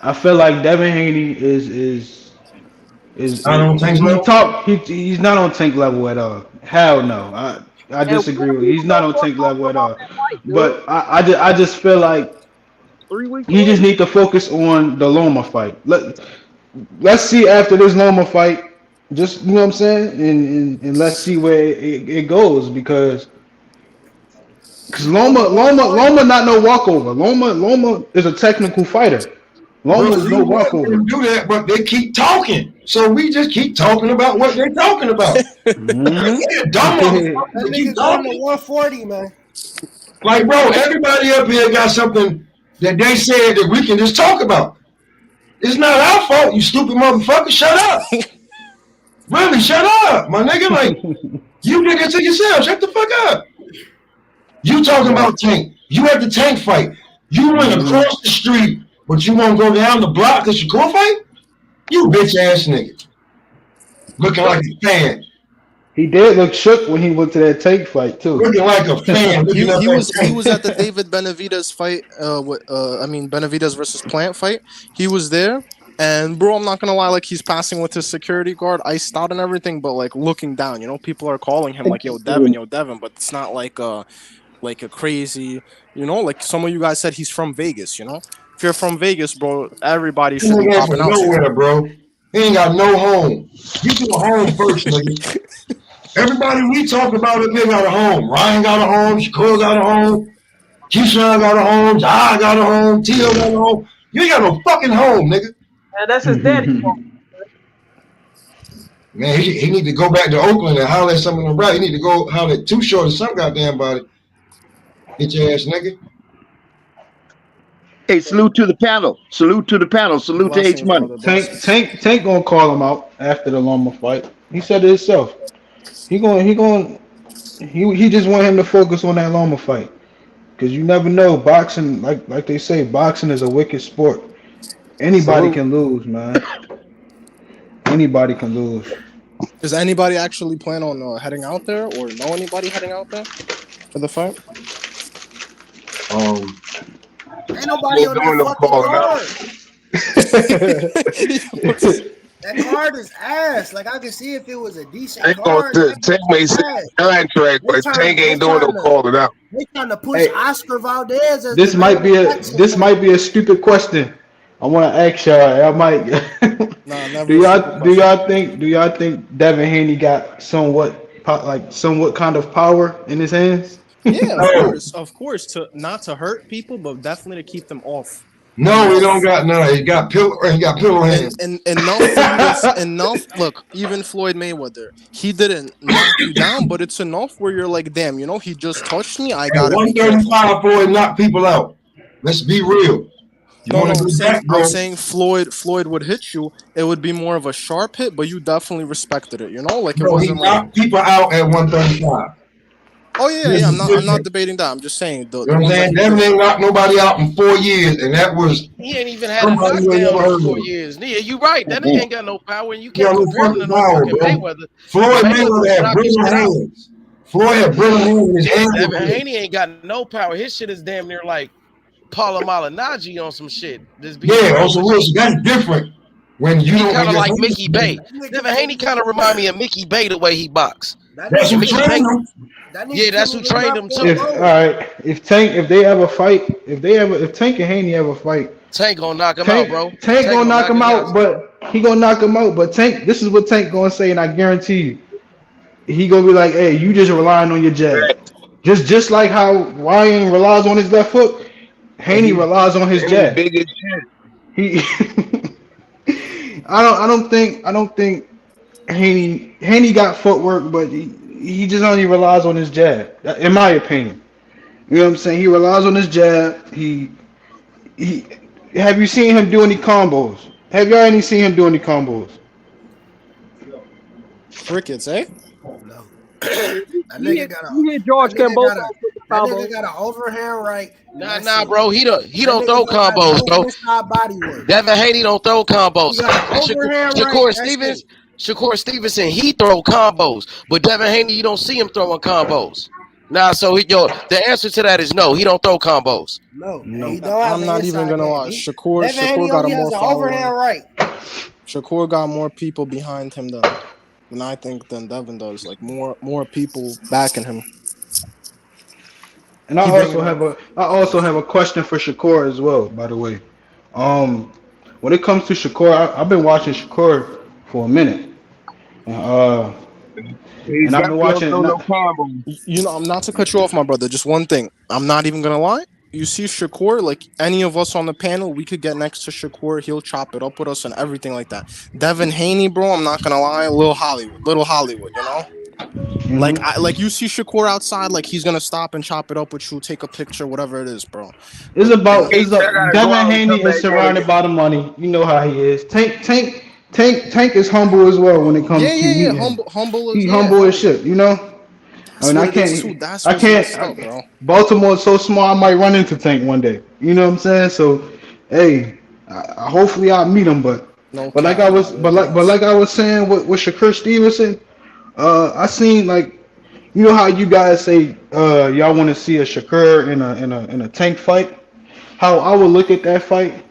I feel like Devin Haney I don't think so. he's not on Tank level at all. Hell no. I and when disagree with you. we He's was not gonna on fuck Tank off level at about all. that fight, dude? But I just feel like 3 weeks you just away. need to focus on the Loma fight. Let's see after this Loma fight. Just you know what I'm saying, and let's see where it goes because On the one fight, Loma not no walkover. Loma is a technical fighter. Bro, Loma is we no want them walkover. to do that, but they keep talking. So we just keep talking about what they're talking about. Yeah, dumb That motherfuckers to keep nigga going to talking. 140, man. Like, bro, everybody up here got something that they said that we can just talk about. It's not our fault, you stupid motherfucker. Shut up. Really, shut up, my nigga. Like, you nigga to yourself. Shut the fuck up. You talking Right. about Tank. You at the Tank fight. You went Mhm. across the street But you won't go down the block to Shakur fight? You bitch ass nigga. Looking like a fan. He did look shook when he went to that Tank fight too. Looking like a fan. Looking at He that was at the David Benavidez fight. Benavidez versus Plant fight. He was there, and bro, I'm not gonna lie, like he's passing with his security guard iced out and everything, but like looking down, people are calling him like yo Devin, but it's not like a crazy, like some of you guys said he's from Vegas. If you're from Vegas, bro, everybody should be popping out. Nowhere, bro. He ain't got no home. You do a home first, nigga. Everybody we talk about it, they got a home. Ryan got a home. Shakur got a home. Keyshawn got a home. Jai got a home. Tio got a home. You ain't got no fucking home, nigga. And that's his daddy's fault. Man, he need to go back to Oakland and holler at some of them right. He need to go holler at Too Short or some goddamn body. Get your ass, nigga. Hey, salute to the panel. Salute to the panel. Salute to H Money. Tank gonna call him out after the Loma fight. He said it himself. He just want him to focus on that Loma fight. Cause you never know. Boxing, like they say, boxing is a wicked sport. Anybody can lose, man. Anybody can lose. Does anybody actually plan on heading out there, or know anybody heading out there for the fight? Ain't nobody on that fucking card. That card is ass. Like I can see if it was a decent card. Tank may say contract, but Tank ain't doing no calling out. They trying to push Oscar Valdez. As this might be a stupid question. I want to ask y'all. I might. Do y'all think Devin Haney got somewhat kind of power in his hands? Yeah, of course, to not to hurt people, but definitely to keep them off. No, he don't got none. He got pillow hands. And enough. Look, even Floyd Mayweather, he didn't knock you down, but it's enough where you're like, damn, he just touched me. I got 135 Floyd knock people out. Let's be real. I'm saying Floyd would hit you. It would be more of a sharp hit, but you definitely respected it. Like it wasn't he knocked people out at 135. Oh yeah. I'm not debating that. I'm just saying. Devin ain't knocked nobody out in 4 years, and that was he ain't even had a knockdown in 4 years. Yeah, you right. That nigga ain't got no power, and you can't compare him to no fucking Mayweather. Floyd Mayweather had brittle hands. Floyd had brittle hands in his hands. Devin Haney ain't got no power. His shit is damn near like Paula Malignaggi on some shit. Also Wilson, that's different. When you kind of like Mickey Bay. Devin Haney kind of remind me of Mickey Bay the way he box. That's who trained him. That's who trained him too. If Tank and Haney ever fight, Tank gonna knock him out, bro. Tank gonna knock him out, but he gonna knock him out. But Tank, this is what Tank gonna say, and I guarantee you, he gonna be like, "Hey, you just relying on your jab, just like how Ryan relies on his left foot. Haney relies on his jab. Big as shit. I don't think Haney got footwork, but he just only relies on his jab, in my opinion. You know what I'm saying? He relies on his jab. He have you seen him do any combos? Have y'all seen him do any combos? Crickets, eh? No. That nigga got an overhand right. Nah, bro. He don't throw combos, bro. Devin Haney don't throw combos. Shakur Stevenson, he throw combos, but Devin Haney, you don't see him throwing combos. Nah, so the answer to that is no. He don't throw combos. No. I'm not even gonna lie. Shakur got a more overhand right. Shakur got more people behind him than I think than Devin does. Like more people backing him. And I also have a question for Shakur as well. By the way, when it comes to Shakur, I've been watching Shakur for a minute. And I've been watching. I'm not to cut you off, my brother. Just one thing. I'm not even gonna lie. You see Shakur, like any of us on the panel, we could get next to Shakur. He'll chop it up with us and everything like that. Devin Haney, bro, I'm not gonna lie, little Hollywood, Mm-hmm. Like you see Shakur outside, like he's gonna stop and chop it up with you, take a picture, whatever it is, bro. Devin Haney is surrounded by the money. You know how he is. Tank is humble as well when it comes to humble. He's humble as shit, I can't. Baltimore's so small, I might run into Tank one day. You know what I'm saying? So Hey, hopefully I meet him, No but like cap, I nah, was, you're a gas. like I was saying with Shakur Stevenson, I seen like you know how you guys say y'all want to see a Shakur in a Tank fight. How I would look at that fight.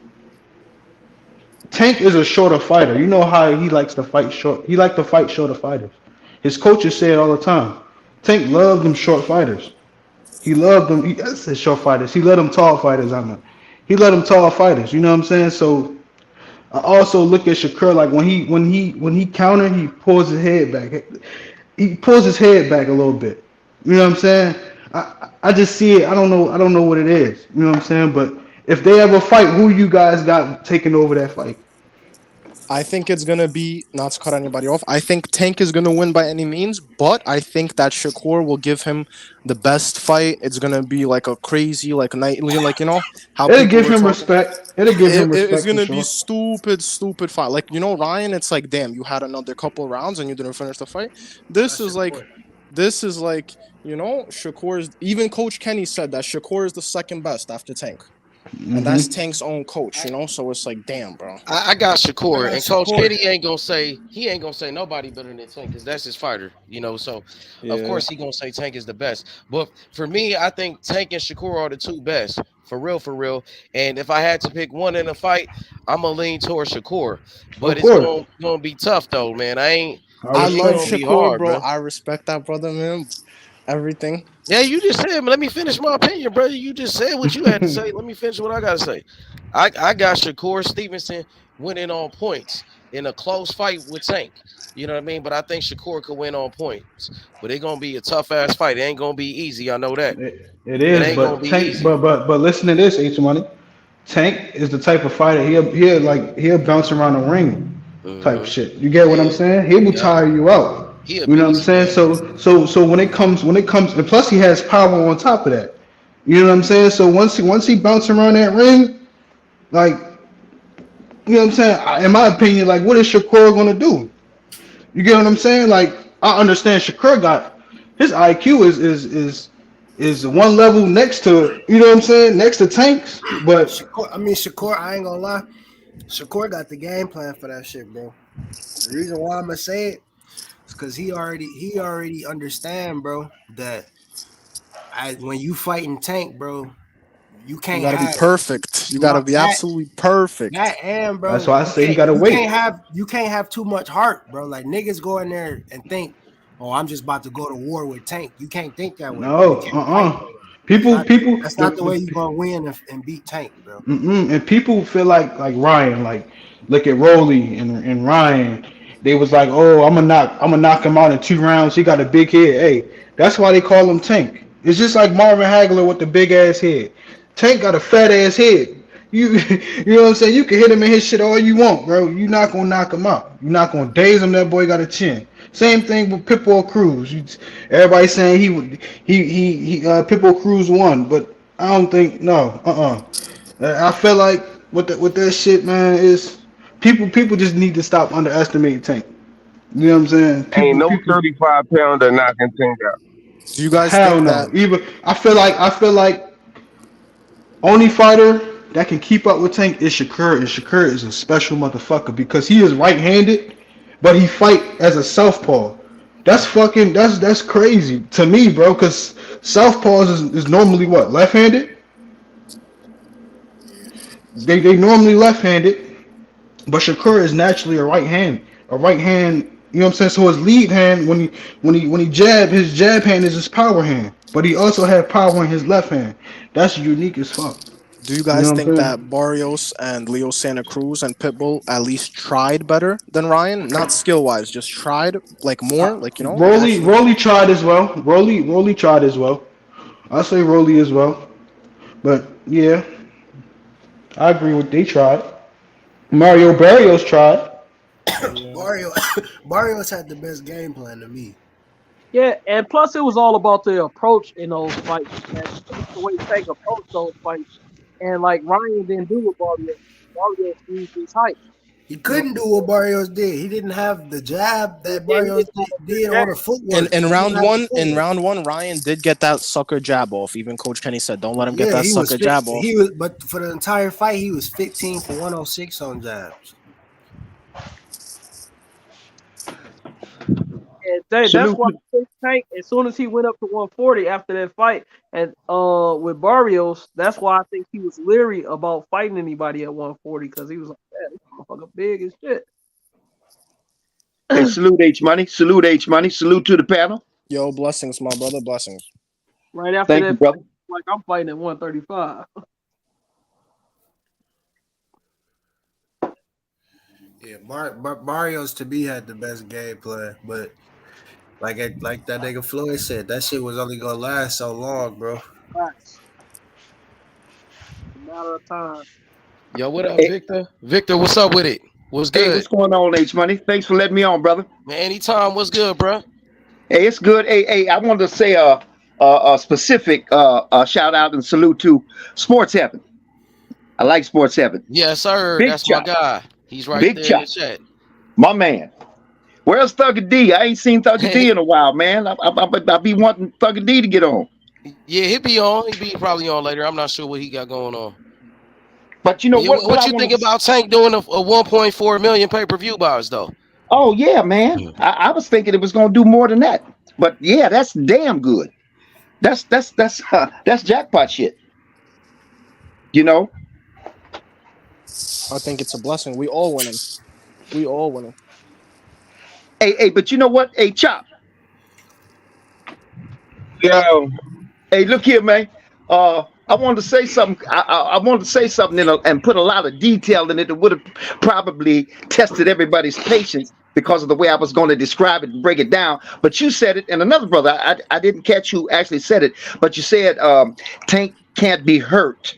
Tank is a shorter fighter. You know how he likes to fight short. He like to fight shorter fighters. His coaches say it all the time. Tank loved them short fighters. He loved them. I said short fighters. He let them tall fighters. I mean, he let them tall fighters. You know what I'm saying? So I also look at Shakur like when he counter, he pulls his head back. He pulls his head back a little bit. You know what I'm saying? I just see it. I don't know what it is. You know what I'm saying? But if they ever fight, who you guys got taking over that fight? I think it's gonna be not to cut anybody off. I think Tank is gonna win by any means, but I think that Shakur will give him the best fight. It's gonna be like a crazy, like nightly, like how It'll people give were him talking. respect. It'll give him It's respect for gonna be sure. stupid, stupid fight. Like Ryan. It's like damn, you had another couple rounds and you didn't finish the fight. This is like, this is like Shakur's. Even Coach Kenny said that Shakur is the second best after Tank, and that's Hmm. Tank's own coach. So it's like damn, bro. I got I Shakur, got and Coach Shakur. Kenny ain't gonna say nobody better than Tank because that's his fighter, So of Yeah. course he gonna say Tank is the best. But for me, I think Tank and Shakur are the two best for real, for real. And if I had to pick one in a fight, I'm gonna lean towards Shakur. But Of it's course, gonna be tough though, man. I I It's love respect gonna it. be Shakur, hard, bro. bro. I respect that brother, man. Everything. Yeah, you just said. Let me finish my opinion, brother. You just said what you had to say. Let me finish what I gotta say. I got Shakur Stevenson winning on points in a close fight with Tank. You know what I mean? But I think Shakur could win on points. But it's gonna be a tough ass fight. It ain't gonna be easy. I know that. It It is, ain't gonna but be Tank, easy. but listen to this, H Money. Tank is the type of fighter he'll bounce around the ring, type Hmm. shit. You get what I'm Yeah. saying? He will Yep. tire you out. He a You know what I'm beast, saying? man. So when it comes, and plus he has power on top of that. You know what I'm saying? So once he bounce around that ring, like you know what I'm saying? In my opinion, like what is Shakur gonna do? You get what I'm saying? Like I understand Shakur got his IQ is one level next to you know what I'm saying next to Tanks, but Shakur, I ain't gonna lie. Shakur got the game plan for that shit, bro. The reason why I'm gonna say it is because he already understand, bro, that when you fighting Tank, bro, you You can't gotta be have perfect. You no gotta be that absolutely perfect. that and that's bro, why I say he gotta wait. you can't have too much heart, bro. Like niggas go in there and think, oh, I'm just about to go to war with Tank. You can't think that way, bro. You No, can't fight that way. That's not that's not the way you gonna win and beat Tank, bro. and people feel like Ryan, like look at Rolly and Ryan. They was like, oh, I'm gonna knock him out in 2 rounds. He got a big head. Hey, that's why they call him Tank. It's just like Marvin Hagler with the big ass head. Tank got a fat ass head. You you know what I'm saying? You can hit him and his shit all you want, bro. You're not gonna knock him out. You're not gonna daze him. That boy got a chin. Same thing with Pitbull Cruz. Everybody saying Pitbull Cruz won, but I don't think no. I feel like with that shit, man, is people just need to stop underestimating Tank. You know what I'm saying? Ain't no People 35 pounder knocking thing out. Do you guys hell think no. that Even I feel like only fighter that can keep up with Tank is Shakur, and Shakur is a special motherfucker because he is right-handed, but he fight as a southpaw. That's crazy to me, bro. Because southpaws is normally what left-handed. They normally left-handed, but Shakur is naturally a right hand. You know what I'm saying? So his lead hand, when he jab, his jab hand is his power hand, but he also had power in his left hand. That's unique as fuck. do you You guys know what think I'm that saying? Barrios and Leo Santa Cruz and Pitbull at least tried better than Ryan? Not skill wise, just tried like more, like actually. Rolly tried as well. Rolly tried as well. I say Rolly as well. But yeah, I agree with they tried. Mario Barrios tried. Yeah. Mario Barrios had the best game plan to me. Yeah, and plus it was all about the approach in those fights, man. Just the way Tank approached those fights, and like Ryan didn't do with Barrios. Barrios used his height. He couldn't do what Barrios did. He didn't have the jab that Barrios did or the footwork. In round one, Ryan did get that sucker jab off. Even Coach Kenny said, "Don't let him get that sucker jab off." But for the entire fight, he was 15 for 106 on jabs. That's why Tank, as soon as he went up to 140 after that fight, and with Barrios, that's why I think he was leery about fighting anybody at 140 because he was like, "Man, this motherfucker big as shit." Hey, salute H Money. Salute H Money. Salute to the panel. Yo, blessings, my brother. Blessings. Right after Thank that, you, brother. like I'm fighting at 135. Yeah, Barrios to me had the best game plan, but like that nigga Floyd said, that shit was only gonna last so long, bro. Facts. A matter of time. Yo, what up, Victor? Victor, what's up with it? What's good? Hey, what's going on, H Money? Thanks for letting me on, brother. Man, anytime. What's good, bro? Hey, it's good. Hey, I wanted to say a specific shout out and salute to Sports Heaven. I like Sports Heaven. Yes, sir. Big That's chop. my guy. He's right Big there chop. in the chat. My man. Where's Thugger D? I ain't seen Thugger D in a while, man. I be wanting Thugger D to get on. Yeah, he'll be on. He'll be probably on later. I'm not sure what he got going on. But you know what you think about Tank doing a 1.4 million pay-per-view bars though? Oh yeah, man. I was thinking it was gonna do more than that. But yeah, that's damn good. That's jackpot shit. You know? I think it's a blessing. We all winning. We all winning. Hey, but you know what? Hey, Chop. Yo. Hey, look here, man. I wanted to say something. I wanted to say something and put a lot of detail in it that would have probably tested everybody's patience because of the way I was going to describe it and break it down. But you said it, and another brother, I didn't catch who actually said it, but you said Tank can't be hurt.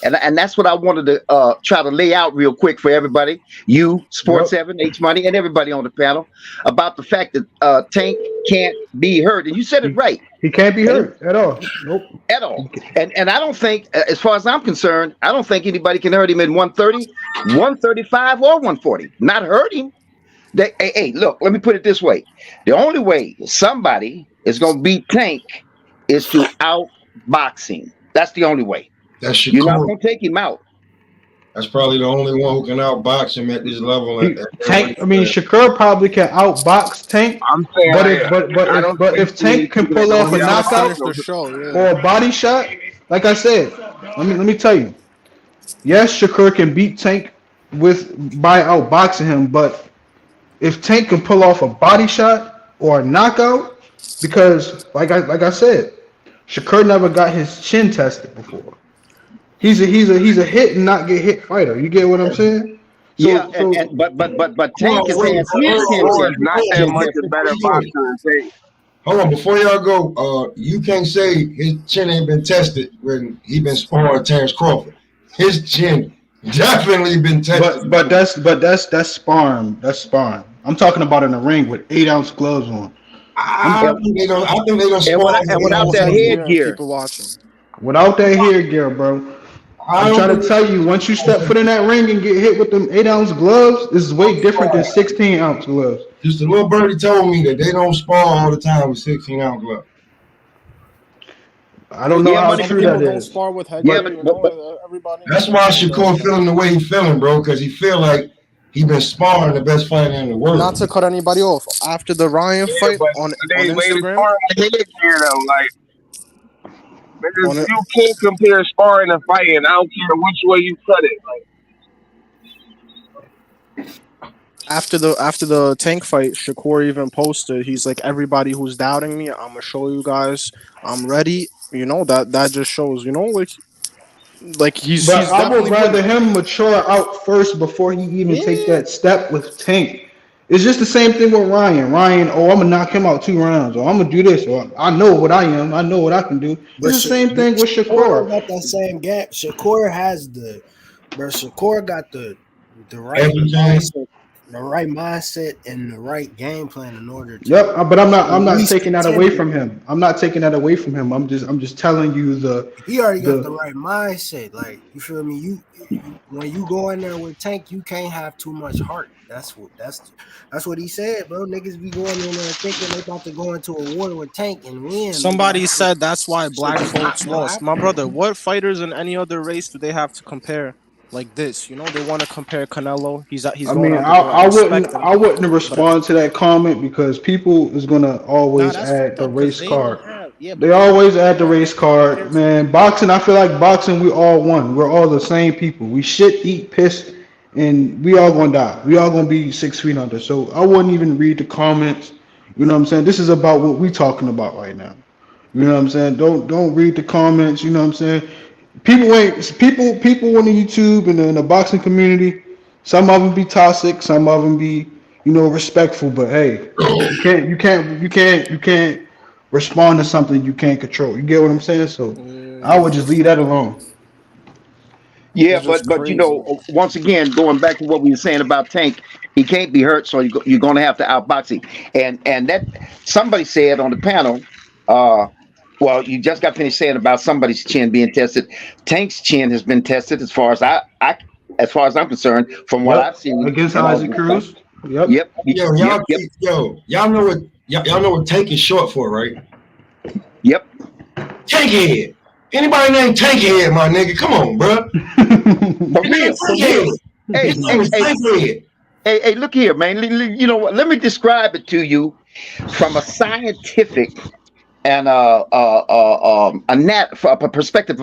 And that's what I wanted to try to lay out real quick for everybody, you, Sports 7, H Money, and everybody on the panel, about the fact that Tank can't be hurt. And you said it right. He can't be hurt at all. Nope. At all. And I don't think, as far as I'm concerned, I don't think anybody can hurt him in 130, 135, or 140. Not hurt him. Hey, look, let me put it this way. The only way somebody is going to beat Tank is through outboxing. That's the only way. That's Shakur. You're not going to take him out. That's probably the only one who can outbox him at this level. Tank. I mean, Shakur probably can outbox Tank. I'm saying, but if Tank can pull off a knockout or a body shot, like I said, let me tell you. Yes, Shakur can beat Tank by outboxing him, but if Tank can pull off a body shot or a knockout, because like I said, Shakur never got his chin tested before. He's a hit and not get hit fighter. You get what I'm saying? So, yeah, but Tank is not that much a better boxer than Tank. Hold on, before y'all go, you can't say his chin ain't been tested when he been sparring Terrence Crawford. His chin definitely been tested. But that's sparring. That's sparring. I'm talking about in the ring with 8-ounce gloves on. I think they gonna spar and without that headgear. People watching. Without that headgear, bro. I'm trying to tell you, once you step foot in that ring and get hit with them 8-ounce gloves, this is way different than 16-ounce gloves. Just a little birdie told me that they don't spar all the time with 16-ounce gloves. I don't know how true that is. Spar with everybody. That's why Shakur feeling the way he feeling, bro, because he feel like he been sparring the best fighter in the world. Not to cut anybody off. After the Ryan fight on Instagram, you can't compare sparring and fighting. I don't care which way you cut it. After the Tank fight, Shakur even posted, he's like, everybody who's doubting me, I'm gonna show you guys I'm ready. You know, that just shows, you know, like he's. But I would rather him mature out first before he even takes that step with Tank. It's just the same thing with Ryan. I'm gonna knock him out 2 rounds, or I'm gonna do this, or I know what I am. I know what I can do. But it's the same thing with Shakur. Got that same gap. Shakur has Shakur got the right the right mindset and the right game plan in order to Yep, but I'm at not least taking that away contend. from him. I'm not taking that away from him. I'm just telling you He already got the the right mindset. Like, you feel me? You when you go in there with Tank, you can't have too much heart. That's what he said, bro. Niggas be going in there thinking they about to go into a war with Tank and win. Somebody said that's why Shit black does not folks gonna lost. My happen. brother, what fighters in any other race do they have to compare like this? You know, they want to compare Canelo. He's I going mean, out the door. I respect him, I wouldn't but respond to that comment because people is gonna nah, always that's add fucked the up because race they don't card. have. Yeah, They but they always add the have race card, compared to. man. Boxing, I feel like boxing, we all one. We're all the same people. We shit, eat, piss, and we all gonna die. We all gonna be 6 feet under. So I wouldn't even read the comments. You know what I'm saying? This is about what we talking about right now. You know what I'm saying? Don't read the comments. You know what I'm saying? People on the YouTube and in the boxing community. Some of them be toxic. Some of them be respectful. But hey, you can't respond to something you can't control. You get what I'm saying? So I would It's just just leave that alone. Yeah, it's just but crazy. once again, going back to what we were saying about Tank, he can't be hurt, so you're going to have to outbox him. And that somebody said on the panel, uh, well, you just got finished saying about somebody's chin being tested. Tank's chin has been tested as far as I'm concerned, from what I've Yep. seen Against and all Isaac the stuff. Cruz. Yep. Yep, Yo, yep, yep, y'all know what Tank is short for, right? yep. Tankhead. Anybody named Tankhead, my nigga? Come on, bro. For His name real, for real. Tankhead. Hey, His name hey, is hey, Tankhead. hey, look here, man. You know what? Let me describe it to you from a scientific and from a perspective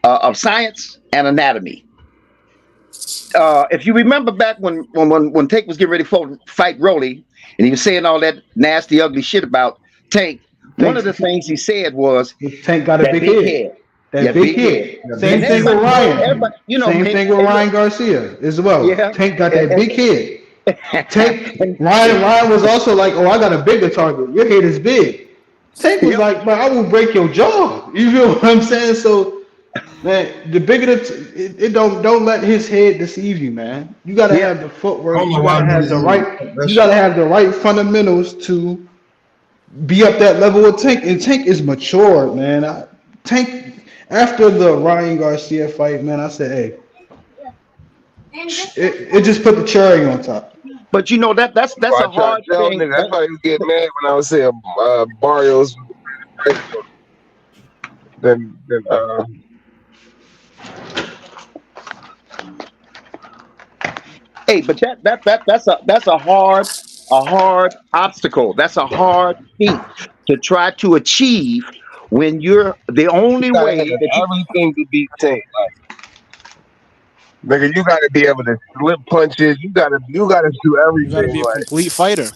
of science and anatomy. If you remember back when Tank was getting ready to fight Rolly, and he was saying all that nasty, ugly shit about Tank, one of Thanks. the things he said was Tank got a that big big head. head, That that big big head, head. Yeah, Same and big thing with head. Ryan. everybody, Same man. thing with Hey, Ryan look, Garcia as well. yeah, Tank got that big head. Tank and, Ryan was also like, oh, I got a bigger target. Your head is big. Tank was yep, like, but I will break your jaw. You feel what I'm saying? So man, the bigger it don't let his head deceive you, man. You gotta yeah, have the I don't footwork. know You why gotta have niggas the even right. that You shit. gotta have the right fundamentals to be up that level of Tank. And Tank is mature, man. Tank after the Ryan Garcia fight, man, I said, hey, it just put the cherry on top. but that's Well, I a tried hard to tell thing. nigga. That's why he was getting mad when I was saying Barrios. Then Hey, but that's a hard obstacle. That's a hard feat to try to achieve when you're the you only gotta way have that you. everything to beat Tank. Nigga, you gotta be able to slip punches. You gotta do You got to everything. be a Like, complete fighter.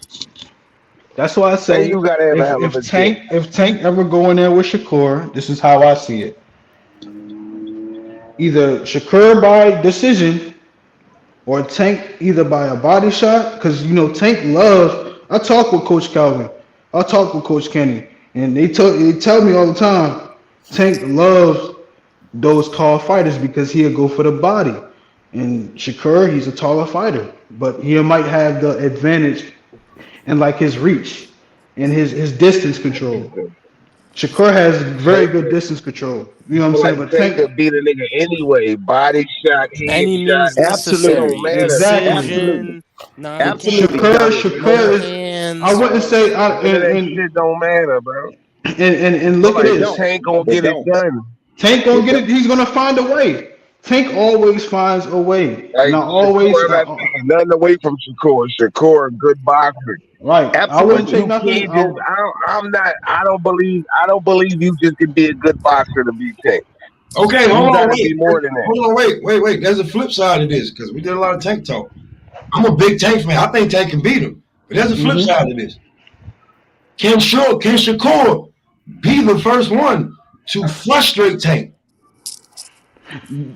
That's why I and say you gotta have a if hell of if a chin. Tank ever go in there with Shakur, this is how I see it. Either Shakur by decision or Tank either by a body shot, because Tank loves. I talk with Coach Calvin, I talk with Coach Kenny, and they tell me all the time, Tank loves those tall fighters because he'll go for the body. And Shakur, he's a taller fighter, but he might have the advantage in like his reach and his distance control. Shakur has very Tank, good distance control. You know I what I'm feel saying? like But Tank Tank, could beat a nigga anyway. Body shot, head Any shot. means It don't necessary. Absolutely, matter. exactly. absolutely, Precision. Nah, he can't absolutely, do Shakur, Doc. no Shakur is. I hands. wouldn't say. None of that shit don't matter, bro. And look at It Like this. don't. Tank gonna It get it don't. done. Tank gonna It get it. don't. He's gonna find a way. Tank always finds a way, and Like I Shakur, always I'm not taking nothing away from Shakur. Shakur, a good boxer. right. I But wouldn't Absolutely. take you nothing. can't just. I'm not. I don't believe you just can be a good boxer to beat Tank. Okay, hold You on, got to wait. be more than that. Hold on, wait. There's a flip side of this because we did a lot of Tank talk. I'm a big Tank fan. I think Tank can beat him. But there's a flip Hmm. side of this. Can Shakur be the first one to frustrate Tank?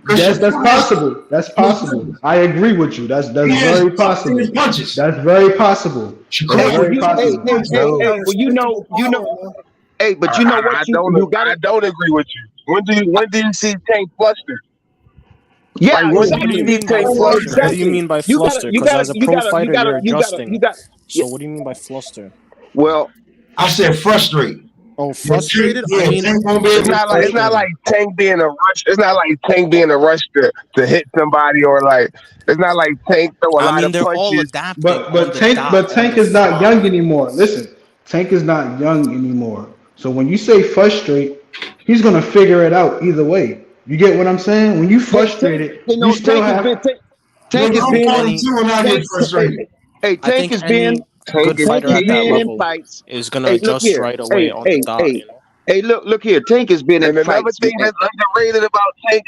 Because That's Shakur is possible. That's possible. I agree with you. That's he is very tough in his possible. punches. That's very possible. That's Shakur Hey, is well, very you, tough in his hey, possible. hey, punches. hey, You hey. got Well, unstoppable power, man. hey, but you know what? I You don't. got I it. don't agree with you. When do you see Tank flustered? Yeah, Like, when What did do you you exactly. see mean by Tank fluster? What fluster? do you Exactly. mean by You gotta, fluster? you Because gotta, as a you pro gotta, you fighter, gotta, you're you gotta, adjusting. you got. Yeah, So what do you mean by fluster? well, I said frustrate. Oh, Yeah, Tank, frustrated? I yeah, mean, Tank won't be able It's to not like fight. Tank being a rush. It's not like Tank being a rush to hit somebody, or like it's not like Tank throw a I lot mean, of they're all punches. adapting But on but the Tank dot, but on Tank the is not fly. young anymore. Listen, Tank is not young anymore. So when you say frustrate, he's gonna figure it out either way. You get what I'm saying? When you Tank, frustrated, you you know, still have Nigga, Tank has I I'm think been, 42 and I get Tank, frustrated. I Tank think has been, any Tank good is Tank fighter has at that been peaking. in level fights. is gonna Hey, look adjust here. right away Hey, on the hey, dot. hey, hey, look here. Tank has been in And another fights, thing man. that's underrated about Tank,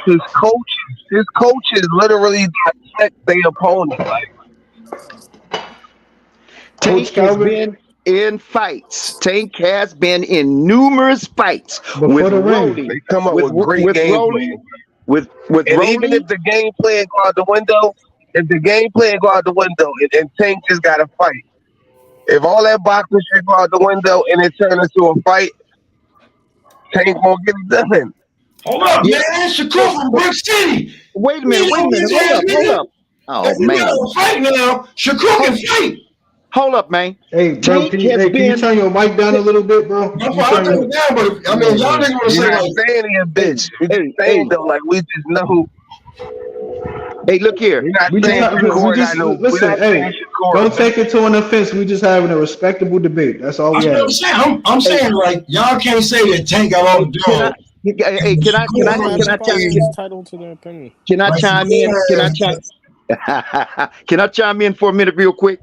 his coaches. His coaches literally dissect their opponent. Like, Coach Tank has Calvin been in fights. Tank has been in numerous fights with before the ring. Rolly, they come up with great with game Rolly, plan. with And even if Rolly. the game plan go out the window, if the game plan go out the window and Tank just got to fight. If all that boxing shit go out the window and it turns into a fight, Tank won't get it done. Hold up, Yeah. man. Shakur So, from so Brick City. wait a You minute. Wait a know minute. this Hold ass up. Hold nigga. up. If Oh we got man. a fight now, Shakur can Hold, fight. hold up, man. Hey, bro, Tank has can you been. turn your mic down a little bit, bro? That's Can you why I turn think your down, but I mean, yeah, y'all yeah. niggas want to We're say not like, saying he a Hey, bitch. We're just hey, saying hey, though, like we just know. hey. Look here. We're not We just saying Tank. have we Shakur not just no. We're listen, not saying hey, Shakur a don't bitch. take it to an offense. We just having a respectable debate. That's all we that's what I'm have. saying. I'm Hey, saying like, y'all can't say that Tank got all hey. the Can I? dog. Hey, And Shakur from Every boxer is fucking, entitled to their opinion. can I like chime in? Can Shakur I chime? has, Can I chime in for a minute, real quick?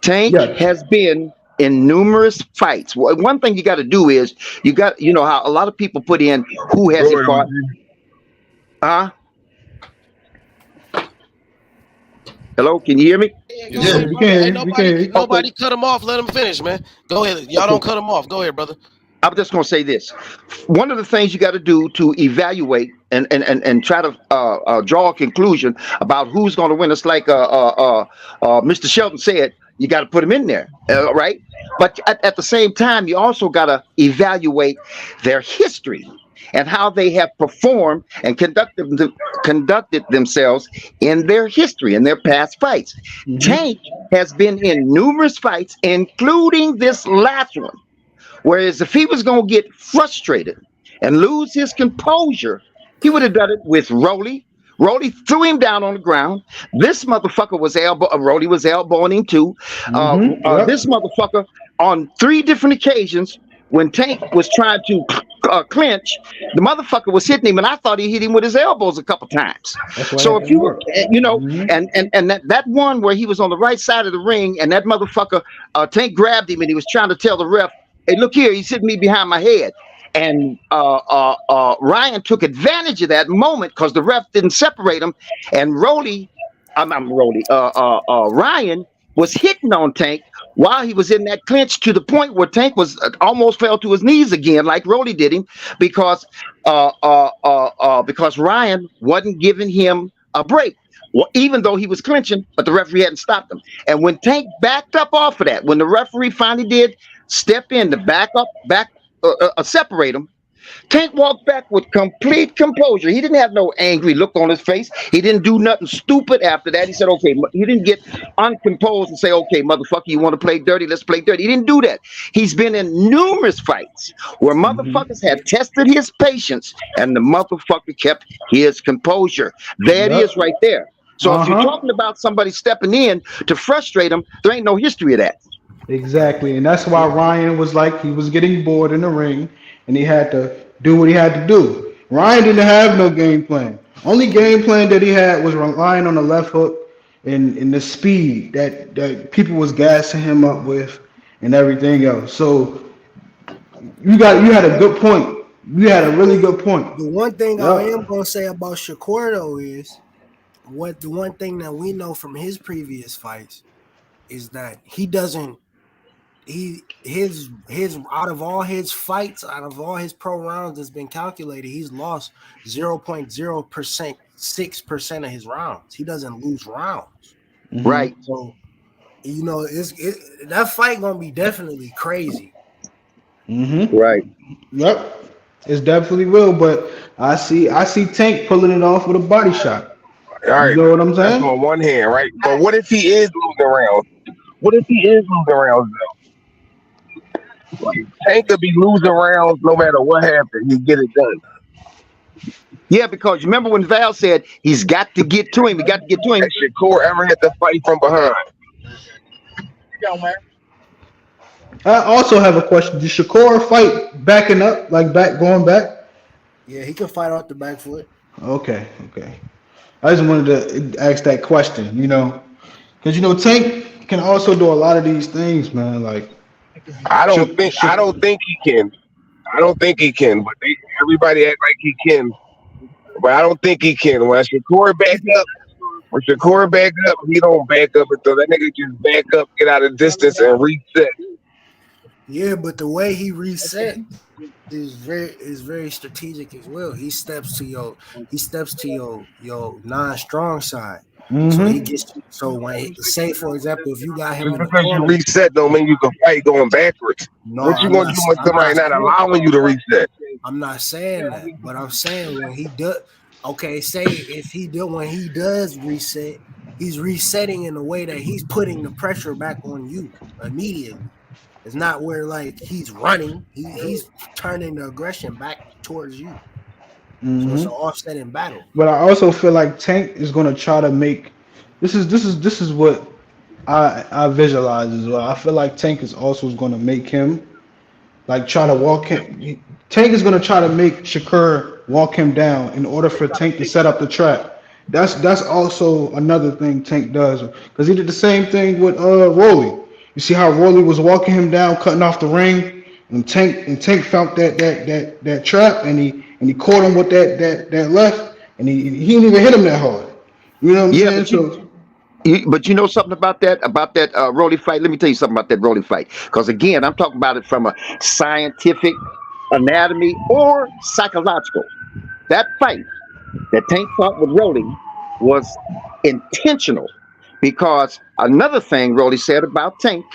Tank Yeah. has been in numerous fights. One thing you got to do is you know how a lot of people put in who has he Go ahead, fought? OG. Huh? Hello, can you hear me? Yeah, go Yeah, ahead, yeah. we can brother. hear Hey, you. We can hear you. Okay, nobody cut him off. Let him finish, man. Go ahead. Y'all okay. don't cut him off. Go ahead, brother. I'm just going to say this. One of the things you got to do to evaluate and try to draw a conclusion about who's going to win. It's like Mr. Shelton said, you got to put him in there, right? But at the same time, you also got to evaluate their history and how they have performed and conducted themselves in their history, in their past fights. Hmm. Tank has been in numerous fights, including this last one. Whereas if he was going to get frustrated and lose his composure, he would have done it with Rolly. Rolly threw him down on the ground. This motherfucker was Rolly was elbowing him too. This Yep. motherfucker on 3 different occasions when Tank was trying to clinch, the motherfucker was hitting him, and I thought he hit him with his elbows a couple times. That's why So it if didn't you, work. you know, Hmm. and that one where he was on the right side of the ring, and that motherfucker Tank grabbed him, and he was trying to tell the ref, "Hey, look here, he's hitting me behind my head." And Ryan took advantage of that moment because the ref didn't separate him, and I'm Rolly, Ryan was hitting on Tank while he was in that clinch to the point where Tank was almost fell to his knees again, like Rolly did him, because because Ryan wasn't giving him a break. Well, even though he was clinching, but the referee hadn't stopped him. And when Tank backed up off of that, when the referee finally did step in to separate him, Tank walked back with complete composure. He didn't have no angry look on his face. He didn't do nothing stupid after that. He said, okay, he didn't get uncomposed and say, okay, motherfucker, you want to play dirty? Let's play dirty. He didn't do that. He's been in numerous fights where motherfuckers have tested his patience and the motherfucker kept his composure. There it is Yep. right there. So if you're Uh-huh. talking about somebody stepping in to frustrate him, there ain't no history of that. Exactly. And that's why Ryan was like he was getting bored in the ring and he had to do what he had to do. Ryan didn't have no game plan. Only game plan that he had was relying on the left hook and the speed that people was gassing him up with and everything else. So you had a good point. You had a really good point. The one thing I am Yep. gonna say about Shakur though is what the one thing that we know from his previous fights is that he doesn't his out of all his fights, out of all his pro rounds that's been calculated, he's lost 0.0% 6% of his rounds. He doesn't lose rounds. Hmm. Right. So that fight gonna be definitely crazy. Hmm. Right. Yep. It definitely will, but I see Tank pulling it off with a body shot. All You right, know what I'm that's saying? on one hand, right? But what if he is losing rounds? What if he is losing rounds though? Like, Tank could be losing rounds no matter what happens. He get it done. Yeah, because remember when Val said he's got to get to him, he got to get to Has him. Shakur ever had to fight from behind? I also have a question. Did Shakur fight backing up, like back going back? Yeah, he can fight off the back foot. Okay, okay. I just wanted to ask that question, because Tank can also do a lot of these things, man. Like, I don't think he can. I don't think he can. But everybody act like he can. But I don't think he can. When Shakur back up, he don't back up until that nigga just back up, get out of distance, and reset. Yeah, but the way he reset is very strategic as well. He steps to your non-strong side. So he mm-hmm. gets so when say for example, if you got him Just in the because you corner, reset don't mean you can fight going backwards. no, What you I'm gonna not do when I'm somebody not not saying allowing you to reset? I'm not saying that, but I'm saying when he does okay, say if he do when he does reset, he's resetting in a way that he's putting the pressure back on you immediately. It's not where like he's running. He's turning the aggression back towards you. So it's Mm-hmm. an offsetting battle. But I also feel like Tank is gonna try to make. This is what I visualize as well. I feel like Tank is also going to make him like try to walk him. Tank is going to try to make Shakur walk him down in order for Tank to set up the trap. That's also another thing Tank does because he did the same thing with Rolly. You see how Rolly was walking him down, cutting off the ring, and Tank found that trap and he caught him with that left, and he didn't even hit him that hard. You know what I'm Yeah, saying? So but you know something about that Rolly fight. Let me tell you something about that Rolly fight. Because again, I'm talking about it from a scientific anatomy or psychological. That fight that Tank fought with Rolly was intentional because another thing Rolly said about Tank,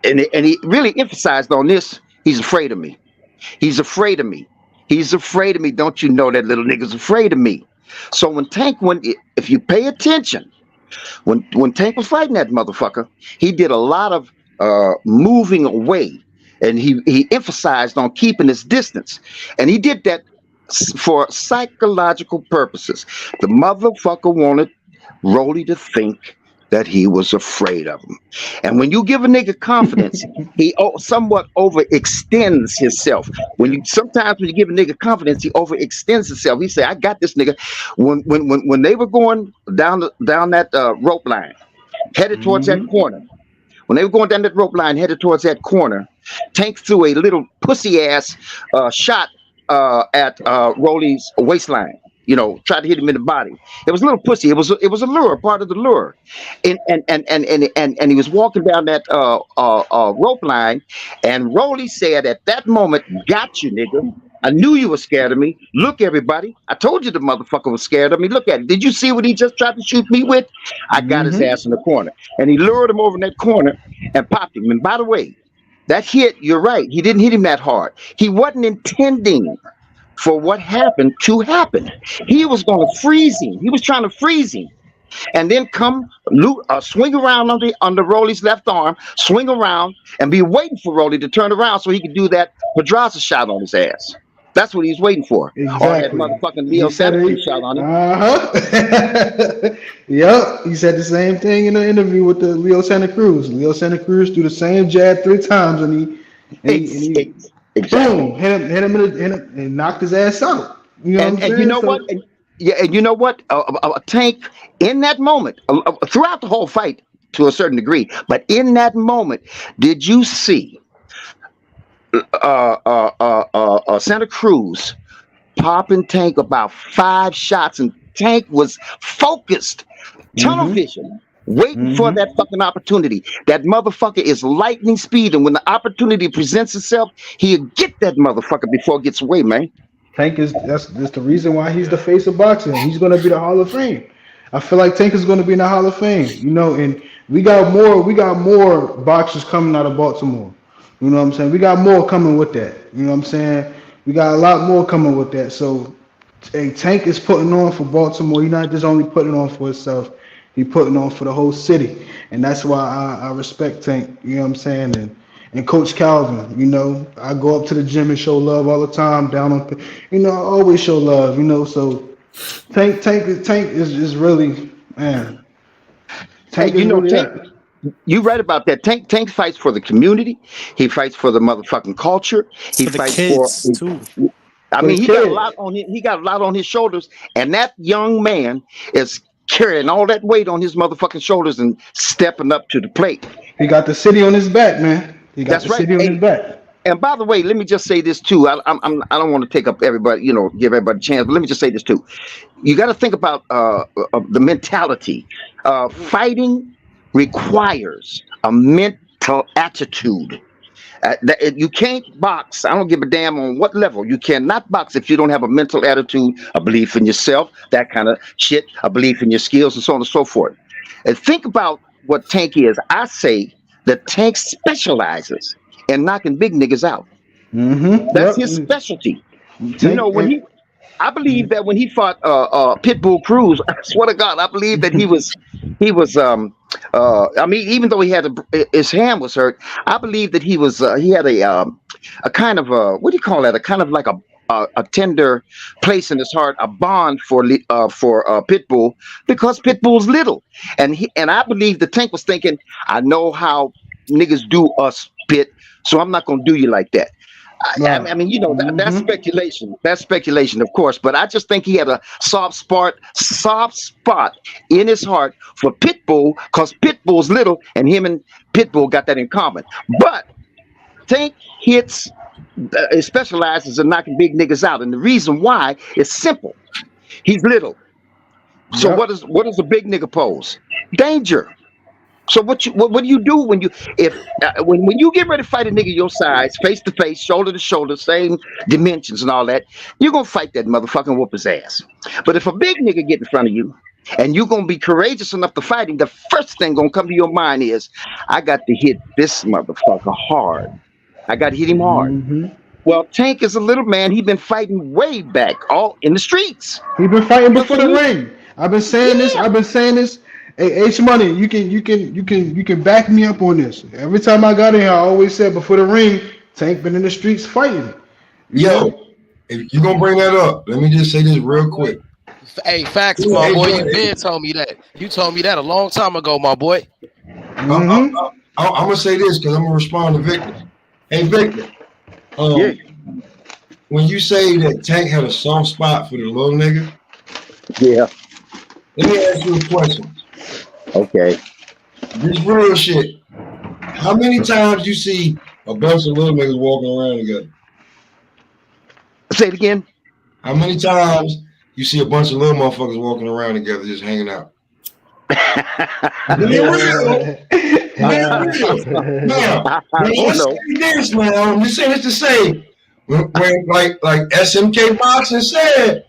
and he really emphasized on this, he's afraid of me. He's afraid of me. He's afraid of me. Don't you know that little nigga's afraid of me? So when Tank went, if you pay attention, when Tank was fighting that motherfucker, he did a lot of moving away, and he emphasized on keeping his distance, and he did that for psychological purposes. The motherfucker wanted Rolly to think that he was afraid of him, and when you give a nigga confidence, he somewhat overextends himself. When you give a nigga confidence, he overextends himself. He say, "I got this nigga." When they were going down that rope line, headed towards that hmm corner, when they were going down that rope line, headed towards that corner, Tank threw a little pussy ass shot at Rolly's waistline. Tried to hit him in the body. It was a little pussy. It was a lure, part of the lure, and he was walking down that rope line, and Rolly said at that moment, "Got you, nigga. I knew you were scared of me. Look, everybody. I told you the motherfucker was scared of me. Look at it. Did you see what he just tried to shoot me with? I got his hmm ass in the corner." And he lured him over in that corner and popped him. And by the way, that hit, you're right. He didn't hit him that hard. He wasn't intending for what happened to happen. He was going to freeze him. He was trying to freeze him and then swing around under Rolly's left arm, swing around and be waiting for Rolly to turn around so he could do that Pedraza shot on his ass. That's what he's waiting for. Or that Exactly. motherfucking He Leo said Santa Cruz it. shot on him. Uh-huh. Yep. He said the same thing in the interview with the Leo Santa Cruz. Leo Santa Cruz threw the same jab 3 times, and he Exactly. boom hit him and knocked his ass out. You know what I'm And you saying? know what? So Yeah, and you know what? Tank in that moment, throughout the whole fight to a certain degree, but in that moment, did you see Santa Cruz popping Tank about 5 shots, and Tank was focused, tunnel hmm vision, waiting for hmm that fucking opportunity. That motherfucker is lightning speed, and when the opportunity presents itself, he'll get that motherfucker before it gets away, man. Tank is that's the reason why he's the face of boxing. He's gonna be the Hall of Fame. I feel like Tank is gonna be in the Hall of Fame. And we got more boxers coming out of Baltimore. You know what I'm saying? We got more coming with that. You know what I'm saying? We got a lot more coming with that. So Hey, Tank is putting on for Baltimore. He's not just only putting on for himself. He putting on for the whole city, and that's why I respect Tank. You know what I'm saying? And Coach Calvin. You know, I go up to the gym and show love all the time. Down on, you know, I always show love. You know, so Tank is really man. Hey, Tank is really Tank, that. you right about that. Tank fights for the community. He fights for the motherfucking culture. It's He for the fights for. kids too. I For the mean, he got a lot kids. on his. He got a lot on his shoulders, and that young man is carrying all that weight on his motherfucking shoulders and stepping up to the plate. He got the city on his back, man. He got That's the right. city on his Hey, back. and by the way, let me just say this too. I don't want to take up everybody, give everybody a chance, but let me just say this too. You got to think about the mentality. Fighting requires a mental attitude. You can't box. I don't give a damn on what level. You cannot box if you don't have a mental attitude, a belief in yourself, that kind of shit, a belief in your skills, and so on and so forth. And think about what Tank is. I say that Tank specializes in knocking big niggas out. Mm-hmm. That's his Yep. specialty. Tank and I believe that when he fought Pitbull Cruz, I swear to God, I believe that I mean, even though his hand was hurt, I believe that he had a kind of what do you call that? A kind of like a tender place in his heart, a bond for Pitbull, because Pitbull's little, and I believe the Tank was thinking, I know how niggas do us, Pit, so I'm not gonna do you like that. I right. mean, that's Mm-hmm. speculation. That's speculation, of course. But I just think he had a soft spot in his heart for Pitbull, because Pitbull's little, and him and Pitbull got that in common. But Tank hits, specializes in knocking big niggas out, and the reason why is simple. He's little. So Yep. what does a big nigga pose? Danger. So what do you do when you get ready to fight a nigga your size, face to face, shoulder to shoulder, same dimensions and all that? You're gonna fight that motherfucking whoop his ass. But if a big nigga get in front of you and you're gonna be courageous enough to fight him, the first thing gonna come to your mind is, I got to hit this motherfucker hard. I got to hit him hard. Mm-hmm. Well, Tank is a little man. He been fighting way back, all in the streets. He been fighting But before for the me, ring. I've been saying this. yeah, I've been saying this. Hey, H Money, you can back me up on this. Every time I got in here, I always said before the ring, Tank been in the streets fighting. You know? Yo, if you gonna bring that up, let me just say this real quick. Hey, facts, my Hey, boy. Joy, You been told me that. You told me that a long time ago, my boy. Mm-hmm. I'm gonna say this because I'm gonna respond to Victor. Hey, Victor. yeah, When you say that Tank had a soft spot for the little nigga, yeah. let me ask you a question. Okay. This real shit. How many times you see a bunch of little niggas walking around together? Say it again. How many times you see a bunch of little motherfuckers walking around together just hanging out? Be real. Be real. Now, I when I don't say know. this, man, I'm just saying this to say, when like SMK Boxing said,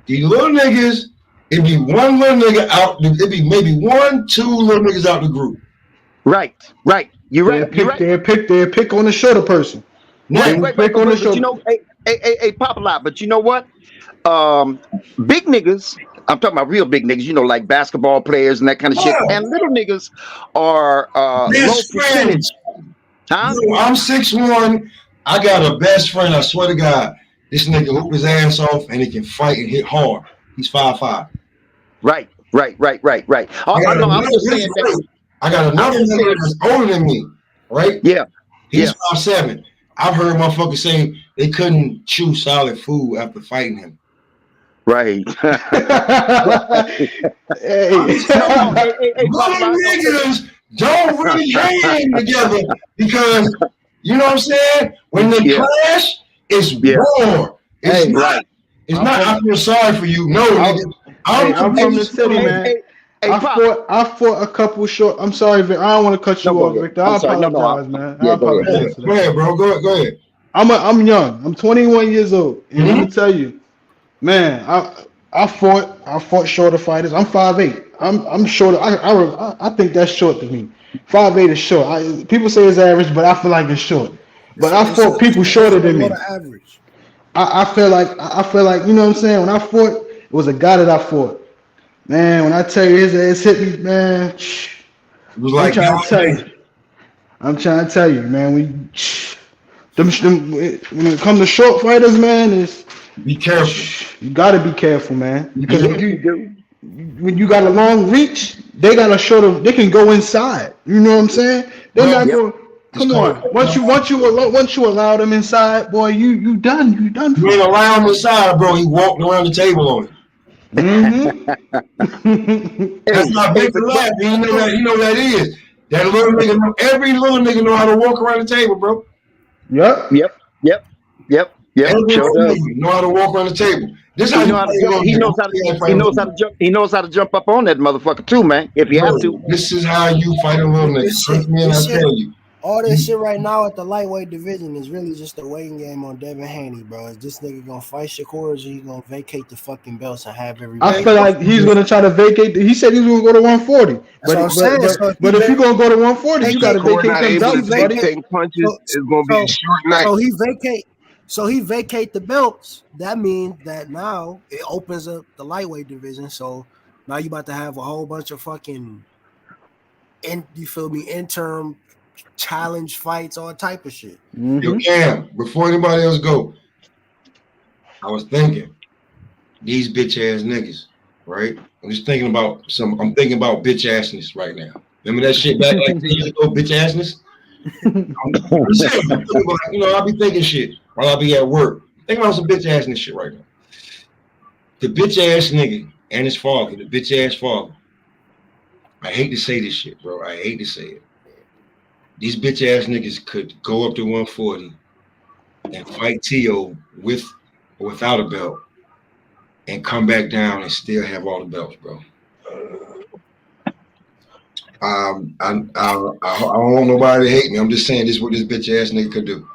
these little niggas, it'd be one little nigga out, it'd be maybe 1, 2 little niggas out the group. Right. You're right. You're right. They'll pick on the shorter person. Now, They Wait, will wait, wait, pick but on the wait, but you shorter know, person. hey, pop a lot. But you know what? Big niggas. I'm talking about real big niggas. Like basketball players and that kind of shit. yeah, And little niggas are low best percentage. friends. Huh? Yo, I'm 6'1". I got a best friend. I swear to God, this nigga hoop his ass off and he can fight and hit hard. He's 5'5". Right. I got No, I'm another. just Listen, saying that. wait. I got I'm another just nigga saying. that's older than me, right? Yeah. He's 5'7". I've heard motherfuckers say they couldn't chew solid food after fighting him. Right. Hey. I'm just No. saying, Hey, pop a little lot. niggas don't really hang together because you know what I'm saying. When they Yeah. clash, it's Yeah. war. It's Hey, not. Right. It's I'm not. from I feel sorry for you. No, I'm, nigga. hey, I'm the I'm from the biggest city, one. man. Hey, pop. I fought a couple short. I'm sorry, Vic. I don't want to cut No, you go off, ahead. Victor. I'm I sorry. No. apologize, man. I Yeah, go ahead. apologize for Go that. ahead, bro. Go ahead. I'm young. I'm 21 years old, and let me Mm-hmm. tell you, man, I fought shorter fighters. I'm 5'8". I'm shorter. I think that's short to me. 5'8" is short. People say it's average, but I feel like it's short. But I fought people shorter It's a than lot me. of average. I feel like you know what I'm saying. When I fought, it was a guy that I fought. Man, when I tell you his ass hit me, man, It was I'm like trying to God tell damn. you. I'm trying to tell you, man. When it comes to short fighters, man, it's Be careful. you gotta be careful, man. Because Yeah. when you got a long reach, they got a shorter. They can go inside. You know what I'm saying? They're Bro, not Yep. going. it's Come called on. Once you allow them inside, boy, you done. You done you ain't for. around the side, bro. He walked around the table on it. Mm-hmm. That's Hey, not hey, big to but laugh. He know that. He know that is. That little nigga. Every little nigga know how to walk around the table, bro. Yep. yep, yep, yep, yep. Every Sure little does. nigga know how to walk around the table. This how He you know how to fight a jump. little He nigga. knows how to. He knows how to jump. He knows how to jump up on that motherfucker too, man. If you have to. Bro, this is how you fight a little nigga. Trust me, and I This shit, tell you. all this You, shit right now at the lightweight division is really just a waiting game on Devin Haney, bro. Is this nigga gonna fight Shakur or is he gonna vacate the fucking belts and have I everybody feel go? like he's gonna try to vacate. He said he was gonna go to 140, That's what I'm saying. but if you're gonna go to 140, you got to Vacate, Shakur vacate not them able so he to belts, buddy. vacate, take punches. so It's gonna be a so short night. so he vacate the belts. That means that now it opens up the lightweight division. So now you about to have a whole bunch of fucking you feel me, interim challenge fights, all type of shit. yo, Cam, before anybody else go, I was thinking these bitch ass niggas, right? I'm just thinking about I'm thinking about bitch assness right now. Remember that shit back like 10 years ago, bitch assness? I'm serious. I'm thinking about, I'll be thinking shit while I be at work. Think about some bitch assness shit right now. The bitch ass nigga and his father, the bitch ass father. I hate to say this shit, bro. I hate to say it. These bitch ass niggas could go up to 140 and fight T.O. with or without a belt and come back down and still have all the belts, bro. I don't want nobody to hate me. I'm just saying this is what this bitch ass nigga could do.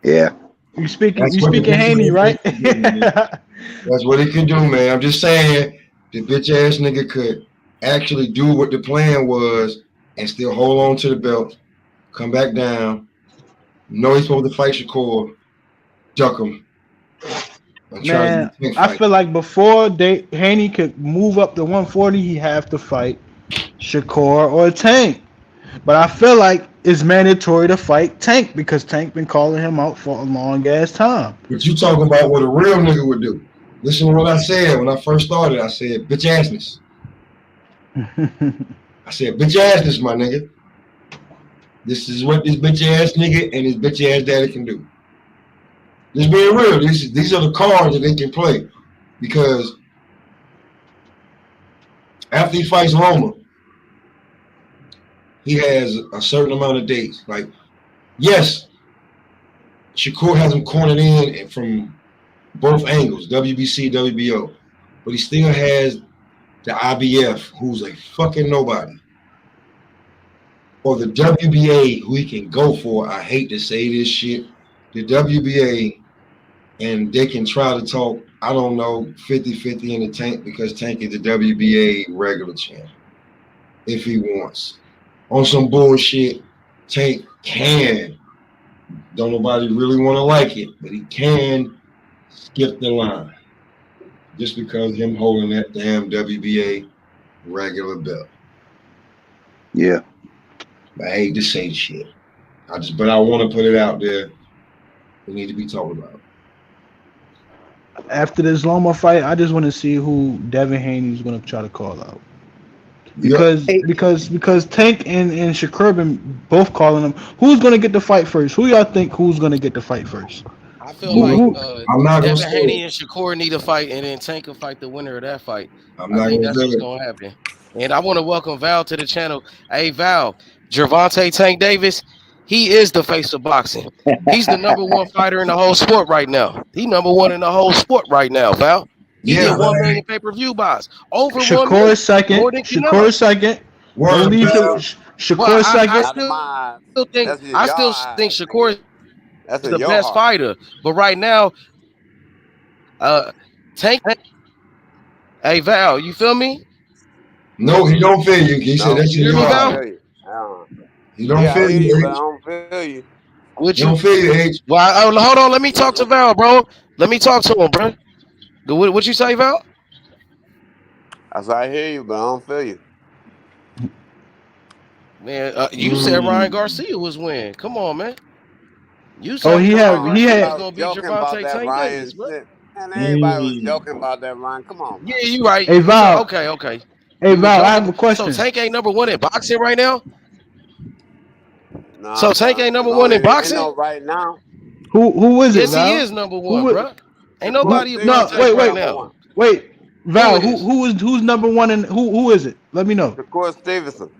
Yeah. You speaking That's what the bitch Haney, ass right? nigga could do, man. That's what he could do, man. I'm just saying the bitch ass nigga could actually do what the plan was and still hold on to the belt, come back down, know he's supposed to fight Shakur, duck him, and try to Man, get a tank I fight. feel like before Haney could move up to 140, he have to fight Shakur or Tank. But I feel like it's mandatory to fight Tank because Tank been calling him out for a long ass time. But you talking about what a real nigga would do. Listen to what I said when I first started. I said, bitch assness. I said, bitch assness, my nigga. This is what this bitch ass nigga and his bitch ass daddy can do. Just being real. These are the cards that they can play. Because after he fights Loma, he has a certain amount of dates. Like, yes, Shakur has him cornered in from both angles, WBC, WBO. But he still has the IBF, who's a fucking nobody. Or the WBA, who he can go for. I hate to say this shit. The WBA, and they can try to talk, I don't know, 50-50 in the Tank because Tank is the WBA regular champ. If he wants. On some bullshit, Tank can. Don't nobody really want to like it, but he can skip the line. Just because him holding that damn WBA regular belt. Yeah. I hate to say shit. But I want to put it out there. We need to be talking about. After this Loma fight, I just want to see who Devin Haney is going to try to call out. Because Yep. because Tank and Shakur been both calling him. Who's going to get the fight first? Who y'all think who's going to get the fight first? I feel like I'm not gonna Devin say Haney it. and Shakur need to fight, and then Tank will fight the winner of that fight. I'm I not think gonna that's say what's it. gonna happen. And I want to welcome Val to the channel. Hey Val, Gervonta Tank Davis, he is the face of boxing. He's the number one fighter in the whole sport right now. He number one in the whole sport right now, Val. He Yeah, did 1 man. million pay-per-view buys. Over 1 Shakur million. second. More than Shakur Canelo. second. Don't Word, leave Val. Well, Shakur I second. Out of still my eyes. think That's just I your still think eyes, Shakur nigga. is That's in the your best heart. fighter. But right now, Tank. Hey Val, you feel me? No, he don't feel you. He said No, that's You in hear your me, I don't eye. Val? feel you. I don't. He don't Yeah, I feel hear you, but I you. don't feel you. Would You you? don't feel your age. Well, hold on. Let me talk to Val, bro. Let me talk to him, bro. What you say, Val? I said I hear you, but I don't feel you. Man, you said Ryan Mm. Garcia was winning. Come on, man. You Oh, said he Man, had he Garcia everybody was had. was gonna beat joking about Gervonta that Tank Davis, Ryan bro. shit. Man, everybody was Mm. joking about that Ryan. Come on, man. Yeah, you right. Hey So Val, okay. hey You were Val, I joking. have a So question. Tank ain't number one in boxing right now. Nah, So Tank bro. ain't It's number one only in ain't boxing. no right now. Who is it, Yes, he Val? is number Who one, would bro. Ain't Shakur nobody above no? Stevenson Tank Wait, is right wait, number now. one. wait. Who Val, is? who's number one and who is it? Let me know. Shakur Stevenson.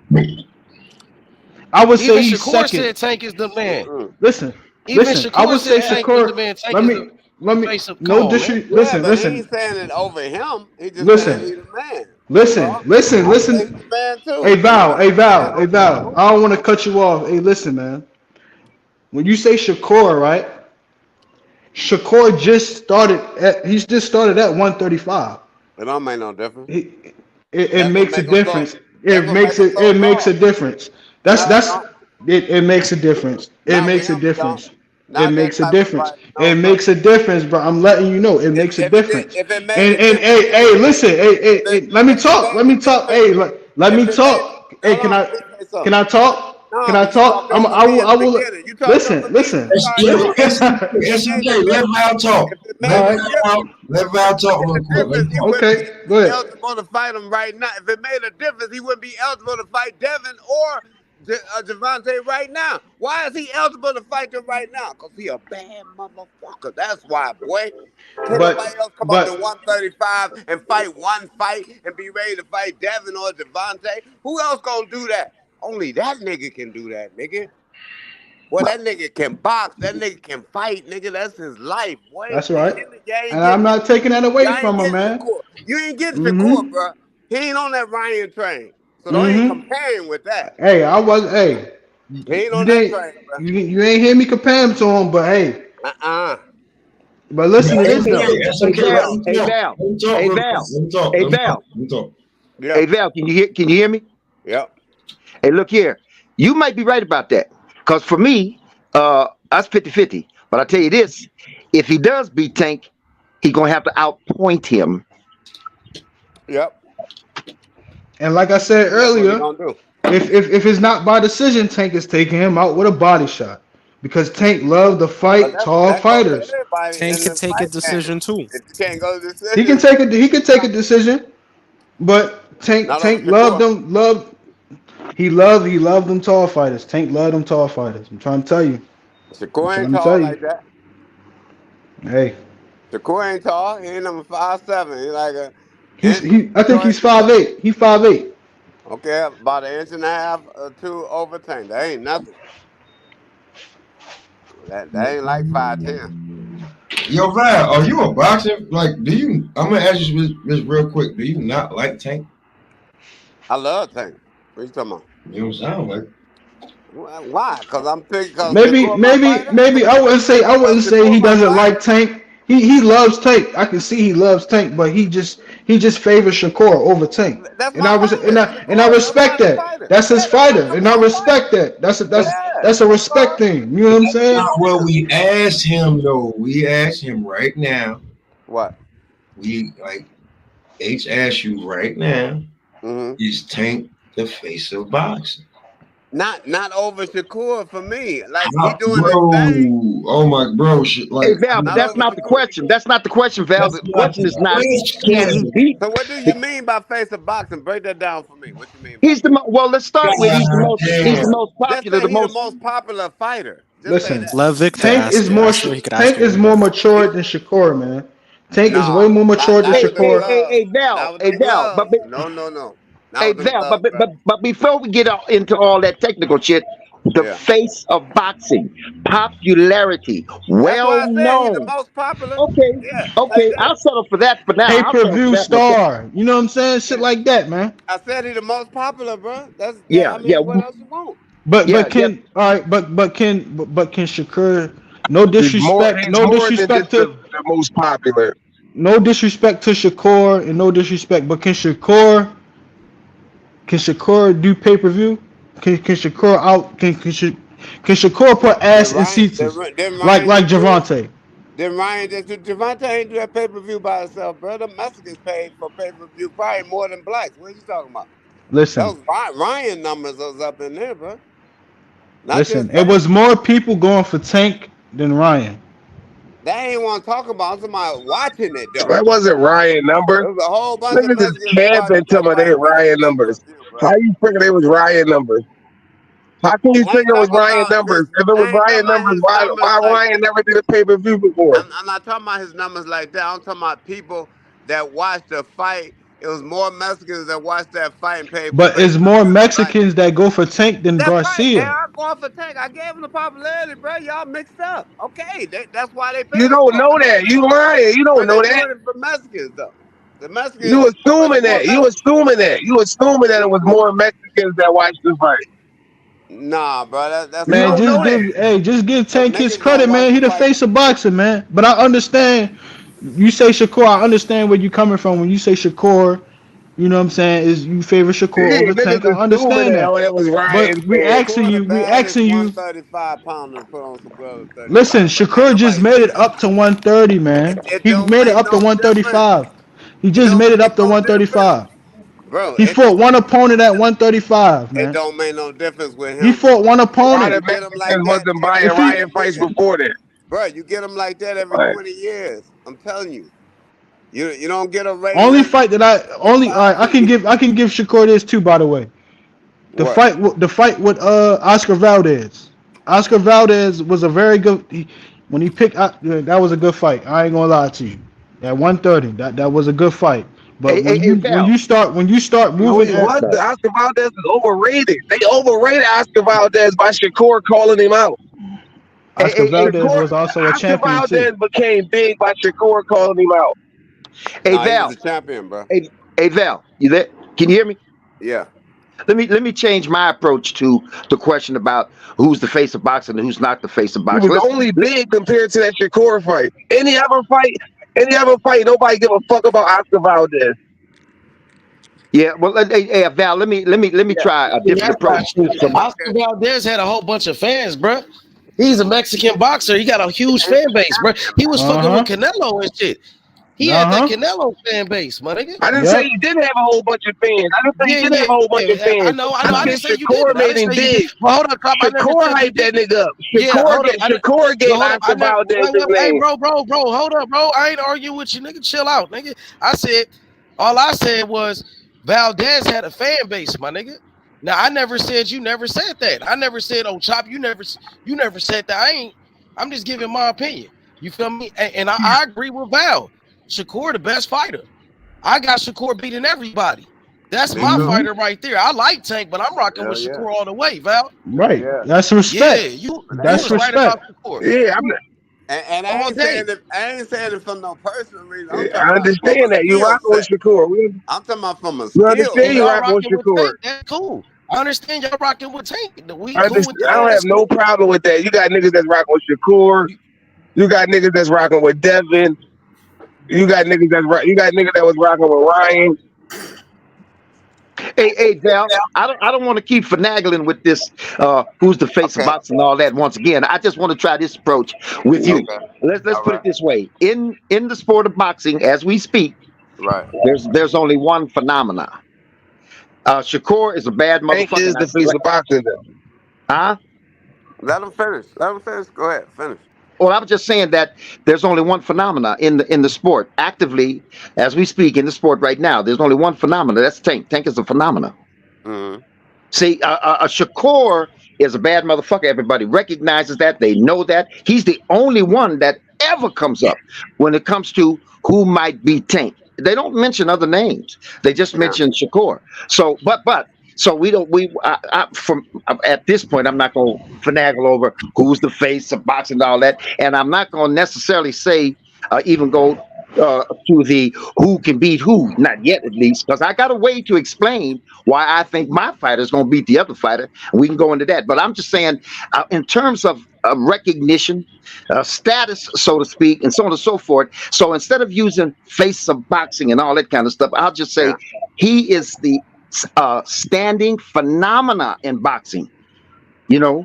I would say Even he's Shakur second. said Tank is the man. Mm-mm. Listen, Even listen. I Shakur would say said Tank is the Shakur. man. Tank Let is me the let me face of. Come no on, man. disres. Yeah, Listen, but he listen, ain't saying it over him. He just saying listen, he the man. That's listen, all. listen, I say he listen. the man Hey too, but he Val, ain't hey saying Val, it hey over him. Val. I don't want to cut you off. Hey, listen, man. When you say Shakur, right? Shakur just started at. He's just started at 135. It don't make no difference. It, it That's what makes a make him so. difference. That's It what make makes him it. so It makes a hard. difference. That's No, it that's. don't. It makes a difference. It Not with makes a him. It don't. difference. It Not that makes a type of difference. fight. No, It sir. makes a difference, bro. I'm letting you know. It makes a If it did, difference. if it made a And difference, hey, he hey, wouldn't be. listen. Hey, hey, let me If it talk. made Let a me talk. difference, Hey, let me if it made. talk. Hey, Hold can on. I? Let me say Can something. I talk? Can No, I because you talk? talked over I me will. in I the will. beginning. You talked Listen. over me. Listen. All right, Yo, listen. Listen. If it made a SJ, let difference, Val talk. if it All made a right. difference, Let if Val it talk made real a quick. Let difference, him he talk. wouldn't Okay. be Go ahead. eligible to fight him right now. If it made a difference, he wouldn't be eligible to fight Devin or Gervonta right now. Why is he eligible to fight them right now? Because he a bad motherfucker. That's why, boy. Can't nobody But else come up to but 135 and fight one fight and be ready to fight Devin or Gervonta. Who else gonna do that? Only that nigga can do that, nigga. Boy, that nigga can box. That nigga can fight, nigga. That's his life, boy. that's right. Y'all ain't And I'm getting not taking that away y'all ain't from him, getting man. Shakur. You ain't getting Shakur, Mm-hmm. bro. He ain't on that Ryan train. So don't even Mm-hmm. compare him with that. Hey, I was. Hey, He ain't you on that didn't. train, bro. You ain't hear me compare him to him, but hey. Uh-uh. But Yeah, listen to this though. SNK, let Val, him hey talk. Val, Let him talk hey real quick. Val, Let him talk. hey Let him talk. Val, Let him talk. Yeah. hey Val. Can you hear? Can you hear me? Yep. Hey, look here. You might be right about that. Because for me, that's 50-50. But I tell you this, if he does beat Tank, he going to have to outpoint him. Yep. And like I said That's what he earlier, gonna do. if it's not by decision, Tank is taking him out with a body shot because Tank loved to But fight that's tall that goes for fighters. everybody Tank in could the take a fight game. decision too. If you can't go to He can decision, take it. He can take a decision, but Tank not over Tank loved Shakur. them. He loved them tall fighters. Tank loved them tall fighters. I'm trying to tell you. I'm Shakur ain't trying to tall tell you. like that. Hey, Shakur ain't tall. He ain't number 5'7". He like a he's inch he. I think short. he's 5'8". He 5'8". Okay, about an inch and a half or two over Tank. That ain't nothing. That ain't like 5'10". Yo, Val, are you a boxer? Like, do you? I'm gonna ask you this real quick. Do you not like Tank? I love Tank. What you talking about? You don't sound like. Why? Cause I'm picking. Cause Maybe, Shakur my maybe, fighter. maybe I wouldn't say Shakur he my doesn't fighter. like Tank. He loves Tank. I can see he loves Tank, but he just favors Shakur over Tank. That's And my I was fighter. and I Shakur is respect nobody's that. fighter. That's his Yeah, that's my fighter, and number I one fighter. respect that. Yeah, That's a that's respect all. thing. You know what I'm That's my saying? Not what fighter. we asked him though. We asked him right now. What? We like H asked you right now. Hmm. Is Tank the face of boxing? Not over Shakur for me. Like he How, doing his thing. bro? Oh my bro! Hey, Like Val, but Not that's over not the Shakur. question. That's not the question, Val. that's The not question the is not, can he question. beat? So what do you mean by face of boxing? Break that down for me. What you mean by He's the that? well. Let's start with God he's damn. the most Just popular, say the he the most. most popular fighter. Just say Listen, that. Let Victor Tank is ask it. more I sure he could ask Tank it is way more better. matured than Shakur, man. Tank is way No, more not matured than not Hey, with them hey, Shakur. hey, gloves. hey, Val, Not with hey, them Val, gloves. No, no, no. Not hey, with them Val, gloves, bro. but before we get into all that technical shit, the Yeah. face of boxing, popularity, That's why well I said he the known. most popular. Okay, Yeah, like okay, that. I'll settle for that for now. Pay I'll per settle for view that myself. star. You know what I'm saying? Shit Yeah. like that, man. I said he the most popular, bro. That's that. Yeah, I yeah, mean, what else you want? But yeah, yeah. can all right, but can Shakur? No He's more. disrespect. He's more than just the most popular. No disrespect to Shakur and no disrespect, but can Shakur do pay per view? Can Shakur out? Can Can Shakur put Then ass in Ryan, seats then like Ryan just do it. Gervonta? Then Ryan just do. Gervonta ain't do that pay per view by himself, bro. The Mexicans paid for pay per view probably more than blacks. What are you talking about? Listen, Those Ryan numbers was up in there, bro. Not listen. just It Tank. was more people going for Tank than Ryan. They ain't want to talk about. I'm talking about watching it though. That wasn't Ryan numbers. There was a whole bunch of Niggas is Mexicans that watched camping that talking about they fight just for Ryan pay per numbers. view, bro. How you figure they was Ryan numbers? How can you I ain't figure it was talking Ryan about. numbers? Listen, If it was I ain't talking Ryan about numbers, his why numbers like Ryan that. never did a pay-per-view before? I'm not talking about his numbers like that. I'm talking about people that watched the fight. It was more Mexicans that watched that fight and paid for But pay it's per more view than black Mexicans people. that go for Tank than That's right. And Garcia. I'm going for Tank. I gave him the popularity, bro. Y'all mixed up. Okay, that's why they You paying don't for it. know But that. You lying. You don't they know that. doing it for Mexicans though. The You Mexicans, but assuming more that. You Mexicans. assuming that. You assuming that it was more Mexicans that watched the fight. Nah, bro. That's a You Man, don't lie. know that. just give Cause Tank his niggas gonna credit, watch man. the He the fight. face of boxing, man. But I understand. You say Shakur, I understand where you coming from when you say Shakur. You know what I'm saying? Is you favor Shakur Yeah, over niggas Tank? I assuming understand that that. oh, that was But Ryan we fans. asking Shakur the you, baddest 135 pounder to put on some gloves at listen, 35, bro. Ain't Shakur just nobody made beat it him. up to 130, man. It He don't made it make up to no difference. 135. He It just don't made it make up to no difference, 135. bro. He fought one opponent at 135, It man. don't make no difference with He him, fought bro. one Why opponent. the You get him like Mexicans that wasn't every buying If he 20 Ryan fights years, before that? bro. You get him like that every Like, 20 years. I'm telling you. You don't get a only regular fight that I in only all right, 5 years. I can give Shakur this too, by the way. What? The fight with Oscar Valdez. Oscar Valdez was a very good. When he picked, that was a good fight. I ain't gonna lie to you. At 130, that was a good fight. But Hey, Val. when you start no, moving he at wasn't. Oscar Valdez is overrated. They overrated Oscar Valdez by Shakur calling him out. Oscar Valdez Shakur, was also a Oscar champion too. Valdez became big by Shakur calling him out. Hey, Nah, he was Val. a champion, bro. Hey, Val. You there? Can you hear me? Yeah. Let me change my approach to the question about who's the face of boxing and who's not the face of He boxing. was only big compared to that Shakur fight. Any other fight, nobody give a fuck about Oscar Valdez. Yeah, well, hey, Val, let me try a See, different that's not approach. true. So, Oscar Valdez had a whole bunch of fans, bro. He's a Mexican boxer. He got a huge fan base, bro. He was Uh fucking with huh. Canelo and shit. He Uh had that huh. Canelo fan base, my nigga. I didn't say Yep. he didn't have a whole bunch of fans. I didn't say he Yeah, didn't have a whole bunch of yeah. I fans. know. I I said didn't say you Shakur didn't. I made didn't him say you did. big. Well, hold up, Top. I never Shakur said you hyped that didn't. nigga up. Yeah, hold up. Shakur Well, gave hold up. I Oscar never. Valdez Wait, his wait, hey, name. bro. Hold up, bro. I ain't arguing with you, nigga. Chill out, nigga. I said all I said was Valdez had a fan base, my nigga. Now I never said you never said that. I never said, oh, Chop, you never said that. I'm just giving my opinion. You feel me? And I agree with Val. Shakur, the best fighter. I got Shakur beating everybody. That's Me my too. Mm-hmm. fighter right there. I like Tank, but I'm rocking with Hell yeah. Shakur all the way, Val. Hell Right. yeah. That's Yeah, respect. you That's was right about respect. Shakur Yeah, And I all ain't day. saying it. I ain't saying it for no personal reason. I'm talking I about from a understand that. You skill rocking with set. Shakur. I'm talking about from a You skill And understand you set. y'all rocking with rocking with Shakur. Tank. That's cool. I understand y'all rocking with Tank. We I, cool understand, with I that. don't have That's no cool. problem with that. You got niggas that's rocking with Shakur. You, You got niggas that's rocking with Devin. You got niggas that was rocking with Ryan. hey, Val, I don't want to keep finagling with this. Who's the face of Okay. boxing and all that? Once again, I just want to try this approach with you. Okay. Let's All put right. it this way: in the sport of boxing, as we speak, Right. there's only one phenomena. Shakur is a bad Tank motherfucker. is And the face of boxing. huh? Let him finish. Let him finish. Go ahead. Finish. Well, I'm just saying that there's only one phenomena in the sport. Actively, as we speak in the sport right now, there's only one phenomena. That's Tank. Tank is a phenomena. Mm-hmm. See, a Shakur is a bad motherfucker. Everybody recognizes that. They know that. He's the only one that ever comes up when it comes to who might be Tank. They don't mention other names. They just Yeah. mention Shakur. So, so we don't. From at this point, I'm not going to finagle over who's the face of boxing and all that, and I'm not going to necessarily say even go to the who can beat who. Not yet, at least, because I got a way to explain why I think my fighter is going to beat the other fighter. And we can go into that. But I'm just saying, in terms of recognition, status, so to speak, and so on and so forth. So instead of using face of boxing and all that kind of stuff, I'll just say Yeah. he is the standing phenomena in boxing. You know,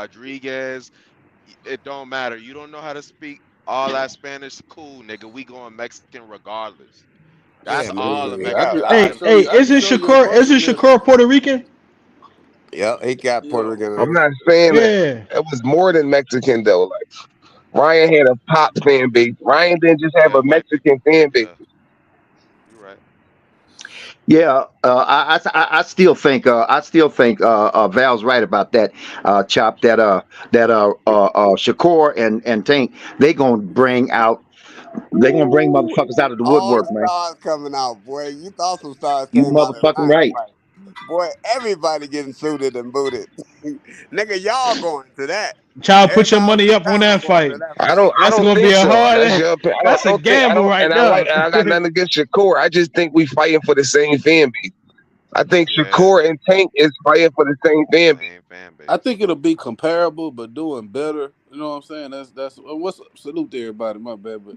Rodriguez. It don't matter. You don't know how to speak all that Spanish. Cool, nigga. We going Mexican regardless. That's Yeah, all the man. Mexican I fans can Hey, say. show you. I can isn't show you a bunch Shakur of different. Puerto Rican? Yeah, he got You Puerto know, Rican I'm roots. not saying that. Yeah. It was more than Mexican though. Like Ryan had a pop fan base. Ryan didn't just have Yeah, a white Mexican people. fan base. Yeah, you're right. Yeah, I still think Val's right about that. Chop Shakur and Tank, they gonna bring Ooh, motherfuckers out of the all woodwork, the man. stars coming out, boy. You thought some stars You came out in motherfucking time, right. fight. Boy, everybody getting suited and booted. Nigga, y'all going to that. Child, put your Everybody money on up the on panel that going to fight. that I fight. don't. I That's don't gonna be think a so. That's hard. your opinion. I That's a don't think. I gamble don't. right And I there. like. And I got nothing against Shakur. I just think we fighting for the same fan base. I think Yeah, Shakur and Tank is fighting for the same fan base. same fan I base. think it'll be comparable, but doing better. You know what I'm saying? That's what's salute to everybody. My bad, but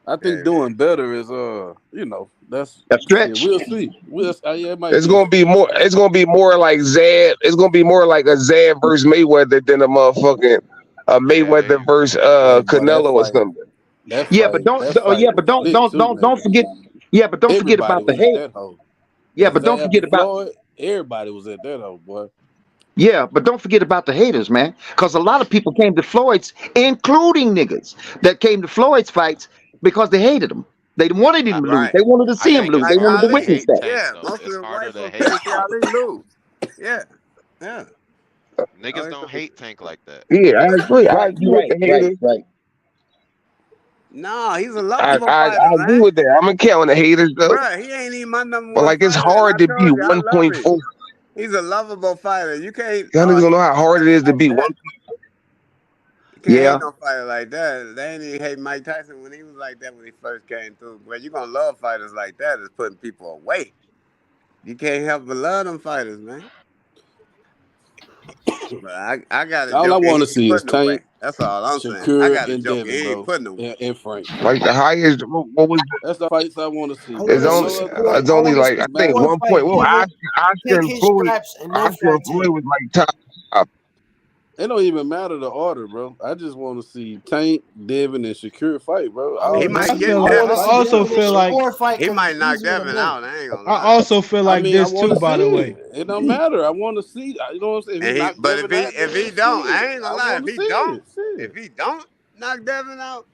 I think Hey, man. doing better is that's A shit. stretch. We'll see. Yeah, it might It's be a gonna be more. It's gonna be more like Zab. It's gonna be more like a Zab versus Mayweather than a motherfucking Yeah, there Mayweather you go. versus hey, but Canelo or something. that fight was lit too, Don't nigga. forget. Yeah, but don't forget Everybody about the was at hate. that hoe. Yeah, That but don't Zab forget and about Floyd, everybody was at that hoe, boy. Yeah, but don't forget about the haters, man. Because a lot of people came to Floyd's, including niggas that came to Floyd's fights because they hated him. They wanted I him to lose. Right. They wanted to I see him think lose. it's They Like wanted to harder to Ali. witness hate that. Tank Yeah, though. most of It's the harder white to folks ain't hate see Ali lose. Yeah, yeah. niggas. Oh, Don't hate Tank like that. Yeah, I agree. I Right, agree you're with right, the right, haters. right. no, he's a I, lovable I, fighter, I agree man. with that. I'm gonna count the haters though. Bruh, he ain't even my number But one like it's fighter, and I hard to be told you I love him. 1.4. He's a lovable fighter. You can't. Y'all Oh, niggas don't he know how can't hard touch it him is to like be that. one. You can't hate Yeah, no fighter like that. They ain't even hate Mike Tyson when he was like that when he first came through. But you gonna love fighters like that is putting people away. You can't help but love them fighters, man. But I got a All I joker. He want to ain't see is putting Tank, away. That's all I'm saying. I Shakur, got a and joker. Devin, He ain't bro, putting away. and Frank. Like the highest. What was That's the fights I want to see, I want it's bro. to Ain't see only no other Shakur. fight it's I only want to like see I think matter. Shakur fight 1.1. Devin, Oscar take and his Floyd. straps, and then Oscar fight and Floyd Tank. was like top. It don't even matter the order, bro. I just want to see Tank, Devin, and Shakur fight, bro. I All He want the to might rest I of see. them get feel I like niggas want Devin. to I see fight. also Devin and feel like Shakur fight He because might it's knock easier to Devin book. out. I ain't gonna I lie. also feel I like mean, I this want too. to By the see way, it. It don't matter. I want to see. You know what I'm saying? If he And he, knock but Devin out, if then he don't, shit. I ain't gonna I lie. want If to he see don't, it. Shit. if he don't knock Devin out,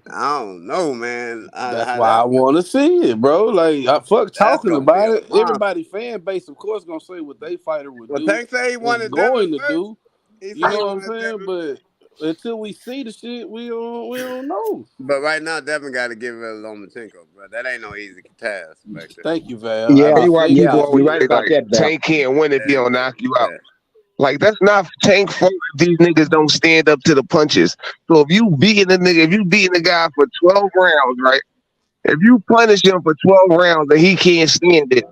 I don't know, man. That's How why I that want to see it, bro. Like, fuck that's talking gonna be about a it. monster. Everybody fan base, of course, gonna say what they fighter would Well, do Tank say he and wanted Devin going to first. do. He You said he know what I'm wanted saying? Devin But first. until we see the shit, we don't know. But right now, Devin got to give it to Lomachenko, bro. That ain't no easy task back there. Thank you, Val. I yeah, Tell you why respect people yeah. that always You're shit. right say about like that, Val. Tank can't win if he Yeah, don't knock you out. yeah. Like that's not Tank fault if these niggas don't stand up to the punches. So if you beating the guy for 12 rounds, right? If you punish him for 12 rounds and he can't stand it,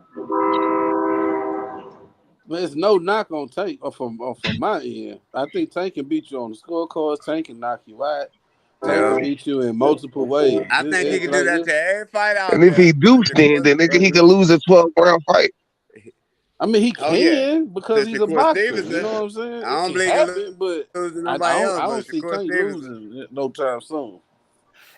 There's no knock on Tank from my end. I think Tank can beat you on the scorecards. Tank can knock you out. Tank Yeah. can beat you in multiple ways. I think he can do Like that this. to every fight and out if there. he do But stand, Shakur, then nigga he can lose a 12-round fight. I mean, he oh yeah, can because to he's a Shakur boxer. You Stevenson. know what I'm saying? I It don't can believe he can happen, but lose to I nobody don't. else, I but don't see Shakur Tank Stevenson. losing no time soon.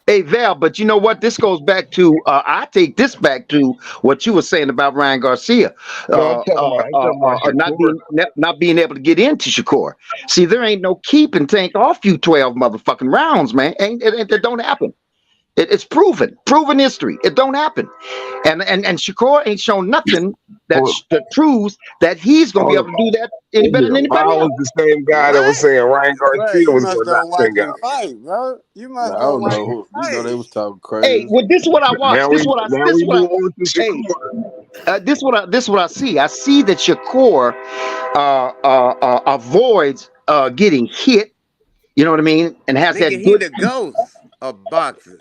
Hey Val, but you know what? This goes back to I take this back to what you were saying about Ryan Garcia, No, I'm talking about Shakur. not being able to get into Shakur. See, there ain't no keeping Tank off you 12 motherfucking rounds, man. Ain't it don't happen. It's proven history. It don't happen. And Shakur ain't shown nothing Well, that proves that he's gonna be able to do that any better than I anybody was else. the same guy that was What? saying Ryan Bro, Garcia you was must gonna knock don't watch Tank him out. fight, bro. You I must don't don't watch know. him You know they fight. was talking Hey, crazy. well, this is what I watch. Now we move on to Hey, Shakur. this what I see. I see that Shakur avoids getting hit. You know what I mean, and has Nigga, that he good, the ghost of boxing.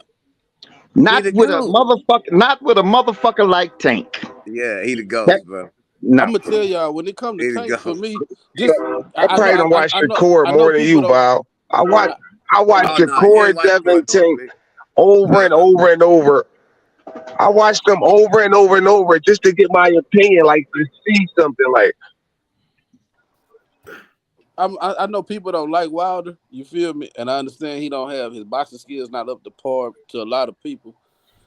He not the with a ghost. motherfucker like Tank. Yeah, he the That ghost, bro. I'm no. gonna tell y'all when it come to He the Tank for ghost. me, just I probably don't watch Shakur I know more than people you, don't. Bob. I, I watch Oh no, you Shakur ain't and watching Devin much more than Tank me. over and Uh-uh. over and over. I watched them over and over and over just to get my opinion, like to see something. Like I know people don't like Wilder. You feel me? And I understand he don't have his boxing skills not up to par to a lot of people.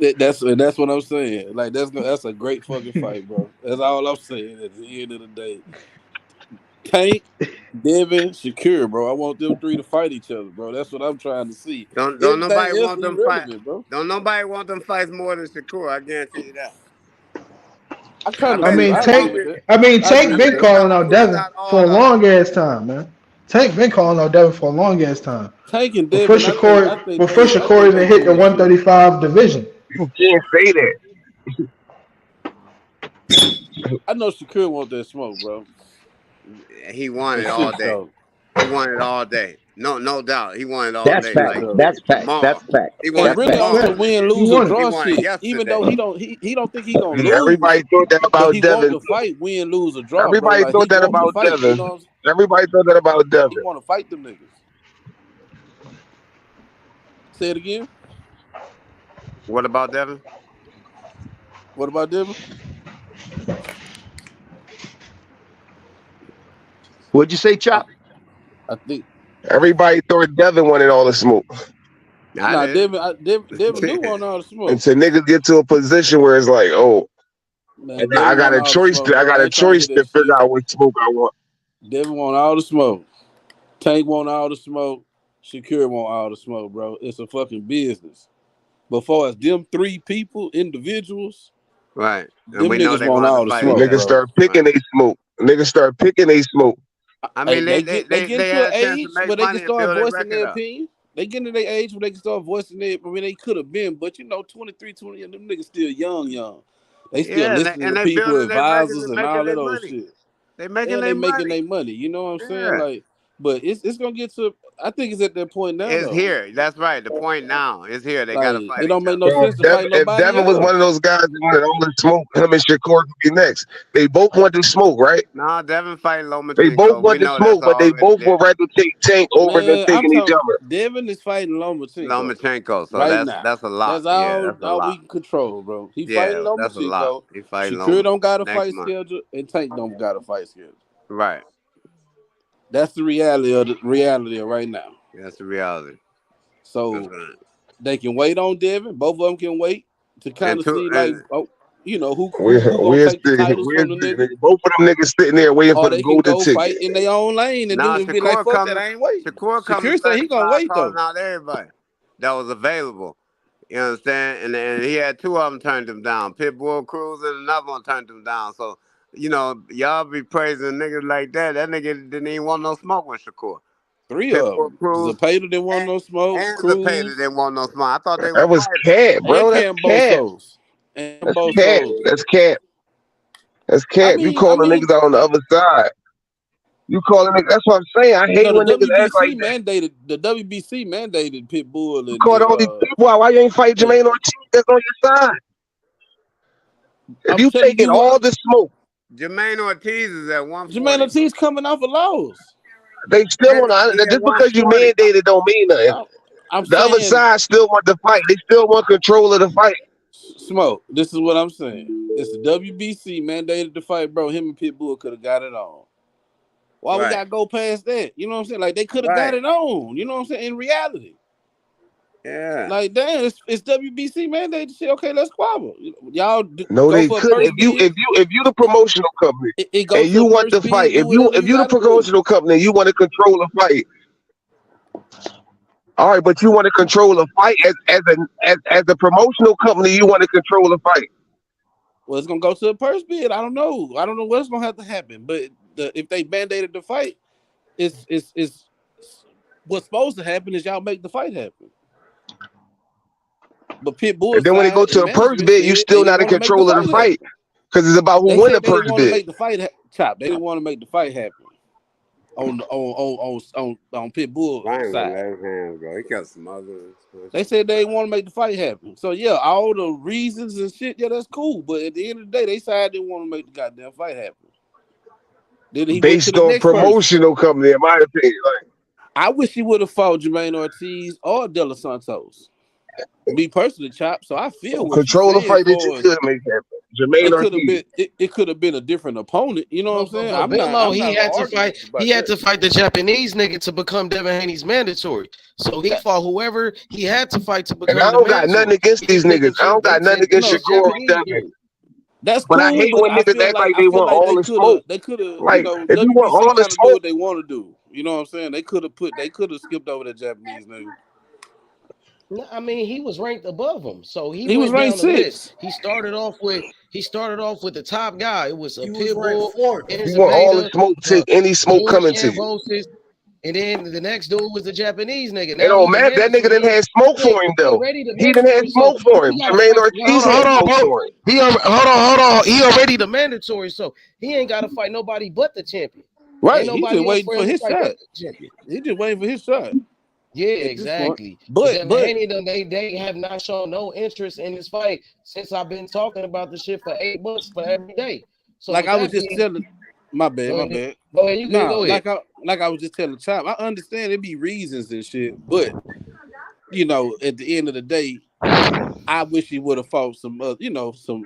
That's what I'm saying. Like that's a great fucking fight, bro. That's all I'm saying. At the end of the day, Tank, Devin, Shakur, bro. I want them three to fight each other, bro. That's what I'm trying to see. Don't Everything nobody else want them fight. irrelevant, bro. Don't nobody want them fights more than Shakur. I guarantee you that. I kind of I do. mean, I agree Tank. with that. I mean, I agree Tank with been that. calling out Pulls Devin out for all a of them. long ass time, man. Tank been calling out Devin for a long ass time. Tank and Before Devin, Shakur, before I Shakur think they even hit the doing shit. 135 division. You can't say that. I know Shakur want that smoke, bro. He won For it all shit day. show. He won it all day. No doubt. He won it all For That's day. shit fact. Like show. That's fact. tomorrow. That's fact. He won And it That's really fact. on tomorrow. some win, He lose, or won it. draw He won it shit. Even though yesterday. he don't think he gonna And lose, everybody thought that but about he want Devin. the fight, win, lose, or draw, bro. Everybody Like thought he that want the about fight. You Devin. know what I'm saying? Everybody thought that about He Devin. want to fight them niggas. Say it again. What about Devin? What about Devin? What'd you say, Chop? I think Everybody thought Devin wanted all the smoke. I did. Devin do want all the smoke. Until niggas get to a position where it's like, oh, Man, I Devin got want a all the choice. smoke, I bro. got I a ain't trying to choice hear to that figure shit. out what smoke I want. Devin want all the smoke. Tank want all the smoke. Shakur want all the smoke, bro. It's a fucking business. Before it's them three people, individuals, Right. And them we know niggas they want wanted to all the fight each smoke, Niggas other. bro. start picking Right. they smoke. Niggas start picking they smoke. I Hey, mean, they get they into had an a chance to age make where they can money and start build their voicing record their up. opinion. They get into their age where they can start voicing their. I mean, they could have been, but 23, 20, and them niggas still young. They still Yeah, listening and to they people, building their records advisors, and and making all that their old money. shit. They making And their they making money. their money. You know what I'm saying? Yeah. Like, but it's gonna get to. I think it's at that point now, It's though. here. That's right. The point now is here. They got to Like, fight it don't each make other. no So sense to fight if nobody Devin was one of else. those guys that wanted all the smoke, him and Shakur could be next. They both want the smoke, right? No, Devin fighting They both Lomachenko. We want the know that's smoke, but they already both would there. rather take Tank over than Man, I'm taking each talking. other. Devin is fighting Lomachenko Lomachenko. So right now. that's a lot. That's Yeah, all that's a we lot. can control, bro. He fighting Yeah, that's a lot. Lomachenko. He fighting Shakur Loma don't got a next fight month. schedule, and Tank don't got a fight schedule. Right. That's the reality of right now. That's the reality. That's So right. they can wait on Devin. Both of them can wait to kind of see, like, And oh, who gonna We'll take the see. titles We'll from the see. nigga, Both of them niggas sitting there waiting or for the they can golden go ticket. fight in their own lane and do now and be like, Shakur fuck that, coming. I ain't waiting. Shakur coming Shakur said he gonna 35 wait calling though. out everybody that was available. You understand? And he had two of them turned him down. Pitbull Cruz and another one turned him down. So, y'all be praising niggas like that. That nigga didn't even want no smoke with Shakur. Three of Pitbull them. Cruz Zapata didn't want no smoke. and Zapata Cruz didn't want no smoke. I thought they was That was fighters. cat, and bro. That's cat. Cambosos. And That's cat. Cambosos. That's cat. That's I cat. You mean, calling niggas out on the other side. You calling niggas. That's what I'm saying. I hate the when niggas act like that. WBC mandated Pitbull You and called all these people out. Why you ain't fight Jermaine Ortiz that's on your side? If I'm you telling taking you, all the smoke, Jermaine Ortiz is at Jermaine 140. Ortiz coming off a loss. they still And want to. he at Just because you 140. mandated don't mean nothing. I'm The other saying, side still want the fight. They still want control of the fight. Smoke. This is what I'm saying. It's the WBC mandated the fight, bro. Him and Pitbull could have got it on. Why we Right. gotta go past that? You know what I'm saying? Like they could have got Right. it on. You know what I'm saying? In reality. Yeah. Like, damn, it's WBC mandated shit. Okay, let's squabble. Y'all No, go they for a couldn't. purse bid. If you the promotional company It and goes to you a want purse the fight, bid. Do whatever if you you the gotta do. promotional company and you want to control the fight, all right, but you want to control the fight as a promotional company, you want to control the fight. Well, it's gonna go to a purse bid. I don't know. I don't know what's gonna have to happen. But if they mandated the fight, it's what's supposed to happen is y'all make the fight happen. But Pitbull And then when they go side to and a purse management bid, you said they still didn't not in want to make the control of fight the fight happen. because it's about who They won the said they purse didn't want to bid. make the fight chop. They didn't want to make the fight happen on Pitbull I ain't gonna side. let his hands go. He got some other. They said they didn't want to make the fight happen. So yeah, all the reasons and shit, yeah, that's cool. But at the end of the day, they side didn't want to make the goddamn fight happen. Then he went to Based the on next person. promotional company, in my opinion. Like, I wish he would have fought Jermaine Ortiz or De Los Santos. Me personally, Chop. So I feel what you're control the saying. fight that you could make happen. Jermaine It could have Ortiz. been. It could have been a different opponent. You know what I'm saying? But I'm Billo, not he gonna had to argue fight. with you about He had that. to fight the Japanese nigga to become Devin Haney's mandatory. So he fought whoever he had to fight to And become I the don't got nothing mandatory. against these niggas. I don't got nothing against No, Shakur or Japanese Devin. dude. That's But I cool, hate but when niggas act like I they feel want like all the smoke. they could have, Like if you want WBC all the kind of do smoke, what they want to do. You know what I'm saying? They could have skipped over the Japanese nigga. No, I mean, he was ranked above him, so he He was went ranked down the list. 6th. He started off with the top guy. It was a He was ranked Pitbull, fourth. you want all the Enzaveda, smoke. Take any smoke Junior coming to you. Kambosos, and then the next dude was the Japanese nigga. It Now don't he the matter. That nigga mandatory. didn't have smoke He, for him he though. already the He didn't have mandatory. So smoke for him. he got to Jermaine fight. Ortiz Hold had on, smoke bro. for him. Hold on. He already the mandatory, so he ain't got to fight nobody but the champion. Ain't Right. He just nobody else waiting for for him to his fight but shot. the champion. He just waiting for his shot Yeah, at this point. exactly. But But Devin Haney, they have not shown no interest in this fight since I've been talking about the shit for 8 months for every day. So like with I was that just being, telling, my go bad. ahead. Go ahead. You can Nah, go ahead. like I was just telling Chop. I understand it be reasons and shit, but at the end of the day, I wish he would have fought some,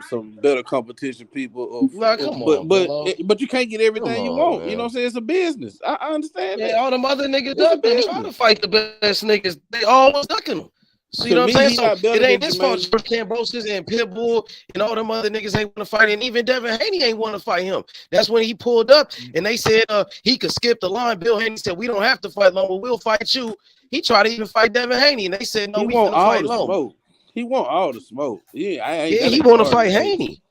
some better competition people. Nah, come on, Billo. But you can't get Come everything you on, want. You know what man. I'm saying? It's a business. I understand Yeah, that. all them other niggas It's a ducked him. He tried to business. fight the best niggas. They all was ducking him. So you To know what me, I'm saying? he So not better it ain't than his fault. Jermaine. George Kambosos and Pitbull and all them other niggas ain't want to fight, and even Devin Haney ain't want to fight him. That's when he pulled up, and they said he could skip the line. Bill Haney said we don't have to fight Loma. We'll fight you. He tried to even fight Devin Haney, and they said no. He We want finna all fight the Loma. smoke. He want all the smoke. Yeah, Yeah, that he ain't the want to fight argument. Haney.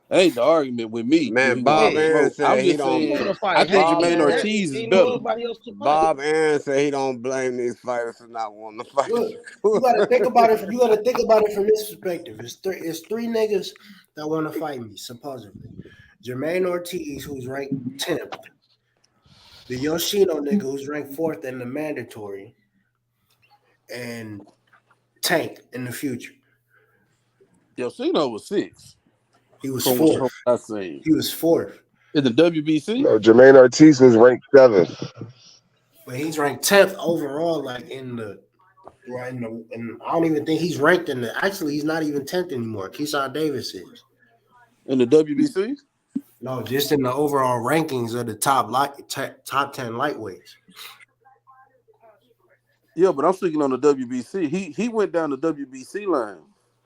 That ain't the argument with me. Do he Man, want all Bob the Yeah, Aaron smoke? I'm said he just he don't. saying. want to I fight think Bob Haney, Jermaine and Aaron. that Ortiz is ain't better. nobody else to fight. Bob Aaron said he don't blame these fighters for not wanting to fight. Look, you gotta think about it. You gotta think about it from this perspective. It's three niggas that want to fight me, supposedly. Jermaine Ortiz, who's ranked 10th. The Yoshino nigga, who's ranked 4th in the mandatory. And Tank in the future. Yoshino was 6th. He was From 4th. what I seen. He was 4th. In the WBC? No, Jermaine Ortiz was ranked 7th. But he's ranked 10th overall, like and I don't even think he's ranked in the. Actually, he's not even 10th anymore. Keyshawn Davis is. In the WBC? No, just in the overall rankings of the top 10 lightweights. Yeah, but I'm speaking on the WBC. He went down the WBC line.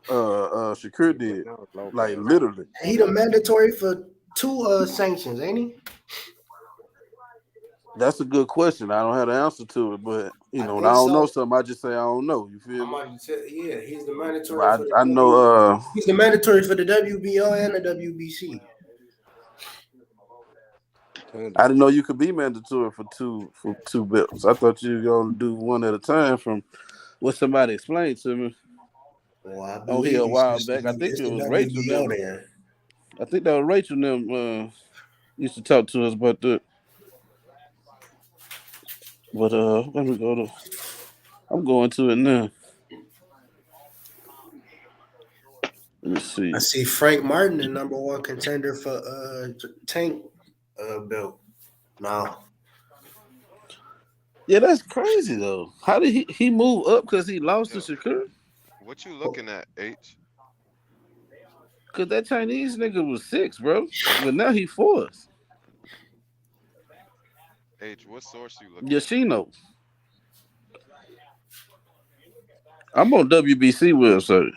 Shakur did. Like literally. He the mandatory for 2 sanctions, ain't he? That's a good question. I don't have the answer to it, but when I think don't know so. something, I just say I don't know. You feel me? Yeah, he's the mandatory Well, for the I know. he's the mandatory for the WBO and the WBC. I didn't know you could be mandatory for two belts. I thought you were gonna do one at a time. From what somebody explained to me. Well, I Oh, here believe a while back. I think it's it the was Rachel. WBO Them. there. I think that was Rachel. Them used to talk to us about that. But let me go to. I'm going to it now. Let me see. I see Frank Martin, the #1 contender for Tank belt. No. Yeah, that's crazy though. How did he move up because he lost to Shakur? What you looking at, H? Cause that Chinese nigga was 6, bro. But now he 4th. H, what source you looking at? Yoshino. I'm on WBC website.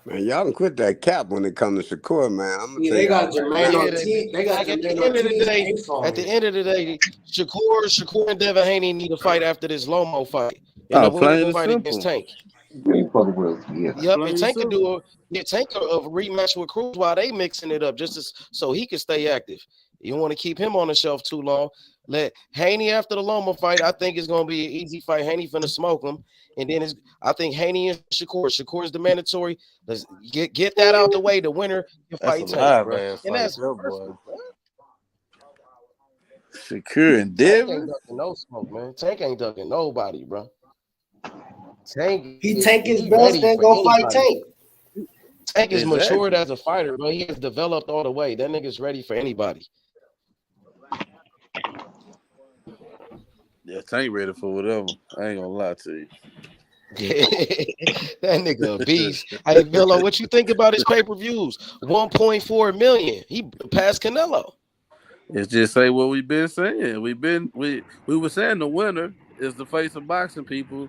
Man, y'all can quit that cap when it comes to Shakur, man. I'm gonna Yeah, tell they y'all got right Jermaine now. Ortiz. They got At the Jermaine end of the Ortiz day, and April. at the end of the day, Shakur and Devin Haney need to fight after this Lomo fight, and the Oh, winner plain and fight simple. against Tank. Yep, Plain and and Tank could simple. Tank a rematch with Cruz while they mixing it up so he can stay active. You don't want to keep him on the shelf too long. Let Haney after the Loma fight. I think it's gonna be an easy fight. Haney finna smoke him, and then I think Haney and Shakur is the mandatory. Let's get that out the way. The winner can That's a fight Tank, bro, live ass and fight, that's though, perfect, boy. bro. Shakur and Tank Devin. ain't ducking no smoke, man. Tank ain't ducking nobody, bro. Tank He take his he belts, ready then for go fight anybody. Tank. Tank is matured Exactly. as a fighter, but he has developed all the way. That nigga's ready for anybody. Yeah, Tank ready for whatever. I ain't gonna lie to you. That nigga a beast. Hey, Villo, what you think about his pay-per-views? 1.4 million. He passed Canelo. It's just say what we've been saying. We were saying the winner is the face of boxing people.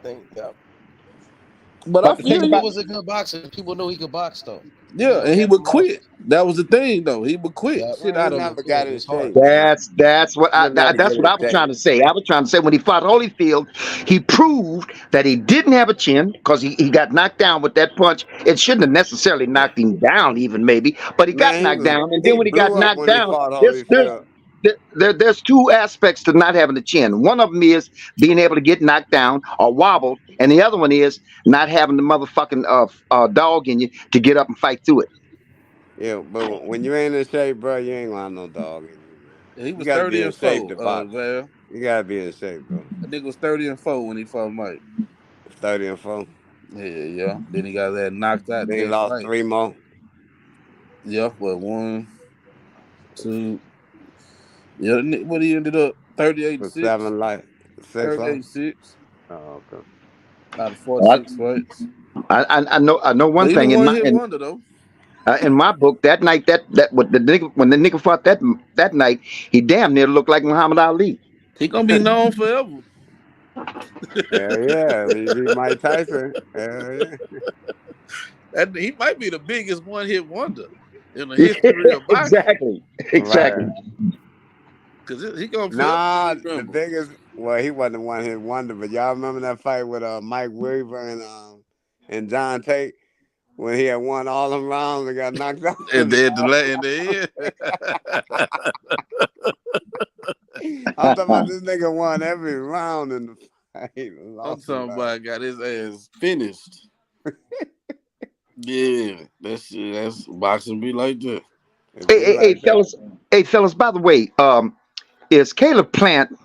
think. Yeah. But I But the feel thing He about you. was a good boxer. People knew he could box though. He Yeah, was and he would catching quit. boxes. That was the thing, though. He would quit Yep. shit Man, he out of him. never Yeah, got in it's hard. shape, man. that's what He'll never that's get what in I was shape. trying to say. I was trying to say when he fought Holyfield, he proved that he didn't have a chin because he got knocked down with that punch. It shouldn't have necessarily knocked him down, even maybe, but he got Man, knocked down. And he then when he got blew up knocked when he down, fought there's there's Holyfield. there's two aspects to not having a chin. One of them is being able to get knocked down or wobbled, and the other one is not having the motherfucking dog in you to get up and fight through it. Yeah, but when you ain't in shape, bro, you ain't gonna have no dog in you, man. He You was got to 30 be in and shape 4, to box. Val. You got to be in shape, bro. That nigga was 30 and 4 when he fought Mike. 30 and 4. Yeah. Then he got that knocked out Then he next lost fight. 3 more Yeah, well, 1, 2. Yeah, what he ended up 38 for 6. 6 0. 38 6 Oh, okay. out of 46 fights. I know one But he the thing in one my hit wonder though. in my book that night that when the nigga fought that night he damn near looked like Muhammad Ali. He gonna be known forever. Hell yeah, he beat Mike Tyson. Hell yeah. And he might be the biggest one hit wonder in the history of boxing. Exactly. Right. Cause he gonna forever Nah, be the remembered. biggest. Well, he wasn't one hit wonder, but y'all remember that fight with Mike Weaver and John Tate when he had won all them rounds and got knocked out in And the then last in the end. I'm talking about this nigga won every round in the fight. I'm Lost the talking last. about got his ass finished. Yeah, that's boxing be like that. It Hey, be hey, hey, like that. fellas. Hey, fellas. By the way, is Caleb Plant?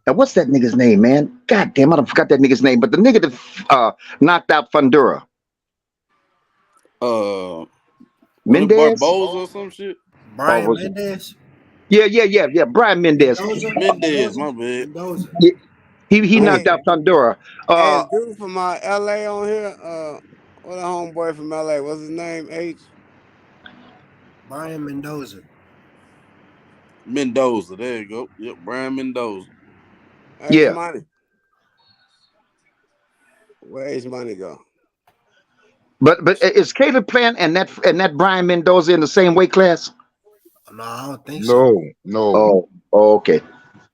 And what's that nigga's name, man? God damn, I don't forgot that nigga's name. But the nigga that knocked out Fundura, Uh, what a Mendez, Barboza or some shit? or Brian was it? Mendez, Yeah. Brian Mendez. Mendoza, Mendez, Mendoza, my bad. Mendoza. Yeah, he knocked Hey, out Fundura. hey, is dude from LA on here? What a homeboy from LA? What's his name? H. Brian Mendoza. Mendoza, there you go. Yep, Brian Mendoza. H Yeah, Money. Where H Money go? but is Caleb Plant and that Brian Mendoza in the same weight class? No, I don't think so. No, no. Oh, okay.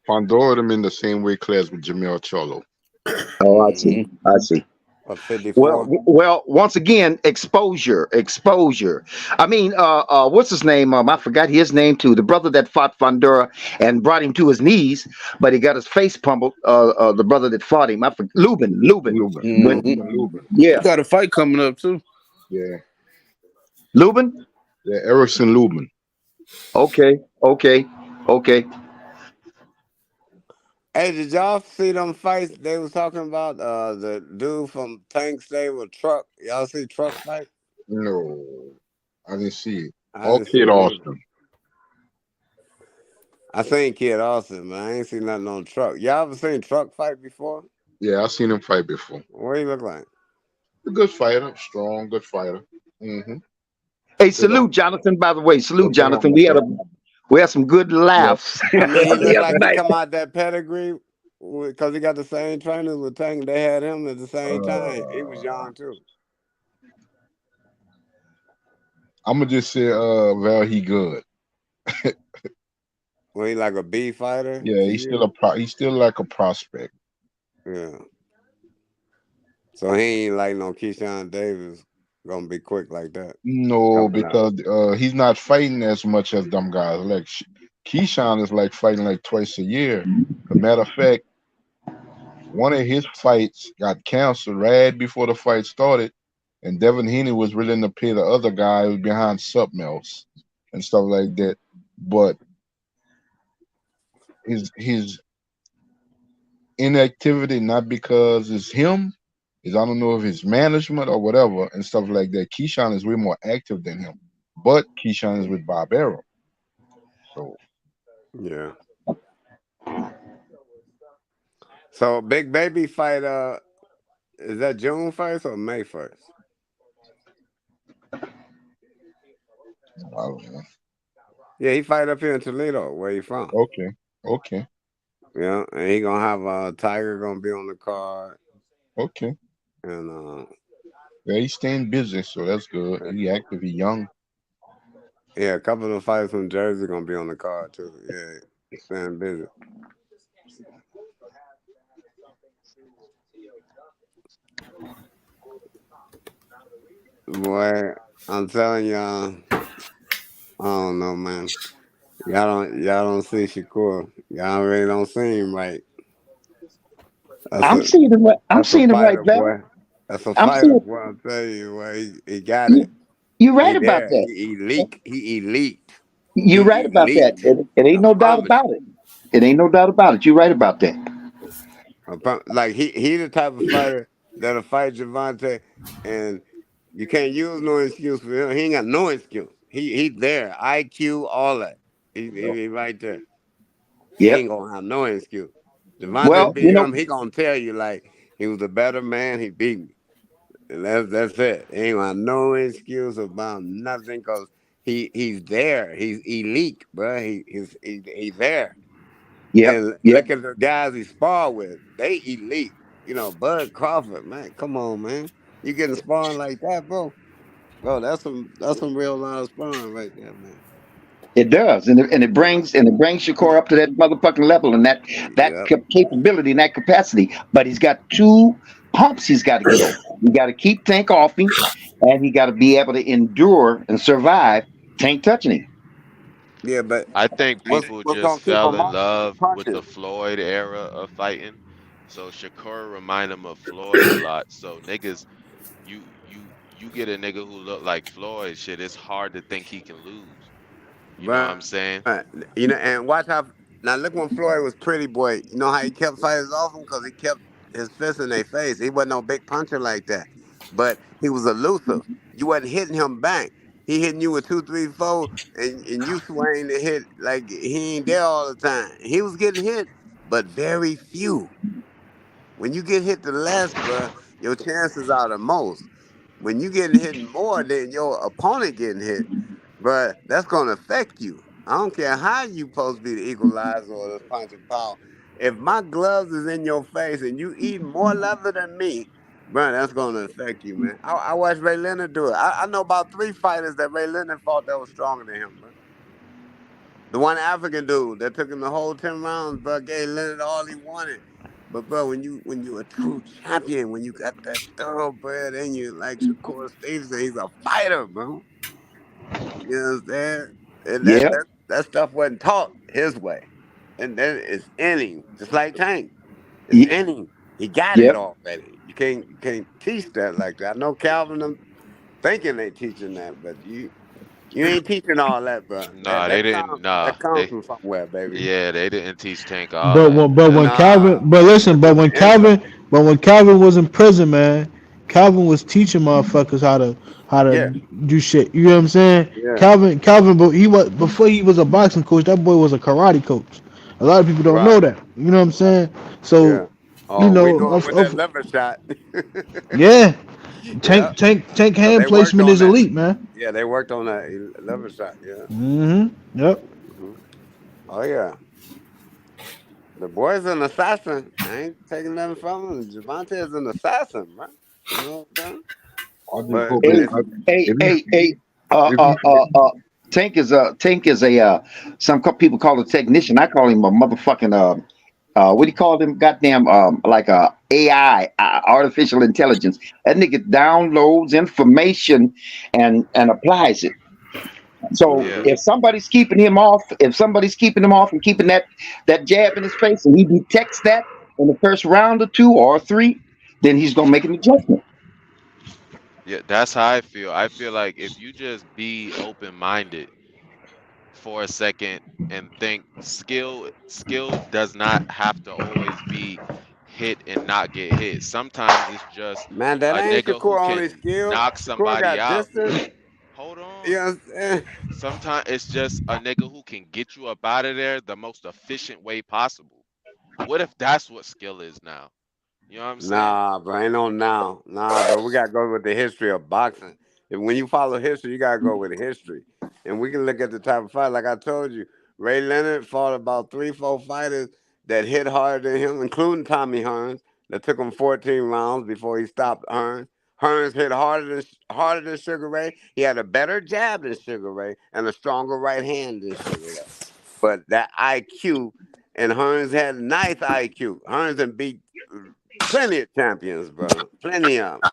Pandora them in the same weight class with Jamel Cholo. Oh, I see. Mm-hmm. I see. What Well, 54? once again, exposure. I mean, what's his name? I forgot his name too. The brother that fought Fundura and brought him to his knees, but he got his face pummeled. The brother that fought him, I forgot, Lubin. Lubin. When, Mm-hmm. Lubin. yeah, Got a fight coming up too. Yeah. Lubin. Yeah, Erickson Lubin. Okay. Hey, did y'all see them fights they was talking about? The dude from Tank Stay with Truck. Y'all see Truck fight? No, I didn't see it. I All didn't see Kid it either. Austin. I seen Kid Austin, man. I ain't seen nothing on Truck. Y'all ever seen Truck fight before? Yeah, I seen him fight before. What he look like? A good fighter, strong, good fighter. Mm-hmm. Hey, Big salute arm, Jonathan. By the way, salute big Jonathan. arm, big. We had some good Yeah. laughs I mean, he the looked other like he night. come out that pedigree because he got the same trainers with Tank. They had him at the same time. He was young too. I'm gonna just say, Val, he good. Well, he like a B fighter Yeah, to he's still you. he's still like a prospect. Yeah. So he ain't like no Keyshawn Davis gonna be quick like that No, coming out. because he's not fighting as much as them guys. Like Keyshawn is like fighting like twice a year. As a matter of fact, one of his fights got canceled right before the fight started, and Devin Haney was willing to pay the other guy who was behind something else and stuff like that. But his inactivity not because it's him, is I don't know if it's management or whatever and stuff like that. Keyshawn is way more active than him, but Keyshawn is with Barbero, so Yeah. So Big Baby fight. Is that June 1st or May 1st? I don't know. Yeah, he fight up here in Toledo. Where he from? Okay, Yeah, and he gonna have Tiger gonna be on the card, okay. and Yeah, he's staying busy, so that's good. He active, he young. Yeah, a couple of the fighters from Jersey gonna be on the card too. Yeah, staying busy. Boy, I'm telling y'all, I don't know, man. Y'all don't see Shakur. Y'all really don't see him right. That's I'm a seeing it. I'm that's a seeing it right, fighter, brother. boy. That's a I'm fighter, seeing. boy. I'm telling you, boy. He got You, it. you're He right about there. that. He elite. He elite. You're right He about that. elite. It ain't I no doubt promise about you. it. It ain't no doubt about it. You're right about that. Like he the type of fighter that'll fight Gervonta, and you can't use no excuse for him. He ain't got no excuse. He there. IQ, all that. He right there. He Yep. ain't gonna have no excuse. Devontae Well, beat him. He gonna tell you like he was a better man. He beat me, and that's it. He ain't gonna have no excuse about nothing because he's there. He's elite, bro. He's there. yep, And yep. look at the guys he sparred with. They elite. Bud Crawford, man. Come on, man. You getting sparring like that, bro? Bro, that's some real live sparring right there, man. It does, and it brings Shakur up to that motherfucking level and Yep. capability and that capacity. But he's got two humps he's got to get over. He got to keep Tank off him, and he got to be able to endure and survive Tank touching him. Yeah, but I think what's people what's just gonna keep fell him in off is the love with the punches. Floyd era of fighting. So Shakur remind him of Floyd a lot. So niggas, you get a nigga who look like Floyd, shit, it's hard to think he can lose. You know what I'm But saying? and watch how now look when Floyd was pretty boy. You know how he kept fighters off him because he kept his fist in their face. He wasn't no big puncher like that, but he was elusive. You wasn't hitting him back. He hitting you with two, three, four, and you swaying to hit like he ain't there all the time. He was getting hit, but very few. When you get hit the less, bruh, your chances are the most. When you getting hit more than your opponent getting hit, bruh, that's gonna affect you. I don't care how you supposed to be the equalizer or the punching power. If my gloves is in your face and you eat more leather than me, bruh, that's gonna affect you, man. I watched Ray Leonard do it. I know about three fighters that Ray Leonard fought that was stronger than him, bruh. The one African dude that took him the whole 10 rounds, bro, gave Leonard all he wanted. But bro, when you a true champion, when you got that thoroughbred in you, like Shakur Stevenson, he's a fighter, bro. You know what I'm saying? And that Yeah, that that stuff wasn't taught his way. And then it's in him, just like Tank. It's Ye- in him. He got it yep. already. You can't teach that like that. I know Calvin them thinking they teaching that, but you ain't teaching all that, bro. That Nah, they that didn't. comes Nah, that comes they from somewhere, baby. yeah, they didn't teach Tank all But that, when but man. when Nah, Calvin but listen, it's but from when the inside. Calvin was in prison, man, Calvin was teaching motherfuckers how to Yeah, do shit. You know what I'm saying? yeah, Calvin, but he was before he was a boxing coach. That boy was a karate coach. A lot of people don't know right. that. You know what I'm saying? So, Yeah. you Oh, we know, knew him with that liver shot. yeah, Yeah, Tank but hand they worked placement on is that. elite, man. Yeah, they worked on that liver shot. Yeah. Yep. Hmm. Oh yeah, the boy's an assassin. I ain't taking nothing from him. Gervonta is an assassin, right? You know what I'm saying? I just But hope Hey, it's hey, if he hey, hey. Uh, if uh, he uh, uh. Tank is a people call it technician. I call him a motherfucking what do you call them? Goddamn, like a AI, artificial intelligence. That nigga downloads information and applies it. So Yeah, hmm if somebody's keeping him off and keeping that jab in his face, and he detects that in the first round or two or three, then he's gonna make an adjustment. yeah, that's how I feel. I feel like if you just be open-minded for a second and think skill does not have to always be hit and not get hit. Sometimes it's just man, that a ain't nigga who Shakur only can skill. knock Shakur somebody got out. distance. Hold You on. know what I'm saying? Sometimes it's just a nigga who can get you up out of there the most efficient way possible. What if that's what skill is now? You know what I'm saying? Nah, bro, ain't no now. Nah, bro, we gotta go with the history of boxing. If when you follow history, you gotta go with history. And we can look at the type of fight. Like I told you, Ray Leonard fought about three, four fighters that hit harder than him, including Tommy Hearns, that took him 14 rounds before he stopped Hearns. Hearns hit harder than Sugar Ray. He had a better jab than Sugar Ray and a stronger right hand than Sugar Ray. But that IQ, and Hearns had a nice IQ. Hearns and beat plenty of champions, bro. Plenty of 'em,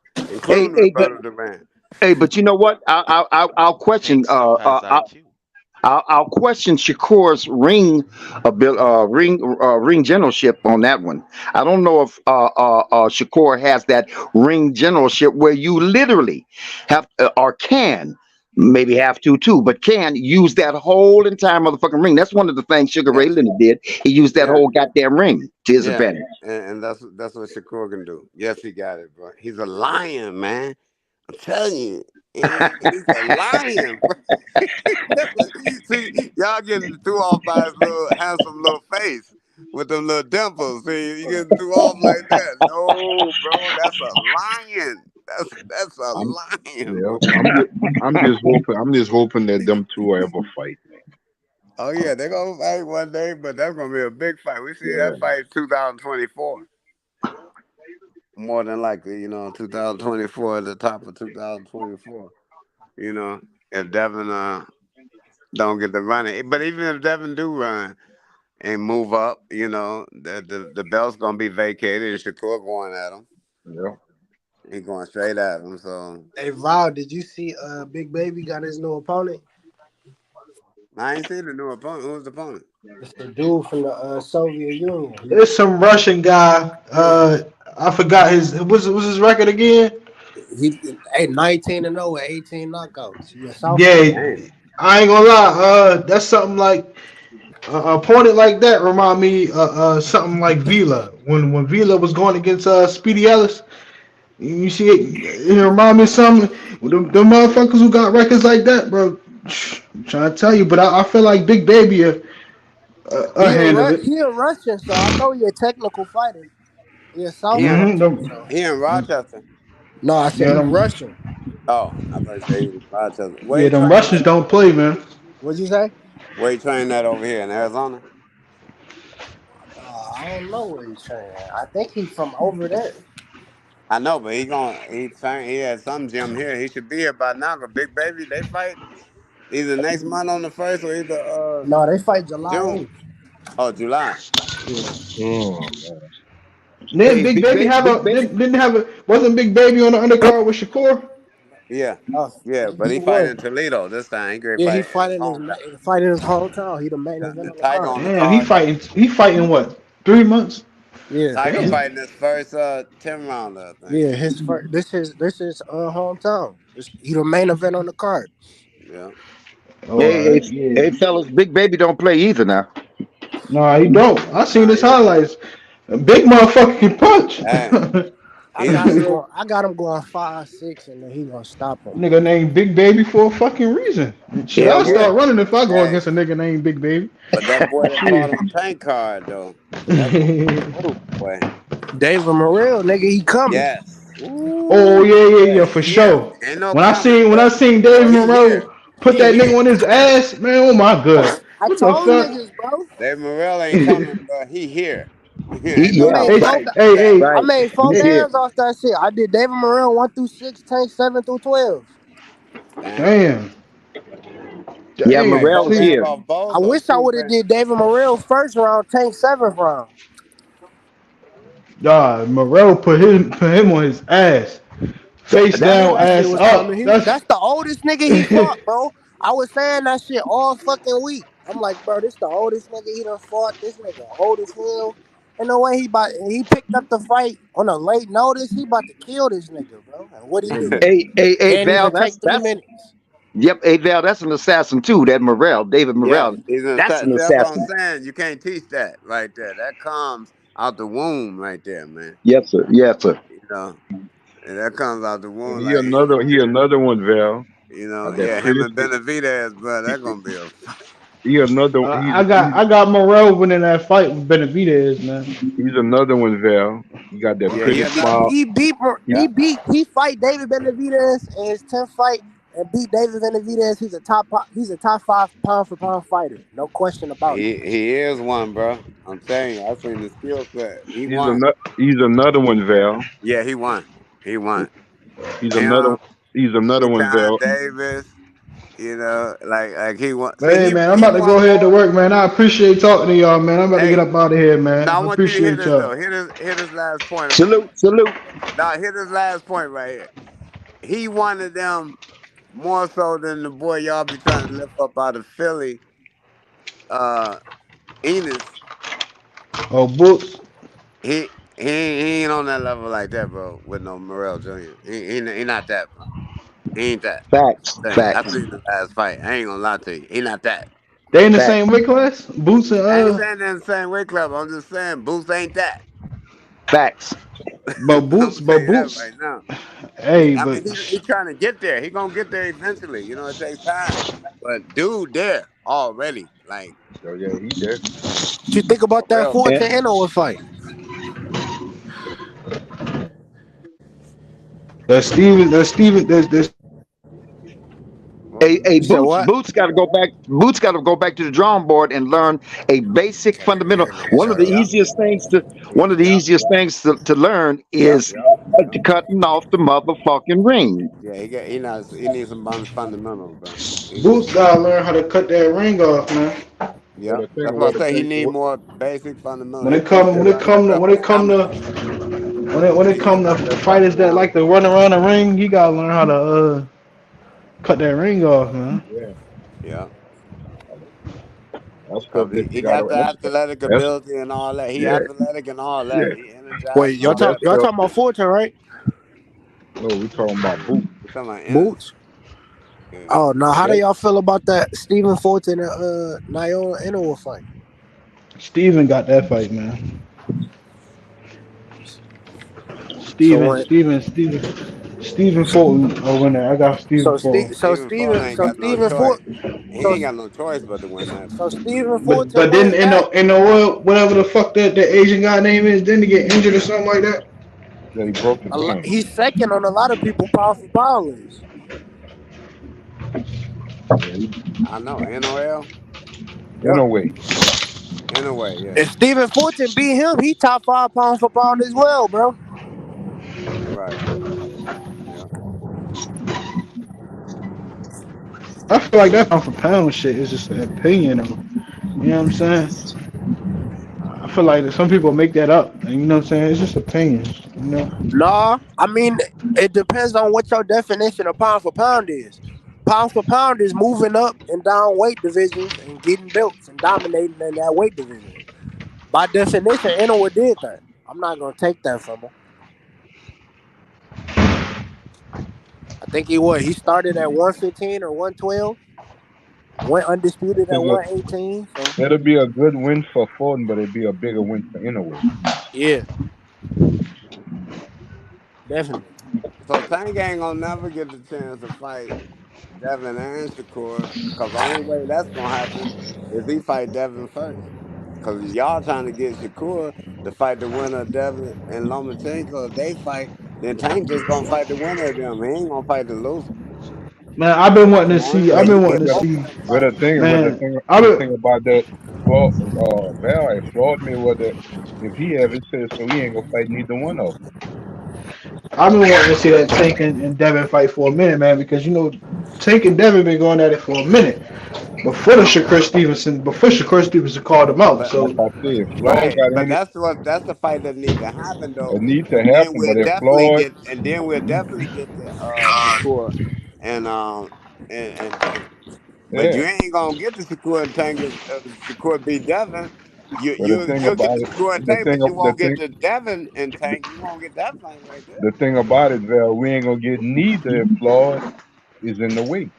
Hey, including hey, but Roberto Duran. but you know what? I'll question. Tank still has IQ. I'll question Shakur's ring generalship on that one. I don't know if Shakur has that ring generalship where you literally have or can maybe have to too, but can use that whole entire motherfucking ring. That's one of the things Sugar Yeah, Ray Leonard did. He used that yeah, whole goddamn ring to his yeah. advantage. And that's what Shakur can do. Yes, he got it, bro. He's a lion, man. I'm telling you, he's a lion, bro. See, y'all getting threw off by his little handsome little face with them little dimples. See, you getting threw off like that. No, bro, that's a lion. That's a I'm lion, yeah. bro. I'm just hoping that them two will ever fight, man. Oh yeah, they're gonna fight one day, but that's gonna be a big fight. We see that Yeah, fight 2024. More than likely, 2024 at the top of 2024. You know, if Devin don't get the running, but even if Devin do run and move up, the belt's gonna be vacated and Shakur going at him. yeah. He going straight at him. So Hey Val, did you see Big Baby got his new opponent? I ain't seen the new opponent. Who's the opponent? It's the dude from the Soviet Union. It's some Russian guy. I forgot what's his record again? He 19-0 with 18 knockouts. He a southpaw. Yeah, Damn. I ain't gonna lie. That's something like a opponent like that remind me something like Vila when Vila was going against Speedy Ellis. You see it remind me of something. The motherfuckers who got records like that, bro. I'm trying to tell you, but I feel like Big Baby a hand of it. He a Russian, so I know he a technical fighter. He a He in, southpaw Mm-hmm. too. So he in Rochester. no, I said Yeah, he them, Russian. Oh, I thought you said he was in Rochester. Where yeah, he them trained Russians that over don't here? play, man. What'd you say? Where he trained that over here in Arizona? I don't know where he's training. I think he's from over there. I know, but he had some gym here. He should be here by now. 'Cause Big Baby, they fight either next month on the first or either No, they fight July June. 8th. Oh, July. Yeah. Oh man. Didn't Hey, Big Baby have Big a Baby. didn't have a wasn't Big Baby on the undercard with Shakur? Yeah, Oh, yeah, but he he fighting was. in Toledo this time. He great Yeah, he fight in his fighting hometown. his hometown. He the main event The on the Tiger card. on the Damn, he card now. fighting. He fighting what? 3 months? Yeah, Tiger Damn. fighting his first 10 rounder, I think. yeah. His first. This is hometown. He the main event on the card. Yeah. Oh, all Hey, hey, right. Yeah. hey, fellas, Big Baby don't play either now. Nah, he don't. I seen Nah, his he don't play. highlights. A big motherfucker can punch. Hey, I he's got him true. going. I got him going 5-6, and then he gonna stop him. Nigga named Big Baby for a fucking reason. Shit, Hell I'll yeah. start running if I go Hey, against a nigga named Big Baby. but that boy that fought Shit. on Tank card though, that boy, oh boy, David Morrell, nigga, he coming. yes. Oh Ooh, yeah, yeah, yeah, yeah, he for here. sure. Ain't no When I coming, seen when I bro. seen No, Dave he Monroe here. put He that nigga here. on his ass, man, oh my god. I What the told fuck? niggas, bro. Dave Morrell ain't coming, bro. He here. He, Ain't I no yeah, made Hey, four. right, coming. hey, hey, I right. made four He's hey, here. bands off that shit. I did David Morrell 1 through 6, Tank 7 through 12. Damn. damn. Yeah, You made Damn. Morrell four is See, bands here. off I both or wish I two would have bands? did David Morrell first round, Tank 7th round. Morel put him on his ass. Face I That's knew down, that shit ass was coming. up. That's That's the oldest nigga he fought, bro. I was saying that shit all fucking week. I'm like, bro, this the oldest nigga he done fought. This nigga old as hell. And the way he picked up the fight on a late notice, he about to kill this nigga, bro. And what he do? hey, Can't Val. even take 3 minutes. Yep, hey, Val. That's an assassin too. That Morrell, David Yeah, Morrell. he's an That's assassin. an See, that's what I'm assassin. saying. You can't teach that right there. That comes out the womb right there, man. Yes, sir. Yes, sir. You know, and that comes out the And womb. he Like, another one, Val. Got that yeah, him pretty and face. Benavidez, bro, that gonna be a fight. He another I got Morel winning that fight with Benavidez, man. he's another one, Val. He got that Yeah, Bro, he pretty another smile. one. Yeah, he fight David Benavidez in his 10th fight and beat David Benavidez. He's a top 5 pound for pound fighter. No question about it. he is one, bro. I'm telling you, I seen the skill set. He won. He's another one, Val. Yeah, he won. He won. He's another. Him, He's another one, Deion Val. Davis. You know, like he want. See, Hey man, I'm he about to go won ahead to more. work, man. I appreciate talking to y'all, man. I'm about to get Hey, up out of here, man. now I I want you to hear appreciate this though. y'all. Hit his last point. Salute, salute. Now hit his last point right here. He wanted them more so than the boy y'all be trying to lift up out of Philly, uh, Enos. Oh, Boots. He ain't on that level like that, bro. With no Morrell Jr. He not that, bro. He ain't that. Facts, I facts, seen the last fight. I ain't gonna lie to you. He not that. They in the facts, same weight class? Boots and I ain't saying they're in the same weight club. I'm just saying Boots ain't that. facts. but I'm Boots, gonna tell but you that Boots. right now. Hey, I but mean, he trying to get there. He gonna get there eventually. You know, it takes time. But dude, there already. Like Oh yeah, he there. What you think about for that real, for And, Forte real. Inoue fight? there's What? hey, You said Boots, what? Boots got to go back. Boots got to go back to the drawing board and learn a basic fundamental. One of the Yep. easiest things to Yep. to learn Yep. is Yep. Yep. cutting off the motherfucking ring. Yeah, he needs some fundamentals, bro. Boots gotta learn how to cut that ring off, man. Well, Yep. the thing, That's why well, I the say he thing, need more basic fundamentals. When He it needs come to when it learn come to that when it come to dominance. when it He needs come to to learn that fighters that like to dominance. run around the ring, he gotta learn how to cut that ring off, man. yeah, Yeah. that's stuff Cause that you he gotta. got the athletic That's ability and all that. He yeah, athletic and all yeah. that. He energized Wait, and y'all But all that talk that. y'all But stuff. talking about Forte, right? No, we talking about Boots. we talking about Ennis. Boots. Yeah. Oh, now how do That y'all feel about that Stephen Forte and Naoya Inoue fight? Steven got that fight, man. So when Steven Fulton will win that. I got Steven Fulton. Stephen Ford ain't got no Stephen choice. Fort He so ain't got no choice but to win that. so Stephen But Forte but then wins that. in the world, whatever the fuck that Asian guy name is, didn't he get injured or something like that? he broke his hand. He's second on a lot of people pound for pound list. Yeah, he, I know. NOL. in Yep. a way. Anyway, yeah. If Stephen Fortune beat him, he top 5 pound for pound as well, bro. Right. Yeah. I feel like that pound for pound shit is just an opinion. You know what I'm saying? I feel like some people make that up. And you know what I'm saying? It's just opinions. You know? Nah, I mean it depends on what your definition of pound for pound is. Pound for pound is moving up and down weight divisions and getting belts and dominating in that weight division. By definition, Inoue did that. I'm not gonna take that from him. I think he started at 115 or 112, went undisputed at 118. So It'll be a good win for Ford, but it'd be a bigger win for Inouye. yeah, definitely. So Tank ain't gonna never get the chance to fight Devin and Shakur, cause the only way that's gonna happen is he fight Devin first. Cause y'all trying to get Shakur to fight the winner of Devin and Lomachenko. If they fight, then Tank just gonna fight the winner of them. He ain't gonna fight the loser. Man, I've been wanting to The only see. way I've you been wanting get to both see. of them fighting. Man, The thing about that Floyd, Val, if Floyd Mayweather, if he ever says so, he ain't gonna fight neither one of them. I've been wanting to see that Tank and Devin fight for a minute, man, because you know Tank and Devin been going at it for a minute before Shakur Stevenson called him out. But So Like I said, if Floyd right, got but any, that's the fight that need to happen though, it need to and then happen. we'll But if definitely Floyd, get the Shakur and Tank. But yeah. you ain't gonna get the Shakur and Tank if Shakur beat Devin. But the thing You'll get about the it, Shakur and the Tank, thing, but you the won't get thing, the Devin and Tank. You won't get that fight right there. the thing about it, Val, we ain't gonna get neither if Floyd is in the way.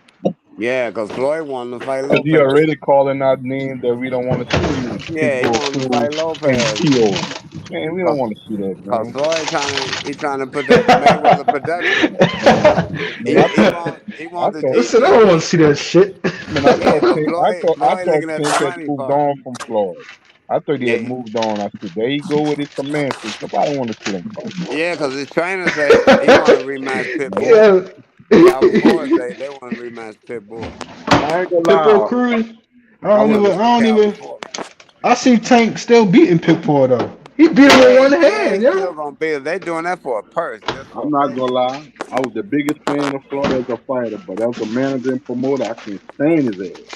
Yeah, cause Floyd wanted to fight Cause he Lopez. already calling out names that we don't want to see. Yeah, he Pitbull wanted to Cruz fight and Lopez. T.O. Man, we don't Cause, want to see that, cause man. Floyd trying to put that Mayweather production. Man, He I want the thought, listen, I don't want to see that shit. man, I yeah, thought, but Tank, Floyd looking at the Tank had money moved part. on from Floyd. I thought he had Yeah, moved on. I said, there you go with his semantics. Nobody want to see him fight. yeah, cause his trainer say he want to rematch Pitbull. Yeah. Calvin Ford say they want to rematch Pitbull. I ain't gonna Pitbull lie. Cruz. I I want to don't see Calvin even. Ford. I see Tank still beating Pitbull though. He beat him with one Yeah, hand, he's yeah. still gonna be. They doing that for a purse, just for I'm a not purse. gonna lie. I was the biggest fan of Floyd as a fighter, but as a manager and promoter, I can't stand his ass.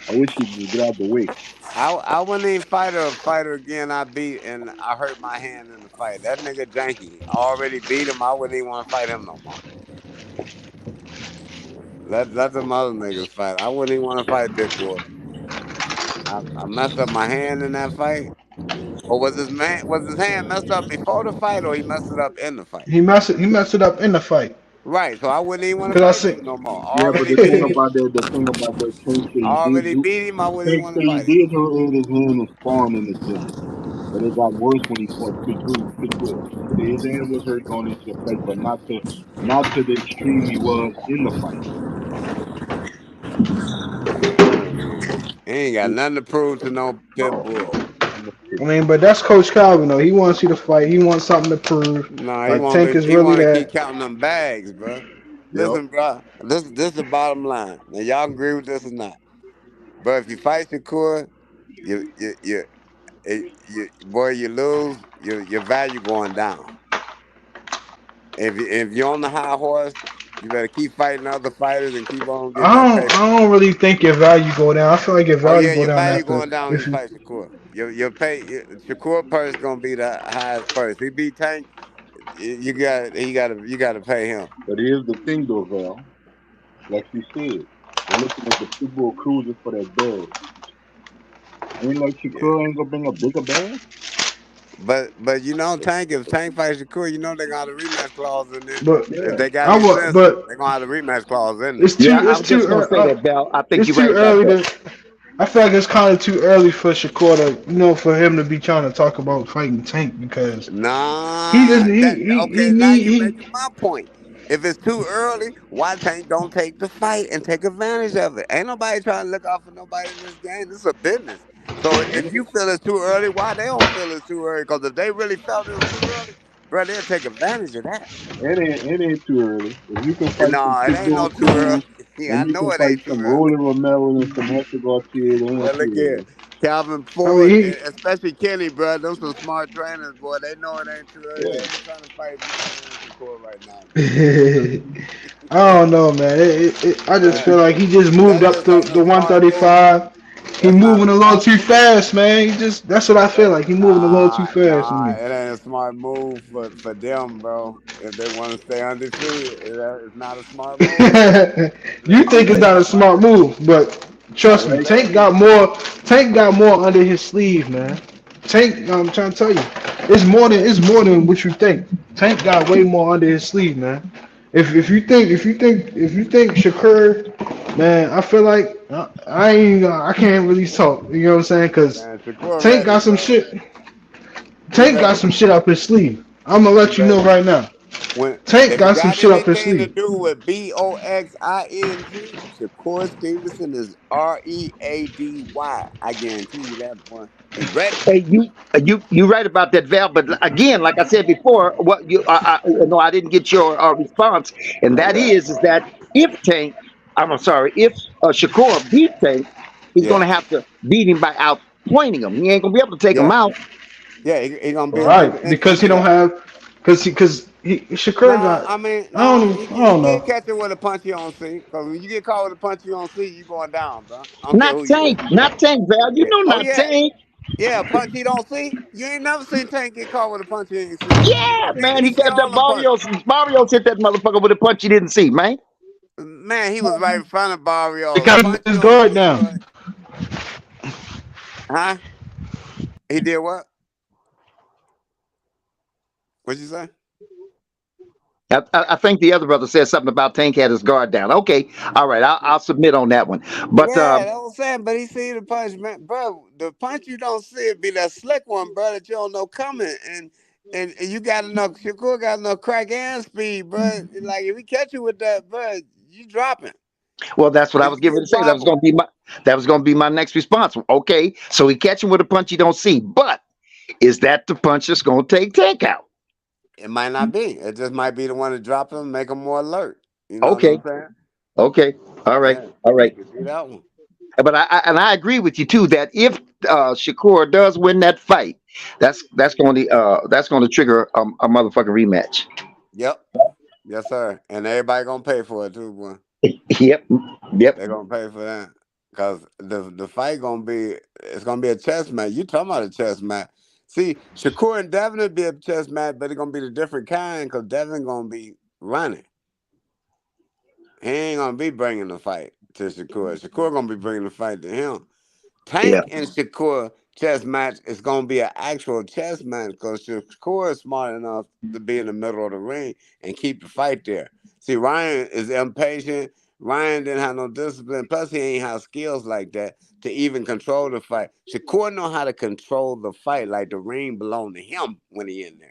I wish he'd just get out the way. I wouldn't even fight her again. I beat and I hurt my hand in the fight. That nigga janky. I already beat him. I wouldn't even want to fight him no more. Let them other niggas fight. I wouldn't even want to fight Dick Ward. I messed up my hand in that fight. Or was his hand messed up before the fight, or he messed it up in the fight? He messed it up in the fight. Right. So I wouldn't even want to Cause I fight see. Dick no more. I Yeah, but already beat him. the thing about that, Tank said I he did already do. beat him. I wouldn't even Tank want to said he fight him. did hurt his hand and spawn in the gym, but it got worse when he fought Shakur. He said his hand was hurt going into the fight, but not to the extreme he was in the fight. He ain't got nothing to prove to no pit bull. I mean, but that's Coach Calvin though. He wants you to fight. He wants something to prove. No, he Like want Tank to. is He really want to keep that. counting them bags, bro. Yep. Listen, bro. This is the bottom line. Now y'all agree with this or not? But if you fight Shakur, boy, you lose. Your value going down. If you're on the high horse, you better keep fighting other fighters and keep on getting that I don't. paper. I don't really think your value go down. I feel like your Oh value yeah, go your down value after going down when if you you. fight Shakur. Shakur purse gonna be the highest purse. He beat Tank. You gotta pay him. But here's the thing, though, Val. Like you said, they're looking at the people cruising for that bag. Ain't like Yeah. Shakur ain't gonna bring a bigger bag. But Tank, if Tank fights Shakur, they got a rematch clause in there. But If Yeah. they got I any would. sense, But they gonna have a rematch clause in there. it's Yeah, too. I It's was too. just gonna say that, Val. I think It's you're right too about early that. to. I feel like it's kind of too early for Shakur to, for him to be trying to talk about fighting Tank because he just Nah, he okay. Now need you he. making my point. If it's too early, why Tank don't take the fight and take advantage of it? Ain't nobody trying to look out for nobody in this game. This is a business. So if you feel it's too early, why they don't feel it's too early? Because if they really felt it was too early, bro, they'll take advantage of that. It ain't too early. If you can And fight some no, it ain't Pitbull no too early. Cruz Yeah, and I you know can it fight ain't too some early. Rolly Romero and some Hector Garcia, it Well, ain't look too here. early. Calvin I Ford, mean and especially Kenny, bro. Those some smart trainers, boy. They know it ain't too early. Yeah. They ain't trying to fight Shakur right now, bro. he. I don't know, man. I just Man, feel like he just moved that up just to ain't the a smart move. 135. He That's not moving a a little smart too move. fast, man. That's what I feel like. He moving a little too fast to Nah, me. it ain't a smart move for them, bro. If they want to stay undefeated, it's not a smart move. It You ain't think gonna it's make not a no money. smart move, but I trust me, like Tank got more. Tank got more under his sleeve, man. Tank, I'm trying to tell you, it's more than what you think. Tank got way more under his sleeve, man. If you think Shakur, man, I feel like I can't really talk. You know what I'm saying? Cause Man, Shakur Tank ready, got some bro. shit. He Tank got ready. some shit up his sleeve. I'm gonna He let you know ready. right now. When Tank if it got some got shit up his anything to sleeve. do with Boxing, Shakur Stevenson is Ready. I guarantee you that, boy. He ready. Hey, you right about that, Val. But again, like I said before, what no, I didn't get your response, and that is that if Tank, I'm sorry, if Shakur beat Tank, he's Yeah, gonna have to beat him by outpointing him. He ain't gonna be able to take him yeah, out. yeah. He gonna beat him Right, because he don't individually. have, because he Shakur Nah, got. I mean, I don't nah. even, I He don't can't know. catch it with a punch you don't see. Cause when you get caught with a punch you don't see, you going down, bro. I don't care Not who you Tank, is. not Tank, Val. You Yeah. know, Oh not yeah, Tank. yeah. A punch he don't see. You ain't never seen Tank get caught with a punch he ain't see. Yeah, man, He he see got that all them punches. Barrios hit that motherfucker with a punch he didn't see, man. Man, he was right in front of They Barrios. got Punch you his don't guard see, down. bro. Huh? He did what? What'd you say? I think the other brother said something about Tank had his guard down. Okay, all right, I'll submit on that one. But Yeah, that was saying, but he see the punch, man, bro. The punch you don't see it be that slick one, bro, that you don't know coming, and you got enough. Shakur got enough crack and speed, bro. Like if he catch you with that, bro, you dropping, well, that's what or I you was getting get ready to say. bobbled. That was going to be my next response. Okay, so he catch him with a punch he don't see, but is that the punch that's going to take Tank out? It might not be. It just might be the one to drop him, make him more alert. You know what I'm Okay, saying? okay, all right, Yeah, all right. it could be that one. But I agree with you too that if Shakur does win that fight, that's going to trigger a motherfucking rematch. Yep. Yes, sir. And everybody gonna pay for it too, boy. Yep. Yep. They gonna pay for that. Cause the fight gonna be it's gonna be a chess match. You talking about a chess match. See, Shakur and Devin will be a chess match, but it's gonna be the different kind because Devin gonna be running. He ain't gonna be bringing the fight to Shakur. Shakur gonna be bringing the fight to him. Yeah. Tank and Shakur chess match is gonna be an actual chess match because Shakur is smart enough to be in the middle of the ring and keep the fight there. See, Ryan is impatient. Ryan didn't have no discipline. Plus, he ain't have skills like that to even control the fight. Shakur know how to control the fight, like the ring belong to him when he in there.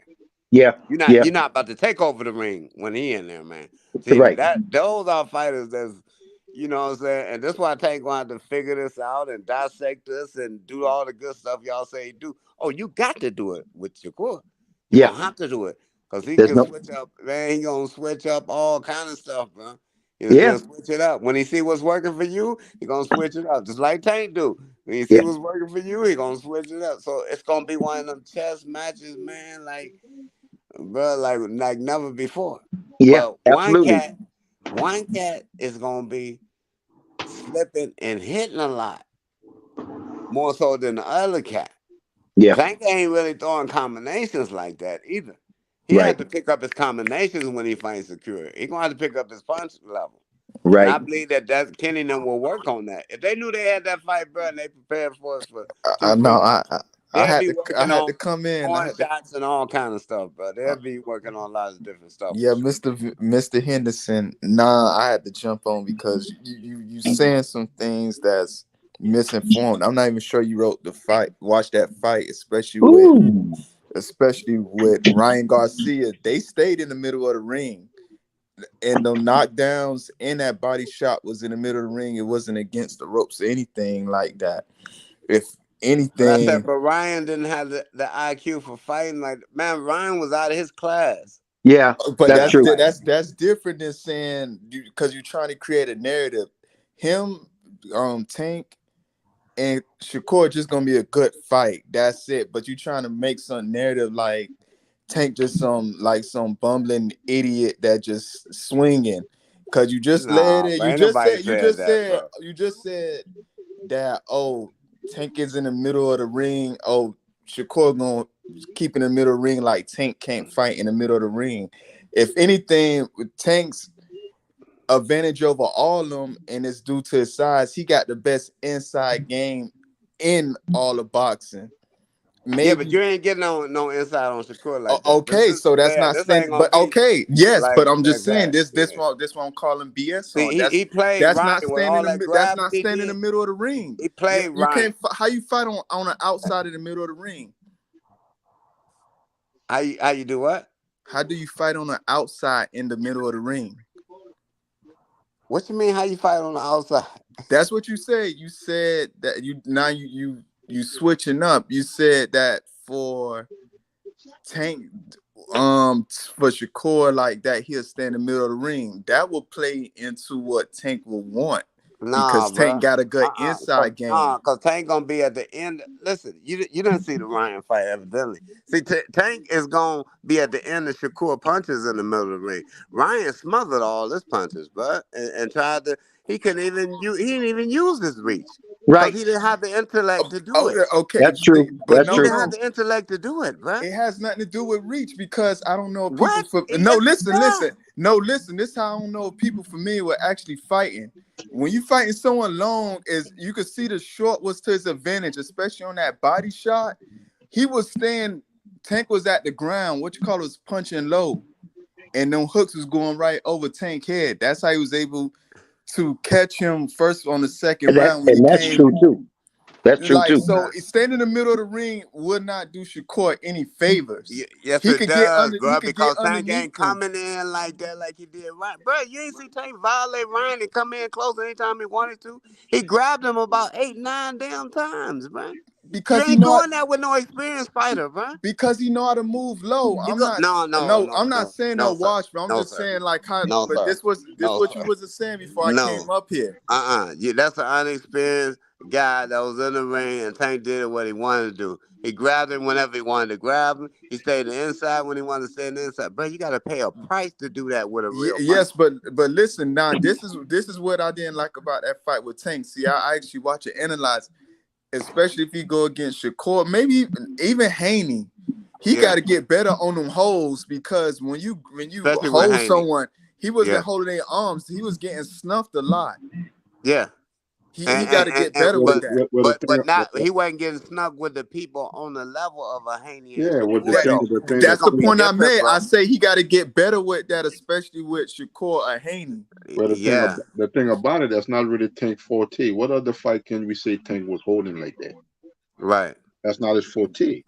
Yeah. You're not Yeah. you're not about to take over the ring when he in there, man. See Right. that those are fighters that's what I'm saying, and that's why Tank gonna have to figure this out and dissect this and do all the good stuff y'all say he do. Oh, you got to do it with Shakur. You're Yeah. gonna have to do it because he There's can no. switch up, man. He gonna switch up all kind of stuff, bro. He'll Yeah. switch it up when he see what's working for you. He gonna switch it up just like Tank do. When he see Yeah. what's working for you, he gonna switch it up. So it's gonna be one of them chess matches, man. Like bro, like never before. Yeah. But Absolutely. one cat is gonna be slipping and hitting a lot more so than the other cat. Yeah. Tank ain't really throwing combinations like that either. He Right. had to pick up his combinations when he fights secure. He gonna have to pick up his punch level. And Right. I believe that Kenny and them will work on that. If they knew they had that fight, bro, and they prepared for it for I two, know. 3 months, I they'll had be to. I working had to on come in. I throwing had to. shots and all kind of stuff, bro. Uh, They'll be working on a lot of different stuff for yeah, sure. Mr. Henderson. Nah, I had to jump on because you saying some things that's misinformed. I'm not even sure you wrote the fight. Watch that fight, Ooh. especially with Ryan Garcia. They stayed in the middle of the ring. And the knockdowns in that body shot was in the middle of the ring. It wasn't against the ropes or anything like that. If But I said, anything, but Ryan didn't have the IQ for fighting. Like, man, Ryan was out of his class Yeah. but in That's that true. fight. that's different than saying because you're trying to create a narrative. Him, Tank and Shakur just gonna be a good fight. That's it. But you're trying to make some narrative like Tank just some bumbling idiot that just swinging. Cause you just led Nah, it. but ain't nobody said that, bro. You just said that. Oh, Tank is in the middle of the ring. Oh, Shakur gonna keep in the middle of the ring like Tank can't fight in the middle of the ring. If anything, with Tank's advantage over all of them, and it's due to his size. He got the best inside game in all of boxing. Yeah, but Maybe you ain't getting no insight on Shakur like that. okay, so that's not This ain't stand. gonna But be okay, yes, like but I'm just like saying that. this. Yeah. This one I'm calling BS See, on. he played That's Ryan not with standing all in that the that's grabbing not he standing in the did. middle of the ring. He played You Ryan. can't how you fight on the outside of the middle of the ring. How you do what? How do you fight on the outside in the middle of the ring? What you mean? How you fight on the outside? That's what you said. You said that you switching up. You said that for Tank, for Shakur like that, he'll stand in the middle of the ring. That will play into what Tank will want Nah, because Tank bro. got a good Cause, inside game. cause Tank gonna be at the end. Listen, you didn't see the Ryan fight evidently. See, Tank is gonna be at the end of Shakur punches in the middle of the ring. Ryan smothered all his punches, bro, and tried to. He couldn't even he didn't even use his reach because Right. he didn't have the intellect to do Oh, it. okay, That's true. but That's He no, true. didn't have no, the intellect to do it, bro. it has nothing to do with reach because I don't know if people What? for no Yes, it listen does. no listen. This is how I don't know if people familiar with actually fighting. When you fighting someone long, is you can see the short was to his advantage, especially on that body shot. He was staying. Tank was at the ground. What you call it, was punching low, and them hooks was going right over Tank head. That's how he was able to catch him first on the second round when he And that's came. true too. That's true Like too. so, standing in the middle of the ring would not do Shakur any favors. Yes, He it could get does, under. He bro. could get Because Tank underneath ain't them. coming in like that, like he did Ryan. Bro, you ain't see Tank violate Ryan and come in close anytime he wanted to. He grabbed him about 8, 9 damn times, bro. You because he ain't know doing that with no experienced fighter, bro. because he know how to move low. You I'm go not no, no, no, no, I'm not no, saying no no, sir. wash, but I'm No, just sir. saying like how. No, But sir. this No, what you sir. wasn't saying before I came No. up here. That's an unexperienced guy that was in the ring, and Tank did what he wanted to do. He grabbed him whenever he wanted to grab him. He stayed the inside when he wanted to stay in the inside. Bro, you got to pay a price to do that with a real fighter. Yes, but listen, now this is what I didn't like about that fight with Tank. See, I actually watch it analyze, especially if he go against Shakur, maybe even Haney. He Yeah. got to get better on them holes because when you Especially with hold Haney. someone, he wasn't Yeah. holding their arms. He was getting snuffed a lot. Yeah. He got to get better with that. But not he wasn't getting snuck with the people on the level of a Haney and Shakur, That, though. It's that's the gonna be point I different, made. bro. I say he got to get better with that, especially with Shakur or Haney. Well, Yeah. the thing about it, that's not really Tank forte. What other fight can we say Tank was holding like that? Right. That's not his forte.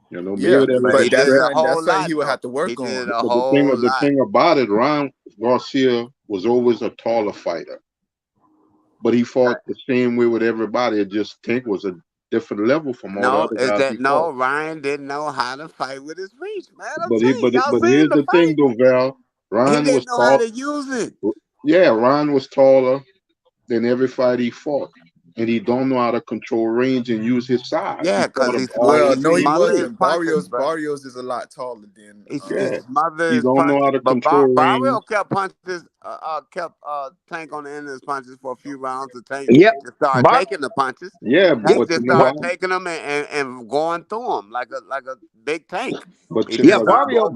You know, maybe Yeah, that But was he a did it a stretch. whole that's something lot, he would though. have to He work did on. it a But whole the lot. thing about it, Ryan Garcia was always a taller fighter, but he fought the same way with everybody. It just Tank was a different level from all the No, other is guys that he no? fought. Ryan didn't know how to fight with his reach, man. I'm But telling you, y'all seen here's the the thing fight. though, Val. He Ryan was didn't know how tall. to use it. Yeah, Ryan was taller than every fight he fought, and he don't know how to control range and use his size. He Yeah, fought because he all Well, he the no, he same smothered his way. wasn't. punches, bro. Barrios is a lot taller than. He Yeah, smothered he his don't know how punches, to but control Barrio range. kept punches, kept Tank on the end of his punches for a few rounds. The Tank Yep. just started Bar taking the punches. Yeah, Yep. Tank but just you know Bar- started what? taking them and going through them like a big tank. But He you, just yeah, started over power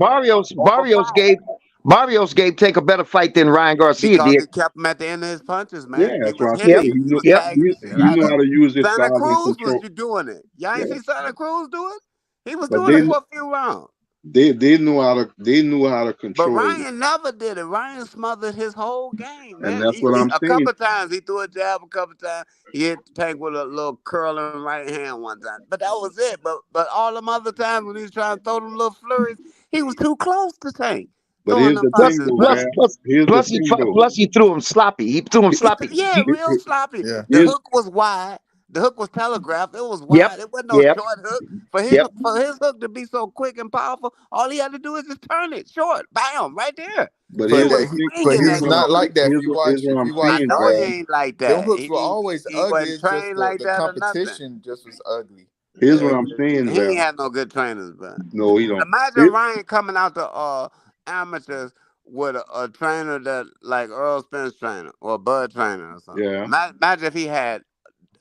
Barrios gave Tank a better fight than Ryan Garcia because did. he kept him at the end of his punches, yeah, man. He that's was what I hitting said. Yep. him. He was Yep. tagging the shit He out knew of how him. to use his Santa size and Cruz was control. you doing it. Y'all ain't Yeah, see Santa Cruz do it? He was but doing it for a few rounds. they knew how to But control, Ryan never did it. Ryan smothered his whole game, and man. that's what I'm A saying. couple times he threw a jab, a couple times he hit the Tank with a little curling right hand one time. But that was it. But all them other times when he was trying to throw them little flurries, he was too close to Tank But throwing here's them the Plus, thing, punches, though, man. plus, Val. plus, Here's the thing, though. plus, he threw him sloppy. He threw him sloppy. Yeah, real sloppy. Yeah. The Here's hook was wide. The hook was telegraphed. It was Yep. wide. It wasn't no Yep. short hook. Yep. For his hook to be so quick and powerful, all he had to do is just turn it short. Bam, right there. But He But here's was the thing. but swinging he Here's that was what I'm not joint. like that. here's what If I'm you I watch saying, know he Val. ain't like them that. hooks were always He ugly. wasn't It's just trained like the that or nothing. competition just was ugly. Here's what Uh, I'm saying, he ain't Val. had no good trainers, bro. No, he don't. Imagine Here- Ryan coming out to amateurs with a trainer that like Earl Spence trainer or Bud trainer or something. yeah. Imagine if he had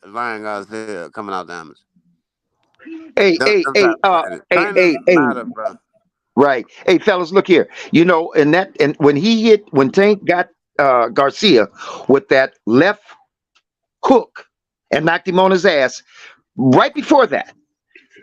Ryan Garcia coming out the amateurs. Hey, hey, Them hey, type of trainers. hey, Trainers hey, hey. matter, bro. Right. Hey, fellas, look here. And when Tank got Garcia with that left hook and knocked him on his ass, right before that,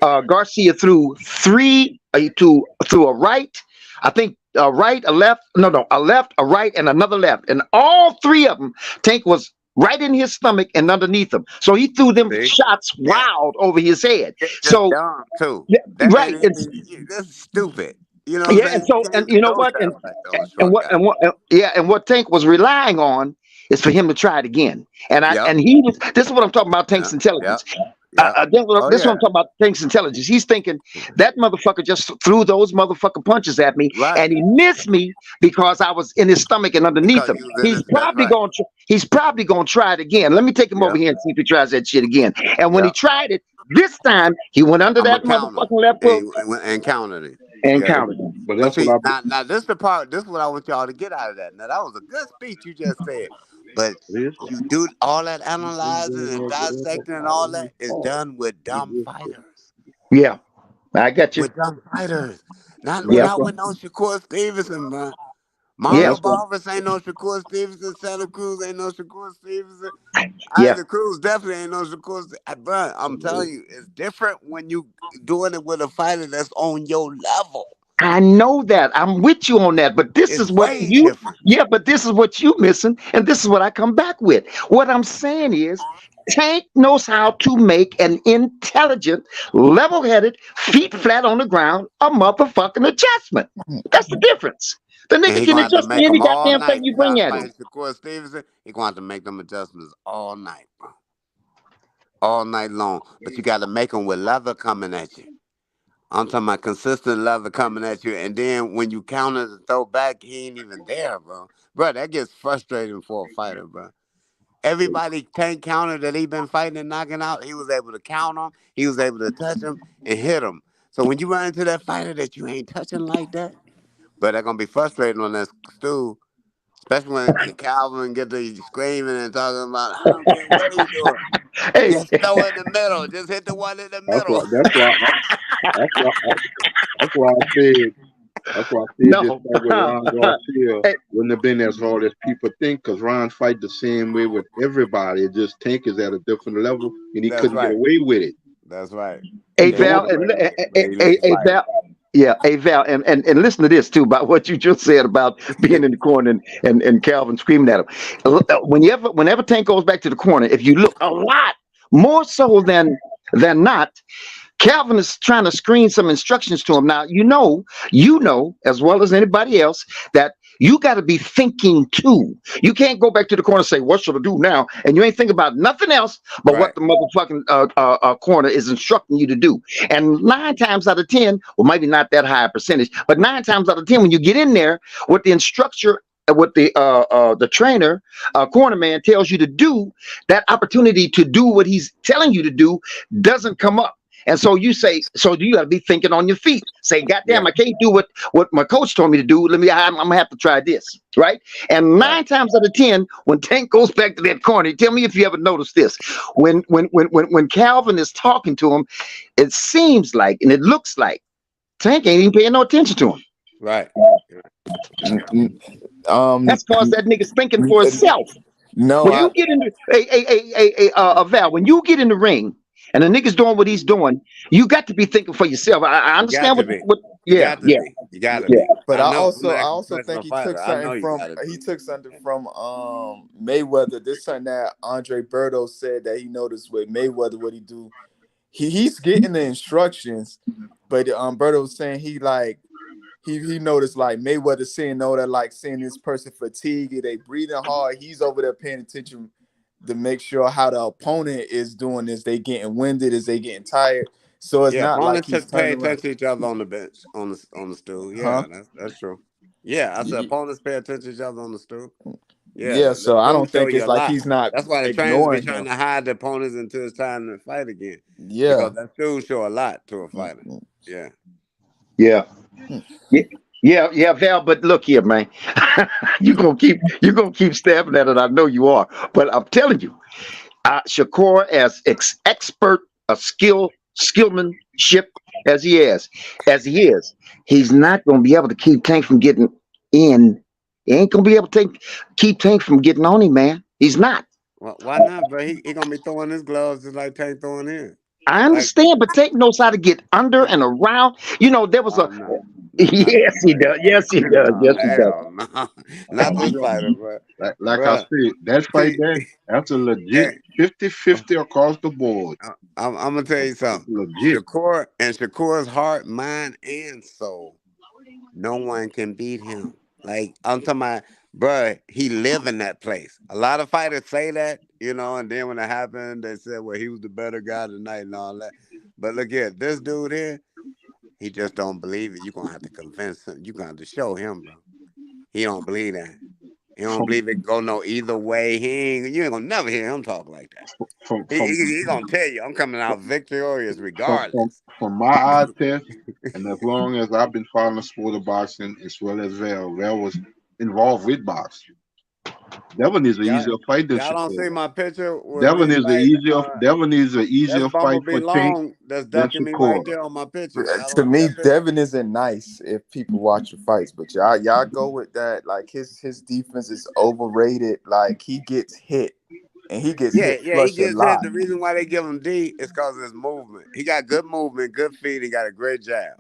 Garcia threw threw a right, I think a right, a left, no, a left, a right, and another left, and all three of them, Tank was right in his stomach and underneath him. So he threw them See? shots Yeah. wild over his head. Just So dumb too. yeah, That right, ain't that's stupid. You know what I'm yeah, and saying? so You and can't you know throw what, shots like that on a and short what guy. and what yeah, and what Tank was relying on is for him to try it again. Yep. And he was. This is what I'm talking about. Tank's Yep. Yep. intelligence. Yep. Oh This is what I'm yeah. talking about. Tank's intelligence. He's thinking that motherfucker just threw those motherfucking punches at me, Right. and he missed me because I was in his stomach and underneath Because him. you was in this. That's He's probably going to try it again. Let me take him over Yep. here and see if he tries that shit again. And when he Yep. tried it this time, he went under I'm that gonna count him motherfucking left hook and counted it. and Yeah. counted him. But But that's what see, I. now this the part. This is what I want y'all to get out of that. Now that was a good speech you just said, but you do all that analyzing and dissecting and all that is done with dumb fighters. Yeah, I got you. With dumb fighters, not But Yeah, that's not what. with no Shakur Stevenson, man. But yeah, Mario that's what. Barris ain't no Shakur Stevenson. Santa Cruz ain't no Shakur Stevenson. yeah. Isaac Cruz definitely ain't no Shakur. Bro, I'm telling you, it's different when you doing it with a fighter that's on your level. I know that. I'm with you on that. But this It's is what way different. but this is what you missing. And this is what I come back with. What I'm saying is Tank knows how to make an intelligent, level headed, feet flat on the ground, a motherfucking adjustment. That's the difference. The And nigga he can gonna have to adjust to make any them all goddamn night. thing He you bring starts at fighting him. Shakur Stevenson. He gonna have to make them adjustments all night, bro. all night long. But you got to make them with leather coming at you. I'm talking about consistent leather coming at you, and then when you counter and throw back, he ain't even there, bro. Bro, that gets frustrating for a fighter, bro. Everybody Tank counter that he been fighting and knocking out, he was able to count him, he was able to touch him and hit him. So when you run into that fighter that you ain't touching like that, but they're gonna be frustrating on that stool, especially when Calvin get to screaming and talking about, I don't care what he doing. Hey, Just throw in the middle. Just hit the one in the That's why. middle. That's why. That's why. That's why I said. That's why I said this no. fight with Ron Garcia Hey, wouldn't have been as hard as people think, because Ron fight the same way with everybody. It just Tank is at a different level, and he That's couldn't get right. away with it. That's right. hey Can't Val, get away with it. But elite hey, fighter. Val. Yeah, hey Val, and listen to this too about what you just said about being in the corner and Calvin screaming at him. Whenever Tank goes back to the corner, if you look a lot more so than not, Calvin is trying to screen some instructions to him. Now, you know as well as anybody else that you got to be thinking too. You can't go back to the corner and say, "What should I do now?" And you ain't thinking about nothing else but what Right. the motherfucking corner is instructing you to do. And 9 times out of 10, well, maybe not that high a percentage, but 9 times out of 10, when you get in there with the instructor, what the trainer, corner man tells you to do, that opportunity to do what he's telling you to do doesn't come up. And so you say, so you got to be thinking on your feet. Say, Yeah. goddamn, I can't do what my coach told me to do. I'm gonna have to try this, right? And Right. 9 times out of 10, when Tank goes back to that corner, tell me if you ever noticed this. When Calvin is talking to him, it seems like and it looks like Tank ain't even paying no attention to him. Right. That's cause that nigga's thinking for himself. No, When you get in the Val, when you get in the ring and the nigga's doing what he's doing, you got to be thinking for yourself. I You got understand to be. what You yeah, got to yeah, be. You got to yeah. be. but I I know. I'm also an I also think ex-professional he took fighter. I something know you from got to be. Mayweather. This something that Andre Berto said that he noticed with Mayweather. What he do? He's getting the instructions, but Berto was saying he noticed like Mayweather saying no, that like seeing this person fatigue, they breathing hard. He's over there paying attention to make sure how the opponent is doing. Is they getting winded? Is they getting tired? So it's Yeah, not like opponents he's pay turning around, attention to each other on the bench, on the stool. huh? Yeah, that's true. Yeah, I said opponents pay attention to each other on the stool. Yeah, Yeah. the So I stool don't show think you it's a like lot. he's not That's why the trainers be ignoring trying him. to hide the opponents until it's time to fight again, Yeah. because that stool show a lot to a fighter. Yeah. Yeah. Yeah, yeah, Val. But look here, man. you gonna keep stabbing at it. I know you are. But I'm telling you, Shakur, as expert, a skillmanship as he is, he's not gonna be able to keep Tank from getting in. He ain't gonna be able to keep Tank from getting on him, man. He's not. Well, why not, bro? He gonna be throwing his gloves just like Tank throwing his. I Like, understand, but Tank knows how to get under and around. There was a. oh no, not Yes, this he fighter. does. Yes, he does. No, Yes, he does. hell no, not this fighter, bro. Like I Bro, said, that fight see, there, that's a legit hey, 50-50 across the board. I'm gonna tell you It's something. legit. Shakur's heart, mind, and soul. No one can beat him. Like I'm talking about, bruh, he live in that place. A lot of fighters say that, and then when it happened, they said, well, he was the better guy tonight and all that. But look here, this dude here, he just don't believe it. You're gonna have to convince him. You're gonna have to show him, bro. He don't believe that. He don't From believe it go no either way. You ain't gonna never hear him talk like that. from He, from he, he gonna tell you, I'm coming out victorious from from, regardless. from my eye test, and as long as I've been following the sport of boxing as well as Val was involved with boxing. Devin is an Y'all, easier fight than y'all don't Shakur. see my picture with me Devin is an that's easier fight Bumblebee for Tank Long that's than ducking me right Shakur. there on my picture. Y'all To don't see me, that picture? Devin isn't nice if people watch your fights, but y'all go with that. Like his defense is overrated. Like he gets hit, and he gets Yeah, hit yeah, he flush a gets hit. lot. The reason why they give him D is because of his movement. He got good movement, good feet. He got a great jab.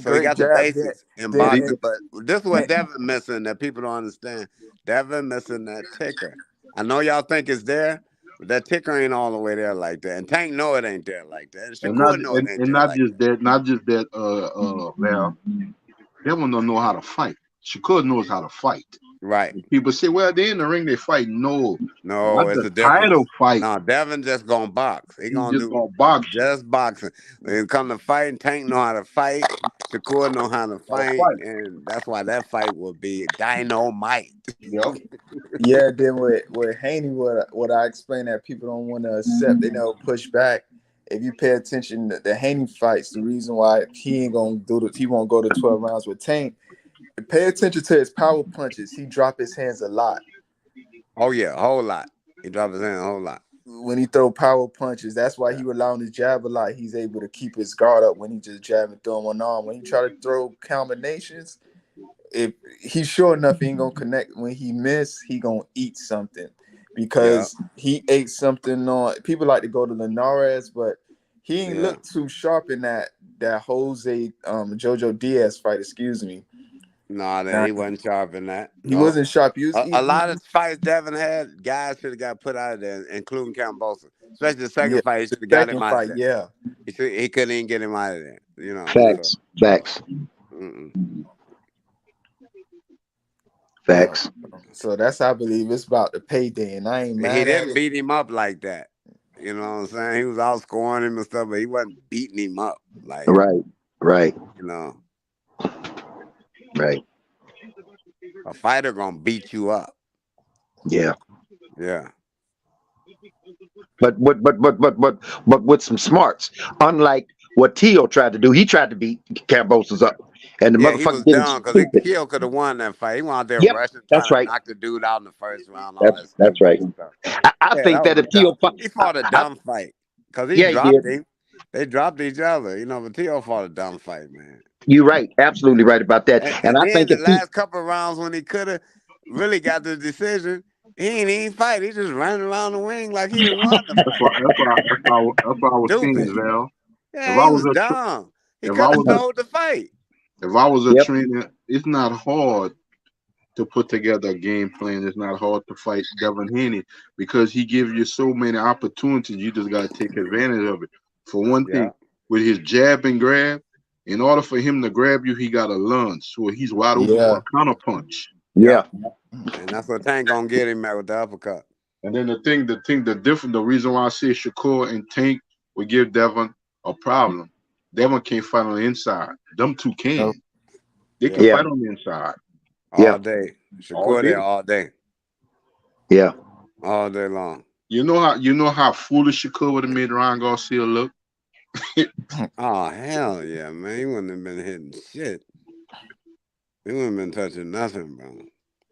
So he Great got the jab. Then, basics in then, The, boxing. then, But this is what then Devin missing that people don't understand. Devin missing that ticker. I know y'all think it's there, but that ticker ain't all the way there like that. And Tank know it ain't there like that. And and not Shakur know it and, ain't and there not like just that, Val. Devin don't know how to fight. Shakur knows how to fight. Right. People say, well, they in the ring, they fight. No, No, not it's the a difference. title fight. No, Devin just gonna box. He He gonna just do gonna box you. just boxing. When it come to fighting, Tank know how to fight. Shakur know how to Gotta fight, fight. and that's why that fight will be dynamite. Yep. Yeah, then with Haney, what I explained that people don't want to accept, they never push back. If you pay attention, the Haney fights, the reason why he ain't gonna he won't go to 12 rounds with Tank. Pay attention to his power punches. He drop his hands a lot. Oh yeah, a whole lot. He dropped his hand a whole lot. When he throw power punches, that's why Yeah. he rely on his jab a lot. He's able to keep his guard up when he just jab and throw one arm. When he try to throw combinations, if he's sure enough he ain't gonna connect. When he miss, he gonna eat something Yeah. because he ate something on. People like to go to Linares, but he ain't Yeah. look too sharp in that Jose Jojo Diaz fight. Excuse me. No, that Nah, he wasn't sharp in that. he No. wasn't sharp. He was. A lot of fights Devin had, guys should have got put out of there, including Cambosa. Especially the Yeah, second fight, he the should have got him second out of fight. there. Yeah, He couldn't even get him out of there. You know. So. Facts. Facts. Mm-mm. Facts. so that's I believe it's about the payday, and I ain't He mad at didn't it. beat him up like that. You know what I'm saying? He was outscoring him and stuff, but he wasn't beating him up. Like, Right. Right. you know, Right. a fighter gonna beat you up. Yeah. Yeah. But with some smarts. Unlike what Tio tried to do, he tried to beat Cambosos up, and the Yeah, he was motherfucker did him dumb because stupid. Keo could have won that fight. He went out there Yep, rushing, that's trying to right. knock the dude out in the first round, all that That's stupid right. stuff. I Yeah, think that that was if dumb. Tio fought, He fought a dumb fight because he yeah, he dropped did. him. They dropped each other, you know. But Tio fought a dumb fight, man. You're right, absolutely right about that. And And I then think the if he, last couple of rounds when he could have really got the decision, he ain't even fight. He just ran around the ring like he didn't won the That's why. fight. That's why I was saying, Stupid. Val. If Yeah, I he was was a dumb. He if I could have was stole the fight. if I was a yep, trainer, it's not hard to put together a game plan. It's not hard to fight Devin Haney because he gives you so many opportunities. You just gotta take advantage of it. For one Yeah, thing, with his jab and grab, in order for him to grab you, he gotta lunge. So he's wide open for Yeah, a counter punch. yeah, yeah. And that's what Tank gonna get him at with the uppercut. And then the reason why I say Shakur and Tank would give Devin a problem. Devin can't fight on the inside. Them two can. nope. They can Yeah, yeah, fight on the inside yeah, all day. all Shakur day. there all day, yeah. all day long. You know how foolish Shakur would have made Ryan Garcia look. Oh hell yeah, man! He wouldn't have been hitting shit. He wouldn't have been touching nothing, bro.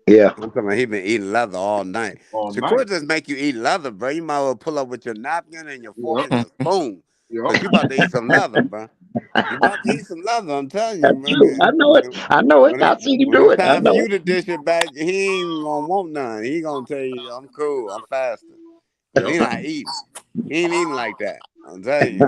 Yeah, I'm talking about he been eating leather all night. All Shakur night. just make you eat leather, bro. You might as well pull up with your napkin and your fork Yep. and your spoon. Yep. Cause you about to eat some leather, bro. You about to eat some leather, I'm telling you, that's bro. true. I know it. I know it. When I seen him when do it's it. I time for know you it. to dish it back, he ain't gonna want none. He gonna tell you, I'm cool, I'm fasting. Cause Yep. he not eating. He ain't eating like that. I'm telling you.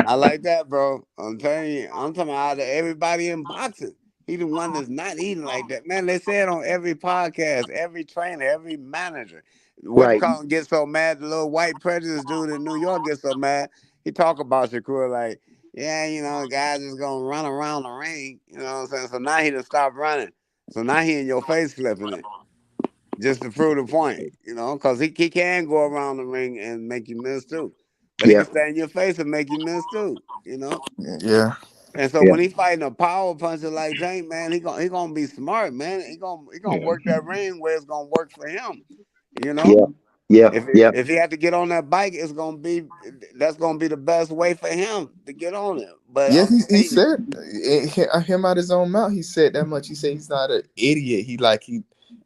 I like that, bro. I'm telling you. I'm talking about out of everybody in boxing. He the one that's not eating like that. Man, they say it on every podcast, every trainer, every manager. What you Right. call him get so mad, the little white prejudice dude in New York gets so mad. He talk about Shakur like, yeah, you know, the guy's just gonna run around the ring. You know what I'm saying? So now he done stopped running. So now he in your face flipping it. Just to prove the point, you know, because he can go around the ring and make you miss too. But he Yeah, can stay in your face and make you miss too, you know? Yeah, And so yeah, when he fighting a power puncher like Tank, man, he gonna be smart, man. He gonna Yeah. work that ring where it's gonna work for him. You know, yeah, yeah, if yeah, if he had to get on that bike, that's gonna be the best way for him to get on it. But yeah. I'm He telling you, said him out his own mouth. He said that much. He said he's not an idiot.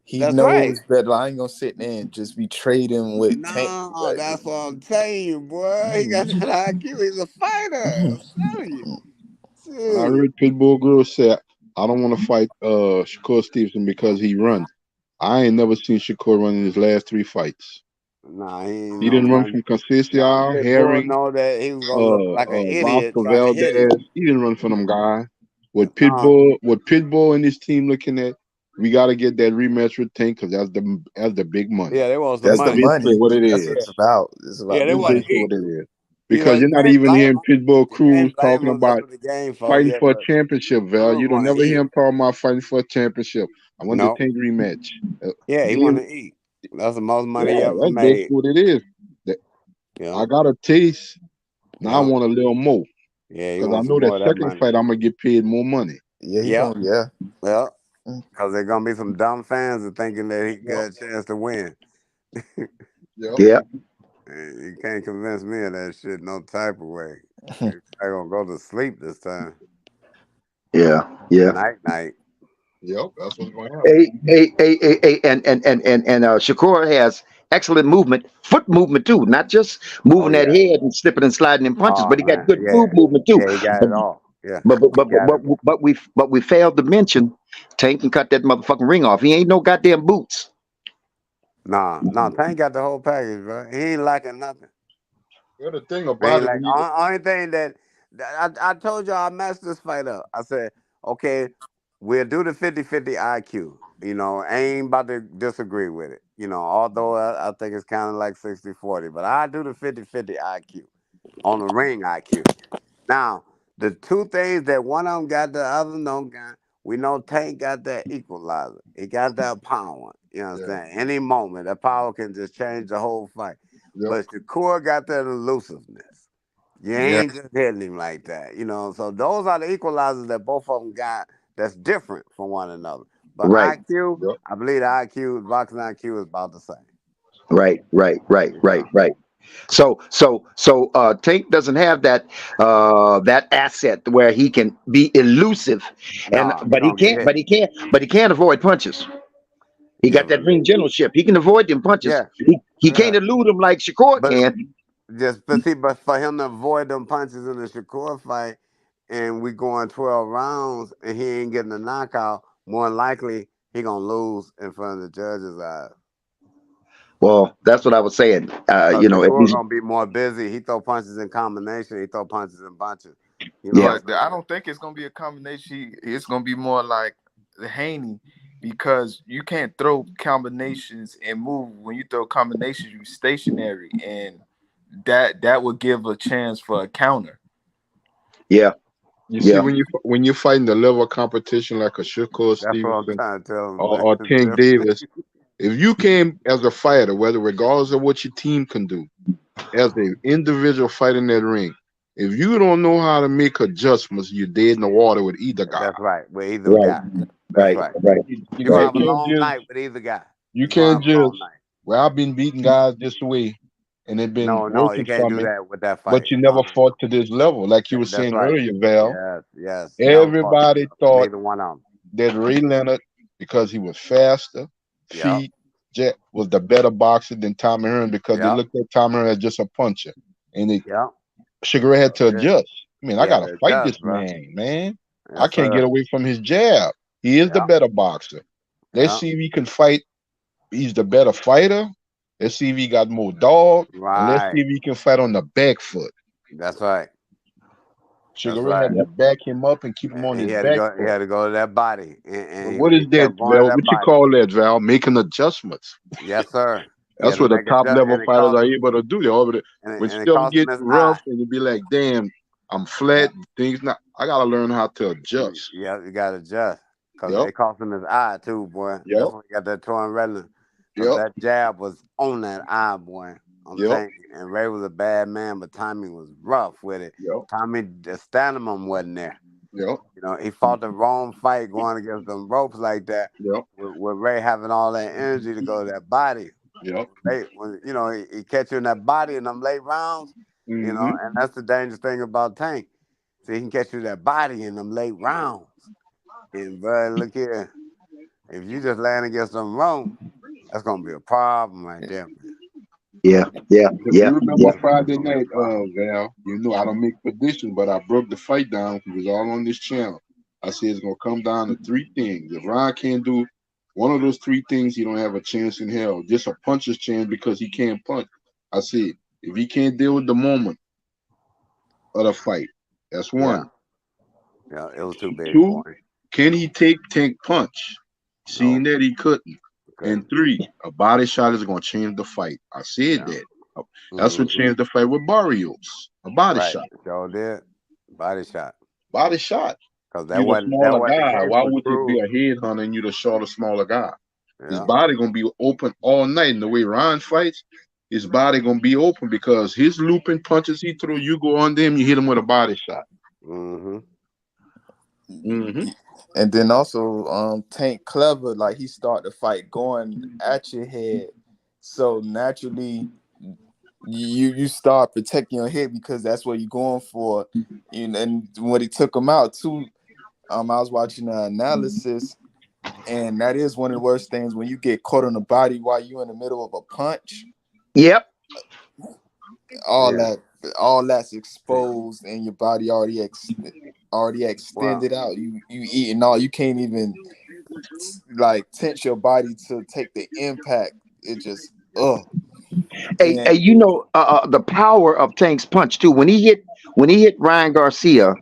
He that's right. knows better. I ain't gonna sit there and just be trading with Tank. No, that's what I'm telling you, boy. He got that IQ. He's a fighter. I'm telling you. When I Shoot. heard Pitbull Girl say, I don't want to fight Shakur Stevenson because he runs. I ain't never seen Shakur run in his last three fights. Nah, he ain't He no didn't run run. from Conceição, Pitbull Herring, know that he was gonna look like an idiot Bosco trying to hit him. Valdez. He didn't run from them guys. No, What Pitbull and his team looking at, we got to get that rematch with Tank because that's the big money. yeah, they want some That's the money. That's basically money. what it That's is. what it's about. It's Yeah, about they That's want money. to basically eat. what it is. You Because know, you're you not can't even blame hearing them. Pitbull You can't Cruz blame talking them. That's about what the game for. fighting Yeah, for a but championship, Val. dudes You don't want to never hear eat. him talking about fighting for a championship. I want the No. Tank rematch. Yeah, he want Then, to eat. That's the most money he yeah, ever that's made. what it is. That Yeah. I got a taste. Now I Yeah. want a little more Yeah, he because I wants some know that more of that second money. fight I'm gonna get paid more money. Yeah, he Yep. gonna. Yeah. Well, Mm. because there's gonna be some dumb fans that thinking that he Yep. got a chance to win. Yep. Yeah. You can't convince me of that shit no type of way. I gonna go to sleep this time. Yeah. Yeah. Night night. Yep. That's what's gonna happen. And Shakur has excellent movement, foot movement too, not just Oh moving that yeah. head and slipping and sliding in punches, Oh but he got man. good Yeah. foot movement too. Yeah, he got But it all. Yeah. but but He but but, got it. but we failed to mention Tank can cut that motherfucking ring off. He ain't no goddamn boots. Nah, Tank got the whole package, bro. He ain't lacking nothing. Well, the thing He about ain't it, like when you only thing that I told y'all I messed this fight up. I said, okay, we'll do the 50-50 IQ. I ain't about to disagree with it. Although I think it's kind of like 60-40, but I do the 50-50 IQ on the ring IQ. Now, the two things that one of them got, the other don't got, we know Tank got that equalizer. He got that power. You know what I'm yeah, saying? Any moment, that power can just change the whole fight. yep, But Shakur got that elusiveness. You Yeah. ain't just hitting him like that. So those are the equalizers that both of them got that's different from one another. But Right, IQ, yep. I believe the IQ, boxing IQ is about the same. right. Yeah. So Tank doesn't have that asset where he can be elusive, and No, he but he gonna get can't, hit. but he can't avoid punches. He Yeah, got that ring generalship. He can avoid them punches. yeah, He yeah. can't elude them like Shakur But can. but for him to avoid them punches in the Shakur fight, and we going 12 rounds, and he ain't getting a knockout, more than likely he gonna lose in front of the judge's eyes. Well, that's what I was saying. Cause If Shakur he's gonna be more busy. He throw punches in combination. He throw punches in bunches. You know yeah, what But I'm I saying? don't think it's gonna be a combination. It's gonna be more like the Haney, because you can't throw combinations and move. When you throw combinations, you stationary, and that would give a chance for a counter. yeah, You see, yeah. when you fighting the level of competition like a Shakur That's what I'm Stevenson trying to tell him, man. or It's Tank different. Davis, if you came as a fighter, whether regardless of what your team can do, as an individual fight in that ring, if you don't know how to make adjustments, you're dead in the water with either guy. That's right. With either Right, guy. That's right. You're gonna You have a can't long just night with either guy. you You're gonna can't have a long just night. well, I've been beating guys this way and they've been No, you working can't for do me, that with that but fight. you never fought to this level. Like you were That's saying right. earlier, Val. Yes. Never fought that Everybody level. thought Neither one of them. that Ray Leonard, because he was faster, Yep. feet, jet, was the better boxer than Tommy Hearn because they Yep. looked at Tommy Hearn as just a puncher. And Yep. Sugar Ray had to Yeah. adjust. I mean, I He had gotta to fight this adjust, bro. man. I Yes, can't get sir. away from his jab. He is the Yep. better boxer. Let's Yep. see if he can fight. He's the better fighter. Let's see if he got more dog. And let's see Right. if he can fight on the back foot. That's right. Sugar That's Ray had right. to back him up and keep him on And his back he foot. had to go to that body. And But he, what is he that, kept going to Val? that What you body. call that, Val? Making adjustments. Yes, sir. He had That's to what the make a top adjust, level and it fighters cost are him able to do. They over there. When and it stuff cost him get his rough eye. and you be like, damn, I'm Yeah. flat, things not I gotta learn how to adjust. Yeah, you got to adjust. Because Yep, it cost him his eye, too, boy. yep, That's when he got that torn retina. Because yep, that jab was on that eye, boy. I'm yep, telling you. And Ray was a bad man, but Tommy was rough with it. yep, Tommy, the stamina wasn't there. yep, He fought the wrong fight going against them ropes like that, yep, with Ray having all that energy to go to that body. yep. He catch you in that body in them late rounds, Mm-hmm. and that's the dangerous thing about Tank. See, he can catch you that body in them late rounds. And bro, look here, if you just land against them wrong, that's gonna be a problem right there, man. You remember That's Friday gonna be a night, problem. Val? You know I don't make predictions, but I broke the fight down. It was all on this channel. I said it's gonna come down to three things. If Ron can't do one of those three things, he don't have a chance in hell. Just a puncher's chance because he can't punch. I said if he can't deal with the moment of the fight, that's Yeah, one. yeah, it was too big for Two, him. can he take Tank punch? Seeing No, that he couldn't. And okay, three, a body shot is gonna change the fight. I said yeah. that. That's what Mm-hmm. changed the fight with Barrios. A body Right, shot. sure did. Body shot. Body shot. Cause You the that smaller wasn't the guy. case Why with would it be Cruz. a headhunter and you the shorter, smaller guy? His Yeah. body gonna be open all night. And the way Ryan fights, his body gonna be open because his looping punches he throw, you go under him, you hit him with a body shot. Mm-hmm. Mm-hmm. And then also, Tank clever, like he start the fight going at your head, so naturally you start protecting your head because that's what you're going for. And when he took him out too, I was watching the analysis, and that is one of the worst things when you get caught on the body while you're in the middle of a punch. Yep. All Yeah. that, all that's exposed, and your body already Well, extended out. You eating all, you can't even like tense your body to take the impact. It just Hey, and you know the power of Tank's punch too. When he hit Ryan Garcia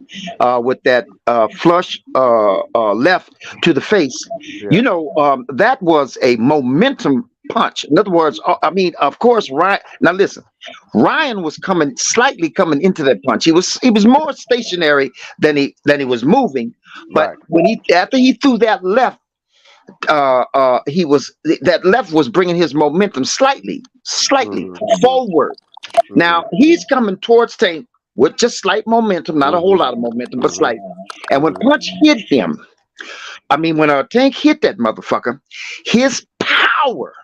with that flush left to the face, yeah. that was a momentum punch. In other words, I mean, of course, Ryan. Now listen, Ryan was slightly coming into that punch. He was more stationary than he was moving. But Right. when after he threw that left, that left was bringing his momentum slightly Mm-hmm. forward. Mm-hmm. Now he's coming towards Tank with just slight momentum, not a whole Mm-hmm. lot of momentum, but Mm-hmm. slight. And when Mm-hmm. Punch hit him, I mean, when a Tank hit that motherfucker, his power.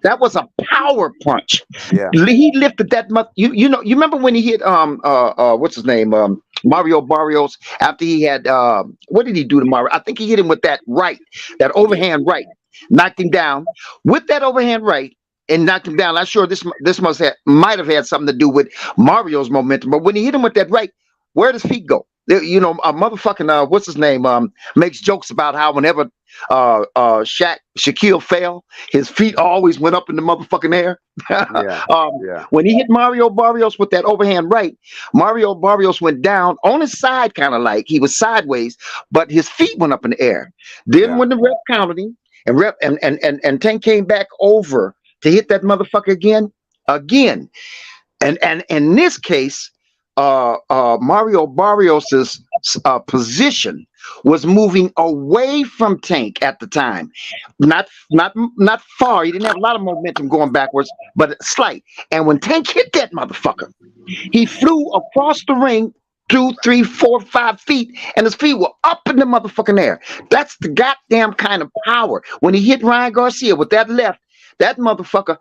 That was a power punch. Yeah. He lifted that you remember when he hit what's his name Mario Barrios after he had what did he do to Mario? I think he hit him with that overhand right, knocked him down with that overhand right and knocked him down. I'm sure this might have had something to do with Mario's momentum, but when he hit him with that right, where does feet go? A motherfucking what's his name makes jokes about how whenever Shaquille fell, his feet always went up in the motherfucking air. Yeah. Yeah. When he hit Mario Barrios with that overhand right, Mario Barrios went down on his side, kind of like he was sideways, but his feet went up in the air. Then Yeah. when the ref counted him, and Tank came back over to hit that motherfucker again, and in this case, Mario Barrios's position was moving away from Tank at the time, not far. He didn't have a lot of momentum going backwards, but slight. And when Tank hit that motherfucker, he flew across the ring 2, 3, 4, 5 feet, and his feet were up in the motherfucking air. That's the goddamn kind of power. When he hit Ryan Garcia with that left, that motherfucker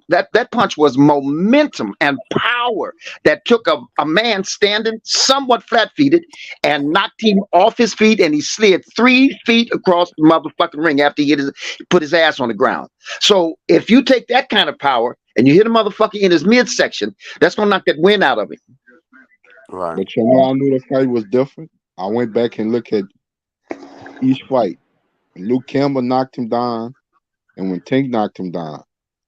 that punch was momentum and power that took a man standing somewhat flat-feeted and knocked him off his feet, and he slid 3 feet across the motherfucking ring after he put his ass on the ground. So if you take that kind of power and you hit a motherfucker in his midsection, that's gonna knock that wind out of him. Right. But you know, I knew the fight was different. I went back and looked at each fight. When Luke Campbell knocked him down, and when Tank knocked him down,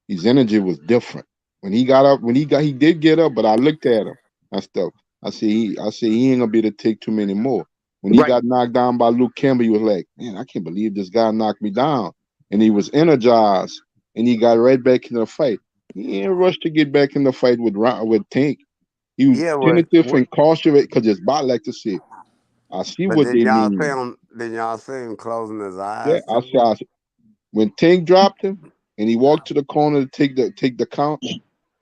his energy was different. When he got up, he did get up, but I looked at him and stuff. I said he ain't gonna be able to take too many more. When he Right. got knocked down by Luke Campbell, he was like, man, I can't believe this guy knocked me down. And he was energized, and he got right back in the fight. He ain't rushed to get back in the fight with Tank. He was Yeah. tentative and cautious because his body like to say, I see But what did they y'all see mean. him? Did y'all see him closing his Yeah, eyes I too? saw when Tank dropped him and he walked to the corner to take the count.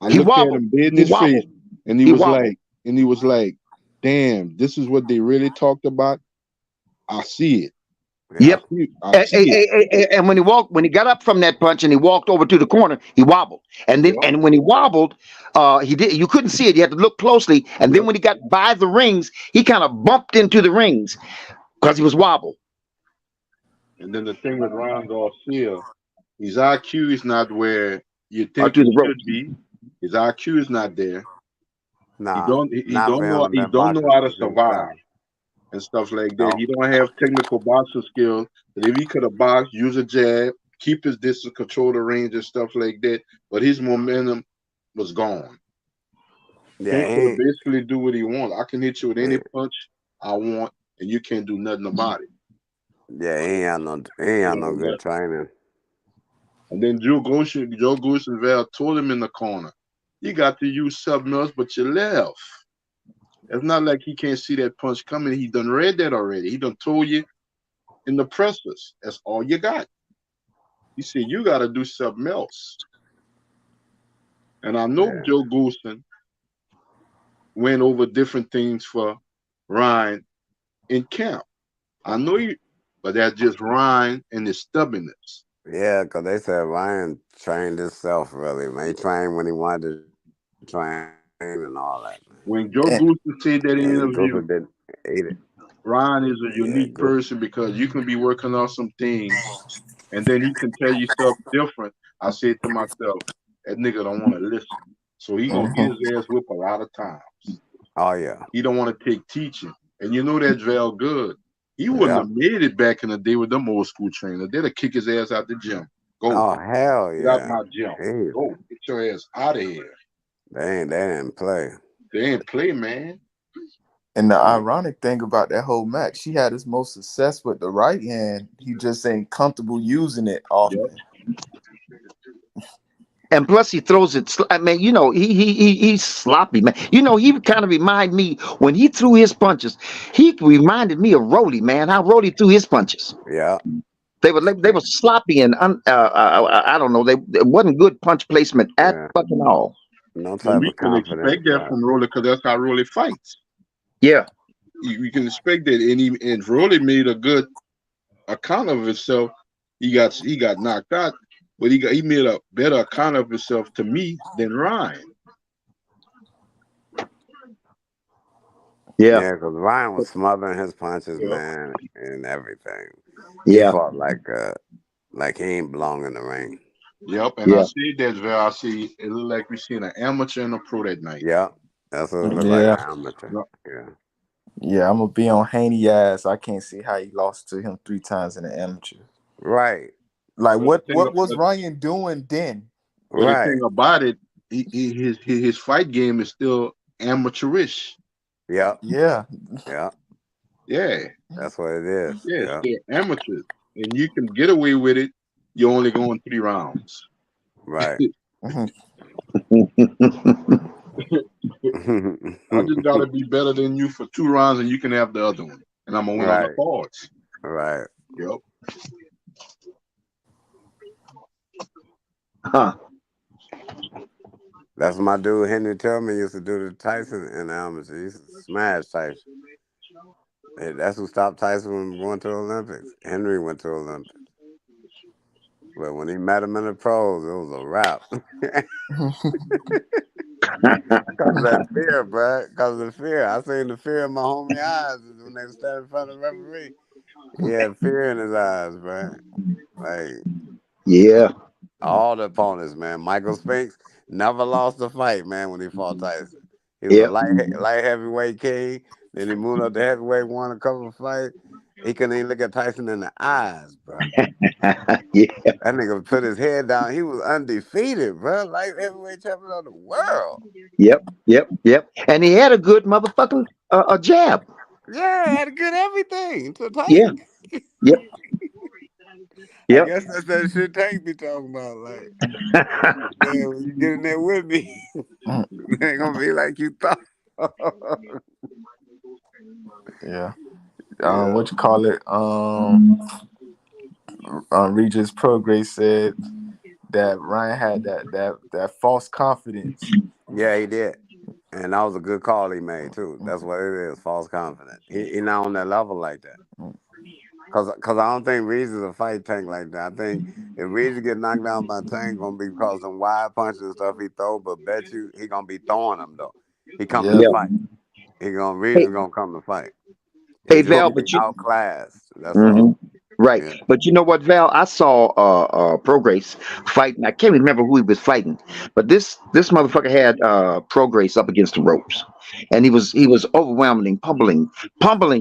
I He looked at wobbled. him dead in He his face, wobbled. and He wobbled. he was like, "Damn, this is what they really talked about. I see it. Yeah. I see it." And when he got up from that punch and he walked over to the corner, he wobbled. Yep, And when he wobbled, you couldn't see it. You had to look closely. And then yep. when he got by the rings, he kind of bumped into the rings because he was wobbled. And then the thing with Ron Garcia, his IQ is not where you Or think through it the should ropes. be. His IQ is not there. Nah, not for him to He been don't know boxing how to since he was survive 7. and stuff like that. No. He don't have technical boxing skills. But if he could have boxed, use a jab, keep his distance, control the range and stuff like that, but his momentum was gone. Yeah. Tank He could ain't. basically do what he wants. I can hit you with any Yeah. punch I want, and you can't do nothing about it. Yeah. He ain't had no Yeah, good training. and then Joe Goosenville told him in the corner, you got to use something else but your left. It's not like he can't see that punch coming. He done read that already. He done told you in the pressers. That's all you got. He said you got to do something else. And I know Yeah. Joe Goulston went over different things for Ryan in camp. I know you, but that's just Ryan and his stubbornness. Yeah, because they said Ryan trained himself really, man. He trained when he wanted to train and all that, man. When Joe And Goulston said that in And the Cooper interview, didn't eat it. Ryan is a Yeah, unique person because you can be working on some things and then he can tell you stuff different. I said to myself, that nigga don't want to listen. So he gonna get Mhm. his ass whipped a lot of times. Oh yeah. He don't want to take teaching. And you know that Val good. He wouldn't Yeah. have made it back in the day with them old school trainers. They'd have kicked his ass out the gym. Go. Oh hell Get out yeah. my gym. Easy. Go. Get your ass out of here. They didn't play. They ain't play, man. And the Yeah. ironic thing about that whole match, he had his most success with the right hand. He just ain't comfortable using it Yep. often. And plus, he throws it. I mean, he's sloppy, man. He kind of remind me when he threw his punches. He reminded me of Rolly, man. How Rolly threw his punches. Yeah. They were sloppy and I don't know. It wasn't good punch placement at Yeah. fucking all. No And type we of can confidence, expect that right? from Rolly because that's how Rolly fights. Yeah. You can expect that. And Rolly made a good account of himself. He got knocked out, but he made a better account of himself to me than Ryan. Yeah. Yeah, because Ryan was smothering his punches, Yep. man, and everything. He Yeah. fought like he ain't belong in the ring. Yep. And I Yeah. said that, Val. I see it looked like we seen an amateur and a pro that night. Yeah, that's what it looked like, Yeah. an amateur. Yep. Yeah. Yeah, I'm gonna be on Haney ass. I can't see how he lost to him 3 times in the amateur. Right. Like But the thing, what was Ryan doing then? but the thing Right. about it, his fight game is still amateurish. Yep. Yeah. Yeah. Yeah. That's what it is. Yeah. It's Yeah. still amateur, and you can get away with it. You're only going 3 rounds. Right. Mhm. I just gotta be better than you for 2 rounds, and you can have the other one, and I'm gonna win on the Right. cards. Right. Yep. Huh. That's what my dude Henry Tillman used to do to Tyson in the amateur. He used to smash Tyson. That's who stopped Tyson from going to the Olympics. Henry went to the Olympics. But when he met him in the pros, it was a wrap. Because of that fear, bro. Because of the fear. I seen the fear in my homie eyes when they stand in front of the referee. He had fear in his eyes, bro. Like, Yeah. all the opponents, man. Michael Spinks never lost a fight, man, when he fought Tyson. He was a Yep. light heavyweight king. Then he moved up to heavyweight, won a couple of fights. He couldn't even look at Tyson in the eyes, bro. Yeah. That nigga put his head down. He was undefeated, bro. Light heavyweight champion of the world. Yep. Yep. Yep. And he had a good motherfucking a jab. Yeah, had a good everything to Yeah. Tank. Yep. I Yep. guess that's that shit Tank be talking about. Like, man, when you get in there with me, it ain't gonna be like you thought. Yeah. Yeah. What you call it? Regis Progress said that Ryan had that false confidence. Yeah, he did. And that was a good call he made too. That's what it is, false confidence. He not on that level like that. Cause I don't think Reeves is a fight Tank like that. I think if Reeves get knocked down by Tank, gonna be because some wide punches and stuff he throw, but bet you he gonna be throwing them though. He coming Yeah. to Yep. fight. Reeves Hey, is gonna come to fight. hey He's just Val, gonna but be you outclassed. That's all. Mhm. Right. Yeah. But you know what, Val? I saw Progress fighting. I can't remember who he was fighting, but this motherfucker had Progress up against the ropes. And he was overwhelming, pummeling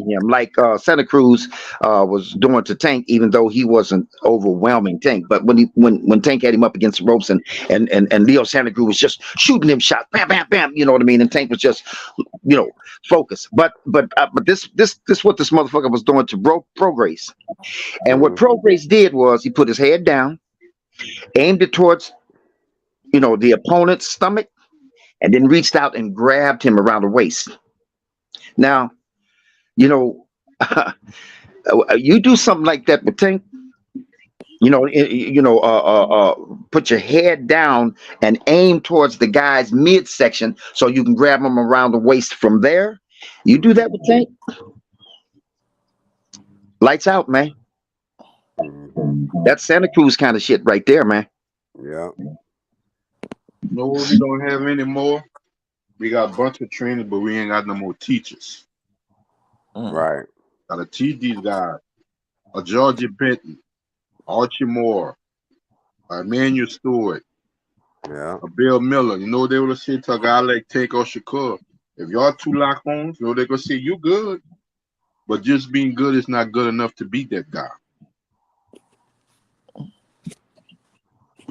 him like Santa Cruz was doing to Tank, even though he wasn't overwhelming Tank. But when Tank had him up against the ropes and Leo Santa Cruz was just shooting him shots, bam, bam, bam, you know what I mean? And Tank was just focused. But this what this motherfucker was doing to Progress. And what Hmm. Progress did was he put his head down, aimed it towards the opponent's stomach, and then reached out and grabbed him around the waist. Now, you know, you do something like that with Tank. Put your head down and aim towards the guy's midsection so you can grab him around the waist from there. You do that with Tank, lights out, man. That's Santa Cruz kind of shit right there, man. Yeah. No, we don't have any more. We got a bunch of trainers, but we ain't got no more teachers. Right. Gotta teach these guys. A Georgia Benton, Archie Moore, a Emmanuel Stewart, Yeah. a Bill Miller. You know what they would say to a guy like Tank or Shakur? If y'all two lock horns, you know they're gonna say you good, but just being good is not good enough to beat that guy.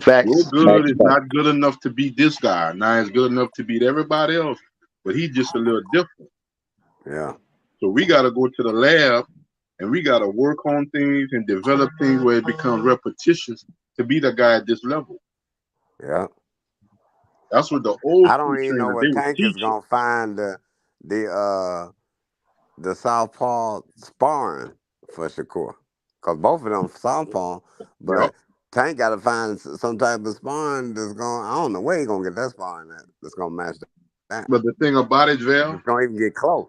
Facts, Your good facts, is facts. not good enough to beat this guy. Now it's good enough to beat everybody else, but he's just a little different. Yeah. So we got to go to the lab and we got to work on things and develop things where it becomes repetitious to be the guy at this level. Yeah. That's what the old I school don't even know trainers they what would Tank is teach you. gonna find the southpaw sparring for Shakur, cause both of them southpaw, Yep. but Tank got to find some type of sparring that's going. I don't know where he gonna get that sparring at. That's gonna match that. But the thing about it, Val, It's gonna even get close.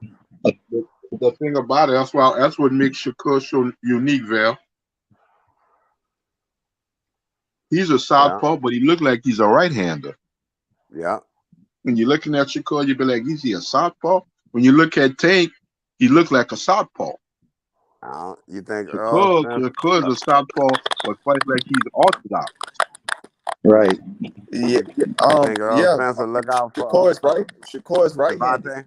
the thing about it, that's what makes Shakur so unique, Val. He's a Yeah. southpaw, but he looked like he's a right-hander. Yeah. When you're looking at Shakur, you be like, is he a southpaw? When you look at Tank, he looked like a southpaw. You think Earl Smith? Shakur is a southpaw, but fights like he's orthodox. Right. Yeah, You think Earl yeah. Spencer look out for Shakur is right. Shakur is right-handed. Gervonta?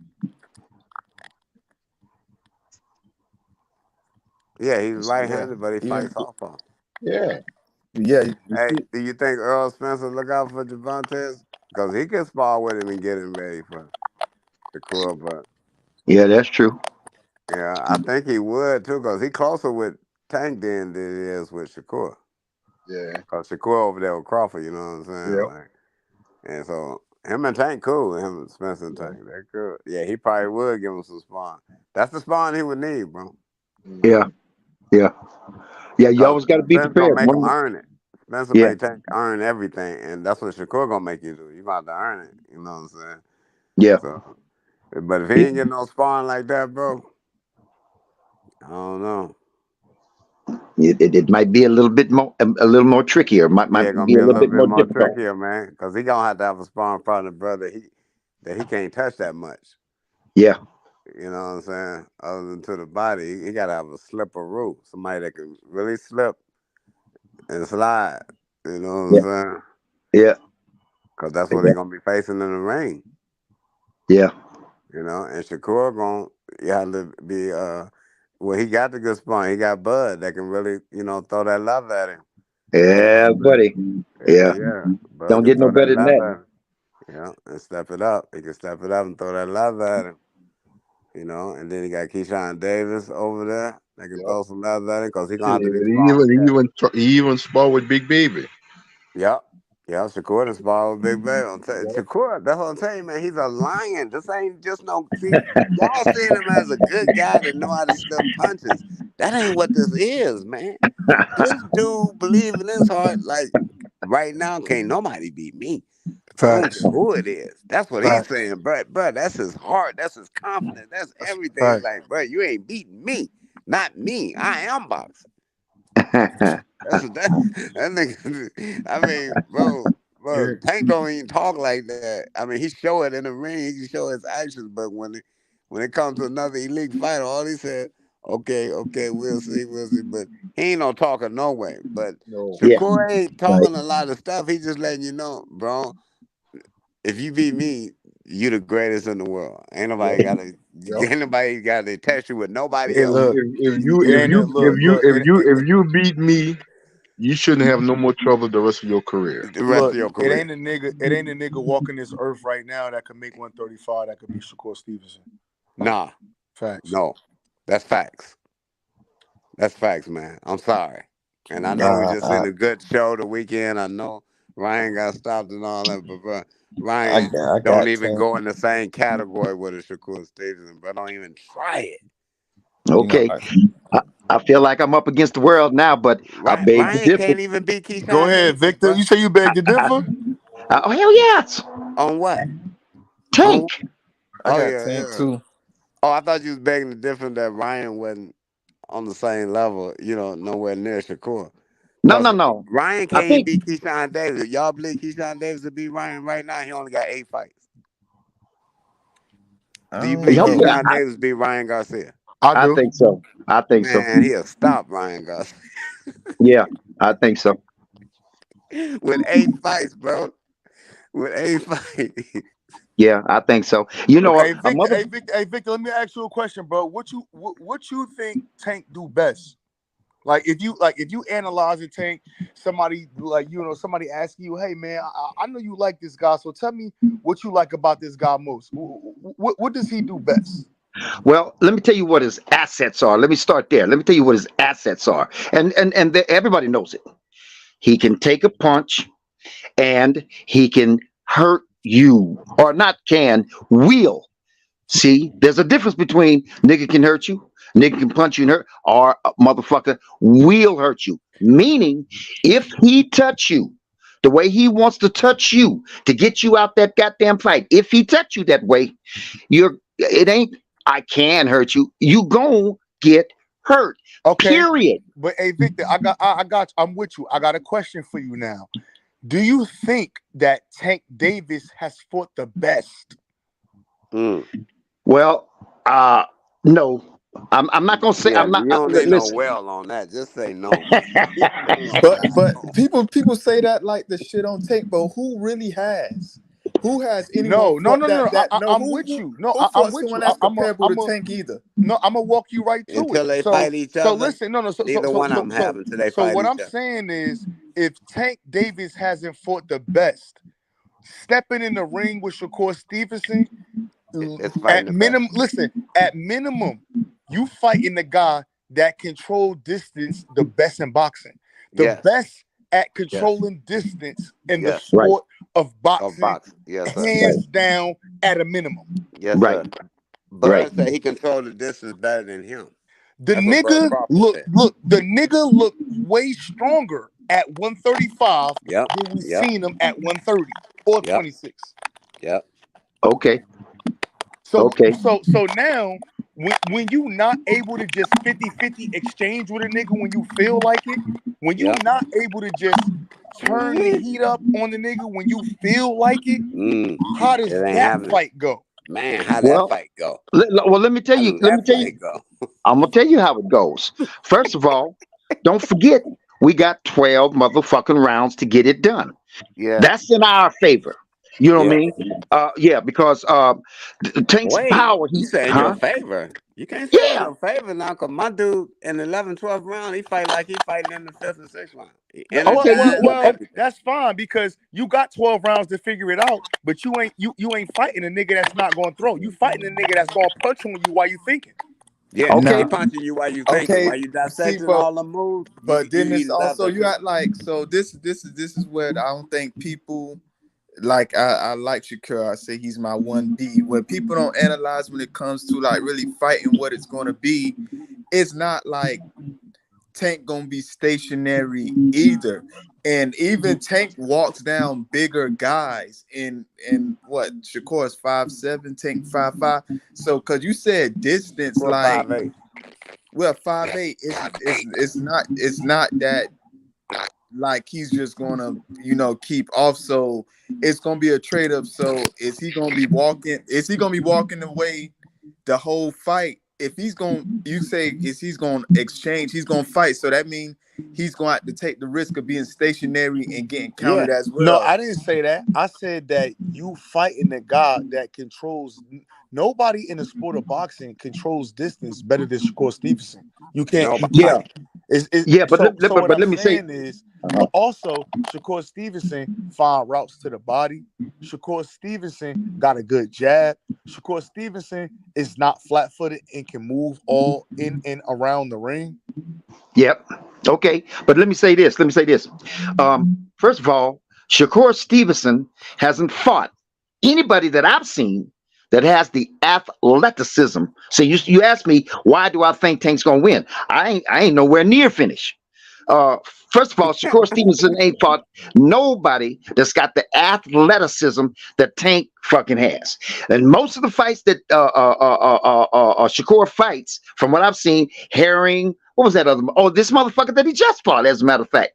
Yeah, he's Yeah, right-handed, but he even fights southpaw. Yeah. yeah. You Hey, see, do you think Earl Spencer look out for Gervonta? Because he can spar with him and get him ready for Shakur, but Yeah, that's true. yeah, I think he would too, because he closer with Tank than he is with Shakur. yeah. Because Shakur over there with Crawford, you know what I'm saying? Yep. Like, and so him and Tank cool, him and Spencer and Tank, they're good. Yeah, he probably would give him some sparring. That's the sparring he would need, bro. Yeah, yeah, yeah. You Because always got to be Spencer gonna prepared. make him earn it. Spencer Yeah, made Tank earn everything, and that's what Shakur gonna make you do. You got to earn it. You know what I'm saying? yeah. So, but if he It, ain't getting no sparring like that, bro, I don't know. it might be a little more trickier. Might Yeah, gonna be a be a little little bit bit more more difficult. trickier, man. Because he gonna have to have a sparring partner, brother. He can't touch that much. Yeah, You know what I'm saying? Other than to the body, he gotta have a slipperoo, somebody that can really slip and slide. You know what I'm yeah, saying? yeah, Because that's what yeah, he gonna be facing in the ring. yeah. You know, and Shakur you have to be well, he got the good spawn. He got Bud that can really, throw that love at him. You know Yeah, what I'm saying? buddy. Yeah, Yeah, yeah. Bud don't can get no throw that better than love that. at him. Yeah, and step it up. He can step it up and throw that love at him. And then he got Keyshawn Davis over there that can Yep. throw some love at him because he gonna Shit, have to be he sparring. even Yeah. he even he even spar with Big Baby. Yep. Yeah, Shakur done sparred with Big Baby. Yep. Shakur, that's what I'm telling you, man. He's a lion. This ain't just no. See, y'all seeing him as a good guy that know how to slip punches. That ain't what this is, man. This dude believe in his heart. Like right now, can't nobody beat me. I don't Facts. care who it is. That's what he's Facts. saying, bro. That's his heart. That's his confidence. That's That's everything. He's fact. like, bro, you ain't beating me. Not me. I am boxing. That nigga. I mean, bro, Yeah. Tank don't even talk like that. I mean, he show it in the ring. He can show his actions, but when it comes to another elite fighter, all he said, okay, okay, we'll see. But he ain't no talker no way. But No. Yeah, Shakur ain't right. talking a lot of stuff. He just letting you know, bro. If you beat me, you the greatest in the world. Ain't Yep. nobody gotta Yep. ain't nobody gotta test you with nobody Hey, If, else. look. if you It if ain't you that. if Look, you look. if you if you beat me, you shouldn't have no more trouble the rest of your career. The rest of Look. your It career. ain't a nigga. It ain't a nigga walking this earth right now that can make 135. That could be Shakur Stevenson. Nah, Facts. no. That's facts. That's facts, man. I'm sorry. And I know we just Nah. seen a good show the weekend. I know Ryan got stopped and all that, but bro, I Ryan got, I don't got even Tank. go in the same category with a Shakur Stevenson, bro. Don't even try it. You know, Okay. I, I feel like I'm up against the world now, but I beg to Ryan differ. can't even beat Go Keyshawn ahead, Davis, Victor. bro. You say you beg to differ? Oh hell yes, On what? On Tank. I oh got yeah, Tank yeah. too. Oh, I thought you was begging the difference that Ryan wasn't on the same level, nowhere near Shakur. No, Cause no, no. Ryan I can't even think beat Keyshawn Davis. If y'all believe Keyshawn Davis will beat Ryan right now, he only got 8 fights. I Do you don't believe okay. know. Keyshawn Davis beat Ryan Garcia? I I do. think so. I think so. Man, he'll stop Ryan Garcia Yeah, I think so. with 8 fights, bro. With 8 fights. Yeah, I think so. You know, Okay, a Victor. mother. Hey, Victor. Let me ask you a question, bro. What you think Tank do best? Like if you analyze a Tank, somebody somebody asking you, hey man, I know you like this guy, so tell me what you like about this guy most. What does he do best? Well, let me tell you what his assets are. Let me start there. Let me tell you what his assets are, and everybody knows it. He can take a punch, and he can hurt you, or not can, will. See, there's a difference between nigga can hurt you, nigga can punch you and hurt, or a motherfucker will hurt you. Meaning, if he touch you the way he wants to touch you to get you out that goddamn fight, if he touch you that way, it ain't I can hurt you. You gon' get hurt. Okay, Period. but hey Victor, I got I'm with you. I got a question for you now. Do you think that Tank Davis has fought the best? Mm. Well, no. I'm not gonna say Yeah, I'm not you don't need no listen. well on that. Just say no, man. But people say that like the shit on tape, but who really has? Who has anyone No, no, fought no, no. that no I'm who with who you. No, who I'm fought with you. someone that's comparable to I'm a. Tank either? No, I'm gonna walk you right to it. Until they So, fight each so other, listen. No, no. So, so, neither so, one of so, them have so, until they so, fight what each I'm other. saying is, if Tank Davis hasn't fought the best, stepping in the ring with Shakur Stevenson, It's fighting at the best. minimum, listen, at minimum, you fighting the guy that control distance the best in boxing, the Yes, best at yes, controlling distance in the yes. Right, sport of Of boxing, boxing. Yes, sir. right, hands down at a minimum. Yes, right, sir. right. Bud said he controlled the distance better than him. The That's what Bud nigga Crawford said. the nigga look way stronger at 135 Yep, than we yep, seen him at 130 or yep, 26. yep. Okay, So okay. so now when you not able to just 50-50 exchange with a nigga when you feel like it, when you Yep. not able to just turn the Ooh-wee. heat up on the nigga when you feel like it, Mm. how does It ain't that happening. fight go? Man, how that Well, fight go? well, let me tell How you. does Let me that tell you. fight go? I'm gonna tell you how it goes. First of all, don't forget we got 12 motherfucking rounds to get it done. Yeah, That's in our favor. You know what I yeah. mean? Yeah, because Tank's Wait, power. you say in your Huh? favor. You can't say in Yeah. your favor now, cause my dude in the 11th, 12th round, he fight like he fighting in the 5th and 6th round. He Well, Okay. well, energized and well, Okay. everything. that's fine because you got 12 rounds to figure it out, but you ain't fighting a nigga that's not gonna throw. You fighting a nigga that's gonna punch on you while you thinking. Yeah, he Okay. Nah. punching you while you thinking, Okay. while you See, dissecting but all the moves. You but then you it's eating left also hook you too. got like so this is what I don't think people like I like Shakur. I say he's my 1B. What people don't analyze when it comes to like really fighting what it's gonna be, it's not like Tank gonna be stationary either. And even Tank walks down bigger guys in what Shakur is 5'7", Tank 5'5". So cause you said distance, Score like 5'8". well 5'8", it's not that like he's just gonna keep off. So it's gonna be a trade-up. So is he gonna be walking away the whole fight? If he's gonna you say is he's gonna exchange, he's gonna fight. So that means he's gonna have to take the risk of being stationary and getting Yeah. counted as No, well. I didn't say that. I said that you fighting the guy that controls. Nobody in the sport of boxing controls distance better than Shakur Stevenson. You Yeah. can't. It's Yeah. But so what but I'm let me say. saying is, but also Shakur Stevenson find routes to the body. Shakur Stevenson got a good jab. Shakur Stevenson is not flat footed and can move all in and around the ring. Yep. Okay. But let me say this. First of all. Shakur Stevenson hasn't fought anybody that I've seen that has the athleticism. So you asked me why do I think Tank's gonna win? I ain't nowhere near finished. Uh, First of all, Shakur Stevenson ain't fought nobody that's got the athleticism that Tank fucking has. And most of the fights that Shakur fights, from what I've seen, Herring, what was that other? Oh, this motherfucker that he just fought, as a matter of fact,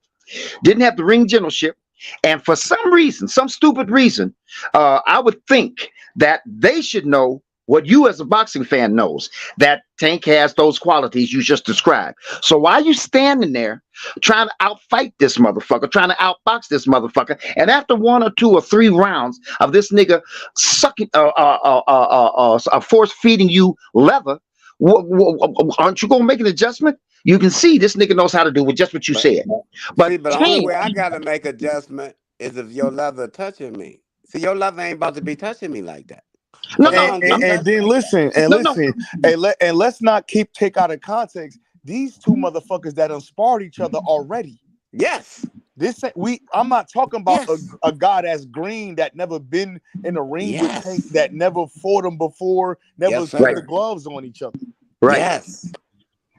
didn't have the ring generalship. And for some reason, some stupid reason, I would think that they should know what you as a boxing fan knows, that Tank has those qualities you just described. So why are you standing there trying to outfight this motherfucker, trying to outbox this motherfucker? And after 1 or 2 or 3 rounds of this nigga sucking, force feeding you leather, aren't you gonna make an adjustment? You can see this nigga knows how to do with just what you said. But See, but the only Tank, way I gotta make adjustment is if your leather touching me. See, your leather ain't about to be touching me like that. no, Cause I no, don't no, get And touched. then listen, no, no. and let's not take out of context these two motherfuckers that unsparred each other already. Yes. I'm not talking about Yes. a guy that's green that never been in a ring with Tank, Yes. that never fought him before, never Yes, took Right, the sir. gloves on each other. right. Yes.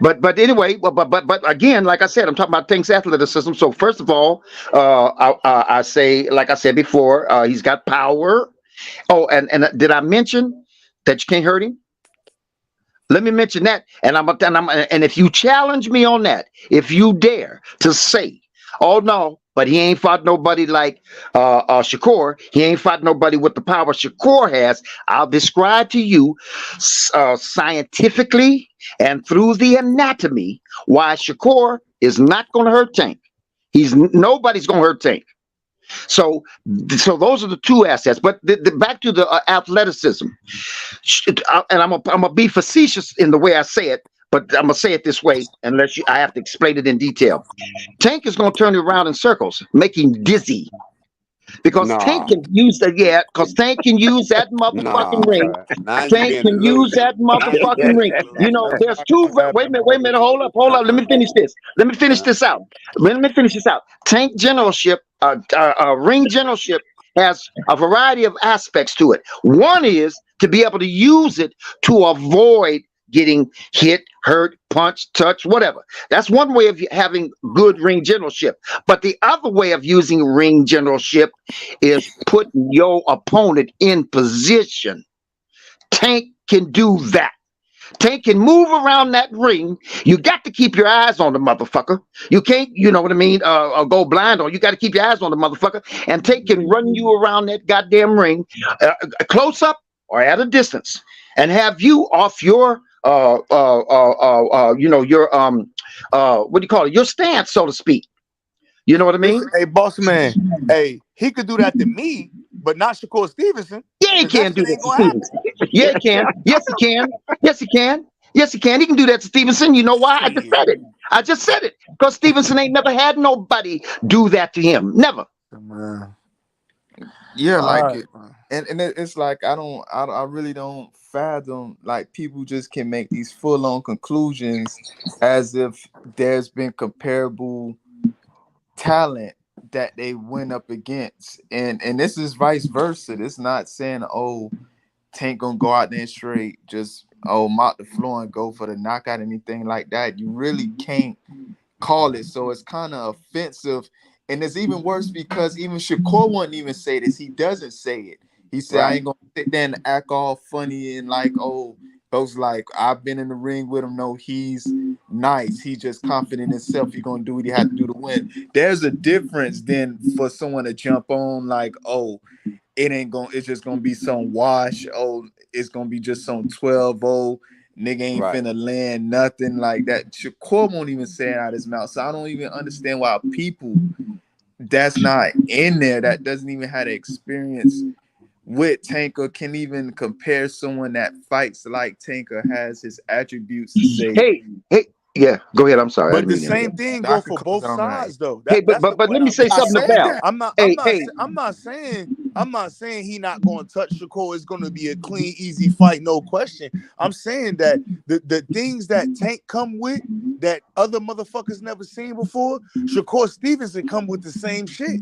But anyway, but again, like I said, I'm talking about Tank's athleticism. So first of all, I say, like I said before, he's got power. Oh, and did I mention that you can't hurt him? Let me mention that, and if you challenge me on that, if you dare to say, "Oh no," but he ain't fought nobody like Shakur. He ain't fought nobody with the power Shakur has. I'll describe to you scientifically and through the anatomy why Shakur is not going to hurt Tank. Nobody's going to hurt Tank. So, so those are the two assets. But back to the athleticism, and I'm gonna be facetious in the way I say it, but I'm gonna say it this way, unless I have to explain it in detail. Tank is gonna turn you around in circles, make him dizzy. Because Tank Nah. can use that, yeah, because Tank can use that Nah, motherfucking ring. cuz. Now you Tank being can use delusional. that motherfucking ring. You know, That's there's not two. gonna Wait a happen, minute, wait a brother. minute. Hold up. Let me finish this. Let me finish this out. Let me finish this out. Tank generalship, ring generalship has a variety of aspects to it. One is to be able to use it to avoid getting hit, hurt, punch, touch, whatever. That's one way of having good ring generalship. But the other way of using ring generalship is putting your opponent in position. Tank can do that. Tank can move around that ring. You got to keep your eyes on the motherfucker. You can't, you know what I mean, go blind on. You got to keep your eyes on the motherfucker. And Tank can run you around that goddamn ring, close up or at a distance, and have you off your, your what do you call it? Your stance, so to speak. You know what I Listen, mean? hey, boss man, hey, he could do that to me, but not Shakur Stevenson, Yeah, he because that can do shit that ain't to gonna happen. Stevenson. Yeah, he can. Yes, he can. Yes, he can. Yes, he can. He can do that to Stevenson. You know why? I just Shit, said it. I just said it. Because Stevenson ain't never had nobody do that to him. Never. Man. Yeah, all like right, it, man. it's like I really don't fathom like people just can make these full on conclusions as if there's been comparable talent that they went up against, and this is vice versa. It's not saying, oh, Tank gonna go out there straight, just mop the floor and go for the knockout, anything like that. You really can't call it. So it's kind of offensive. And it's even worse because even Shakur wouldn't even say this. He doesn't say it. He said, I Right. ain't gonna sit there and act all funny and like, oh, those like I've been in the ring with him. No, he's nice. He's just confident in himself. He's gonna do what he had to do to win. There's a difference than for someone to jump on like, oh, it's just gonna be some wash. Oh, it's gonna be just some 12-0. Nigga ain't Right. finna land nothing like that. Shakur won't even say it out his mouth. So I don't even understand why people that's not in there, that doesn't even have the experience with Tanker, can even compare someone that fights like Tanker, has his attributes to say. Hey, yeah, go ahead. I'm sorry. I But didn't the mean to same interrupt. thing I go could for close both on that. sides, though. Hey, That's the but point let me I'm say trying I to something to make. said Val. that. I'm not saying he not going to touch Shakur. It's going to be a clean, easy fight, no question. I'm saying that the things that Tank come with that other motherfuckers never seen before, Shakur Stevenson come with the same shit.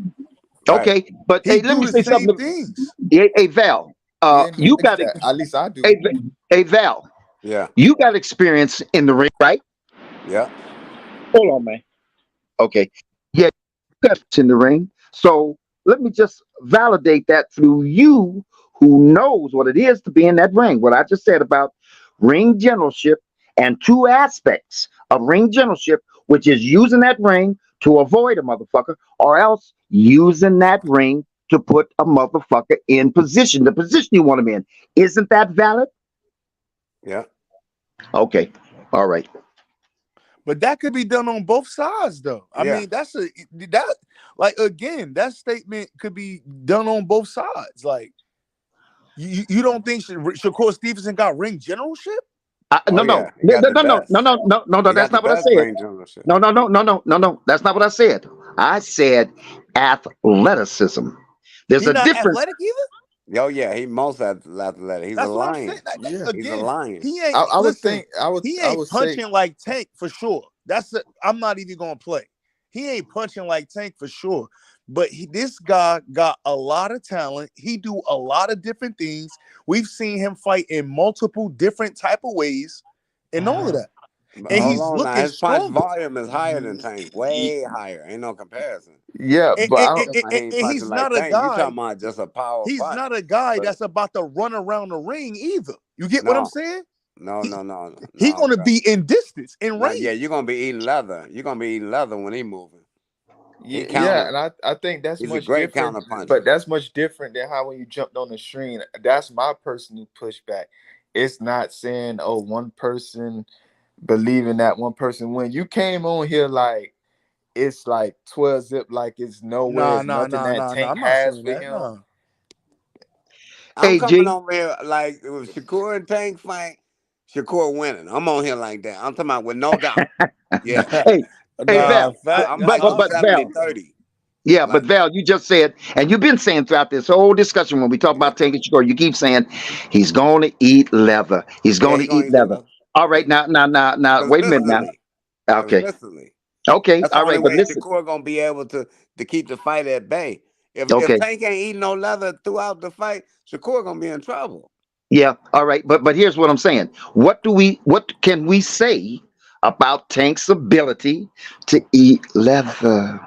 Right. Okay, but He hey, let do me the say same something. things. Hey, Val, Yeah, he you likes got that. At least I do. hey, hey Val, Yeah. you got experience in the ring, right? Yeah. Hold on, man. Okay. Yeah, you got in the ring. So let me just validate that through you who knows what it is to be in that ring. What I just said about ring generalship and two aspects of ring generalship, which is using that ring to avoid a motherfucker, or else using that ring to put a motherfucker in position, the position you want him in. Isn't that valid? Yeah. Okay. All right. But that could be done on both sides, though. I Yeah. mean, that like again, that statement could be done on both sides. Like you don't think Shakur Stevenson got ring generalship? Oh No, yeah. no, He no, got no, the no, no, no, best. no, no, no, no. He got That's the not what I best said. ring generalship. No, no, no, no, no, no, no. That's not what I said. I said athleticism. There's He a not difference. athletic either. Oh yeah, he most athletic. He's a That's what I'm saying. lion. Yeah, He's a Again, lion. he ain't I would listen. think I would He I ain't would say punching like Tank for sure. I'm not even gonna play. He ain't punching like Tank for sure. But this guy got a lot of talent. He do a lot of different things. We've seen him fight in multiple different type of ways, and all of that. But And hold he's on now, looking his punch stronger. volume is higher than Tank. Way higher. Ain't no comparison. yeah, And, but and, I and, don't. You talking about and- he ain't and punching he's like not a Tank. You guy. talking about just a power He's punch. not a guy But that's about to run around the ring either. You get what I'm no, saying? no, He no, no, he no, gonna bro. be in distance, in Now, yeah, you're range. gonna be eating leather. You're gonna be eating leather when he moving. He Yeah, counter. and I think that's He's a much great different. counter puncher. But that's much different than how when you jumped on the stream. That's my personal pushback. It's not saying oh one person believing that one person win. You came on here like it's like 12 zip, like it's nowhere, Nah, it's nah, nothing nah, that nah, nah. Tank I'm not has saying for that. him. Nah. I'm Hey, coming G. over here like with Shakur and Tank fight, Shakur winning. I'm on here like that. I'm talking about with no doubt. Yeah, Hey, hey, yeah. Nah, Val. fat. I'm But like but you I'm but 70 Val. 30. Yeah, but Like, Val, you just said, and you've been saying throughout this whole discussion when we talk yeah. about Tank and Shakur, you keep saying he's going to eat leather. He's Yeah, going he to gonna eat eat some leather. love. All Yeah. right, now. Wait a minute now. Consistently. Okay, Consistently. okay, That's the all only right, but way listen. Shakur gonna be able to keep the fight at bay. If Okay, Tank ain't eating no leather throughout the fight, Shakur gonna be in trouble. yeah, all right, but here's what I'm saying. What can we say about Tank's ability to eat leather?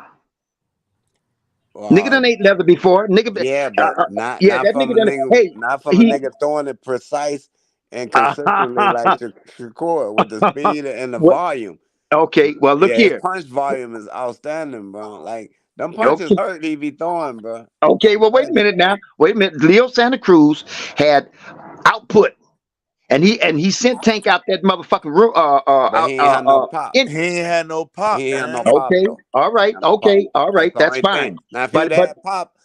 Nigga Uh, done ate leather before. yeah, Uh, but uh, not yeah, not that from nigga a done. nigga, Hey, not from a he. nigga throwing it precise and consistently like Shakur with the speed and the What? volume. Okay, well look Yeah, his here. punch volume is outstanding, bro. Like them punches Okay. hurt he be throwing, bro. Okay, well, wait a minute now. Wait a minute. Leo Santa Cruz had output, and he sent Tank out that motherfucking room. But he ain't had no pop. He ain't had no He pop, ain't had no man. pop Okay, though. all He ain't right, had no pop. okay, all That's right. the That's only fine. thing. Now, if he would have But had pop,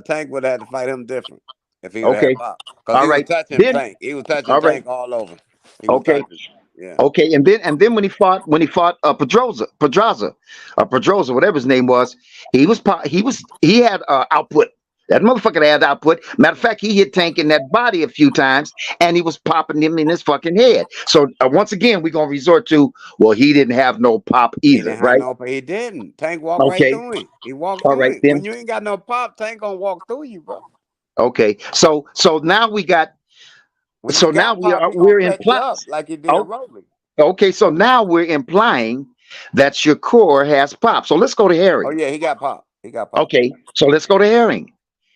Tank would have had to fight him different. If he would have okay, had pop, because all he was right. touching Then Tank. He was touching all right, Tank all over. He was okay, touching. Yeah. okay. And then when he fought Pedroza, whatever his name was, he had output. That motherfucker had output. Matter of fact, he hit Tank in that body a few times, and he was popping him in his fucking head. So once again, we're gonna resort to, well, he didn't have no pop He either, didn't have right? no. He didn't. Tank walked right Okay, through him. He walked all through right him. When then. you ain't got no pop, Tank gonna walk through you, bro. Okay, so now we got. When you So now got pop, he gonna we're cut you implying. up like he did Oh, Rolly. okay, so now we're implying that Shakur has pop. So let's go to Oh Herring. yeah, he got pop. He got pop. Okay, so let's go to Herring.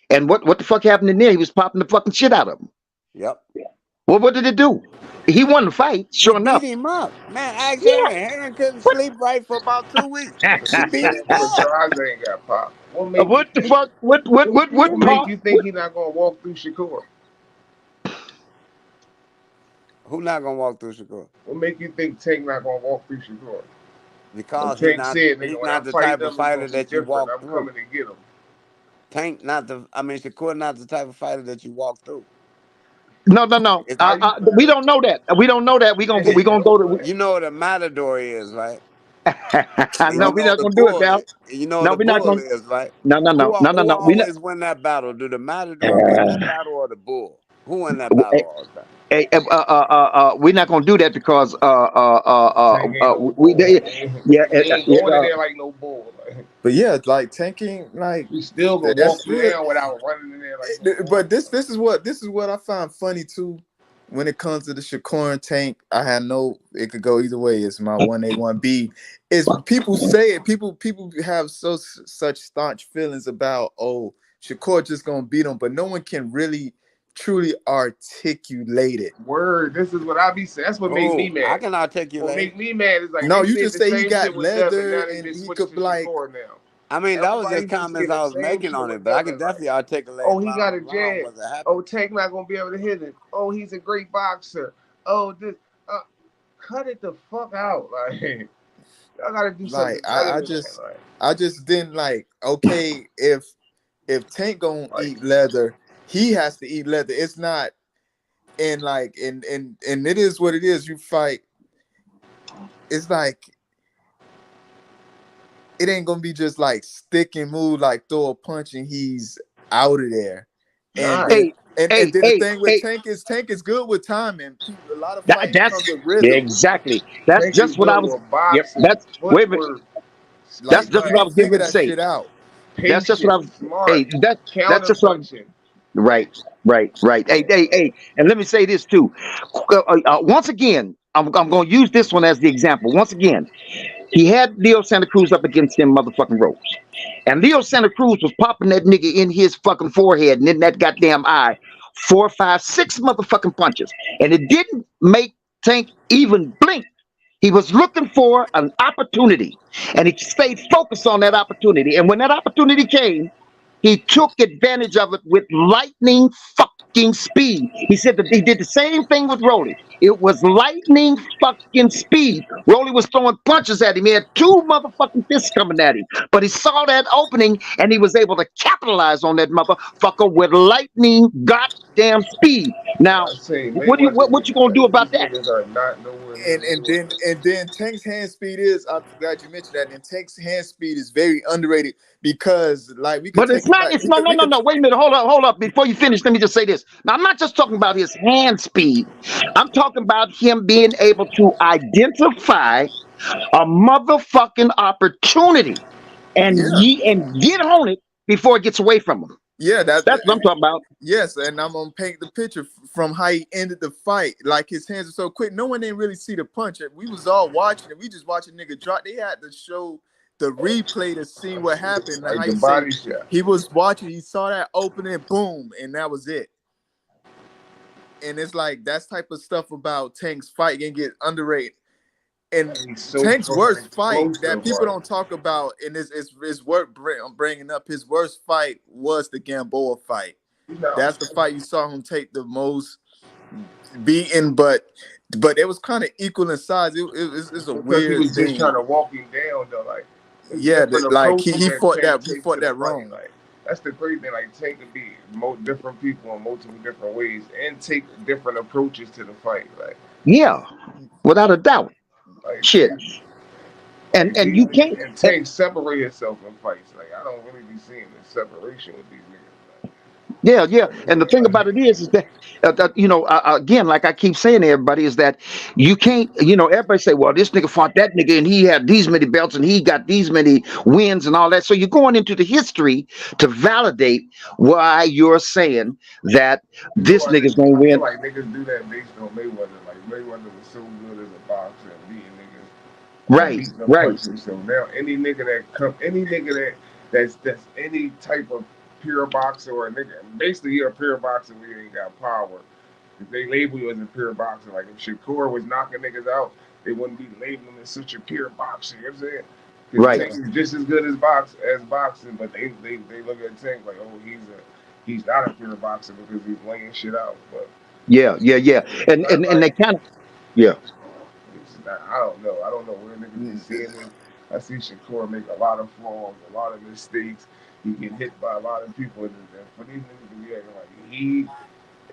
And what the fuck happened in there? He was popping the fucking shit out of him. Yep. Well, what did it do? He won the fight, He sure beat enough. him up. Man, ask Yeah. Herring. Herring couldn't sleep right for about 2 weeks. He beat him up. Pedraza ain't got pop. What make you What the think? fuck? What What make pop? you think he's not gonna walk through Shakur? Who not gonna walk through Shakur? What make you think Tank not gonna walk through Shakur? When Because Tank said, he's "Nigga, when I not the fight type of them, it's fighter gonna be that you different. walk I'm through. coming to get him." Shakur not the type of fighter that you walk through. No. If How you We feel? don't know that. We don't know that. We gonna Yeah, we you gonna don't go know to. that. you know what a matador is, right? And No, you we're know not the gonna do it, bull Val. is, you know what No, a we're not bull gonna. is, right? No, no, no, no, no, Who no. We not. always win that battle? Do the matador win that battle or the bull? Who win that battle all the time? We're not gonna do that because Tank ain't no we bull. they, yeah He ain't yeah going in there like no bull. But yeah, like tanking, like He still gonna that's walk you good. down without running in there like. But this is what I find funny too. When it comes to the Shakur and Tank, I had no. It could go either way. It's my 1A 1B. Is people say it. People have such staunch feelings about Shakur just gonna beat him, but no one can really truly articulate it. Word, this is what I be saying. That's what make me I mad. can What articulate. make me mad is like No, they you said just the say he same got shit with Devin. leather Now they and just he switched could to be like Shakur now. I mean, that was Everybody just be comments saying I the was same making shit on it, with but I Devin. can Like, definitely articulate oh, he got a why I jab. wasn't happy. Oh, Tank not gonna be able to hit it. Oh, he's a great boxer. Oh, this. Cut it the fuck out. Like, y'all gotta do like something better I than that. just I just didn't like okay if Tank gonna eat leather, he has to eat leather. It's not and like and it is what it is. You fight. It's like it ain't gonna be just like stick and move, like throw a punch and he's out of there. And Nah. then Hey, and hey, then the hey, thing with hey. Tank is good with timing. A lot of fighting That's comes with rhythm. exactly. That's Tank is just what I good was. with Yep. boxing, That's wait a minute. footwork, That's Like just what I he was getting figured ready to that say. shit out. That's just what I patience, was. smart, Hey, that's counter just what. punching. Right, right. Hey. And let me say this too. Once again, I'm going to use this one as the example. Once again, he had Leo Santa Cruz up against him motherfucking ropes. And Leo Santa Cruz was popping that nigga in his fucking forehead and in that goddamn eye 4, 5, 6 motherfucking punches. And it didn't make Tank even blink. He was looking for an opportunity and he stayed focused on that opportunity. And when that opportunity came, he took advantage of it with lightning fucking speed. He said that he did the same thing with Rolly. It was lightning fucking speed. Rolly was throwing punches at him. He had 2 motherfucking fists coming at him. But he saw that opening and he was able to capitalize on that motherfucker with lightning goddamn speed. Now, I say Mayweather what you niggas, gonna like do about these that? niggas are not nowhere near And Mayweather. then Tank's hand speed is. I'm glad you mentioned that. And Tank's hand speed is very underrated because, like, we could But take it's it not, back. it's no. Wait a minute. Hold up. Before you finish, let me just say this. Now, I'm not just talking about his hand speed. I'm talking about him being able to identify a motherfucking opportunity and Yeah, get on it before it gets away from him. yeah. That's what I'm talking about. Yes, and I'm gonna paint the picture from how he ended the fight. Like his hands are so quick, no one didn't really see the punch. We was all watching it. We just watching nigga drop. They had to show the replay to see what happened. And how Like the you say body shot. he was watching, he saw that opening, boom, and that was it. And it's like that's type of stuff about Tank's fight can get underrated. And He's so Tank's fucking worst fight that explosive. people Like, don't talk about, and it's worth bringing up. His worst fight was the Gamboa fight. you know, That's the fight you saw him take the most beating, but it was kind of equal in size. It's a because he weird was just trying thing. to walk him down though. Like, it's Yeah, different like approaches he that fought Tank he take fought to the that fight. wrong. Like, that's the great thing. Like, Tank could be different people in multiple different ways and take different approaches to the fight. Yeah, without a doubt. Like Shit. Tank, And you can't. and Tank separate himself in fights. Like, I don't really be seeing the separation with these niggas. Yeah. And the thing about it is that again, like I keep saying to everybody, is that you can't, everybody say, well, this nigga fought that nigga and he had these many belts and he got these many wins and all that. So you're going into the history to validate why you're saying that You know this what? nigga's gonna I feel win. like niggas do that based on Mayweather. Like, Mayweather was so good as a boxer and beating niggas and Right, beating the right, punches. So now any nigga that's any type of pure boxer or a nigga, basically you're a pure boxer where you ain't got power. If they label you as a pure boxer, like if Shakur was knocking niggas out, they wouldn't be labeling him as such a pure boxer. You know what I'm saying? Because right. Tank is just as good as boxing, but they look at Tank like, oh, he's not a pure boxer because he's laying shit out. But Yeah. it's And not and, and like they kind of yeah. it's not. I don't know. I don't know where niggas be seeing this. I see Shakur make a lot of flaws, a lot of mistakes. He get hit by a lot of people, and for these niggas to be acting like he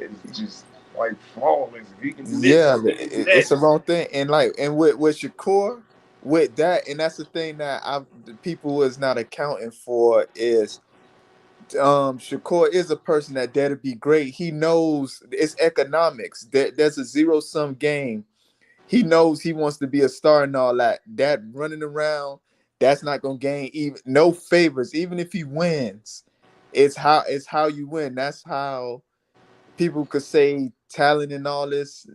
is just like flawless. If he can do this, Yeah, he can do that. it's the wrong thing. And like and with Shakur, with that, and that's the thing that the people was not accounting for is Shakur is a person that dare to be great. He knows it's economics. There's a zero sum game. He knows he wants to be a star and all that. That running around That's not gonna gain even no favors, even if he wins. It's how you win. That's how people could say talent and all this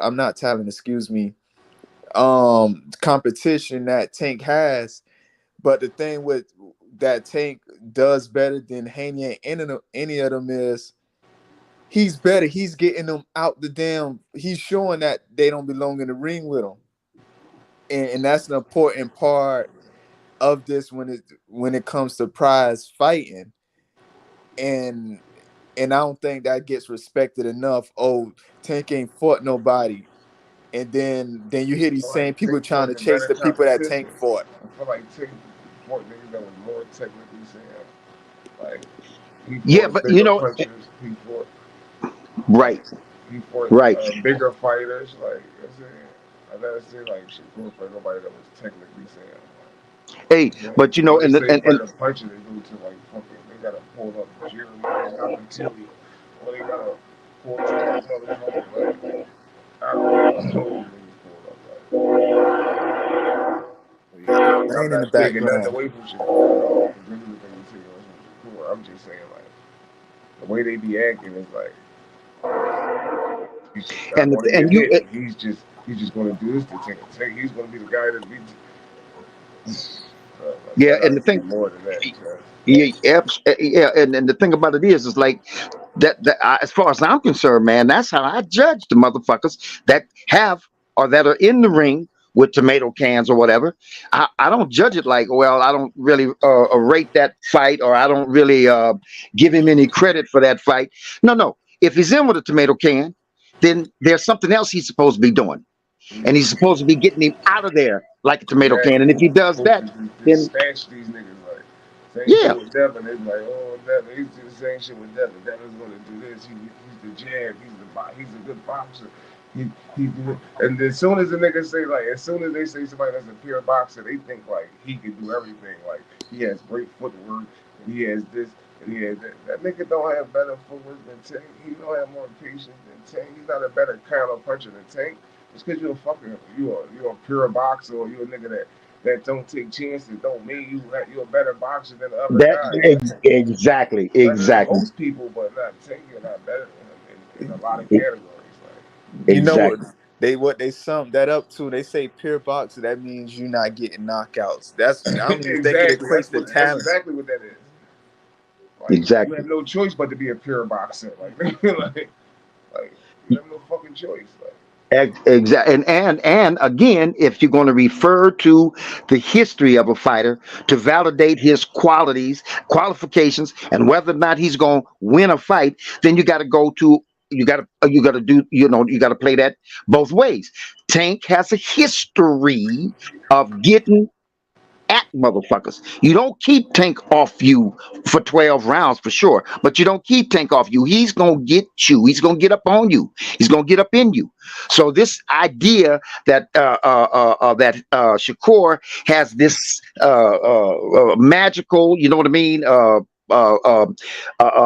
I'm not talent, excuse me, competition that Tank has. But the thing with that Tank does better than Haney and any of them is he's better. He's getting them out the damn. He's showing that they don't belong in the ring with him, and that's an important part of this when it comes to prize fighting. And and I don't think that gets respected enough. Oh, Tank ain't fought nobody, and then you hear I these feel like same people Tank trying fought to the chase better the people that competition. Tank fought. I feel like Tank fought niggas that was more technically sound. Like he Yeah, fought but you bigger know, punchers. He fought like right, he fought right. bigger fighters. Like I'm saying, I never seen like Shakur fight nobody that was technically sound. Hey, Yeah. but you know, When they and say and better puncher, they go to like fucking. They gotta pull up Gervonta, or they gotta pull up like motherfucking like I don't know. All these niggas pull up like. But yeah, I'm Playing in the not taking nothing background. away from Shakur at all. Because this is the thing you take away from Shakur. I'm just saying like the way they be acting is like he's just not going to and get you hit. He's just going to do this to Tank. He's going to be the guy that beats. Like, yeah, I and gotta the see thing, more than that. Cause yeah, yeah, and the thing about it is like as far as I'm concerned, man, that's how I judge the motherfuckers that have or that are in the ring with tomato cans or whatever. I don't judge it like, well, I don't really rate that fight, or I don't really give him any credit for that fight. No, no. If he's in with a tomato can, then there's something else he's supposed to be doing, and he's supposed to be getting him out of there like a tomato can. And exactly. if he He's does supposed that, to just then snatch these niggas like same yeah, thing with Devin. They be like, oh Devin, he's do the same shit with Devin. Devin's gonna do this. He's the jab. He's a good boxer. He do it. And as soon as the niggas say like, as soon as they say somebody that's a pure boxer, they think like he can do everything. Like he has great footwork and he has this and he has that. That nigga don't have better footwork than Tank. He don't have more patience than Tank. He's not a better counter puncher than Tank. Just because you're a pure boxer or you're a nigga that don't take chances don't mean you're a better boxer than the other that guy. Like exactly, better than exactly, most people, but not Tank. You're not better than him in a lot of categories. Like You know what exactly. they sum that up to? They say pure boxer. That means you not getting knockouts. That's I don't even think it exactly, equates to that's talent. exactly what that is. Like you Exactly. have no choice but to be a pure boxer. Like you have no fucking choice. Like Exactly. And again, if you're going to refer to the history of a fighter to validate his qualities, qualifications, and whether or not he's going to win a fight, then you got to go to you got to do you got to play that both ways. Tank has a history of getting at motherfuckers. You don't keep Tank off you for 12 rounds for sure, but you don't keep Tank off you. He's going to get you. He's going to get up on you. He's going to get up in you. So this idea that Shakur has this magical, you know what I mean, uh, uh,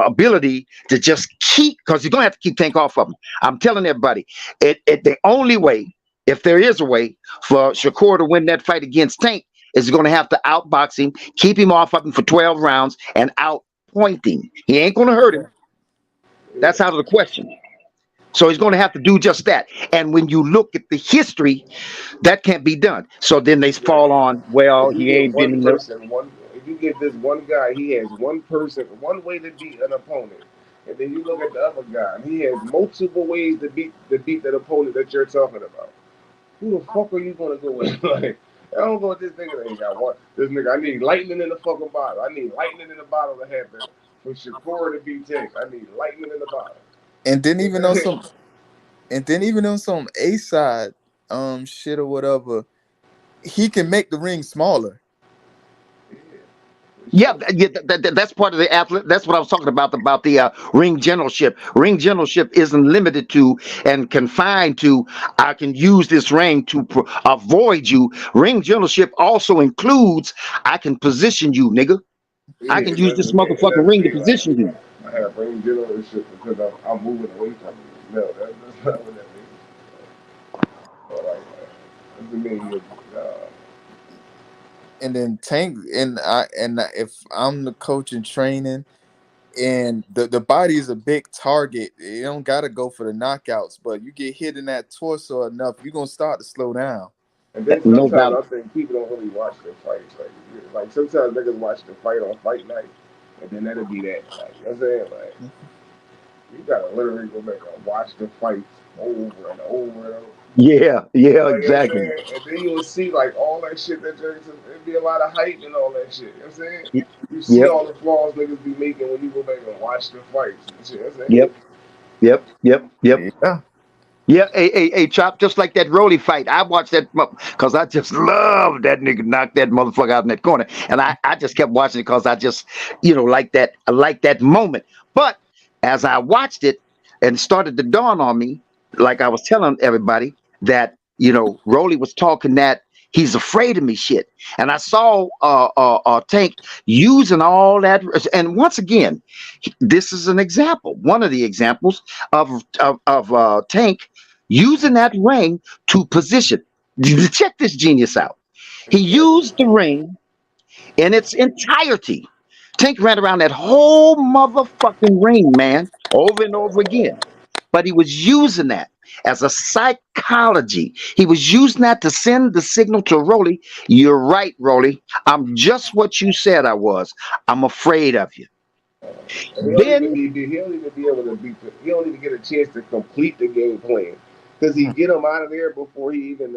ability to just keep, because you're going to have to keep Tank off of him. I'm telling everybody, the only way, if there is a way for Shakur to win that fight against Tank, is going to have to outbox him, keep him off of him for 12 rounds, and outpoint him. He ain't going to hurt him. That's out of the question. So he's going to have to do just that. And when you look at the history, that can't be done. So then they fall on, well, if you he get ain't been one in the. person, if you get this one guy, he has one person, one way to beat an opponent, and then you look at the other guy, and he has multiple ways to beat that opponent that you're talking about. Who the fuck are you gonna go with? Like, I don't go with this nigga that ain't got one. This nigga, I need lightning in the fucking bottle. I need lightning in the bottle to happen for Shakur to beat Tank. I need lightning in the bottle. And then What even the on heck? some A side shit or whatever, he can make the ring smaller. Yeah, for Yeah, sure. that's part of the athlete. That's what I was talking about the ring generalship. Ring generalship isn't limited to and confined to. I can use this ring to avoid you. Ring generalship also includes I can position you, nigga. Yeah, I can use this it motherfucking doesn't ring to mean like position you. I have brain generation because I'm moving away from you. No, that's not what that means. Or like, doesn't mean you. and then Tank and if I'm the coach in training, and the body is a big target, you don't gotta go for the knockouts, but you get hit in that torso enough, you're gonna start to slow down. And then No sometimes doubt. I think people don't really watch the fights. Like sometimes niggas watch the fight on fight night, and then that'll be that. Like you know what I'm saying, like you gotta literally go back and watch the fights over and over and over. Yeah, yeah, Like you know what I'm exactly. saying, and then you'll see like all that shit that it'd be a lot of hype and all that shit. You know what I'm saying? You see Yep, all the flaws niggas be making when you go back and watch the fights and shit. You know what I'm saying? yep, yep. Yeah. Yeah, hey, Chop, just like that Rolly fight. I watched that because I just love that nigga knock that motherfucker out in that corner. And I just kept watching it because I just, I like that moment. But as I watched it and started to dawn on me, like I was telling everybody, that, Rolly was talking that he's afraid of me shit. And I saw Tank using all that. And once again, this is an example, one of the examples of Tank using that ring to position. Check this genius out. He used the ring in its entirety. Tank ran around that whole motherfucking ring, man, over and over again. But he was using that as a psychology. He was using that to send the signal to Rolly. You're right, Rolly. I'm just what you said I was. I'm afraid of you. And Then, he don't even be able to beat he don't even get a chance to complete the game plan because he get him out of there before he even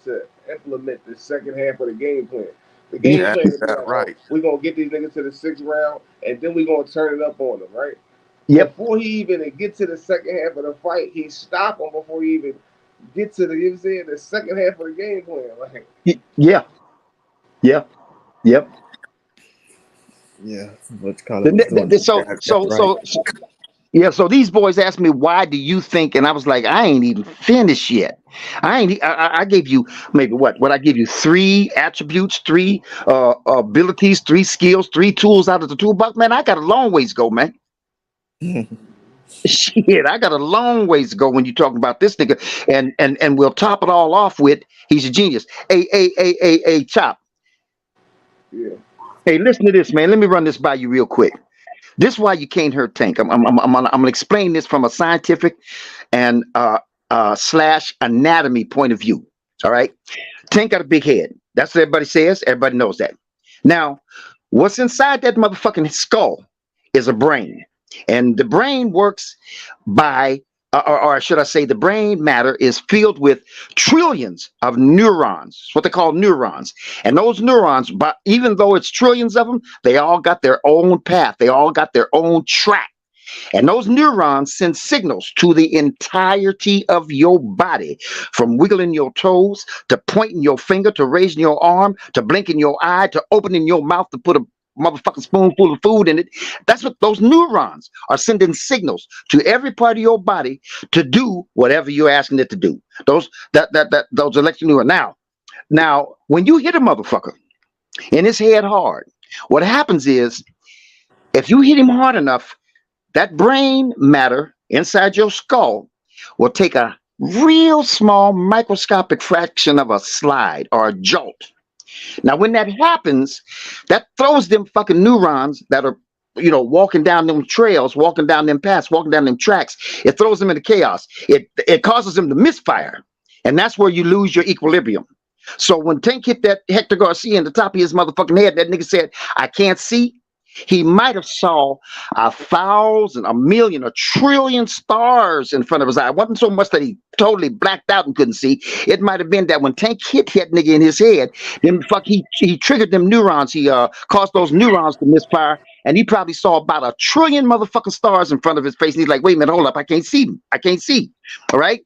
to implement the second half of the game plan. The game Yeah, plan would be yeah, like, oh, right. we're gonna get these niggas to the sixth round, and then we're gonna turn it up on them, right? yep, Before he even get to the second half of the fight, he stop him before he even get to the you know what I'm saying the second half of the game plan. Like, yeah, yeah, yep. Yeah, what Carla was doing. So, That's so, right. so, so, yeah. So these boys asked me, "Why do you think?" And I was like, "I ain't even finished yet. I ain't. I gave you maybe what? What I give you three attributes, three abilities, three skills, three tools out of the toolbox. Man, I got a long ways to go, man. Shit, I got a long ways to go when you talk about this nigga. And we'll top it all off with he's a genius. Hey, Chop. yeah, Hey, listen to this, man. Let me run this by you real quick. This is why you can't hurt Tank. I'm gonna explain this from a scientific and slash anatomy point of view. All right, Tank got a big head. That's what everybody says. Everybody knows that. Now, what's inside that motherfucking skull is a brain, and the brain works by, or should I say, the brain matter is filled with trillions of neurons. What they call neurons, and those neurons, but even though it's trillions of them, they all got their own path. They all got their own track. And those neurons send signals to the entirety of your body, from wiggling your toes to pointing your finger to raising your arm to blinking your eye to opening your mouth to put a motherfucking spoonful of food in it. That's what those neurons are sending signals to every part of your body to do whatever you're asking it to do. Those electric neurons. Now, when you hit a motherfucker in his head hard, what happens is if you hit him hard enough, that brain matter inside your skull will take a real small microscopic fraction of a slide or a jolt. Now, when that happens, that throws them fucking neurons that are, walking down them trails, walking down them paths, walking down them tracks. It throws them into chaos. It causes them to misfire. And that's where you lose your equilibrium. So when Tank hit that Hector Garcia in the top of his motherfucking head, that nigga said, I can't see. He might have saw 1,000, 1,000,000, 1,000,000,000,000 stars in front of his eye. It wasn't so much that he totally blacked out and couldn't see. It might have been that when Tank hit that nigga in his head, then he triggered them neurons. He caused those neurons to misfire, and he probably saw about 1,000,000,000,000 motherfucking stars in front of his face. And he's like, "Wait a minute, hold up, I can't see them. I can't see." All right,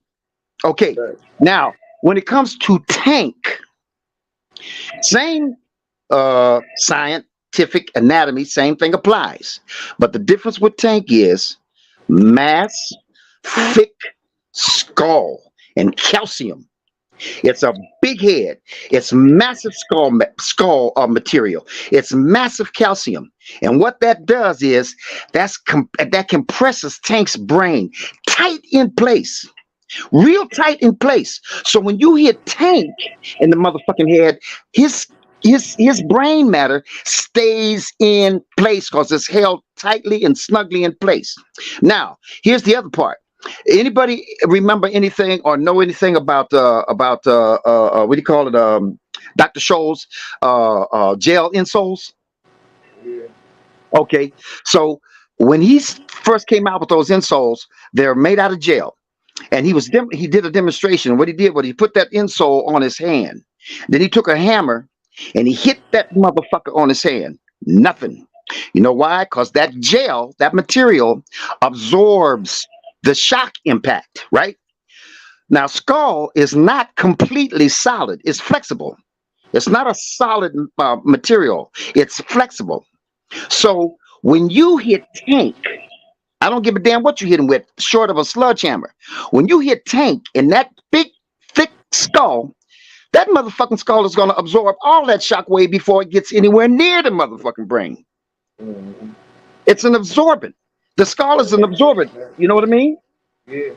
okay. right. Now, when it comes to Tank, same scientific anatomy, same thing applies. But the difference with Tank is mass, thick skull, and calcium. It's a big head. It's massive skull material. It's massive calcium. And what that does is that compresses Tank's brain tight in place. Real tight in place. So when you hit Tank in the motherfucking head, his his brain matter stays in place because it's held tightly and snugly in place. Now, here's the other part. Anybody remember anything or know anything about what do you call it? Dr. Scholl's gel insoles? Yeah. Okay, so when he first came out with those insoles, they're made out of gel, and he did a demonstration. What he did was he put that insole on his hand. Then he took a hammer and he hit that motherfucker on his hand. Nothing. You know why? Because that gel, that material, absorbs the shock impact. Right now, skull is not completely solid. It's flexible. It's not a solid material. It's flexible. So when you hit Tank, I don't give a damn what you hit him with, short of a sledgehammer. When you hit Tank in that big, thick skull, that motherfucking skull is going to absorb all that shockwave before it gets anywhere near the motherfucking brain. Mm-hmm. It's an absorbent. The skull is an absorbent. You know what I mean? Yeah.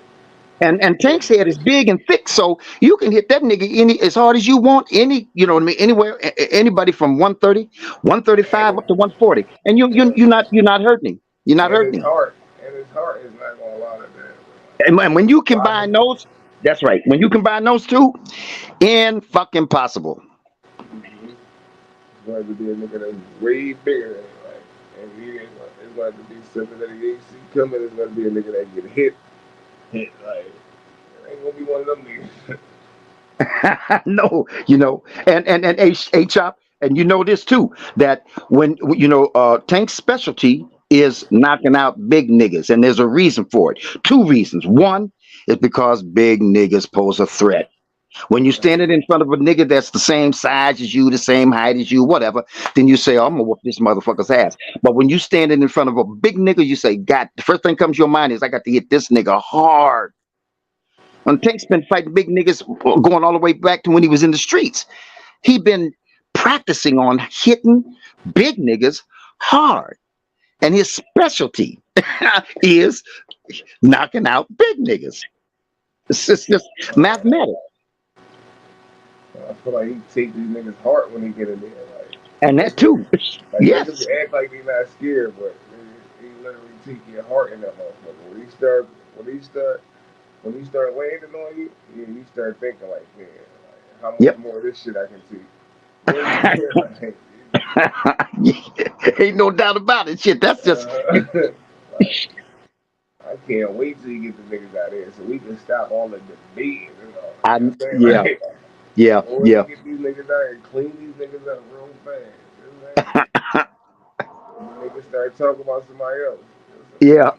And Tank's head is big and thick, so you can hit that nigga any as hard as you want. You know what I mean? Anywhere, anybody from 130, 135 up to 140, and you're not hurting him. You're not And hurting his him. heart. And his heart is not gonna allow that. And when you combine Boxing. those, that's right. When you combine those two, in fucking possible. Mm-hmm. It's going to be a nigga that's way bigger than him, like, and it's going to be something that he ain't see coming. It's going to be a nigga that get hit, like, it ain't gonna be one of them niggas. No, and a chop, and you know this too, that when Tank's specialty is knocking out big niggas, and there's a reason for it. Two reasons. One is because big niggas pose a threat. When you're standing in front of a nigga that's the same size as you, the same height as you, whatever, then you say, oh, I'm gonna whoop this motherfucker's ass. But when you standing in front of a big nigga, you say, God, the first thing comes to your mind is I got to hit this nigga hard. When Tank's been fighting big niggas going all the way back to when he was in the streets. He been practicing on hitting big niggas hard. And his specialty is knocking out big niggas. It's just mathematics. I feel like he take these niggas heart when he get in there, And that too. like niggas Yes. act like they not scared, but they literally take your heart in that motherfucker. When he start landing on you, you start thinking like, man, like, how much Yep. more of this shit I can see. You know what I'm saying? Ain't no doubt about it. Shit, that's just Like, I can't wait till you get the niggas out there so we can stop all the debating and all. I You know what I'm saying? yeah, Like, yeah, or we yeah. get these niggas out and clean these niggas up real fast. You know what I'm saying? And the niggas start talking about somebody else. Yeah,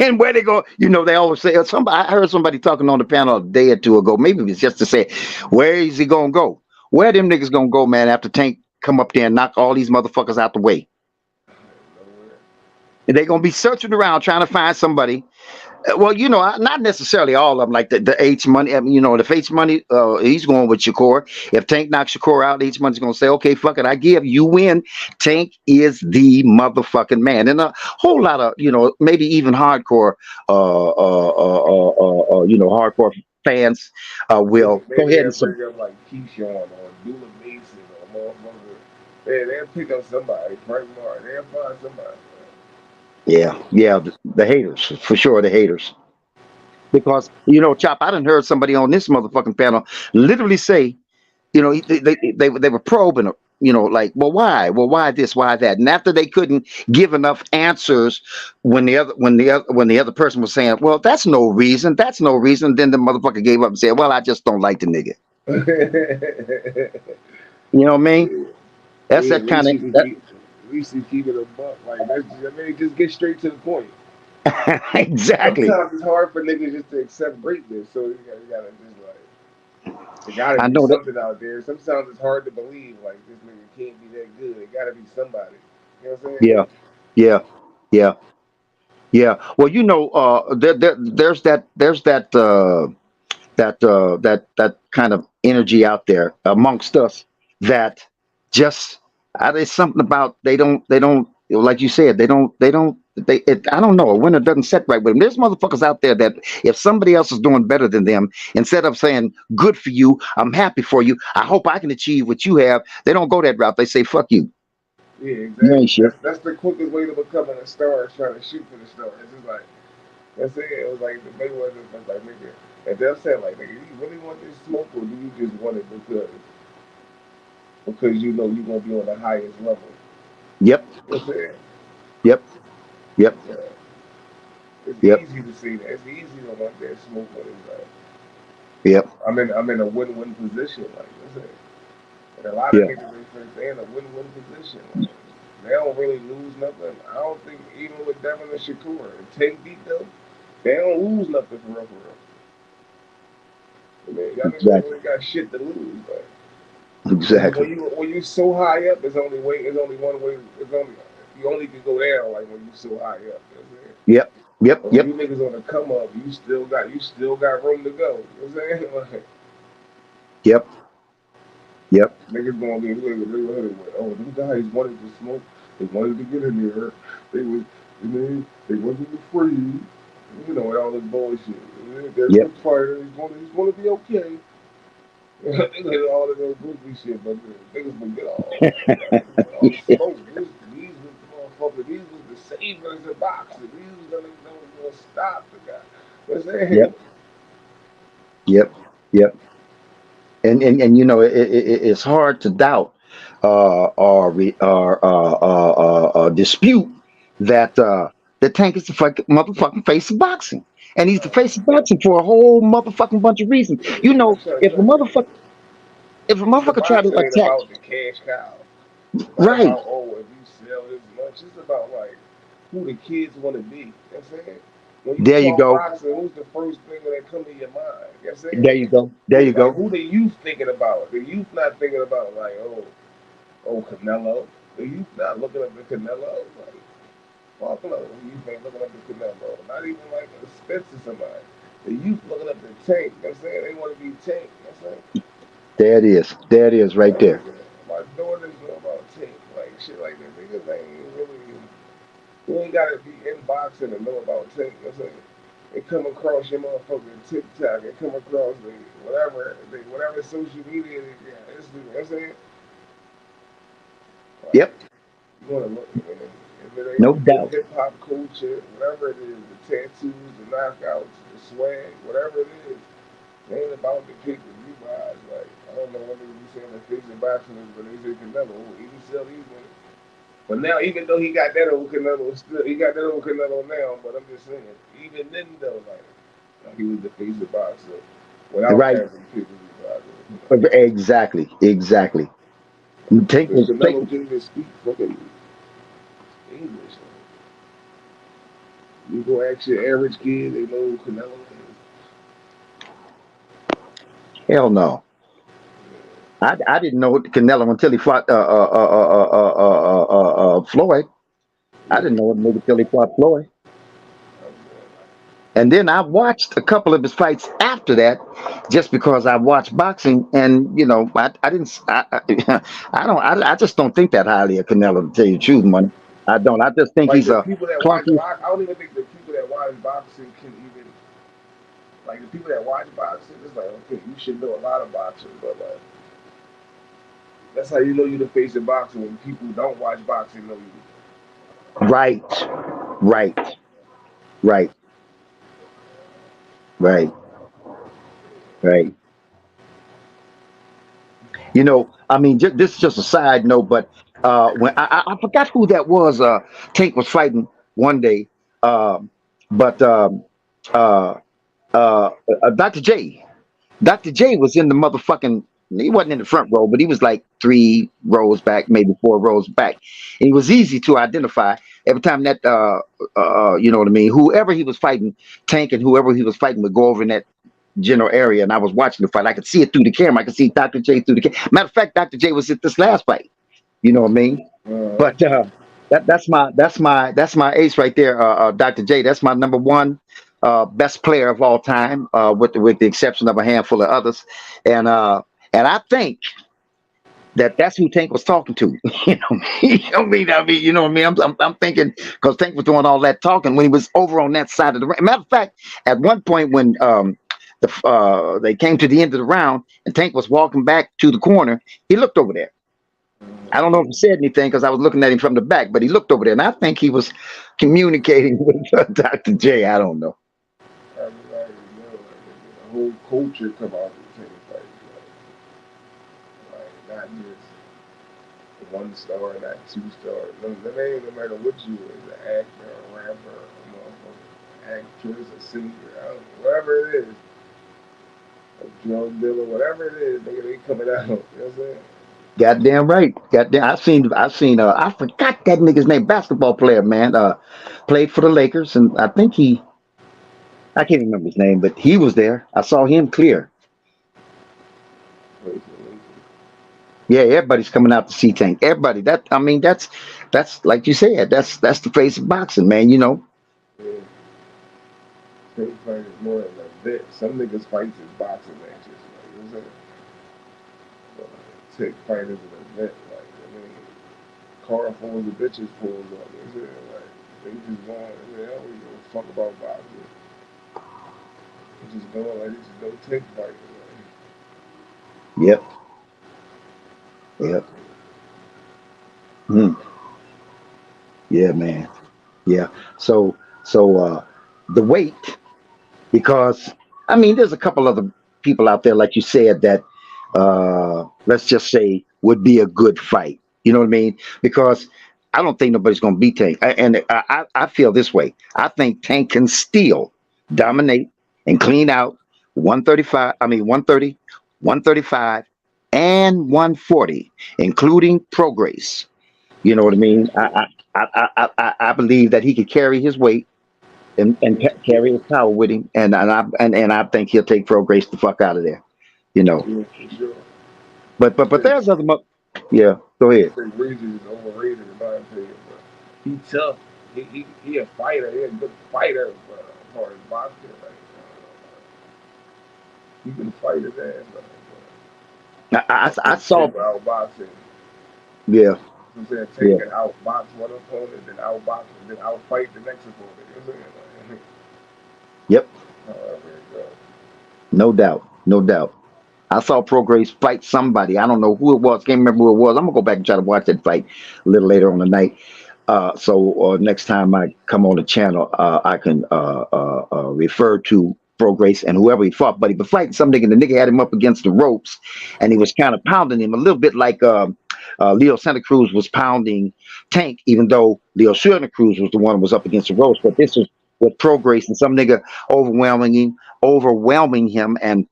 and where they go, they always say somebody. I heard somebody talking on the panel a day or two ago. Maybe it was just to say, where is he gonna go? Where them niggas gonna go, man? After Tank come up there and knock all these motherfuckers out the way, and they gonna be searching around trying to find somebody. Well, not necessarily all of them. Like the H money, if H money, he's going with Shakur. If Tank knocks Shakur out, H money's gonna say, okay, fuck it, I give you win. Tank is the motherfucking man, and a whole lot of maybe even hardcore, hardcore fans will go Maybe ahead they'll and bring up like Keyshawn or Dula Mason or motherfucker. They'll pick up somebody, Frank Martin. They'll find somebody. yeah, the haters for sure, the haters. Because Chop, I done heard somebody on this motherfucking panel literally say, they were probing, like, well, why this, why that, and after they couldn't give enough answers, when the other person was saying, well, that's no reason, then the motherfucker gave up and said, well, I just don't like the nigga. You know what I mean? That's Yeah, that at kind least of you can keep, at least you keep it a buck. Like that's, I mean, just get straight to the point. exactly. Sometimes it's hard for niggas just to accept greatness, so you gotta just like, there gotta I be know that. something out there. Sometimes it's hard to believe like this nigga can't be that good. It gotta be somebody. You know what I'm saying? Yeah, yeah, yeah, yeah. Well, there's that kind of energy out there amongst us that just there's something about they don't like you said, they don't I don't know. A winner doesn't set right with them. There's motherfuckers out there that if somebody else is doing better than them, instead of saying good for you, I'm happy for you, I hope I can achieve what you have, they don't go that route. They say fuck you. Yeah, You ain't exactly. shit. That's the quickest way to becoming a star is trying to shoot for the star. It's just like that's it. It was like the Mayweather was like nigga, and they'll say like nigga, you really want this smoke or do you just want it because you know you're gonna be on the highest level. Yep. You know what I'm saying? Yep. Yep. Yeah. It's Yep. easy to say that. It's easy to want that smoke when it's like Yep. I'm in a win-win position. Like I said, and a lot of Yeah. niggas they in a win-win position. Like, they don't really lose nothing. I don't think even with Devin and Shakur and Tank beat them, they don't lose nothing for real. I mean, y'all niggas ain't Exactly. really got shit to lose. But Exactly. when you so high up, there's only one way. It's only you only can go down like when you so high up. You know what I'm saying? Yep. Yep. But when Yep. you niggas on the come up, you still got room to go. You know what I'm saying? Like, Yep. Yep. niggas gonna be oh, them guys wanted to smoke. They wanted to get in there. They was, they wasn't afraid. You know, and all this bullshit. They're a Yep. good fighter. He's gonna be okay. Niggas all of those goofy shit, but niggas forget all that. Like, all smoke. These was the motherfuckers. These was the savers of boxing. These was gonna stop the guy. You know what I'm saying? Yep. Yep. Yep. And you know it's hard to doubt or dispute that the Tank is the motherfucking face of boxing, and he's the face of boxing for a whole motherfucking bunch of reasons. You know, I'm trying to tell you. if a The motherfucker try to boxing ain't attack, about the cash cow. It's not right about if you sell this much. It's about like who the kids want to be. You know what I'm saying? When you there you talk go, boxing, who's the first thing that come to your mind? You know what I'm saying? there you go, there you go. Who the youth thinking about? The youth not thinking about like Canelo. The youth not looking up to Canelo. Like fuck no, the youth ain't looking up to Canelo. Not even like a Spence or somebody. The youth looking up to Tank. You know what I'm saying? They want to be Tank. You know what I'm saying? There it is, there it is, right Like, there. my daughters know about Tank. Like shit like that. Niggas ain't really. You ain't gotta be in boxing to know about Tank. You know what I'm saying? They come across your motherfucking TikTok. They come across whatever social media they got. You know what I'm saying? Like, Yep, you wanna look at it. If it no ain't doubt. hip hop culture, whatever it is, the tattoos, the knockouts, the swag, whatever it is, it ain't about the pay per view buys. Like, I don't know what they be saying the face of boxing is, but they say Canelo, he can sell these niggas. But now, even though he got that old Canelo, he got that old Canelo now. But I'm just saying, even then though, like he was the face of boxing without Right, having pay per view boxing. exactly, exactly. Take Because take Canelo can't even speak fucking English. You go ask your average kid, they know who Canelo is. hell no. I didn't know Canelo until he fought Floyd. I Yeah, didn't know him until he fought Floyd. And then I watched a couple of his fights after that, just because I watched boxing, and you know, I didn't, I just don't think that highly of Canelo, to tell you the truth, man. I don't. I just think like he's the a people that watch clunky. box, I don't even think the people that watch boxing can even like the people that watch boxing. It's like okay, you should know a lot of boxing, but like that's how you know you the face of boxing when people who don't watch boxing know you. Right, right, right, right, right. You know, I mean, this is just a side note, but when I forgot who that was, Tank was fighting one day, um, but uh, Dr. J. Dr. J was in the motherfucking. He wasn't in the front row, but he was like 3 rows back, maybe 4 rows back, and he was easy to identify. Every time that, you know what I mean. Whoever he was fighting, Tank and whoever he was fighting would go over in that general area, and I was watching the fight. I could see it through the camera. I could see Dr. J through the camera. Matter of fact, Dr. J was at this last fight. You know what I mean? Uh, But that's my ace right there, Dr. J. That's my number one best player of all time, with the exception of a handful of others. And I think that's who Tank was talking to. You know, you know what I mean. I'm thinking because Tank was doing all that talking when he was over on that side of the ring. Matter of fact, at one point when they came to the end of the round and Tank was walking back to the corner, he looked over there. I don't know if he said anything because I was looking at him from the back, but he looked over there, and I think he was communicating with Dr. J. I don't know. Everybody know, like, the whole culture come out to take fights, not just one star, not two stars. No, that ain't no matter what you is, an actor, a rapper, a motherfucker, actress, a singer, I don't know, whatever it is, a drug dealer, whatever it is, nigga, they coming out. You know what I'm saying? Goddamn right. Goddamn. I seen. I forgot that nigga's name. Basketball player, man. Played for the Lakers, and I think he. I can't remember his name, but he was there. I saw him clear. Yeah, everybody's coming out to see Tank. Everybody. That I mean, that's like you said. That's the face of boxing, man. You know. Yeah, state fight is more than a bit. Some niggas fights is boxing matches, like, you know what I'm saying? But take fight as an event, like, I mean, car phones and bitches pulls up, you know what I'm saying? Like, they just want, I mean, I don't give a fuck about boxing. They just going like, they just don't take fight. Like, Yep. Yep. Mm. Yeah, man. Yeah. So the weight because I mean, there's a couple other people out there, like you said, that let's just say would be a good fight. You know what I mean? Because I don't think nobody's going to beat Tank, and I feel this way. I think Tank can still dominate and clean out 135. I mean, 130, 135, and 140, including Progress. You know what I mean? I believe that he could carry his weight and carry his power with him, and I think he'll take Pro Grace the fuck out of there. You know, yeah, for sure. but I think, there's other. Yeah, go I ahead. think Breezy is overrated in my opinion, but he tough. He a fighter. He a good fighter, but as far as boxing, like, he can fight his ass off. I saw. Tank will outbox him. Yeah, I'm saying Tank yeah, can outbox one opponent, then outbox, then outfight the next opponent. You know what I'm saying? yep, Like, however it goes. no doubt, no doubt. I saw Progress fight somebody. I don't know who it was. Can't remember who it was. I'm gonna go back and try to watch that fight a little later on the night. So next time I come on the channel, I can refer to Progress and whoever he fought. But he was fighting some nigga, and the nigga had him up against the ropes, and he was kind of pounding him a little bit like Leo Santa Cruz was pounding Tank, even though Leo Santa Cruz was the one who was up against the ropes. But this was with Progress and some nigga overwhelming him and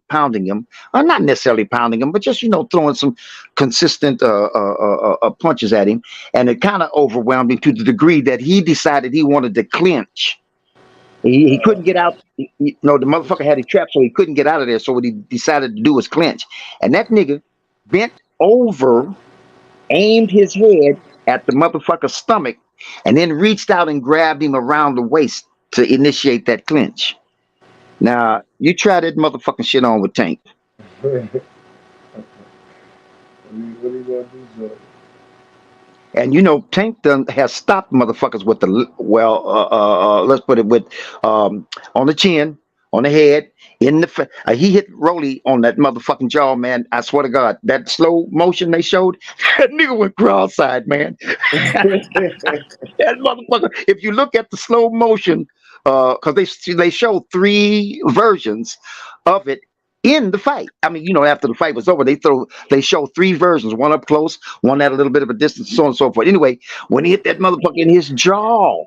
pounding him, not necessarily pounding him, but just throwing some consistent punches at him, and it kind of overwhelmed him to the degree that he decided he wanted to clinch. He couldn't get out. The motherfucker had him trapped, so he couldn't get out of there. So what he decided to do was clinch, and that nigga bent over, aimed his head at the motherfucker's stomach, and then reached out and grabbed him around the waist to initiate that clinch. Now, you try that motherfucking shit on with Tank. What are you gonna do, so? And Tank done has stopped motherfuckers with let's put it with on the chin, on the head, he hit Rolly on that motherfucking jaw, man. I swear to God, that slow motion they showed, that nigga went cross-eyed, man. That motherfucker. If you look at the slow motion, because they show three versions of it in the fight. I mean, after the fight was over, they show three versions, one up close, one at a little bit of a distance, so on and so forth. Anyway, when he hit that motherfucker in his jaw,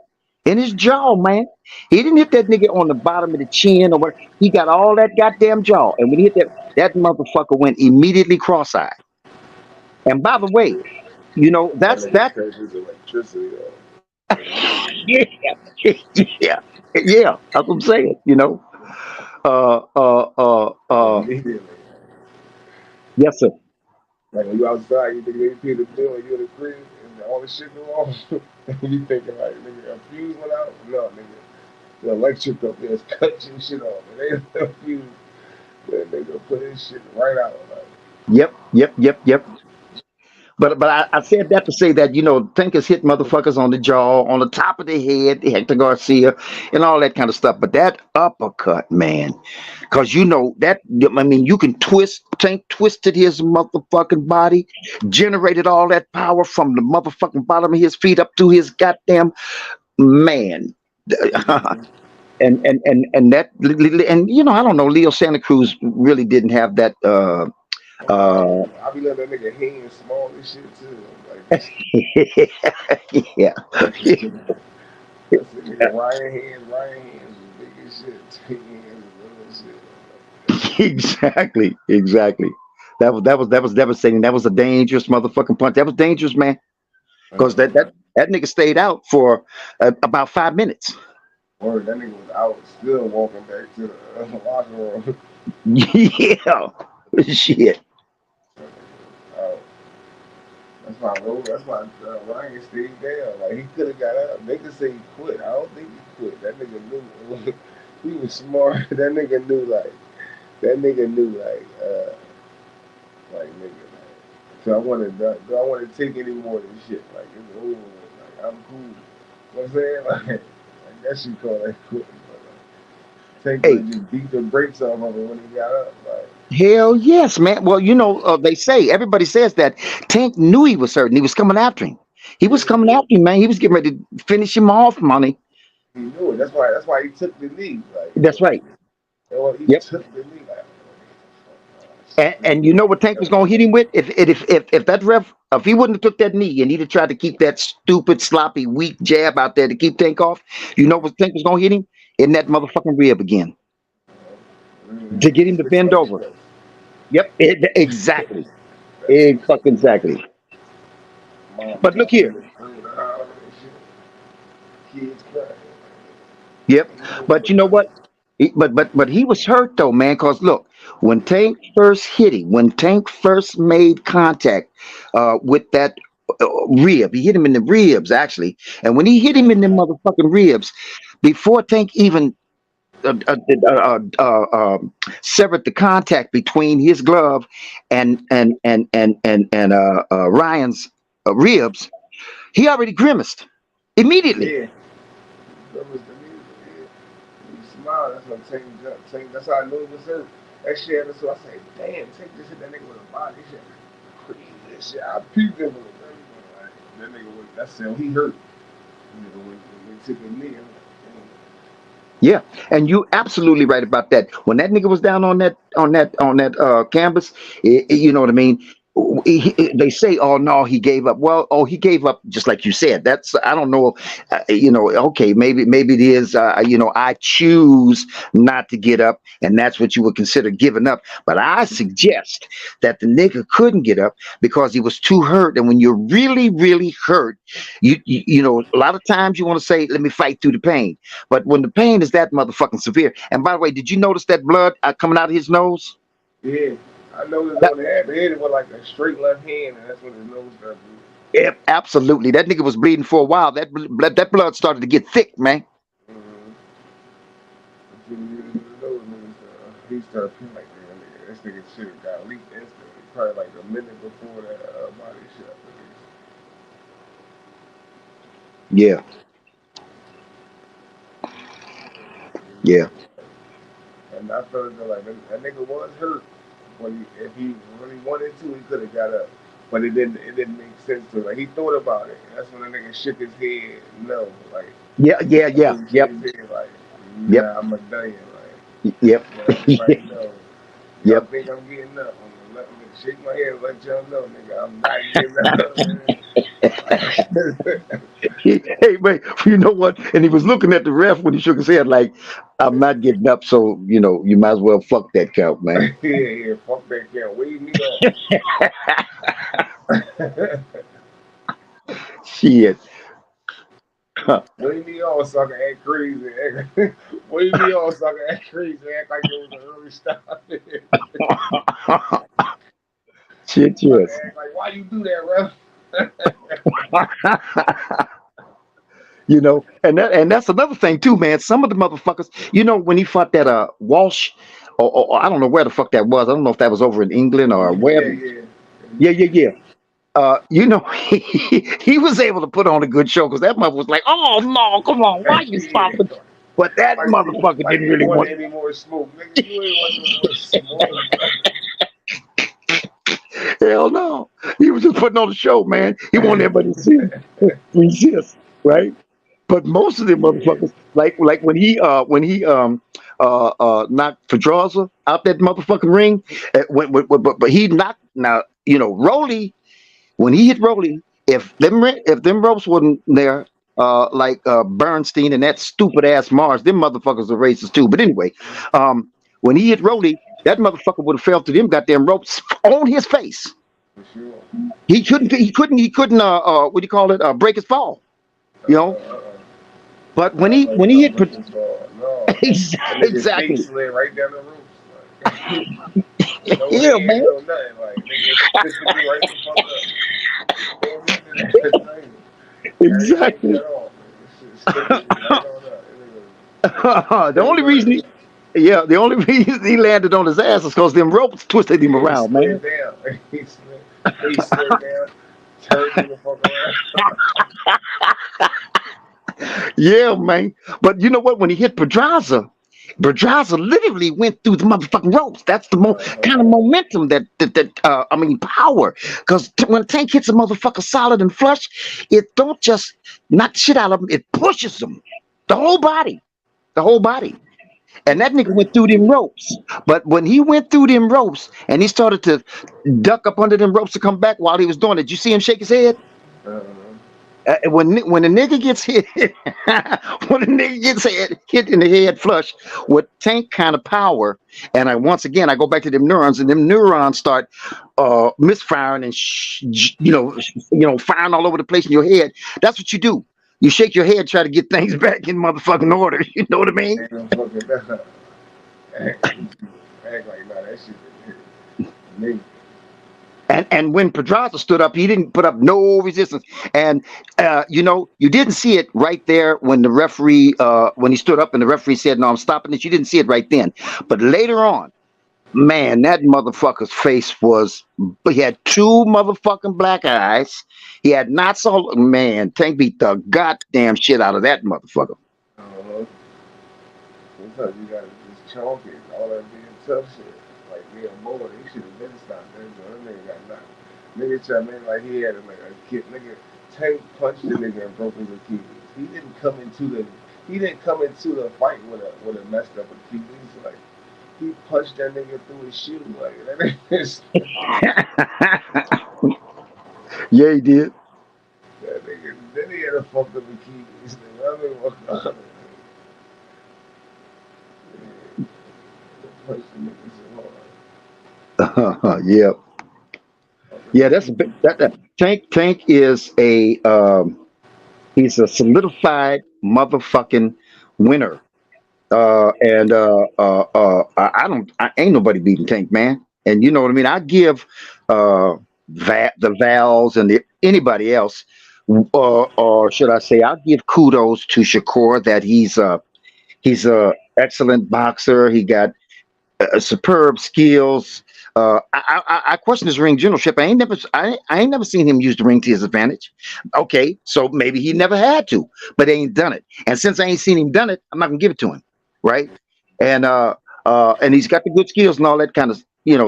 man, he didn't hit that nigga on the bottom of the chin or what. He got all that goddamn jaw, and when he hit that motherfucker went immediately cross-eyed. And by the way, That that's nigga that. turned his electricity off. Yeah, yeah, yeah. That's what I'm saying. Uh, uh, uh, uh. Immediately. Yes, sir. Like when you outside, you think they pay the bill and you in the crib and all the shit go off. You thinking like, nigga, a fuse went out? No, nigga. The electric up there is cut your shit off. It ain't a fuse. That nigga put his shit right out. Like, Yep, yep, yep, yep. But I said that to say that Tank has hit motherfuckers on the jaw, on the top of the head, Hector Garcia, and all that kind of stuff. But that uppercut, man, because that I mean, you can twist. Tank twisted his motherfucking body, generated all that power from the motherfucking bottom of his feet up to his goddamn man. And that and I don't know. Leo Santa Cruz really didn't have that. I be letting that nigga hands small and shit too. Like, Yeah. that's the nigga Ryan hands was big as shit. Tank hands was little as shit. Exactly. That was devastating. That was a dangerous motherfucking punch. That was dangerous, man. Because that nigga stayed out for about 5 minutes. Word, that nigga was out, still walking back to the locker room. Yeah. Shit. Out. That's why Ryan stayed down. Like he could have got up. They could say he quit. I don't think he quit. That nigga knew. He was smart. That nigga knew like. That nigga knew like nigga. Like, so do I want to take any more of this shit? Like it's over. With. Like I'm cool. You know what I'm saying? Like that shit called that quitting. Tank could Hey, have just beat the brakes off of him when he got up. Like, hell yes, man. Well, they say everybody says that Tank knew he was hurting. He was coming after him. He was yeah, coming after him, man. He was getting ready to finish him off, money. he knew it. That's why he took the knee. Like, That's right. he Yep. took the knee. Like, And you know what Tank was gonna hit him with? If that ref, if he wouldn't have took that knee and he'd have tried to keep that stupid, sloppy, weak jab out there to keep Tank off, you know what Tank was gonna hit him? In that motherfucking rib again. To get him to six bend months over. ago. Yep, exactly. That shit was Fucking exactly. mom But look here. talking and hollering and shit. Kids crying. Yep. He knew But what you know time. what? But he was hurt though, man. Cause look, when Tank first hit him, when Tank first made contact with that rib, he hit him in the ribs actually. And when he hit him in the motherfucking ribs, before Tank even uh, uh, uh, uh, uh, severed the contact between his glove and Ryan's ribs, he already grimaced immediately. Yeah. That was the music. Yeah. He smiled. That's what Tank jumped. Tank, that's how I knew it was hurt. That shit happened. So I said, damn, Tank just hit that nigga with a body shit. Crazy as shit. I peeped him with it. Like, that nigga was, that's how he hurt. When he took a knee. I'm like, Yeah, and you absolutely right about that. When that nigga was down on that canvas, you know what I mean. They say, "Oh no, he gave up." Well, oh, he gave up just like you said. That's I don't know. Okay, maybe it is. I choose not to get up, and that's what you would consider giving up. But I suggest that the nigga couldn't get up because he was too hurt. And when you're really, really hurt, a lot of damn, you want to say, "Let me fight through the pain." But when the pain is that motherfucking severe, and by the way, did you notice that blood coming out of his nose? yeah. I noticed That, on the head, the head was like a straight left hand, and that's when his nose started yep, absolutely. That nigga was bleeding for a while. That blood started to get thick, man. bleeding. He started feeling like, this nigga shit got leaked instantly. Probably like a minute before that body shot. Yeah, yeah, And I felt like that nigga was hurt. But if he really wanted to, he could have got up. But it didn't. It didn't make sense to him. Like he thought about it. And that's when the nigga shook his head. No, like yeah, yeah, that's yeah. when he shook Yep, his head. Like, yep, nah, I'm a done. Like, yep, let everybody know. Y'all yep. think I'm getting up? I'm gonna let me shake my head and let y'all know, nigga, I'm not getting up, man. Like, Hey, man, you know what? And he was looking at the ref when he shook his head, like, "I'm not getting up, so you might as well fuck that count, man." yeah, fuck that cat. Wave me off. Shit. Wave me off so I can act crazy. Wave me off so I can act crazy. Act like it was an early stop. Shit, So I can yes. act like, why you do that, ref? And that's another thing too, man. Some of the motherfuckers, when he fought that Walsh, or I don't know where the fuck that was. I don't know if that was over in England or Yeah, wherever. yeah. Yeah, yeah, yeah. you know, he was able to put on a good show because that mother was like, "Oh no, come on, why you Yeah. stopping?" But that motherfucker Like didn't he really wanted want. any more smoke. Nigga, you ain't want no more smoke. Hell no, he was just putting on a show, man. He wanted everybody to see him resist, right? But most of them Yeah. motherfuckers, like when he knocked Pedraza out that motherfucking ring, but he knocked now. You know, Rolly when he hit Rolly, if them ropes wasn't there, like Bernstein and that stupid ass Mars, them motherfuckers are racist too. But anyway, when he hit Rolly, that motherfucker would have fell through them goddamn ropes on his face. For sure. What do you call it? Break his fall. Uh, You know. uh, uh. But when Not he like when he not hit break his fall. No. That nigga face exactly, slid right down the ropes. Like, no yeah, man, hands, no nothing. Like nigga twisted me right the fuck up. All he did that thing. Everything exactly. cut off. Shit stiffened me right on up. The Still only reason burning. he, yeah, the only reason he landed on his ass is because them ropes twisted him Yeah, he around, man. slid down. He slid, face slid down, turned him the fuck around. Yeah, man. But you know what? When he hit Pedraza literally went through the motherfucking ropes. That's the kind of momentum that I mean power. Because when a tank hits a motherfucker solid and flush, it don't just knock the shit out of him. It pushes them, the whole body, the whole body. And that nigga went through them ropes. But when he went through them ropes and he started to duck up under them ropes to come back while he was doing it, did you see him shake his head? Uh, When a nigga gets hit, when a nigga gets hit in the head flush with tank kind of power, and once again I go back to them neurons, and them neurons start misfiring and firing all over the place in your head. That's what you do. You shake your head, try to get things back in motherfucking order. You know what I mean? ain't no fucking act like nah, that shit didn't hit me. And when Pedraza stood up, he didn't put up no resistance. And you didn't see it right there when the referee when he stood up and the referee said, "No, I'm stopping this." You didn't see it right then, but later on, man, that motherfucker's face was. He had two motherfucking black eyes. He had not so man. Tank beat the goddamn shit out of that motherfucker. Uh-huh. Sometimes you gotta just chalk it. All that being tough shit. Like being bored, he should have been stopped that. So that nigga got knocked. Nigga tried me like he had a kid. Nigga Tank punched the nigga and broke his Achilles. He didn't come into the fight with a messed up Achilles. Like he punched that nigga through his shoe. Like that nigga, Yeah, he did. that nigga then he had a fucked up Achilles. Nigga. I mean, what punched the nigga so Yeah, yeah. That's a bit. That Tank is a he's a solidified motherfucking winner. I don't, I ain't nobody beating Tank, man. And you know what I mean? I give the Vals and anybody else, or should I say, I'll give kudos to Shakur that he's a excellent boxer. He got superb skills. I question his ring generalship. I ain't never seen him use the ring to his advantage. Okay, so maybe he never had to, but he ain't done it. And since I ain't seen him done it, I'm not gonna give it to him, right? And and he's got the good skills and all that kind of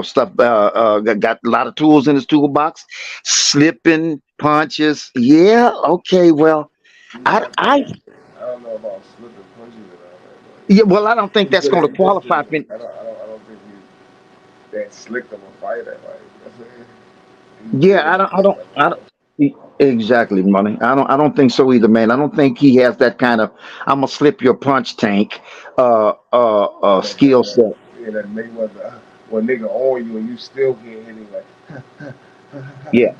stuff. Got a lot of tools in his toolbox, slipping punches. Yeah, okay, well, he I got I that. I don't know about slipping punches and all yeah, well, I don't that, think but that's he going good to at qualify distancing. for. I don't think he's that slick of a fighter. Like that's it. He's good Yeah, at I distancing. don't exactly, money. I don't think so either, man. I don't think he has that kind of I'm gonna slip your punch tank skill That set. yeah, that Mayweather when nigga on you and you still can't hit him like Yeah.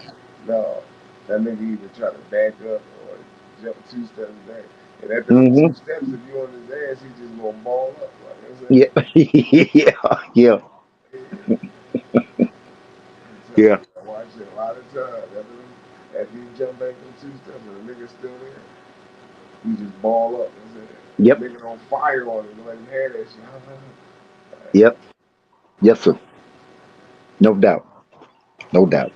no. That nigga either try to back up or jump 2 steps back. And after them Hmm. 2 steps, if you on his ass, he just gonna ball up. Like I Yeah. said, Yeah. Yeah. yeah. I'm telling Yeah. you, I watched it a lot of times. After you jump back them 2 steps and the nigga's still there, you just ball up. That's it. Yep. Nigga on fire on it, let him have that shit. Yep. Yes, sir. No doubt. No doubt.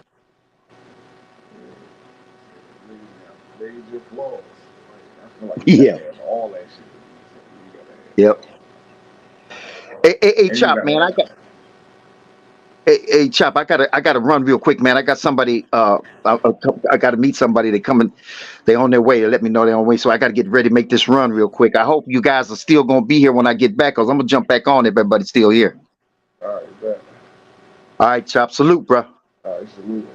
feel like you Yeah. gotta have all that shit. You gotta Yep. Hey, and you Chop, gotta man, have hey, Chop, I gotta run real quick, man. I got somebody. I gotta meet somebody. They coming. They on their way. They let me know they're on their way. So I gotta get ready to make this run real quick. I hope you guys are still gonna be here when I get back, cause I'm gonna jump back on if everybody's still here. all right, bet. All right, Chop. Salute, bro. All right, salute.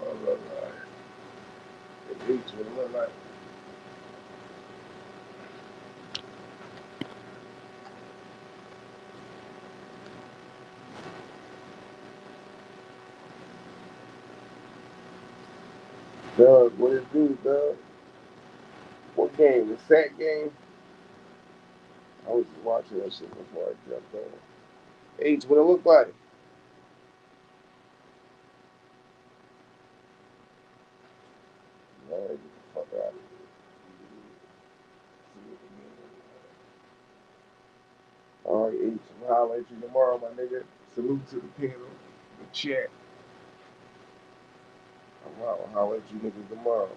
Well, look, all right. It beats what it look like. Doug, what it do, Doug? What game? The sack game? I was just watching that shit before I jumped on. H, what it look like? Man, get the fuck out of here. All right, H, I'll holler at you tomorrow, my nigga. Salute to the panel, the chat. I'll holler at you niggas tomorrow.